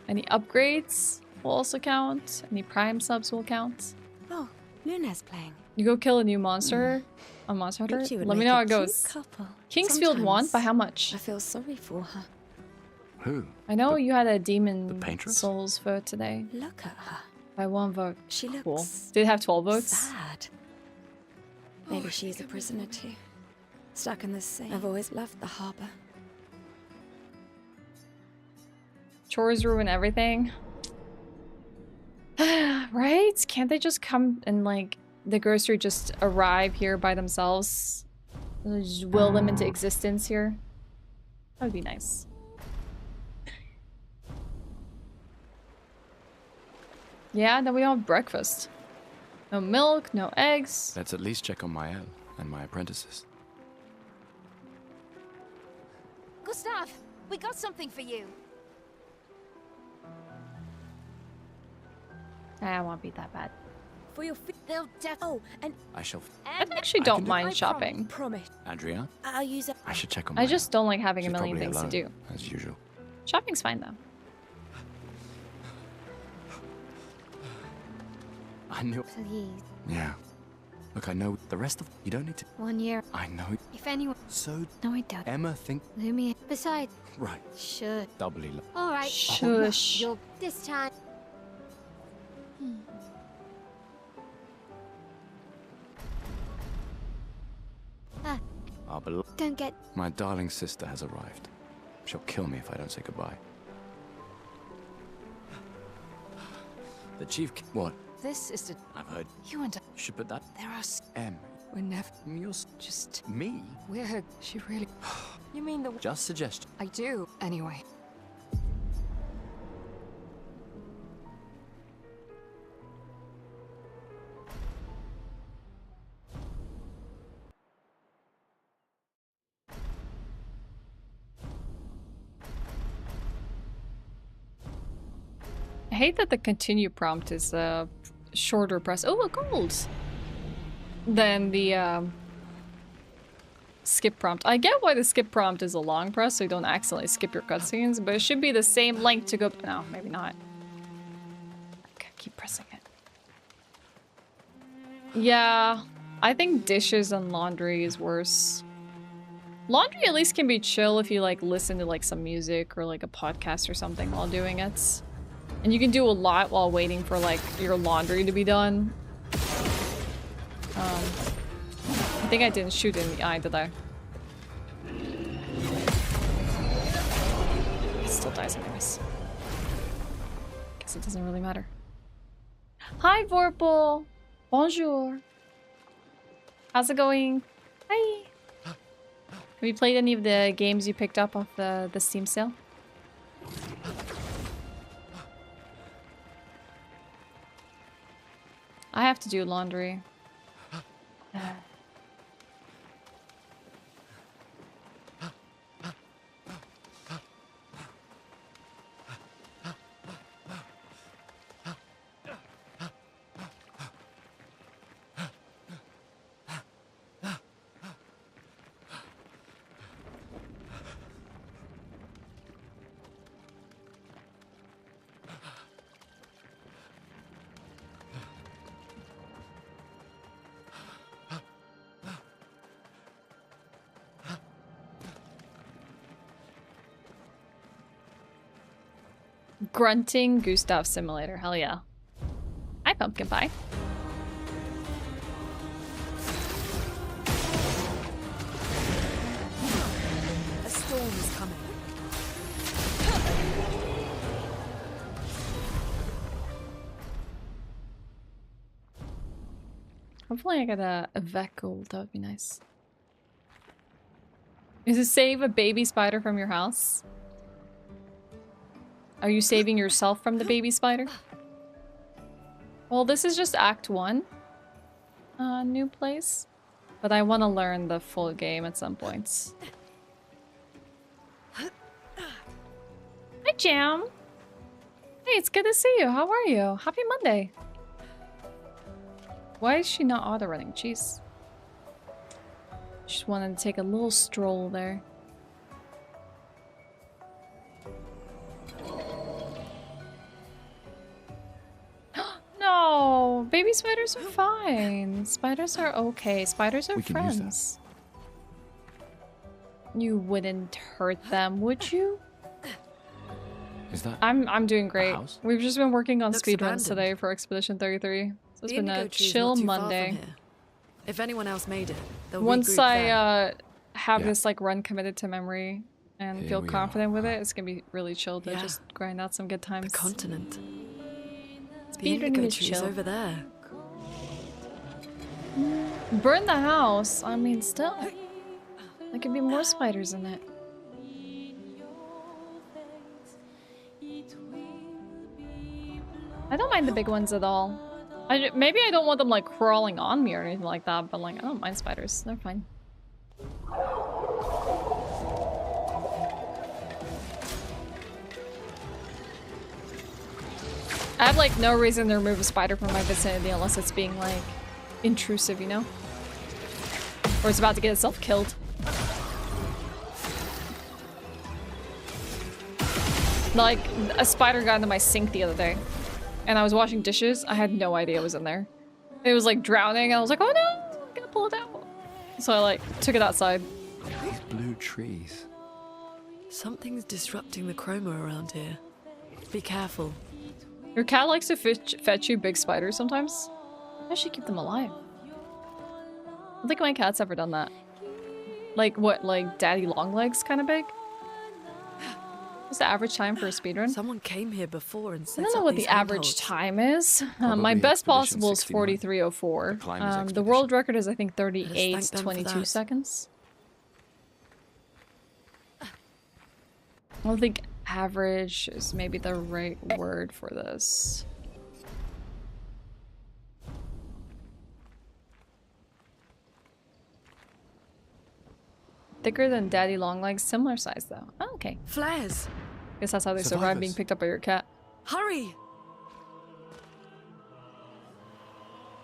Any upgrades will also count. Any Prime subs will count. Oh, Luna's playing. You go kill a new monster on Monster Hunter. Bet you would Let me make know a how it cute goes. couple. Kingsfield won by Sometimes how much? I feel sorry for her. Who? I know The- you had a Demon paintress? Souls vote today. Look at her. By one vote. She looks Cool. Did it have 12 votes? sad. Maybe she's a prisoner too. Stuck in the sea. I've always loved the harbor. Chores ruin everything. Right? Can't they just come and like the grocery just arrive here by themselves? Just will them into existence here? That would be nice. Yeah, then we don't have breakfast. No milk, no eggs. Let's at least check on Mael and my apprentices. Gustav, we got something for you. I won't be that bad. For your they'll oh, and I shall. I actually don't mind shopping. Promise. Andrea? I'll use it. I should check on I Mael. just don't like having She's a million probably things to alone, do. as usual. Shopping's fine though. I knew. Please. Yeah. Look, I know the rest of you don't need to. 1 year. I know. If anyone. So. No, I don't. Emma think. Lumi. Besides. Right. Should. Doubly. All right. Shush. You'll this time. Don't get. My darling sister has arrived. She'll kill me if I don't say goodbye. The chief. What? This is to. I've heard. You and I. You should put that. There are. M. We're never. You're Just. me. We're. She really. You mean the. Just suggestion. I do. Anyway. I hate that the continue prompt is a shorter press. Oh, a gold! Than the skip prompt. I get why the skip prompt is a long press, so you don't accidentally skip your cutscenes, but it should be the same length to go. No, maybe not. Okay, keep pressing it. Yeah, I think dishes and laundry is worse. Laundry at least can be chill if you like listen to like some music or like a podcast or something while doing it. And you can do a lot while waiting for like your laundry to be done. I think I didn't shoot in the eye, did I? It still dies anyways. Guess it doesn't really matter. Hi, Vorpal! Bonjour! How's it going? Hi! Have you played any of the games you picked up off the Steam sale? I have to do laundry. Grunting Gustav Simulator, hell yeah. Hi, Pumpkin Pie. A storm is coming. Hopefully I get a vet gold, that would be nice. Is it save a baby spider from your house? Are you saving yourself from the baby spider? Well, this is just Act 1. New place. But I want to learn the full game at some points. Hi, Jam! Hey, it's good to see you. How are you? Happy Monday. Why is she not auto-running? Jeez. Just wanted to take a little stroll there. No, baby spiders are fine. Spiders are okay. Spiders are friends. You wouldn't hurt them, would you? Is that? I'm doing great. We've just been working on Looks speedruns abandoned. today for Expedition 33. So it's The been a Indigo Tree's chill not too far from Monday. here. If anyone else made it, they'll Once regroup there. have this like run committed to memory and Here feel we confident with it, it's gonna be really chill to just grind out some good times. The continent. The Speedrunning indigo is tree's chill. over there. Burn the house. I mean, still, there could be more spiders in it. I don't mind the big ones at all. Maybe I don't want them like crawling on me or anything like that, but like I don't mind spiders. They're fine. I have like no reason to remove a spider from my vicinity unless it's being like intrusive, you know? Or it's about to get itself killed. Like, a spider got into my sink the other day. And I was washing dishes. I had no idea it was in there. It was like drowning. And I was like, oh no, I gotta pull it out. So I like took it outside. These blue trees. Something's disrupting the chroma around here. Be careful. Your cat likes to fetch you big spiders sometimes. I should keep them alive. I don't think my cat's ever done that. Like what, like daddy long legs kind of big? What's the average time for a speedrun? Someone came here before and I don't know what the average time is. My best possible is 43:04. The world record is I think 38:22 seconds. I don't think average is maybe the right word for this. Thicker than daddy longlegs, similar size though. Oh, okay. Flares. Guess that's how they survive being picked up by your cat. Hurry!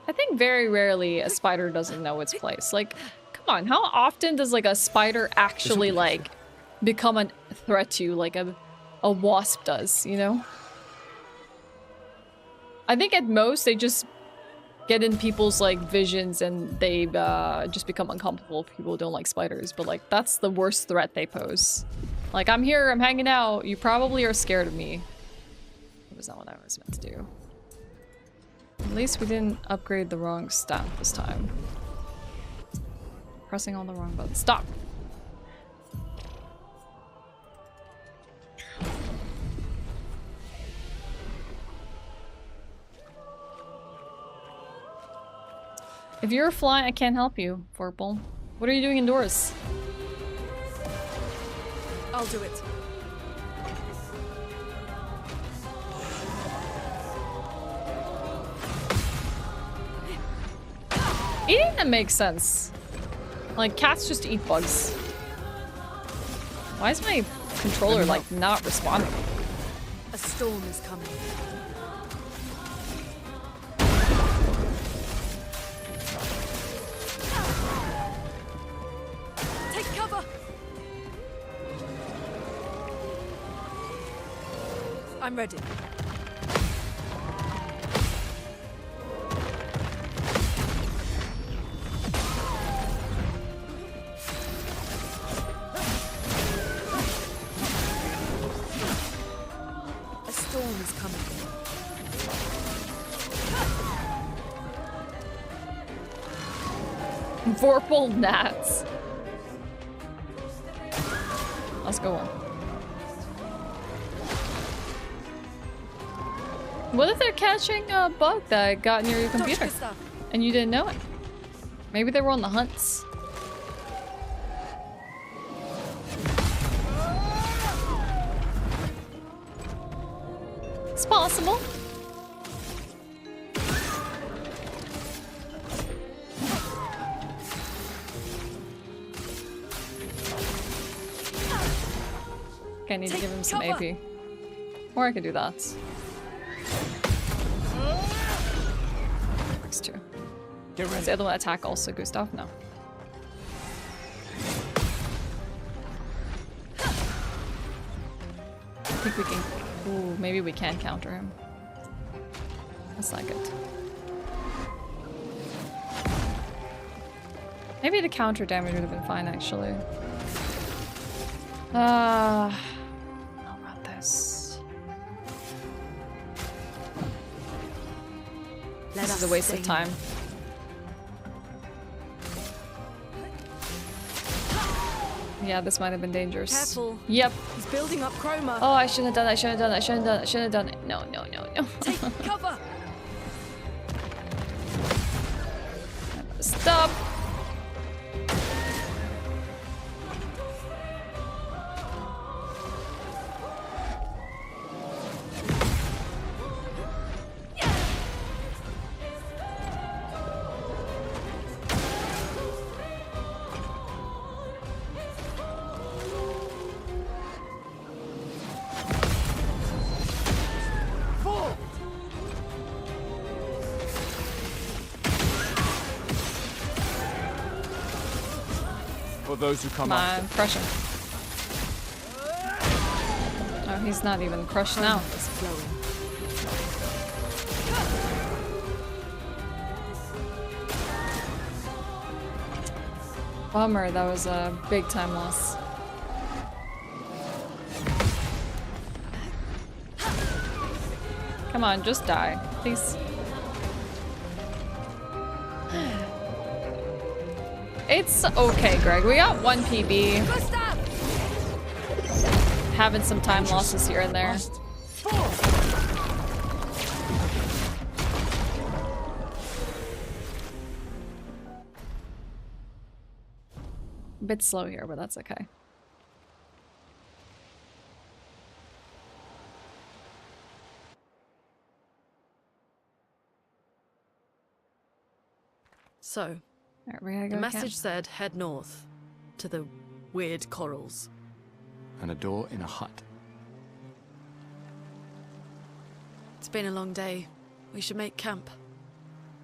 I think very rarely a spider doesn't know its place. Like, come on, how often does like a spider actually like become a threat to you like a wasp does, you know? I think at most they just get in people's like visions and they just become uncomfortable if people don't like spiders, but like that's the worst threat they pose. Like, I'm here, I'm hanging out, you probably are scared of me. That was not what I was meant to do. At least we didn't upgrade the wrong stat this time. Pressing on the wrong button. Stop! If you're a fly, I can't help you, Vorpal. What are you doing indoors? I'll do it. Eating them makes sense. Like, cats just eat bugs. Why is my controller, like, not responding? A storm is coming. Take cover! I'm ready. A storm is coming. Vorpal gnats. Let's go on. What if they're catching a bug that got near your computer and you didn't know it? Maybe they were on the hunts. It's possible. Okay, I need to give him some AP. Or I could do that. Works too. Get ready. Does the other one attack also, Gustav? No. I think we can... Ooh, maybe we can counter him. That's not good. Maybe the counter damage would have been fine, actually. How about this? This is a waste of time. Yeah, this might have been dangerous. Careful. Yep. He's building up chroma. Oh, I shouldn't have done it. I shouldn't have done it. I shouldn't have done it. I shouldn't have done it. No, no, no, no. Take cover. Stop. For those who come on, crush him. Oh, he's not even crushed now. Bummer, that was a big time loss. Come on, just die, please. It's okay, Greg. We got 1 PB. Having some time losses here and there. A bit slow here, but that's okay. So, right, we gotta go the message camp. said head north to the weird corals. And a door in a hut. It's been a long day. We should make camp.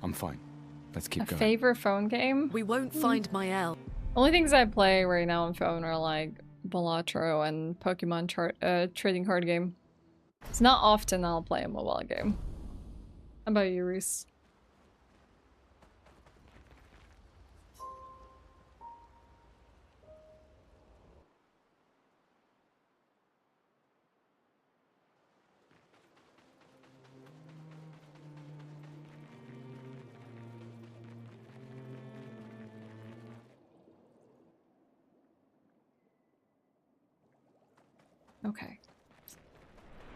I'm fine. Let's keep A going. favorite phone game? We won't find Mael. Only things I play right now on phone are like Balatro and Pokemon trading card game. It's not often I'll play a mobile game. How about you, Reese? Okay.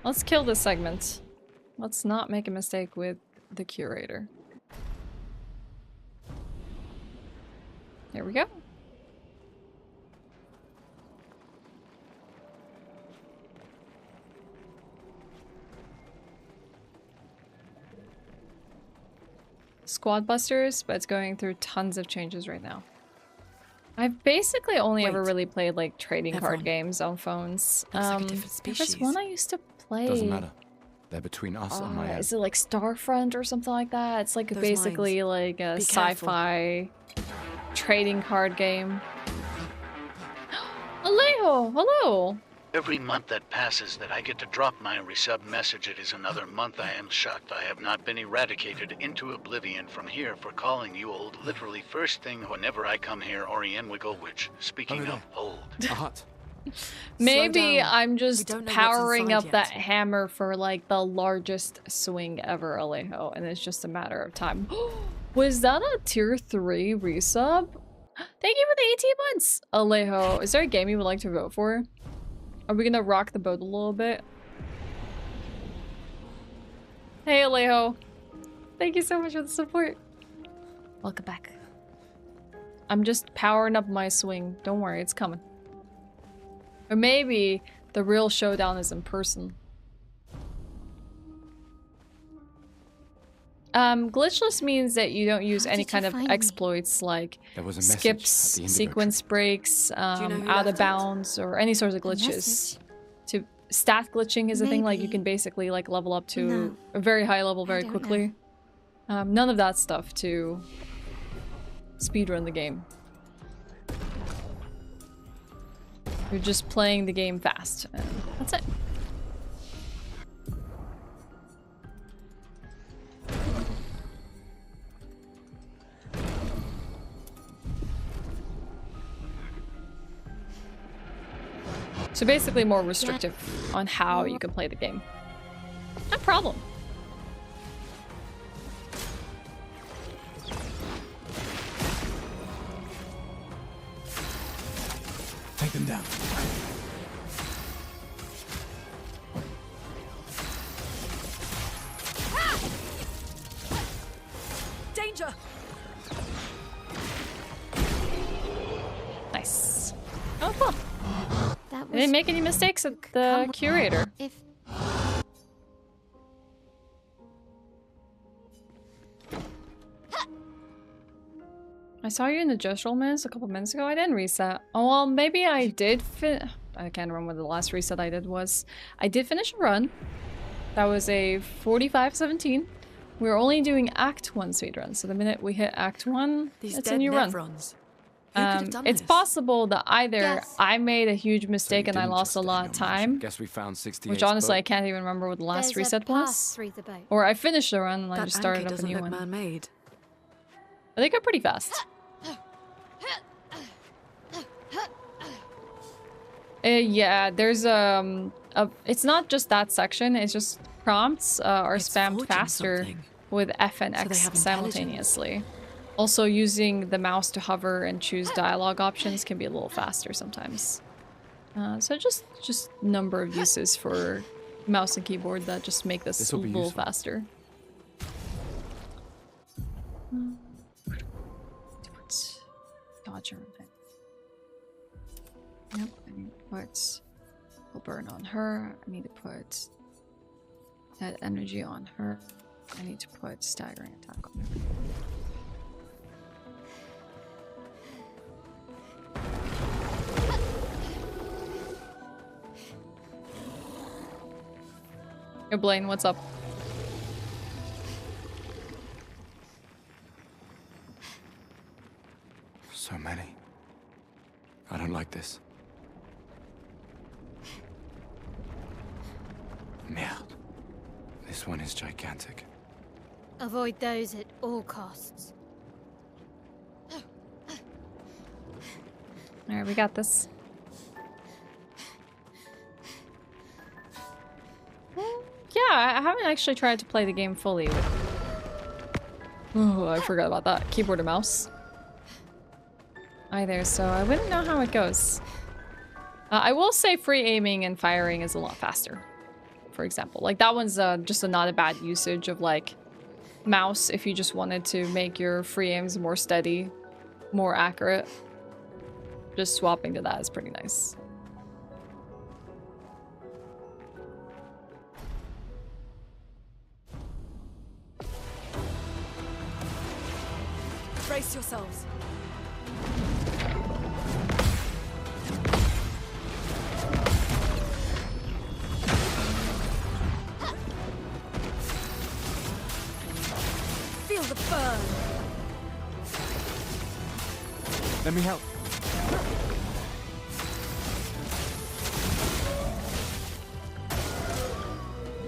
Let's kill this segment. Let's not make a mistake with the curator. There we go. Squad Busters, but it's going through tons of changes right now. I've basically only ever really played like trading card games on phones. Like a different species. There's one I used to play. Doesn't matter. They're between us and my Is it like Starfront or something like that? It's like basically like a sci-fi trading card game. Alejo, hello. Every month that passes that I get to drop my resub message, it is another month I am shocked I have not been eradicated into oblivion from here for calling you old literally first thing whenever I come here, Orion Wigglewitch. Speaking of old. A hut. Maybe I'm just don't know what's powering inside up yet. that hammer for like the largest swing ever, Alejo, and it's just a matter of time. Was that a tier 3 resub? Thank you for the 18 months, Alejo. Is there a game you would like to vote for? Are we gonna rock the boat a little bit? Hey, Alejo. Thank you so much for the support. Welcome back. I'm just powering up my swing. Don't worry, it's coming. Or maybe the real showdown is in person. Glitchless means that you don't use any kind of exploits like There was a message skips, at the Indigo sequence breaks, out of bounds, or any sorts of glitches. To stat glitching is a thing, like you can basically like level up to a very high level very quickly. None of that stuff to speedrun the game. You're just playing the game fast, and that's it. So basically more restrictive on how you can play the game. No problem. Take them down. Danger! Nice. Oh, cool. That I didn't make any mistakes at the curator. If I saw you in the gestural minutes a couple minutes ago. I didn't reset. Oh, well, maybe I did I can't remember what the last reset I did was. I did finish a run. That was a 45-17. We were only doing Act 1 speedrun, so the minute we hit Act 1, it's a new run. It's possible that either I made a huge mistake and I lost a lot of time, Guess we found 68. which honestly I can't even remember what the last reset was, or I finished the run and I just started up a new one. Man-made. I think I'm pretty fast. Yeah, there's it's not just that section, it's just prompts are spammed faster with F and X simultaneously. Also, using the mouse to hover and choose dialogue options can be a little faster sometimes. So just number of uses for mouse and keyboard that just make this a little faster. Dodger event. Yep, I need to put full burn on her. I need to put that energy on her. I need to put staggering attack on her. Yo, Blaine, what's up? So many. I don't like this. Merde. This one is gigantic. avoid those at all costs. Alright, we got this. Yeah, I haven't actually tried to play the game fully with... Oh, I forgot about that. Keyboard and mouse. Either, so I wouldn't know how it goes. I will say free aiming and firing is a lot faster. For example, like that one's just not a bad usage of like mouse if you just wanted to make your free aims more steady, more accurate. Just swapping to that is pretty nice. Brace yourselves. Feel the burn. Let me help.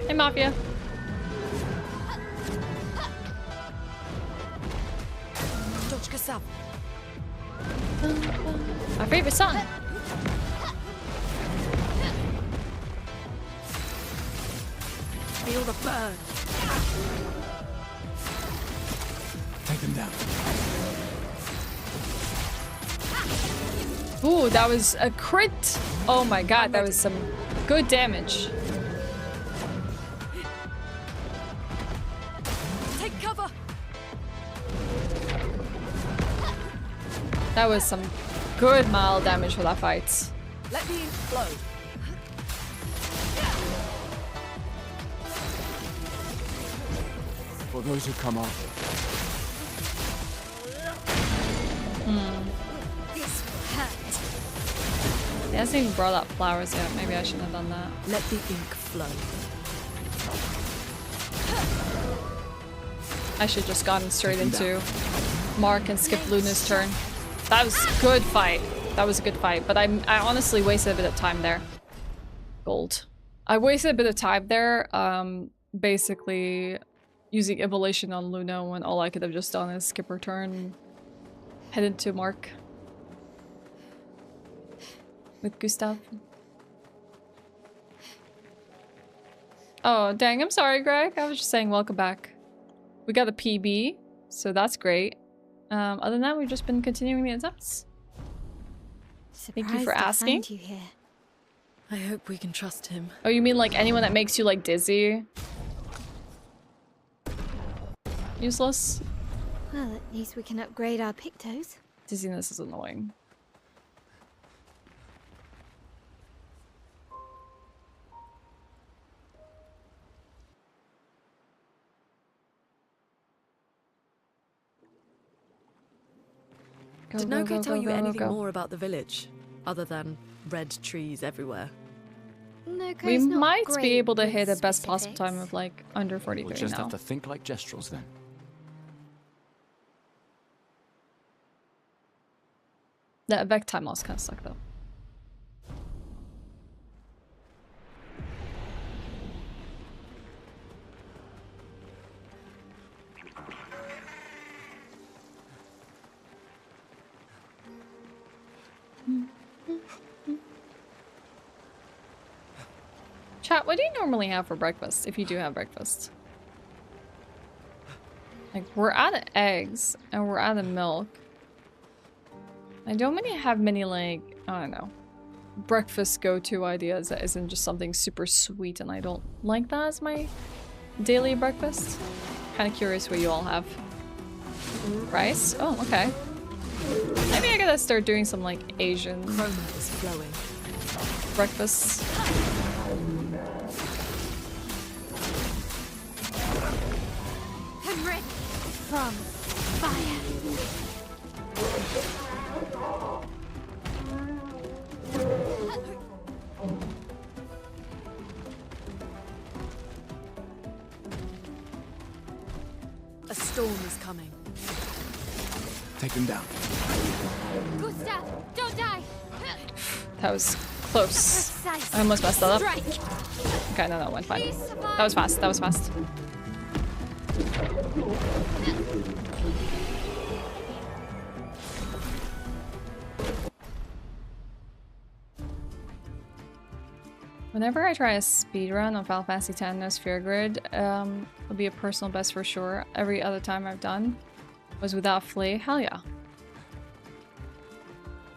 Hey, Mafia. My favorite song. Feel the burn. Take them down. Ooh, that was a crit. Oh my god, that was some good damage. Take cover. That was some good mild damage for that fight. Let the ink flow. For those who come after. This will hurt. He hasn't even brought up flowers yet. Maybe I shouldn't have done that. Let the ink flow. I should just gotten straight into Mark and skip Luna's turn. That was a good fight. That was a good fight, but I honestly wasted a bit of time there. Gold. I wasted a bit of time there, basically using Evolution on Luna when all I could have just done is skip her turn and head into Mark. With Gustav. Oh, dang, I'm sorry, Greg. I was just saying welcome back. We got a PB, so that's great. Other than that, we've just been continuing the attempts. Thank you for asking. You here. I hope we can trust him. Oh, you mean like anyone that makes you like dizzy? Useless? Well, at least we can upgrade our pictos. Dizziness is annoying. Did Noko tell you anything more about the village, other than red trees everywhere? We might be able to hit a best possible time of like under 43 We'll just now. have to think like Gestrels then. The Vec time loss kind of suck though. Chat, what do you normally have for breakfast, if you do have breakfast? Like, we're out of eggs, and we're out of milk. I don't really have many, like, I don't know, breakfast go-to ideas that isn't just something super sweet, and I don't like that as my daily breakfast. Kind of curious what you all have. Rice? Oh, okay. Maybe I gotta start doing some, like, Asian breakfasts. I'm ready from fire. A storm is coming. Take them down. Gustav, don't die. That was close. I almost messed that up. Okay, no, it went fine. That was fast, that was fast. Whenever I try a speedrun on Final Fantasy X no Sphere Grid, it'll be a personal best for sure. Every other time I've done was without Flea. Hell yeah.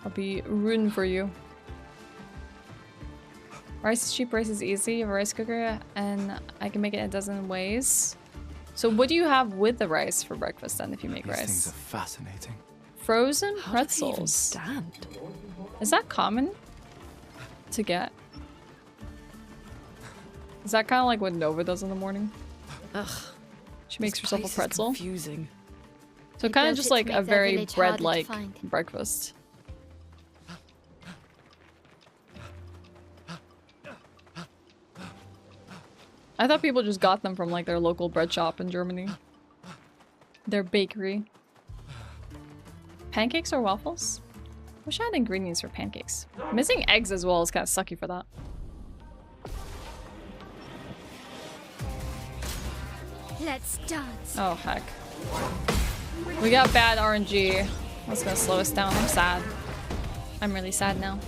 I'll be rooting for you. Rice is cheap, rice is easy. You have a rice cooker and I can make it a dozen ways. So what do you have with the rice for breakfast then if you make These rice? things are fascinating. Frozen How pretzels. do they even stand? Is that common to get? Is that kind of like what Nova does in the morning? Ugh. She makes herself a pretzel. Confusing. So They kind of built just it to like make a their very village harder to bread-like find. breakfast. I thought people just got them from like their local bread shop in Germany. Their bakery. Pancakes or waffles? Wish I had ingredients for pancakes. Missing eggs as well is kind of sucky for that. Let's dance. Oh heck. We got bad RNG. That's gonna slow us down. I'm sad. I'm really sad now.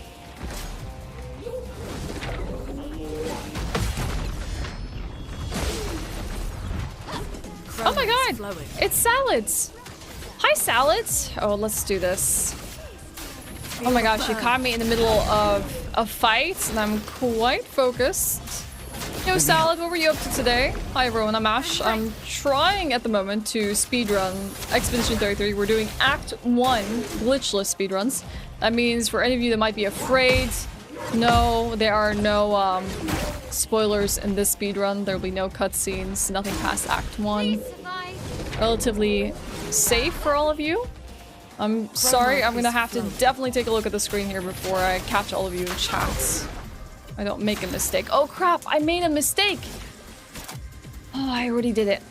Oh my god! It's salads! Hi salads! Oh, let's do this. Oh my gosh, you caught me in the middle of a fight and I'm quite focused. Yo Salad, what were you up to today? Hi everyone, I'm Ashe. I'm trying at the moment to speedrun Expedition 33. We're doing Act 1 glitchless speedruns. That means for any of you that might be afraid, no, there are no spoilers in this speedrun. There will be no cutscenes, nothing past Act 1. Relatively safe for all of you. I'm sorry, I'm gonna have to definitely take a look at the screen here before I catch all of you in chats. I don't make a mistake. Oh crap, I made a mistake! Oh, I already did it.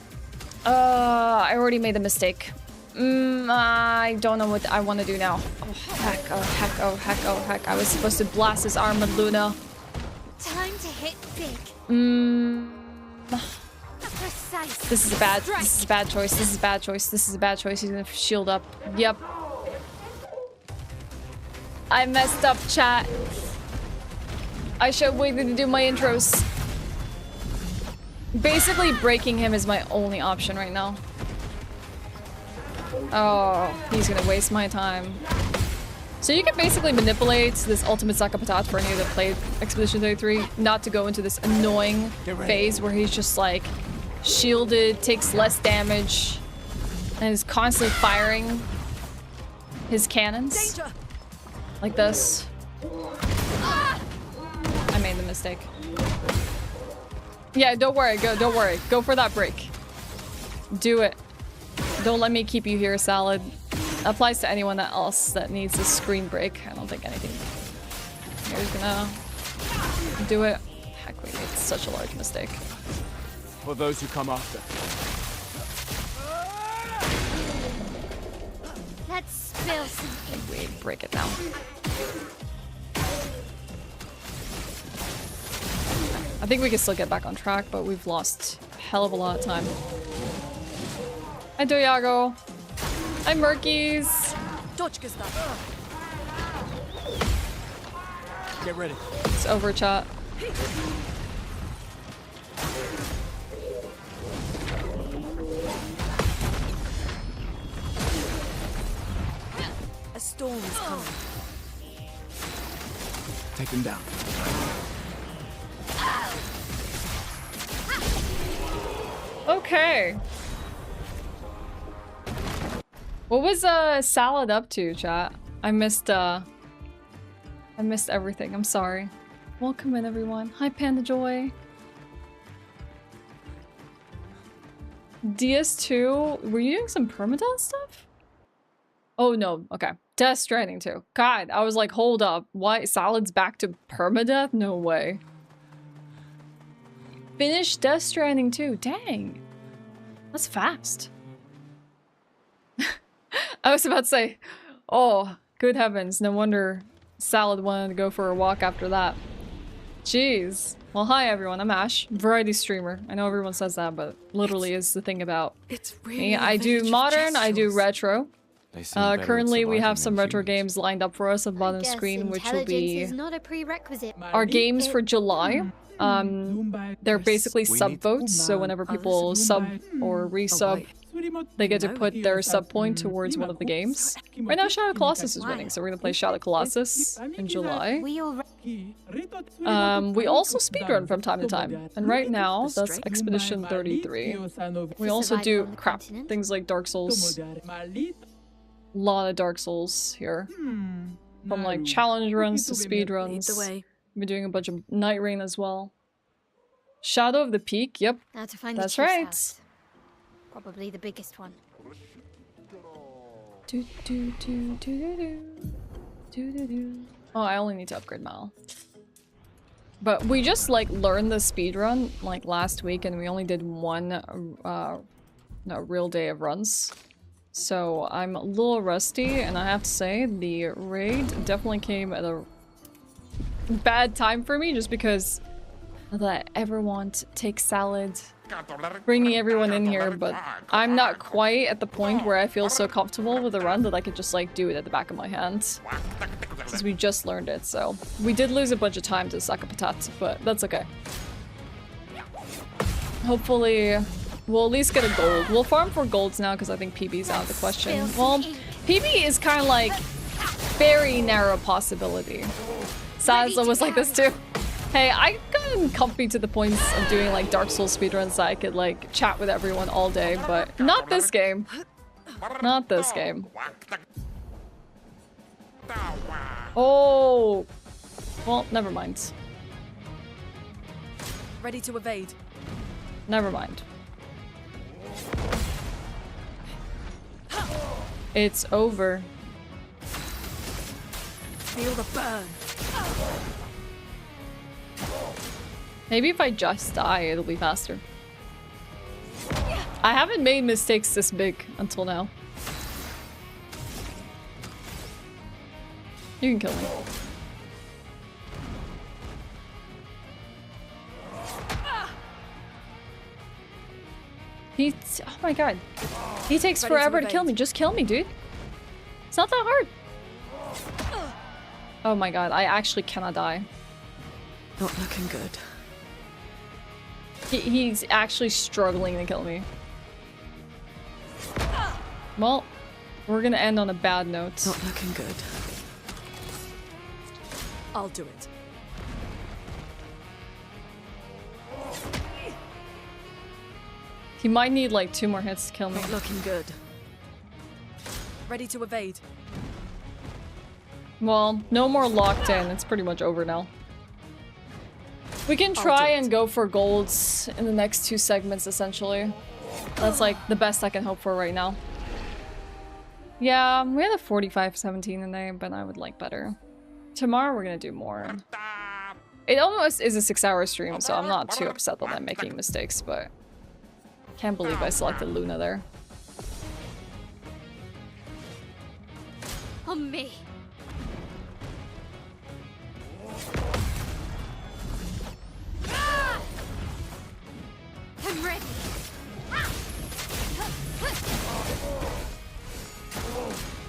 I already made a mistake. I don't know what I want to do now. Oh heck, oh heck, oh heck, oh heck. I was supposed to blast his arm with Luna. Time to hit big. Precise. This is a bad choice. This is a bad choice. This is a bad choice. He's gonna shield up. Yep. I messed up, chat. I should have waited to do my intros. Basically, breaking him is my only option right now. Oh, he's gonna waste my time. So you can basically manipulate this ultimate sack of patat for any of that played Expedition 33 not to go into this annoying phase where he's just like shielded, takes less damage, and is constantly firing his cannons. Danger. Like this. I made the mistake. Yeah, don't worry, don't worry. Go for that break. Do it. Don't let me keep you here, Salad. Applies to anyone else that needs a screen break. I don't think anything. Here's gonna do it. Heck, we made such a large mistake. For those who come after. Let's spill some. I think we break it now. I think we can still get back on track, but we've lost a hell of a lot of time. Hi, Doyago. Hi, Murkies. Get ready. It's over, chat. A storm is coming. Take him down. Okay. What was Salad up to, chat? I missed everything. I'm sorry. Welcome in, everyone. Hi, Panda Joy. DS2, were you doing some permadeath stuff? Oh no, okay. Death Stranding 2. God, I was like, hold up. Why? Salad's back to permadeath? No way. Finished Death Stranding 2. Dang. That's fast. I was about to say, oh, good heavens. No wonder Salad wanted to go for a walk after that. Jeez. Well, hi everyone. I'm Ashe, variety streamer. I know everyone says that, but literally is the thing about me. I do modern, I do retro. Currently, we have some retro games lined up for us above the screen, which will be is not a prerequisite. our games for July. They're basically sub votes, so whenever people sub or resub, they get to put their sub point towards one of the games. Right now, Shadow Colossus is winning, so we're gonna play Shadow Colossus in July. We also speedrun from time to time, and right now, that's Expedition 33. We also do things like Dark Souls. A lot of Dark Souls here. From like challenge runs to speed runs. We're doing a bunch of Night Rain as well. Shadow of the Peak, yep. Now to find that's the right. House. Probably the biggest one. Oh, I only need to upgrade Mal. But we just like learned the speedrun like last week, and we only did one real day of runs. So I'm a little rusty, and I have to say the raid definitely came at a bad time for me, just because that everyone takes Salad, bringing everyone in here, but I'm not quite at the point where I feel so comfortable with the run that I could just like do it at the back of my hand, since we just learned it. So we did lose a bunch of time to Saka Patat, but that's okay. Hopefully we'll at least get a gold. We'll farm for golds now because I think PB's out of the question. Well, PB is kind of like very narrow possibility. Sazla was like this too. Hey, I gotten comfy to the points of doing like Dark Souls speedruns so I could like chat with everyone all day, but not this game. Not this game. Oh, well, never mind. Ready to evade. Never mind. It's over. Feel the burn. Maybe if I just die, it'll be faster. I haven't made mistakes this big until now. You can kill me. Oh my god. He takes forever to kill me. Just kill me, dude. It's not that hard. Oh my god, I actually cannot die. Not looking good. He's actually struggling to kill me. Well, we're gonna end on a bad note. Not looking good. I'll do it. He might need like 2 more hits to kill me. Not looking good. Ready to evade. Well, no more locked in. It's pretty much over now. We can try and go for golds in the next 2 segments, essentially. That's like the best I can hope for right now. Yeah, we had a 45-17 today, but I would like better. Tomorrow we're gonna do more. It almost is a 6-hour stream, so I'm not too upset that I'm making mistakes, but... Can't believe I selected Luna there. On me. I'm ready.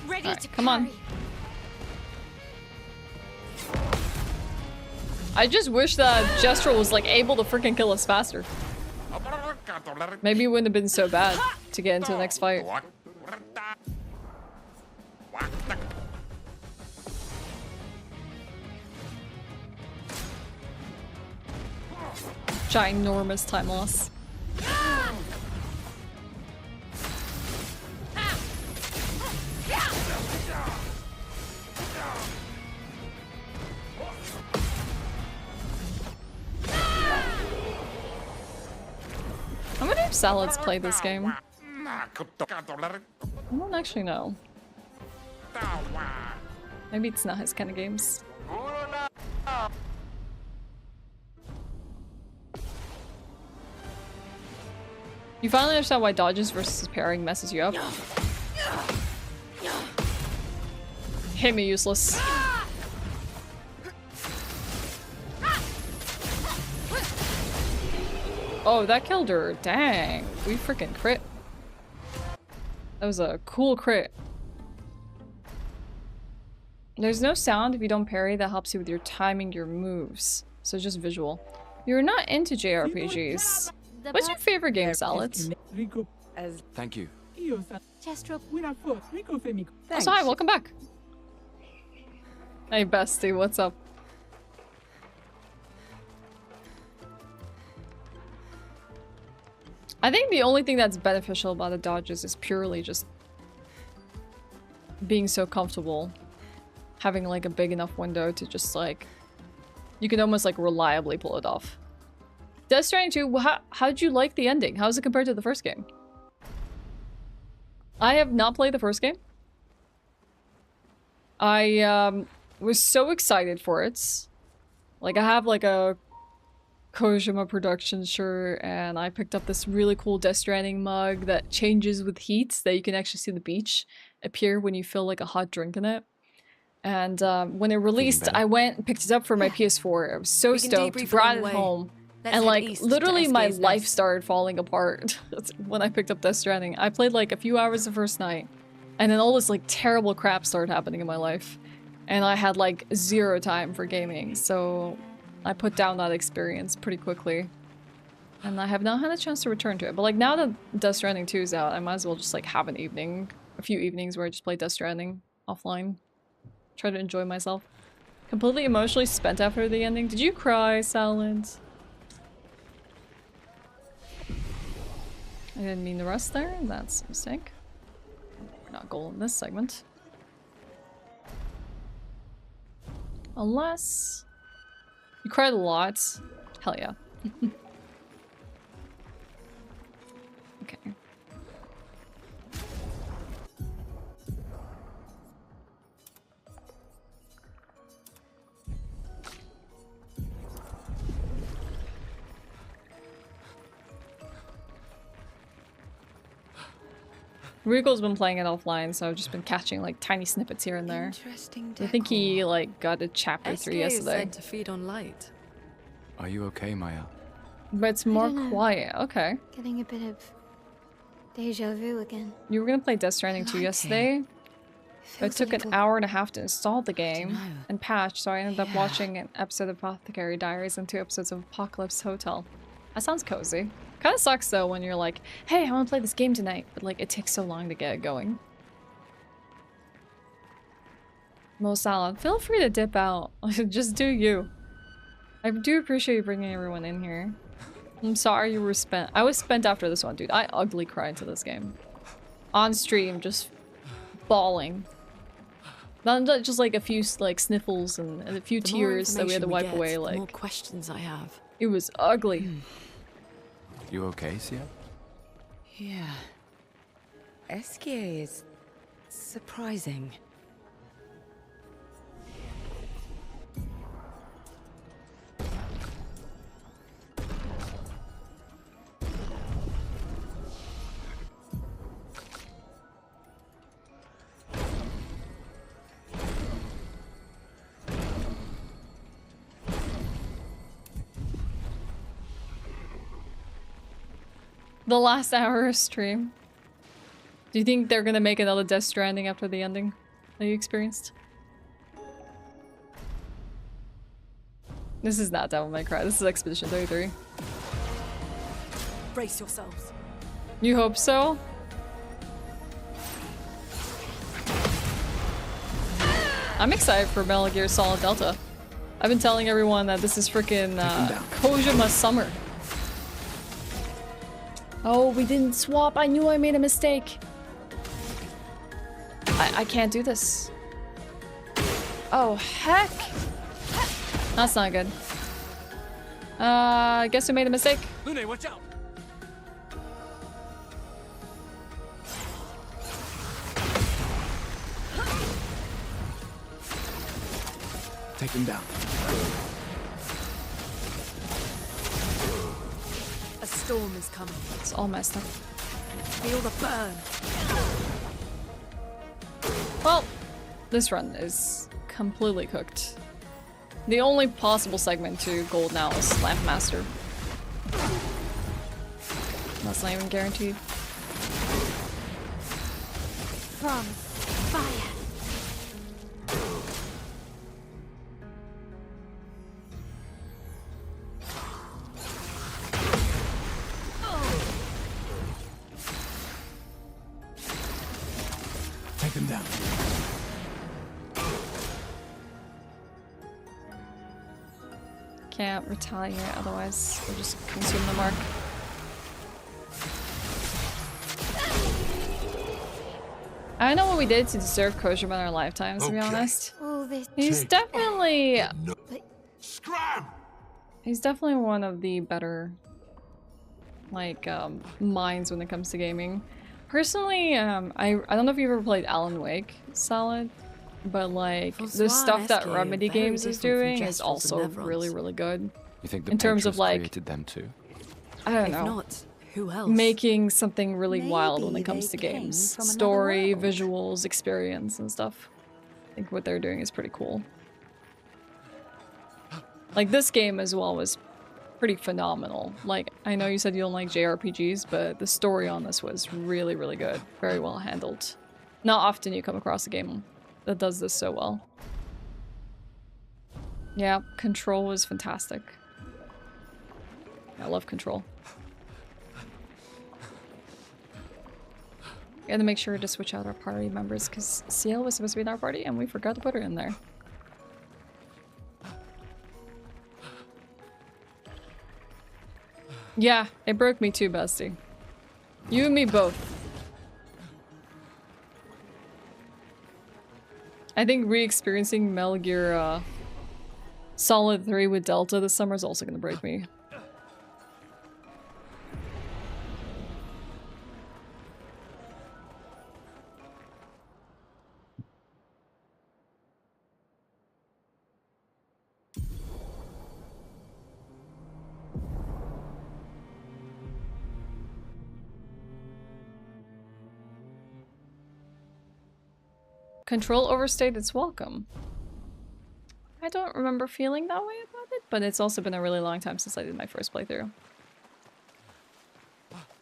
Ready Right, to come on. I just wish that Gestrel was like able to freaking kill us faster. Maybe it wouldn't have been so bad to get into the next fight. Ginormous time loss. How many salads play this game? I don't actually know. Maybe it's not his kind of games. You finally understand why dodges versus parrying messes you up? Hit me, useless. Oh, that killed her. Dang. We freaking crit. That was a cool crit. There's no sound if you don't parry that helps you with your timing your moves. So just visual. You're not into JRPGs. What's your favorite game, Salads? Thank you. Also, hi, welcome back. Hey, bestie, what's up? I think the only thing that's beneficial about the dodges is purely just being so comfortable. Having like a big enough window to just like... You can almost like reliably pull it off. Death Stranding 2, how'd you like the ending? How's it compared to the first game? I have not played the first game. I was so excited for it. Like I have like a Kojima Productions shirt and I picked up this really cool Death Stranding mug that changes with heat that you can actually see the beach appear when you fill like a hot drink in it. And when it released, I went and picked it up for my PS4. I was so stoked, brought it home. And like literally my life started falling apart when I picked up Death Stranding. I played like a few hours the first night and then all this like terrible crap started happening in my life. And I had like 0 time for gaming, so I put down that experience pretty quickly. And I have not had a chance to return to it. But like now that Death Stranding 2 is out, I might as well just like have a few evenings where I just play Death Stranding offline. Try to enjoy myself. Completely emotionally spent after the ending. Did you cry, Salad? I didn't mean the rest there. That's a mistake. We're not goal in this segment. Unless... You cried a lot. Hell yeah. Okay. Rico's been playing it offline, so I've just been catching like tiny snippets here and there. I think he like got a chapter 3 yesterday. Sent to feed on light. Are you okay, Maya? But it's more quiet. Okay. Getting a bit of deja vu again. You were gonna play Death Stranding 2 yesterday. It took an hour and a half to install the game and patch, so I ended up watching an episode of Apothecary Diaries and 2 episodes of Apocalypse Hotel. That sounds cozy. Kinda sucks though when you're like, hey, I wanna play this game tonight, but like it takes so long to get it going. Mo Salad, feel free to dip out. Just do you. I do appreciate you bringing everyone in here. I'm sorry you were spent. I was spent after this one, dude. I ugly cried to this game. On stream, just bawling. Not just like a few like sniffles and a few tears that we had to wipe away. Like more questions I have. It was ugly. You okay, Sia? Yeah. Esquier is surprising. The last hour of stream. Do you think they're gonna make another Death Stranding after the ending that you experienced? This is not Devil May Cry. This is Expedition 33. Brace yourselves. You hope so? I'm excited for Metal Gear Solid Delta. I've been telling everyone that this is freaking Kojima's summer. Oh, we didn't swap. I knew I made a mistake. I can't do this. Oh, heck. That's not good. I guess we made a mistake. Lune, watch out! Take him down. A storm is coming. It's all messed up. Feel the burn. Well, this run is completely cooked. The only possible segment to gold now is Lamp Master. That's not even guaranteed. From fire. Take him down. Can't retaliate, otherwise we'll just consume the mark. I don't know what we did to deserve Kojima in our lifetimes, to be honest. He's definitely... He's definitely one of the better, like, minds when it comes to gaming. Personally, I don't know if you've ever played Alan Wake, Solid, but like the stuff that Remedy Games is doing is also really, really good. You think the in terms of like created them too? I don't If know. not, who else? Making something really wild when it comes to games. Story, visuals, experience, and stuff. I think what they're doing is pretty cool. Like this game as well was pretty phenomenal. Like, I know you said you don't like JRPGs, but the story on this was really, really good. Very well handled. Not often you come across a game that does this so well. Yeah, Control was fantastic. I love Control. We had to make sure to switch out our party members because CL was supposed to be in our party and we forgot to put her in there. Yeah, it broke me too, bestie. You and me both. I think re-experiencing Metal Gear Solid 3 with Delta this summer is also gonna break me. Control overstayed its welcome. I don't remember feeling that way about it, but it's also been a really long time since I did my first playthrough.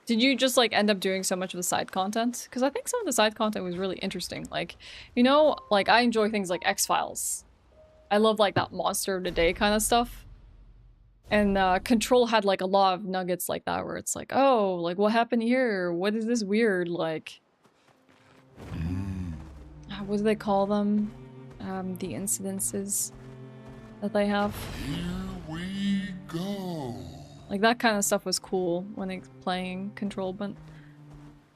Did you just like end up doing so much of the side content? Because I think some of the side content was really interesting. Like, you know, like I enjoy things like X-Files. I love like that monster of the day kind of stuff. And Control had like a lot of nuggets like that where it's like, oh, like what happened here? What is this weird like... What do they call them? the incidences that they have. Here we go. Like that kind of stuff was cool when playing Control, but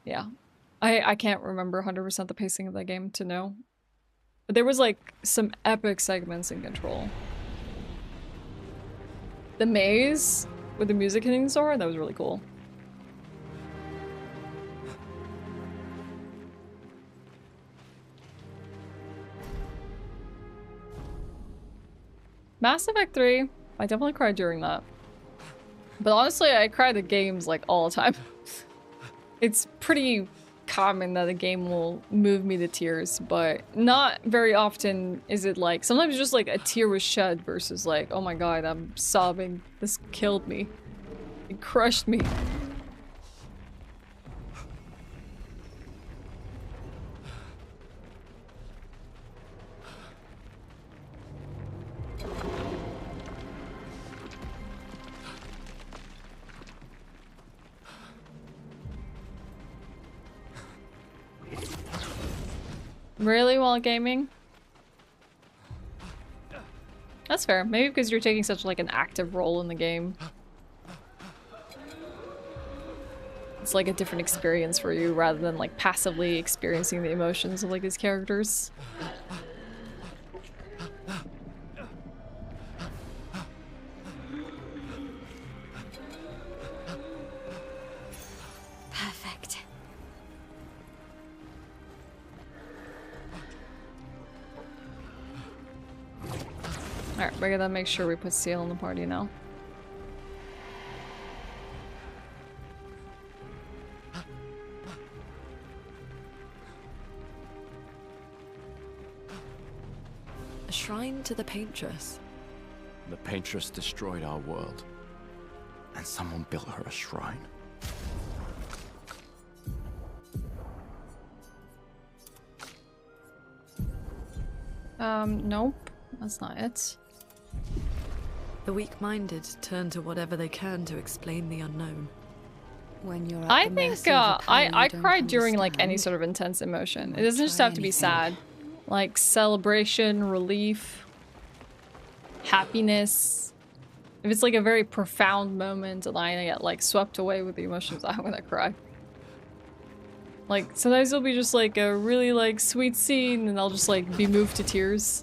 yeah. I can't remember 100% the pacing of that game to know. But there was like some epic segments in Control. The maze with the music hitting the sword, that was really cool. Mass Effect 3, I definitely cried during that. But honestly, I cry at games like all the time. It's pretty common that a game will move me to tears, but not very often is it like, sometimes just like a tear was shed versus like, oh my god, I'm sobbing. This killed me. It crushed me. Really, while gaming? That's fair. Maybe because you're taking such like an active role in the game. It's like a different experience for you rather than like passively experiencing the emotions of like these characters. Perfect. Alright, we're gonna make sure we put Seal in the party now. A shrine to the Paintress. The Paintress destroyed our world, and someone built her a shrine. Nope. That's not it. The weak-minded turn to whatever they can to explain the unknown. When you're at I the think mercy of a power I you don't cried during like any understand, sort of intense emotion. It you doesn't just try have to be anything. sad. Like celebration, relief, happiness. If it's like a very profound moment and I get like swept away with the emotions, I'm gonna cry. Like sometimes it'll be just like a really like sweet scene and I'll just like be moved to tears.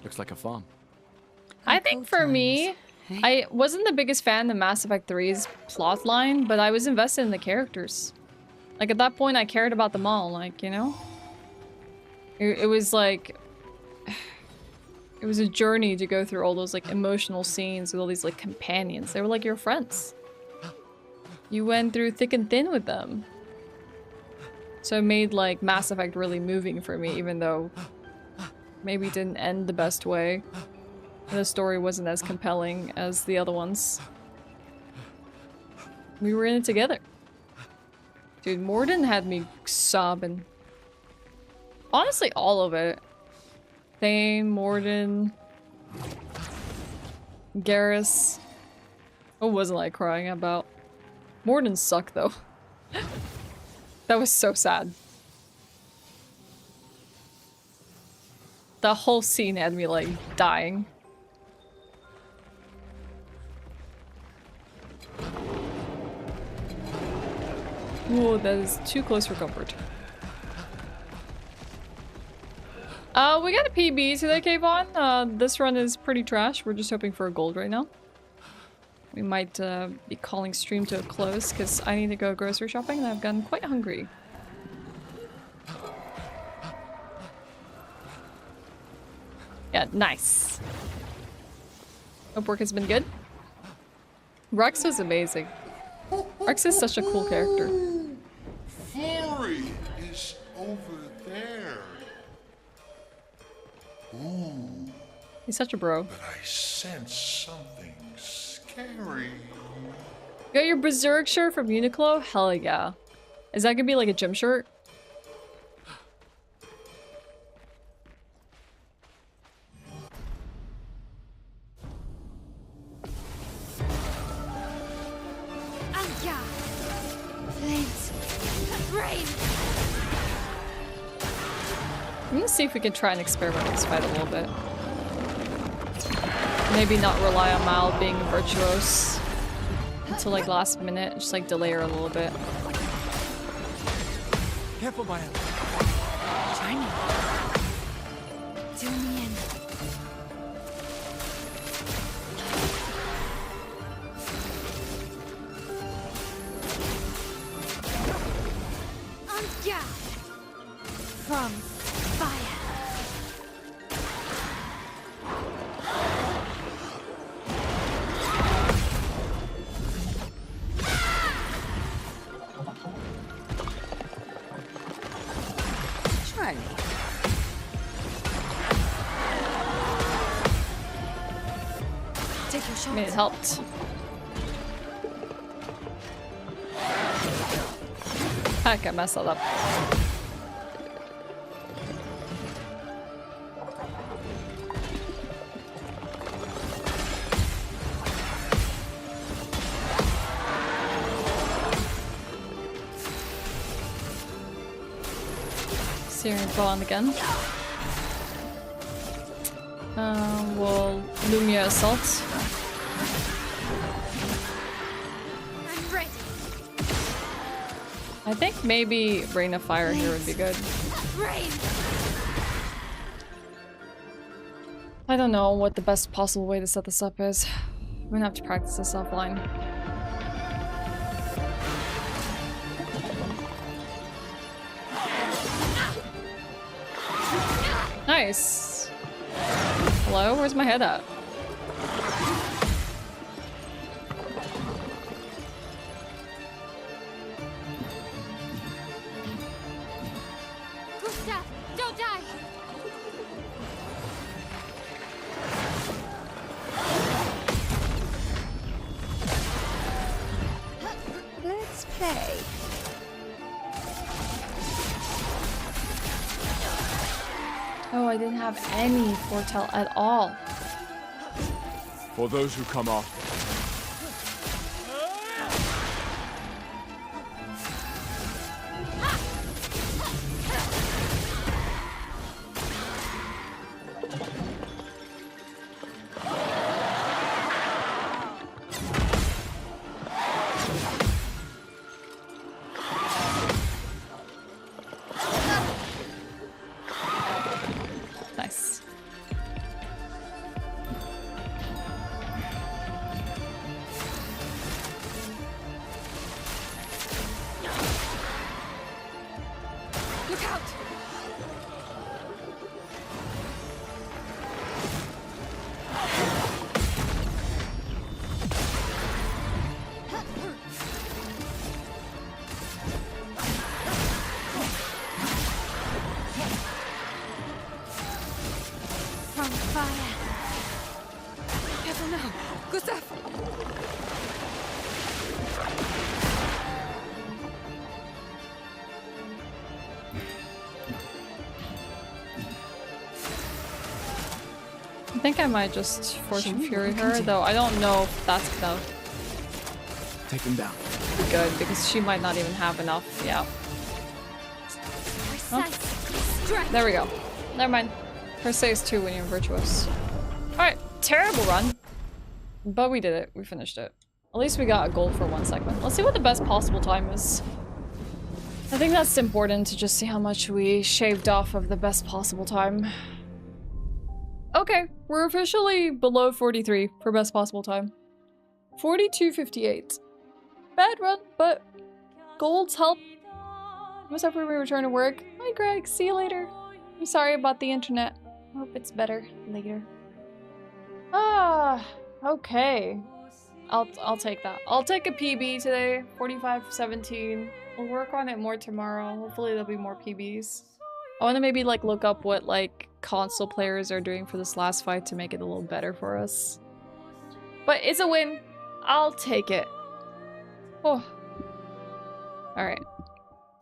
Looks like a farm. I think for me, I wasn't the biggest fan of Mass Effect 3's plotline, but I was invested in the characters. Like at that point, I cared about them all, like, you know? It was like... It was a journey to go through all those like emotional scenes with all these like companions. They were like your friends. You went through thick and thin with them. So it made like Mass Effect really moving for me, even though maybe it didn't end the best way. The story wasn't as compelling as the other ones. We were in it together. Dude, Morden had me sobbing. Honestly, all of it. Thane, Morden, Garrus. What wasn't I crying about? Morden sucked though. That was so sad. The whole scene had me like dying. Whoa, that is too close for comfort. We got a PB today, Kayvon. This run is pretty trash. We're just hoping for a gold right now. We might be calling stream to a close because I need to go grocery shopping and I've gotten quite hungry. Yeah, nice. Hope work has been good. Rex was amazing. Rex is such a cool character. Flurry is over there. Ooh. He's such a bro. But I sense something scary. You got your Berserk shirt from Uniqlo? Hell yeah. Is that gonna be like a gym shirt? Flames. Rain. I'm gonna see if we can try and experiment with this fight a little bit. Maybe not rely on Mal being virtuose until like last minute, just like delay her a little bit. Careful, Maya. Try me. Zoom me in. On guard. From fire. Try me. Take your shot. I mean, it helped. Heck, I messed that up. Searing Bond again. We'll Lumia Assault. I'm ready. I think maybe Rain of Fire here would be good. Rain. I don't know what the best possible way to set this up is. I'm gonna have to practice this offline. Nice. Hello? Where's my head at? Gustav, don't die. Let's play. Oh, I didn't have any foretell at all. For those who come after. Nice. Look out! From fire. Careful now. Gustav! I think I might just Fortune Fury her, though I don't know if that's gonna Take him down. be good because she might not even have enough. Yeah. There we go. Never mind. Her saves 2 when you're virtuous. Alright, terrible run. But we did it. We finished it. At least we got a gold for 1 segment. Let's see what the best possible time is. I think that's important to just see how much we shaved off of the best possible time. Okay, we're officially below 43 for best possible time. 42:58. Bad run, but golds help. What's up when we return to work? Hi Greg, see you later. I'm sorry about the internet. Hope it's better later. Ah, okay. I'll take that. I'll take a PB today. 45:17. We'll work on it more tomorrow. Hopefully there'll be more PBs. I want to maybe like look up what like console players are doing for this last fight to make it a little better for us. But it's a win. I'll take it. Oh. Alright.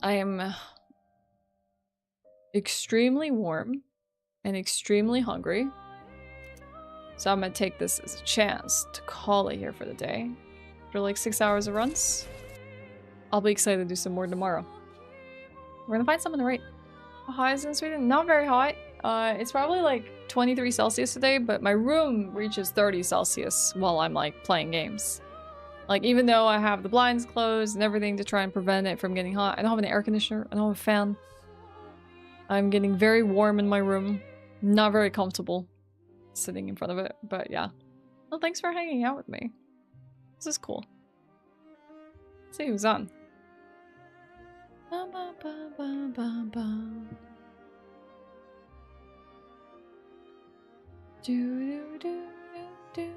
I am extremely warm and extremely hungry. So I'm gonna take this as a chance to call it here for the day. For like 6 hours of runs. I'll be excited to do some more tomorrow. We're gonna find someone to rate. How hot is it in Sweden? Not very hot. It's probably like 23 Celsius today, but my room reaches 30 Celsius while I'm like playing games. Like, even though I have the blinds closed and everything to try and prevent it from getting hot, I don't have an air conditioner, I don't have a fan. I'm getting very warm in my room. Not very comfortable sitting in front of it, but yeah. Well, thanks for hanging out with me. This is cool. Let's see who's on. Ba, ba, ba, ba, ba, ba. Do, do, do, do, do.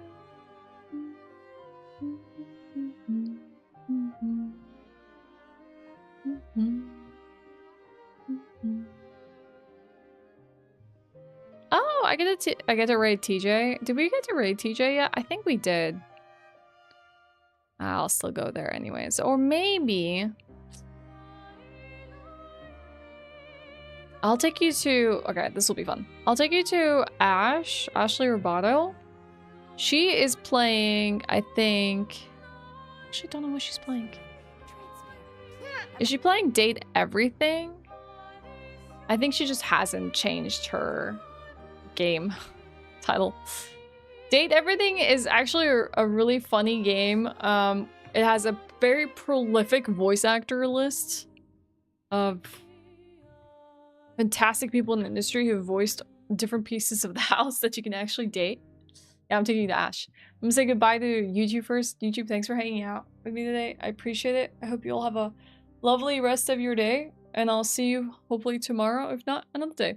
Oh, I get to raid TJ. Did we get to raid TJ yet? I think we did. I'll still go there anyways. Or maybe I'll take you to... Okay, this will be fun. I'll take you to Ashe, Ashley Roboto. She is playing, I think... Actually, don't know what she's playing. Is she playing Date Everything? I think she just hasn't changed her game title. Date Everything is actually a really funny game. It has a very prolific voice actor list of fantastic people in the industry who have voiced different pieces of the house that you can actually date. Yeah, I'm taking you to Ashe. I'm gonna say goodbye to YouTube first. YouTube, thanks for hanging out with me today. I appreciate it. I hope you all have a lovely rest of your day, and I'll see you hopefully tomorrow, if not another day.